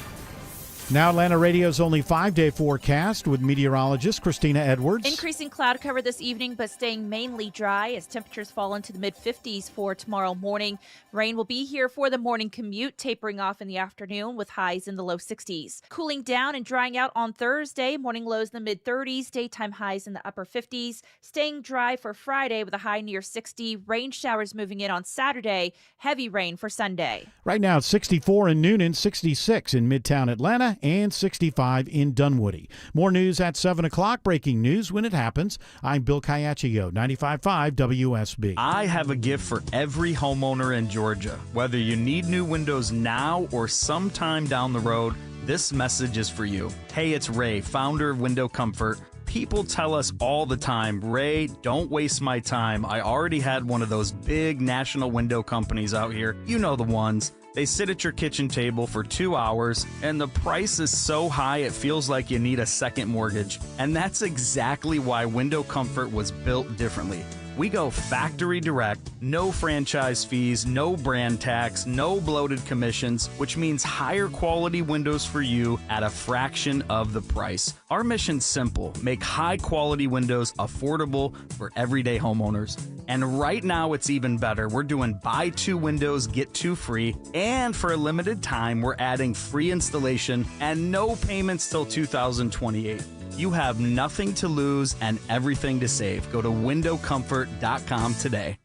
Now Atlanta Radio's only 5-day forecast with meteorologist Christina Edwards. Increasing cloud cover this evening, but staying mainly dry as temperatures fall into the mid-50s for tomorrow morning. Rain will be here for the morning commute, tapering off in the afternoon with highs in the low 60s. Cooling down and drying out on Thursday, morning lows in the mid-30s, daytime highs in the upper 50s. Staying dry for Friday with a high near 60. Rain showers moving in on Saturday. Heavy rain for Sunday. Right now it's 64 in Noonan, 66 in Midtown Atlanta, and 65 in Dunwoody. More news at 7 o'clock. Breaking news when it happens. I'm Bill Caiaccio, 95.5 WSB. I have a gift for every homeowner in Georgia. Whether you need new windows now or sometime down the road, this message is for you. Hey, it's Ray, founder of Window Comfort. People tell us all the time, Ray, don't waste my time. I already had one of those big national window companies out here. You know the ones. They sit at your kitchen table for 2 hours, and the price is so high it feels like you need a second mortgage. And that's exactly why Window Comfort was built differently. We go factory direct, no franchise fees, no brand tax, no bloated commissions, which means higher quality windows for you at a fraction of the price. Our mission's simple: make high quality windows affordable for everyday homeowners. And right now it's even better. We're doing buy 2 windows, get 2 free. And for a limited time, we're adding free installation and no payments till 2028. You have nothing to lose and everything to save. Go to windowcomfort.com today.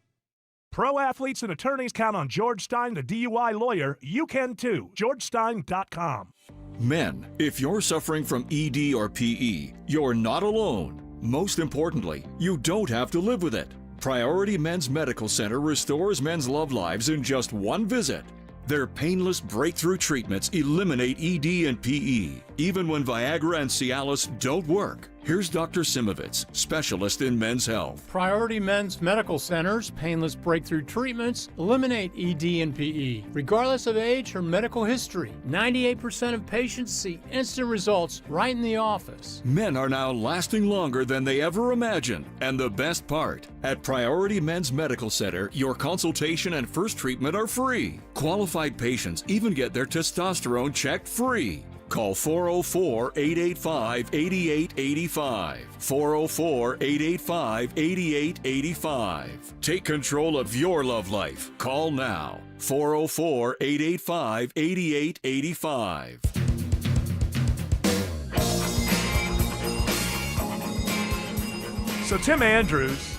Pro athletes and attorneys count on George Stein, the DUI lawyer. You can too. GeorgeStein.com. Men, if you're suffering from ED or PE, you're not alone. Most importantly, you don't have to live with it. Priority Men's Medical Center restores men's love lives in just one visit. Their painless breakthrough treatments eliminate ED and PE, even when Viagra and Cialis don't work. Here's Dr. Simovitz, specialist in men's health. Priority Men's Medical Center's painless breakthrough treatments eliminate ED and PE, regardless of age or medical history. 98% of patients see instant results right in the office. Men are now lasting longer than they ever imagined. And the best part, at Priority Men's Medical Center, your consultation and first treatment are free. Qualified patients even get their testosterone checked free. Call 404-885-8885. 404-885-8885. Take control of your love life. Call now. 404-885-8885. So Tim Andrews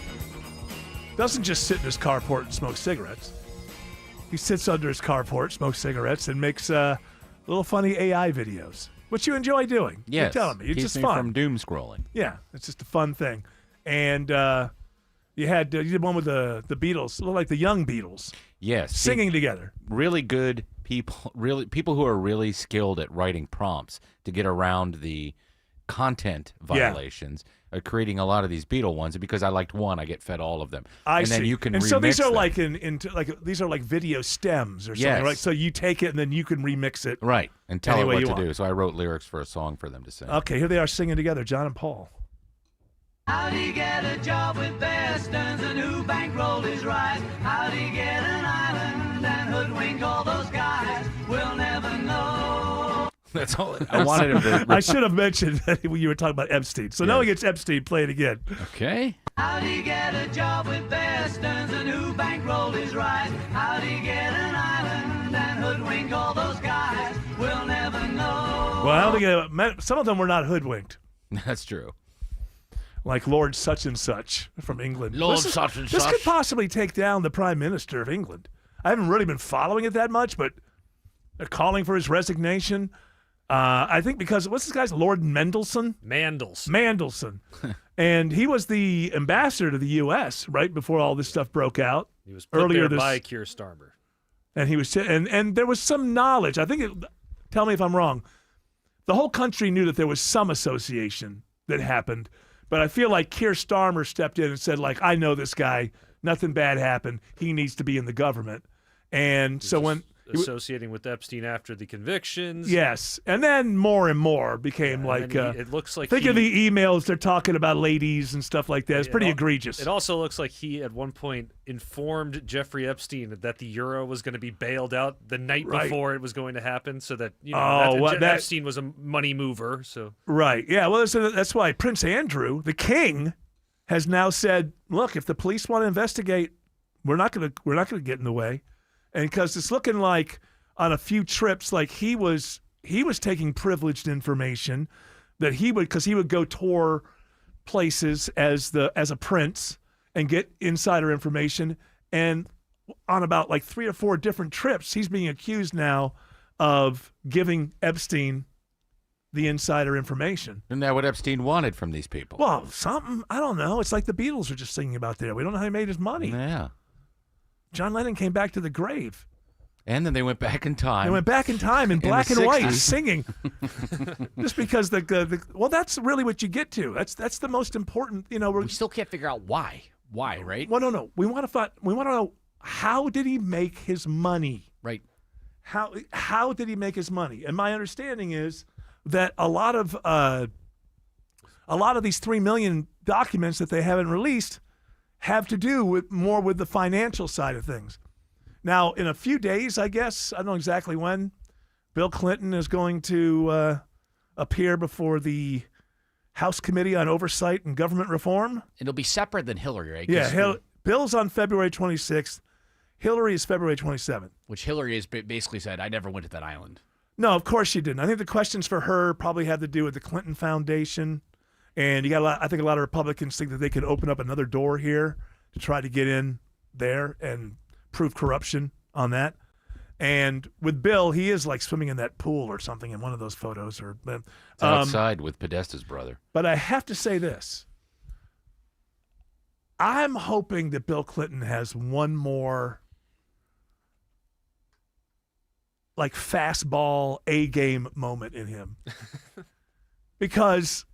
doesn't just sit in his carport and smoke cigarettes. He sits under his carport, smokes cigarettes, and makes little funny AI videos, which you enjoy doing. Yes, You're telling me. It's keeps just me fun. from doom scrolling. Yeah, it's just a fun thing. And you did one with the Beatles, look like the young Beatles. Yes, singing together. Really good people, people who are really skilled at writing prompts to get around the content violations. Are creating a lot of these Beatle ones, and because I liked one, I get fed all of them. I and see. then you can and so these are them. like these are like video stems or something, Yes. right? So you take it and then you can remix it, right, and tell any it way what you to want. do. So I wrote lyrics for a song for them to sing. Okay, here they are singing together, John and Paul. How'd he get a job with Bear Stearns and who bankrolled his rise? How'd he get an island and hoodwink all those guys? We'll never know. That's all. I wanted him to. I should have mentioned that when you were talking about Epstein. So now he gets Epstein. Play it again. Okay. How'd he get a job with Bear Stearns and who bankrolled his rise? How'd he get an island and hoodwink all those guys? We'll never know. Well, I don't think some of them were not hoodwinked. That's true. Like Lord such and such from England. Lord This such and This such. could possibly take down the Prime Minister of England. I haven't really been following it that much, but they're calling for his resignation. I think because, what's this guy's, Lord Mendelsohn? Mandelson. And he was the ambassador to the U.S. right before all this stuff broke out. He was put earlier there by Keir Starmer. And he was, and there was some knowledge. I think, tell me if I'm wrong. The whole country knew that there was some association that happened, but I feel like Keir Starmer stepped in and said, like, I know this guy. Nothing bad happened. He needs to be in the government. And so when associating with Epstein after the convictions. Yes, and then more and more became like. It looks like think of the emails they're talking about ladies and stuff like that. It's pretty egregious. It also looks like he at one point informed Jeffrey Epstein that the euro was going to be bailed out the night before it was going to happen, so that Epstein was a money mover. So right, yeah. Well, that's why Prince Andrew, the king, has now said, "Look, if the police want to investigate, we're not going to get in the way." And because it's looking like on a few trips, like he was taking privileged information that he would go tour places as a prince and get insider information. And on about like 3 or 4 different trips, he's being accused now of giving Epstein the insider information. Isn't that what Epstein wanted from these people? Well, something, I don't know. It's like the Beatles are just singing about there. We don't know how he made his money. Yeah. John Lennon came back to the grave. And then they went back in time. They went back in time in black and white, singing. Just because well, that's really what you get to. That's the most important. We still can't figure out why. Why, right? Well, no. We want to know, how did he make his money? Right. How did he make his money? And my understanding is that a lot of these 3 million documents that they haven't released have to do more with the financial side of things. Now, in a few days, I guess, I don't know exactly when, Bill Clinton is going to appear before the House Committee on Oversight and Government Reform. It'll be separate than Hillary, right? Yeah, Bill's on February 26th. Hillary is February 27th. Which Hillary has basically said, I never went to that island. No, of course she didn't. I think the questions for her probably had to do with the Clinton Foundation. And I think a lot of Republicans think that they could open up another door here to try to get in there and prove corruption on that. And with Bill, he is like swimming in that pool or something in one of those photos. It's outside with Podesta's brother. But I have to say this. I'm hoping that Bill Clinton has one more like fastball A-game moment in him. Because,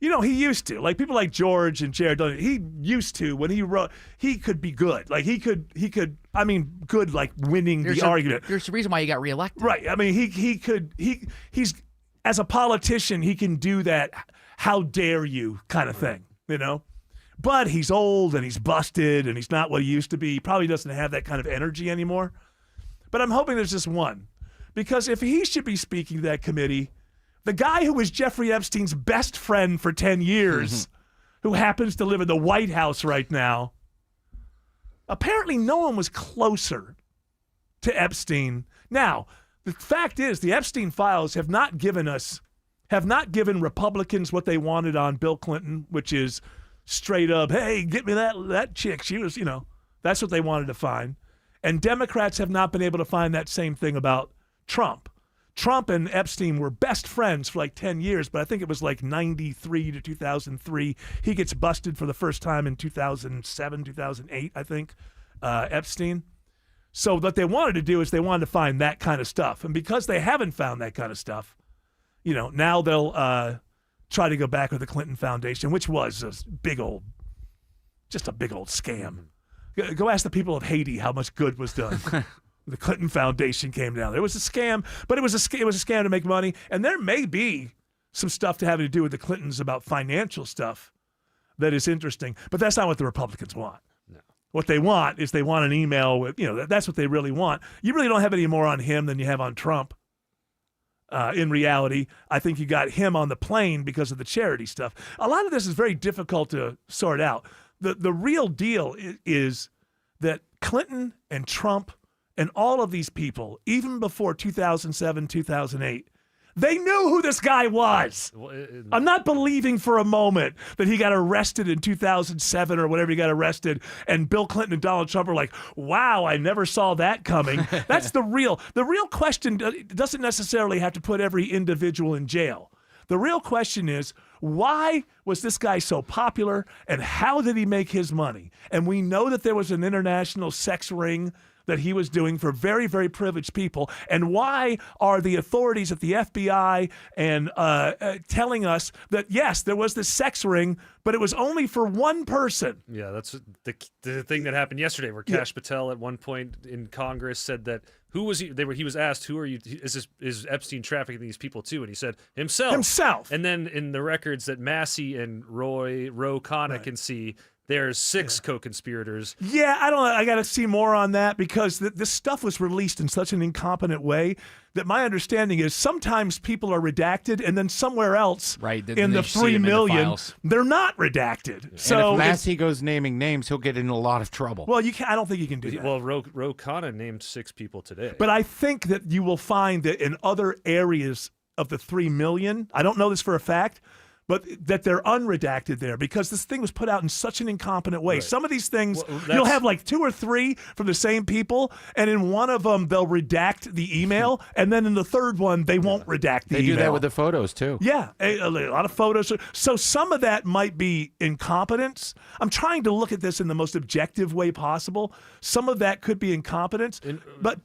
he used to. Like people like George and Jared, he used to, when he wrote, he could be good. Like he could, good like winning the argument. There's a reason why he got reelected. Right. I mean, he's, as a politician, he can do that how dare you kind of thing, But he's old and he's busted and he's not what he used to be. He probably doesn't have that kind of energy anymore. But I'm hoping there's just one. Because if he should be speaking to that committee, the guy who was Jeffrey Epstein's best friend for 10 years, who happens to live in the White House right now, apparently no one was closer to Epstein. Now, the fact is, the Epstein files have not given Republicans what they wanted on Bill Clinton, which is straight up, hey, get me that chick. She was, that's what they wanted to find. And Democrats have not been able to find that same thing about Trump. Trump and Epstein were best friends for like 10 years, but I think it was like 93 to 2003. He gets busted for the first time in 2007, 2008, I think, Epstein. So what they wanted to do is they wanted to find that kind of stuff. And because they haven't found that kind of stuff, now they'll try to go back with the Clinton Foundation, which was a big old scam. Go ask the people of Haiti how much good was done. The Clinton Foundation came down. It was a scam, but it was a scam to make money. And there may be some stuff to having to do with the Clintons about financial stuff that is interesting. But that's not what the Republicans want. No. What they want is they want an email with, that's what they really want. You really don't have any more on him than you have on Trump. In reality, I think you got him on the plane because of the charity stuff. A lot of this is very difficult to sort out. The real deal is that Clinton and Trump and all of these people, even before 2007, 2008, they knew who this guy was. I'm not believing for a moment that he got arrested in 2007 or whatever he got arrested, and Bill Clinton and Donald Trump are like, wow, I never saw that coming. That's the real question. Doesn't necessarily have to put every individual in jail. The real question is, why was this guy so popular, and how did he make his money? And we know that there was an international sex ring that he was doing for very, very privileged people. And why are the authorities at the FBI and telling us that, yes, there was this sex ring, but it was only for one person? Yeah, that's the thing that happened yesterday, where Kash Patel at one point in Congress said that who was he? He was asked, "Who are you? Is Epstein trafficking these people too?" And he said, "Himself." Himself. And then in the records that Massey and Ro Khanna can see, there's 6 co-conspirators. Yeah, I got to see more on that, because this stuff was released in such an incompetent way that my understanding is sometimes people are redacted, and then somewhere else in the 3 million, they're not redacted. And so if Massey goes naming names, he'll get in a lot of trouble. Well, I don't think you can do that. Well, Ro Khanna named 6 people today. But I think that you will find that in other areas of the 3 million, I don't know this for a fact, but that they're unredacted there because this thing was put out in such an incompetent way. Right. Some of these things, Well, you'll have like 2 or 3 from the same people, and in one of them, they'll redact the email, and then in the third one, they won't redact the They email. do that with the photos, too. Yeah, a lot of photos. So some of that might be incompetence. I'm trying to look at this in the most objective way possible. Some of that could be incompetence, but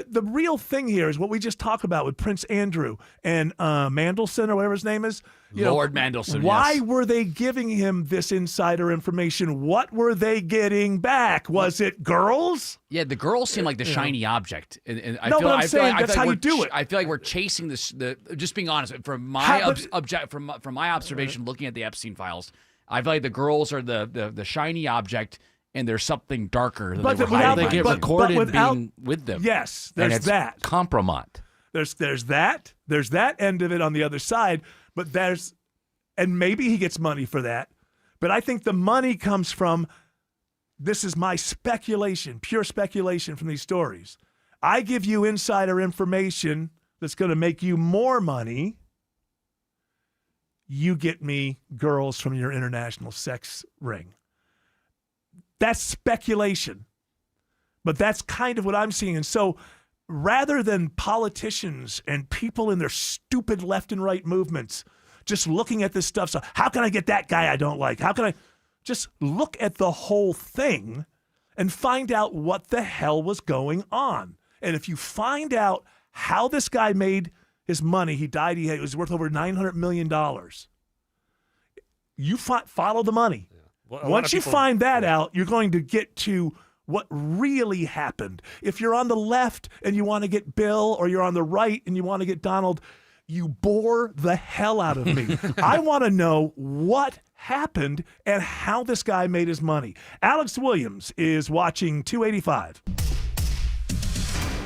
the real thing here is what we just talked about with Prince Andrew and Mandelson or whatever his name is. Lord Mandelson, Why yes. were they giving him this insider information? What were they getting back? Was it girls? Yeah, the girls seem like the shiny object. And I No, feel, but I'm I feel saying like, that's I feel how like you do it. I feel like we're chasing this. Just being honest, from my from my observation, looking at the Epstein files, I feel like the girls are the shiny object, and there's something darker. That They get recorded being with them. Yes, And there's it's that. Compromat. There's that. There's that end of it on the other side, but and maybe he gets money for that. But I think the money comes from, this is my speculation, pure speculation from these stories. I give you insider information that's going to make you more money. You get me girls from your international sex ring. That's speculation. But that's kind of what I'm seeing. And so rather than politicians and people in their stupid left and right movements just looking at this stuff, so how can I get that guy I don't like? How can I just look at the whole thing and find out what the hell was going on? And if you find out how this guy made his money, he died, he was worth over $900 million. You follow the money. Well, Once you find that out, you're going to get to what really happened. If you're on the left and you want to get Bill, or you're on the right and you want to get Donald, you bore the hell out of me. I want to know what happened and how this guy made his money. Alex Williams is watching 285.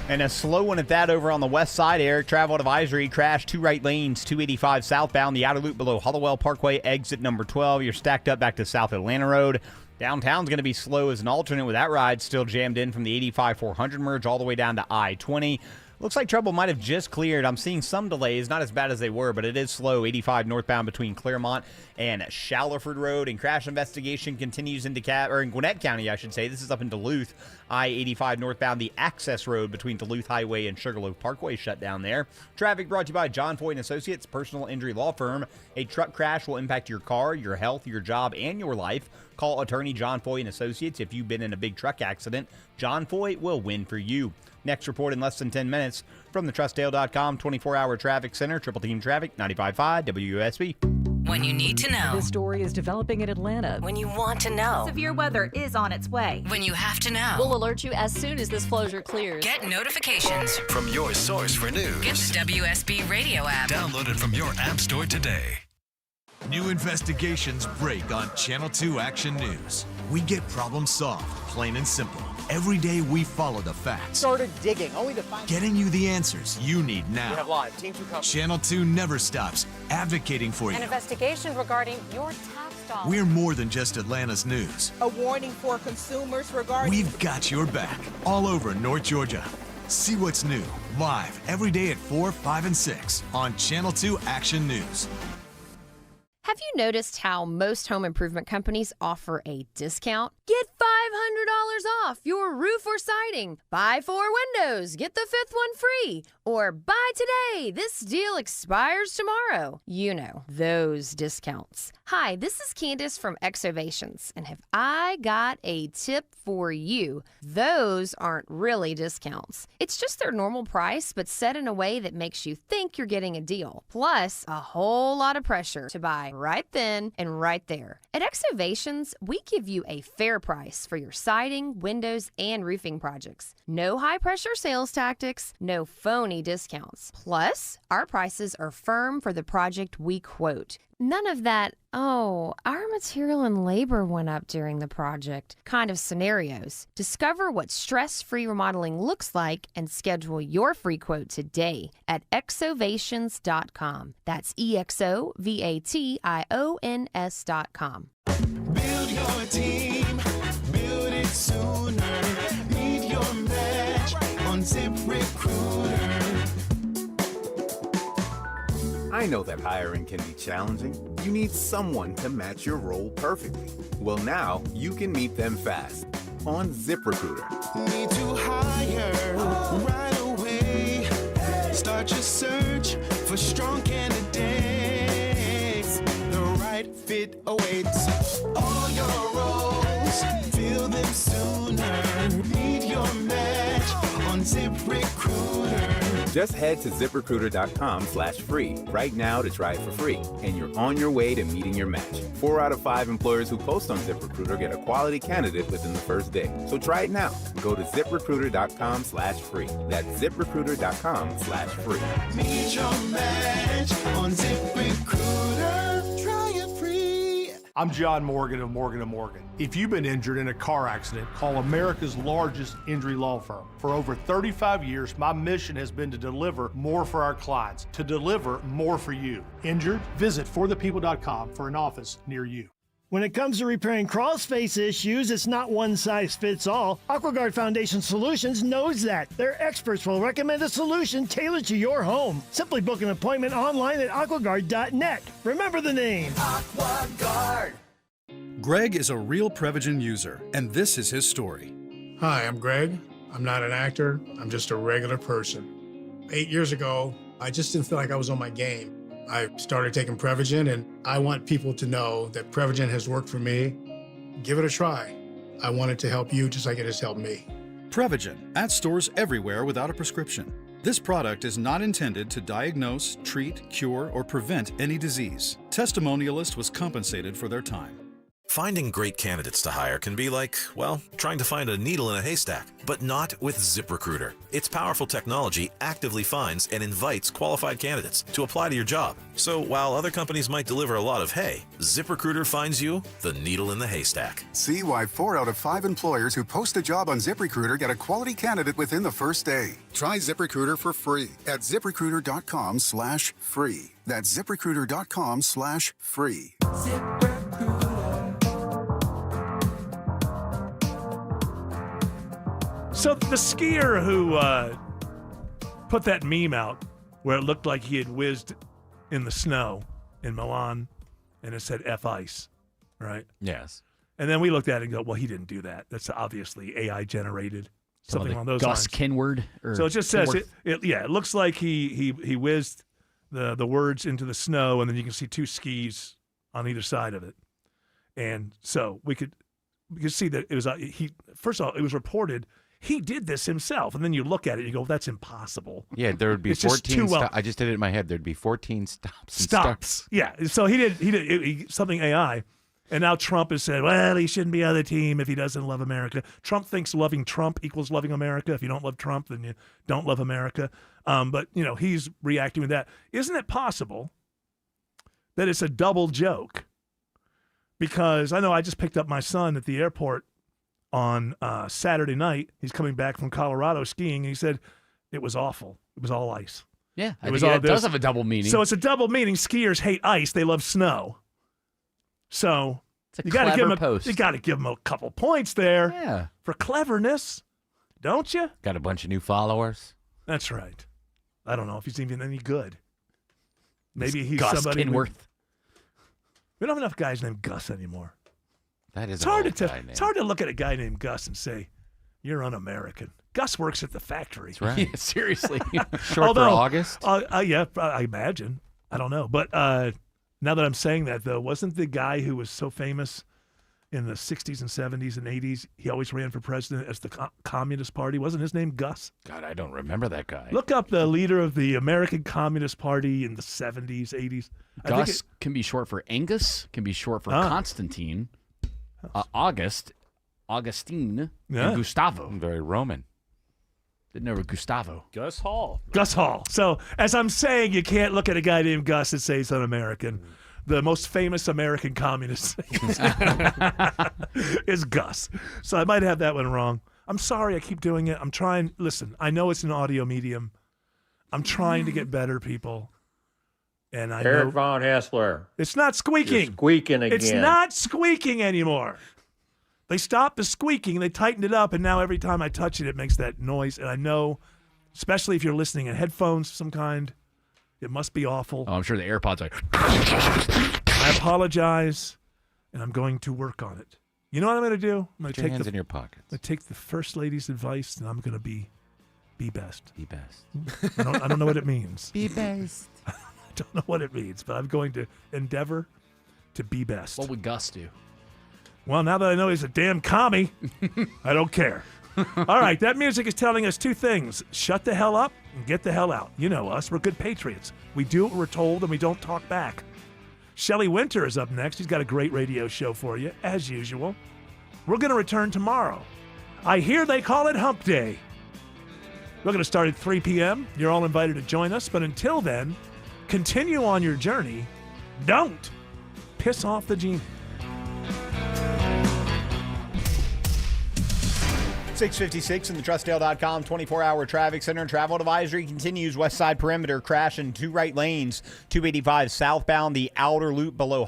And a slow one at that over on the west side. Air travel advisory, crash 2 right lanes, 285 southbound, the outer loop below Hollowell Parkway, exit number 12. You're stacked up back to South Atlanta Road. Downtown's going to be slow as an alternate with that ride still jammed in from the 85-400 merge all the way down to I-20. Looks like trouble might have just cleared. I'm seeing some delays, not as bad as they were, but it is slow. 85 northbound between Claremont and Shallerford Road. And crash investigation continues into in Gwinnett County, I should say. This is up in Duluth. I-85 northbound, the access road between Duluth Highway and Sugarloaf Parkway shut down there. Traffic brought to you by John Foy & Associates, personal injury law firm. A truck crash will impact your car, your health, your job, and your life. Call attorney John Foy & Associates if you've been in a big truck accident. John Foy will win for you. Next report in less than 10 minutes from the TrustDale.com 24-hour traffic center. Triple Team Traffic, 95.5 WUSB. When you need to know. This story is developing in Atlanta. When you want to know. Severe weather is on its way. When you have to know. We'll alert you as soon as this closure clears. Get notifications from your source for news. Get the WSB radio app. Download it from your app store today. New investigations break on Channel 2 Action News. We get problems solved, plain and simple. Every day we follow the facts. Started digging, only to find... Getting you the answers you need now. We have live. Team 2 coverage. Channel 2 never stops advocating for you. An investigation regarding your tax dollars. We're more than just Atlanta's news. A warning for consumers regarding... We've got your back all over North Georgia. See what's new, live, every day at 4, 5, and 6 on Channel 2 Action News. Have you noticed how most home improvement companies offer a discount? Get $500 off your roof or siding. Buy 4 windows, get the 5th one free. Or buy today, this deal expires tomorrow. You know, those discounts. Hi, this is Candace from Exovations, and have I got a tip for you? Those aren't really discounts. It's just their normal price, but set in a way that makes you think you're getting a deal. Plus, a whole lot of pressure to buy right then and right there. At Exovations, we give you a fair price for your siding, windows, and roofing projects. No high-pressure sales tactics, no phony discounts. Plus, our prices are firm for the project we quote. None of that, oh, our material and labor went up during the project kind of scenarios. Discover what stress-free remodeling looks like and schedule your free quote today at exovations.com. That's EXOVATIONS.com. Build your team, build it sooner. Need your match on ZipRecruiter. Hi, I know that hiring can be challenging. You need someone to match your role perfectly. Well, now you can meet them fast on ZipRecruiter. Need to hire right away. Start your search for strong candidates. The right fit awaits. All your roles, fill them sooner. Meet your match on ZipRecruiter. Just head to ZipRecruiter.com/free right now to try it for free, and you're on your way to meeting your match. 4 out of 5 employers who post on ZipRecruiter get a quality candidate within the first day. So try it now. Go to ZipRecruiter.com/free. That's ZipRecruiter.com/free. Meet your match on ZipRecruiter. Try it free. I'm John Morgan of Morgan & Morgan. If you've been injured in a car accident, call America's largest injury law firm. For over 35 years, my mission has been to deliver more for our clients, to deliver more for you. Injured? Visit forthepeople.com for an office near you. When it comes to repairing crawl space issues, it's not one size fits all. AquaGuard Foundation Solutions knows that. Their experts will recommend a solution tailored to your home. Simply book an appointment online at aquaguard.net. Remember the name. AquaGuard. Greg is a real Prevagen user, and this is his story. Hi, I'm Greg. I'm not an actor. I'm just a regular person. 8 years ago, I just didn't feel like I was on my game. I started taking Prevagen, and I want people to know that Prevagen has worked for me. Give it a try. I want it to help you just like it has helped me. Prevagen, at stores everywhere without a prescription. This product is not intended to diagnose, treat, cure, or prevent any disease. Testimonialist was compensated for their time. Finding great candidates to hire can be like, well, trying to find a needle in a haystack, but not with ZipRecruiter. Its powerful technology actively finds and invites qualified candidates to apply to your job. So while other companies might deliver a lot of hay, ZipRecruiter finds you the needle in the haystack. See why 4 out of 5 employers who post a job on ZipRecruiter get a quality candidate within the first day. Try ZipRecruiter for free at ZipRecruiter.com/free. That's ZipRecruiter.com/free. So the skier who put that meme out where it looked like he had whizzed in the snow in Milan and it said F ice, right? Yes. And then we looked at it and go, well, he didn't do that. That's obviously AI generated, something along those Gus lines. Kenward. So it just says, it looks like he whizzed the words into the snow, and then you can see 2 skis on either side of it. And so we could see that it was first of all, it was reported he did this himself, and then you look at it, and you go, "That's impossible." Yeah, there would be 14. I just did it in my head. There'd be 14 stops. And starts. Yeah, so he did something AI, and now Trump has said, "Well, he shouldn't be on the team if he doesn't love America." Trump thinks loving Trump equals loving America. If you don't love Trump, then you don't love America. But he's reacting with that. Isn't it possible that it's a double joke? Because I know I just picked up my son at the airport on Saturday night. He's coming back from Colorado skiing, and he said it was awful. It was all ice. Yeah, it does have a double meaning. So it's a double meaning. Skiers hate ice. They love snow. So you got to give him a couple points there. Yeah. For cleverness, don't you? Got a bunch of new followers. That's right. I don't know if he's even any good. Maybe he's Gus somebody. Kenworth. We don't have enough guys named Gus anymore. That is It's hard to look at a guy named Gus and say, "You're un-American." Gus works at the factory. That's right. Yeah, seriously. Short for August? Yeah, I imagine. I don't know. But now that I'm saying that, though, wasn't the guy who was so famous in the 60s and 70s and 80s, he always ran for president as the Communist Party? Wasn't his name Gus? God, I don't remember that guy. Look up the leader of the American Communist Party in the 70s, 80s. Gus can be short for Angus, can be short for Constantine, Augustine, and Gustavo. Very Roman. Didn't know Gustavo. Gus Hall. Gus Hall. So as I'm saying, you can't look at a guy named Gus and say he's un-American. The most famous American communist is Gus. So I might have that one wrong. I'm sorry I keep doing it. I'm trying. Listen, I know it's an audio medium. I'm trying to get better, people. And I Eric know Von Hassler. It's not squeaking. You're squeaking again. It's not squeaking anymore. They stopped the squeaking. They tightened it up, and now every time I touch it, it makes that noise. And I know, especially if you're listening in headphones of some kind, It must be awful. Oh, I'm sure the AirPods are. I apologize, and I'm going to work on it. You know what I'm going to do? I'm going Put your hands in your pockets. I'm going to take the First Lady's advice, and I'm going to be best. Be best. I don't know what it means. Be best. I don't know what it means, but I'm going to endeavor to be best. What would Gus do? Well, now that I know he's a damn commie, I don't care. All right, that music is telling us two things. Shut the hell up and get the hell out. You know us. We're good patriots. We do what we're told, and we don't talk back. Shelley Winter is up next. She's got a great radio show for you, as usual. We're going to return tomorrow. I hear they call it Hump Day. We're going to start at 3 p.m. You're all invited to join us. But until then, continue on your journey. Don't piss off the genie. 6:56 in the TrustDale.com 24-hour traffic center. Travel advisory continues. West side perimeter crash in two right lanes. 285 southbound, the outer loop below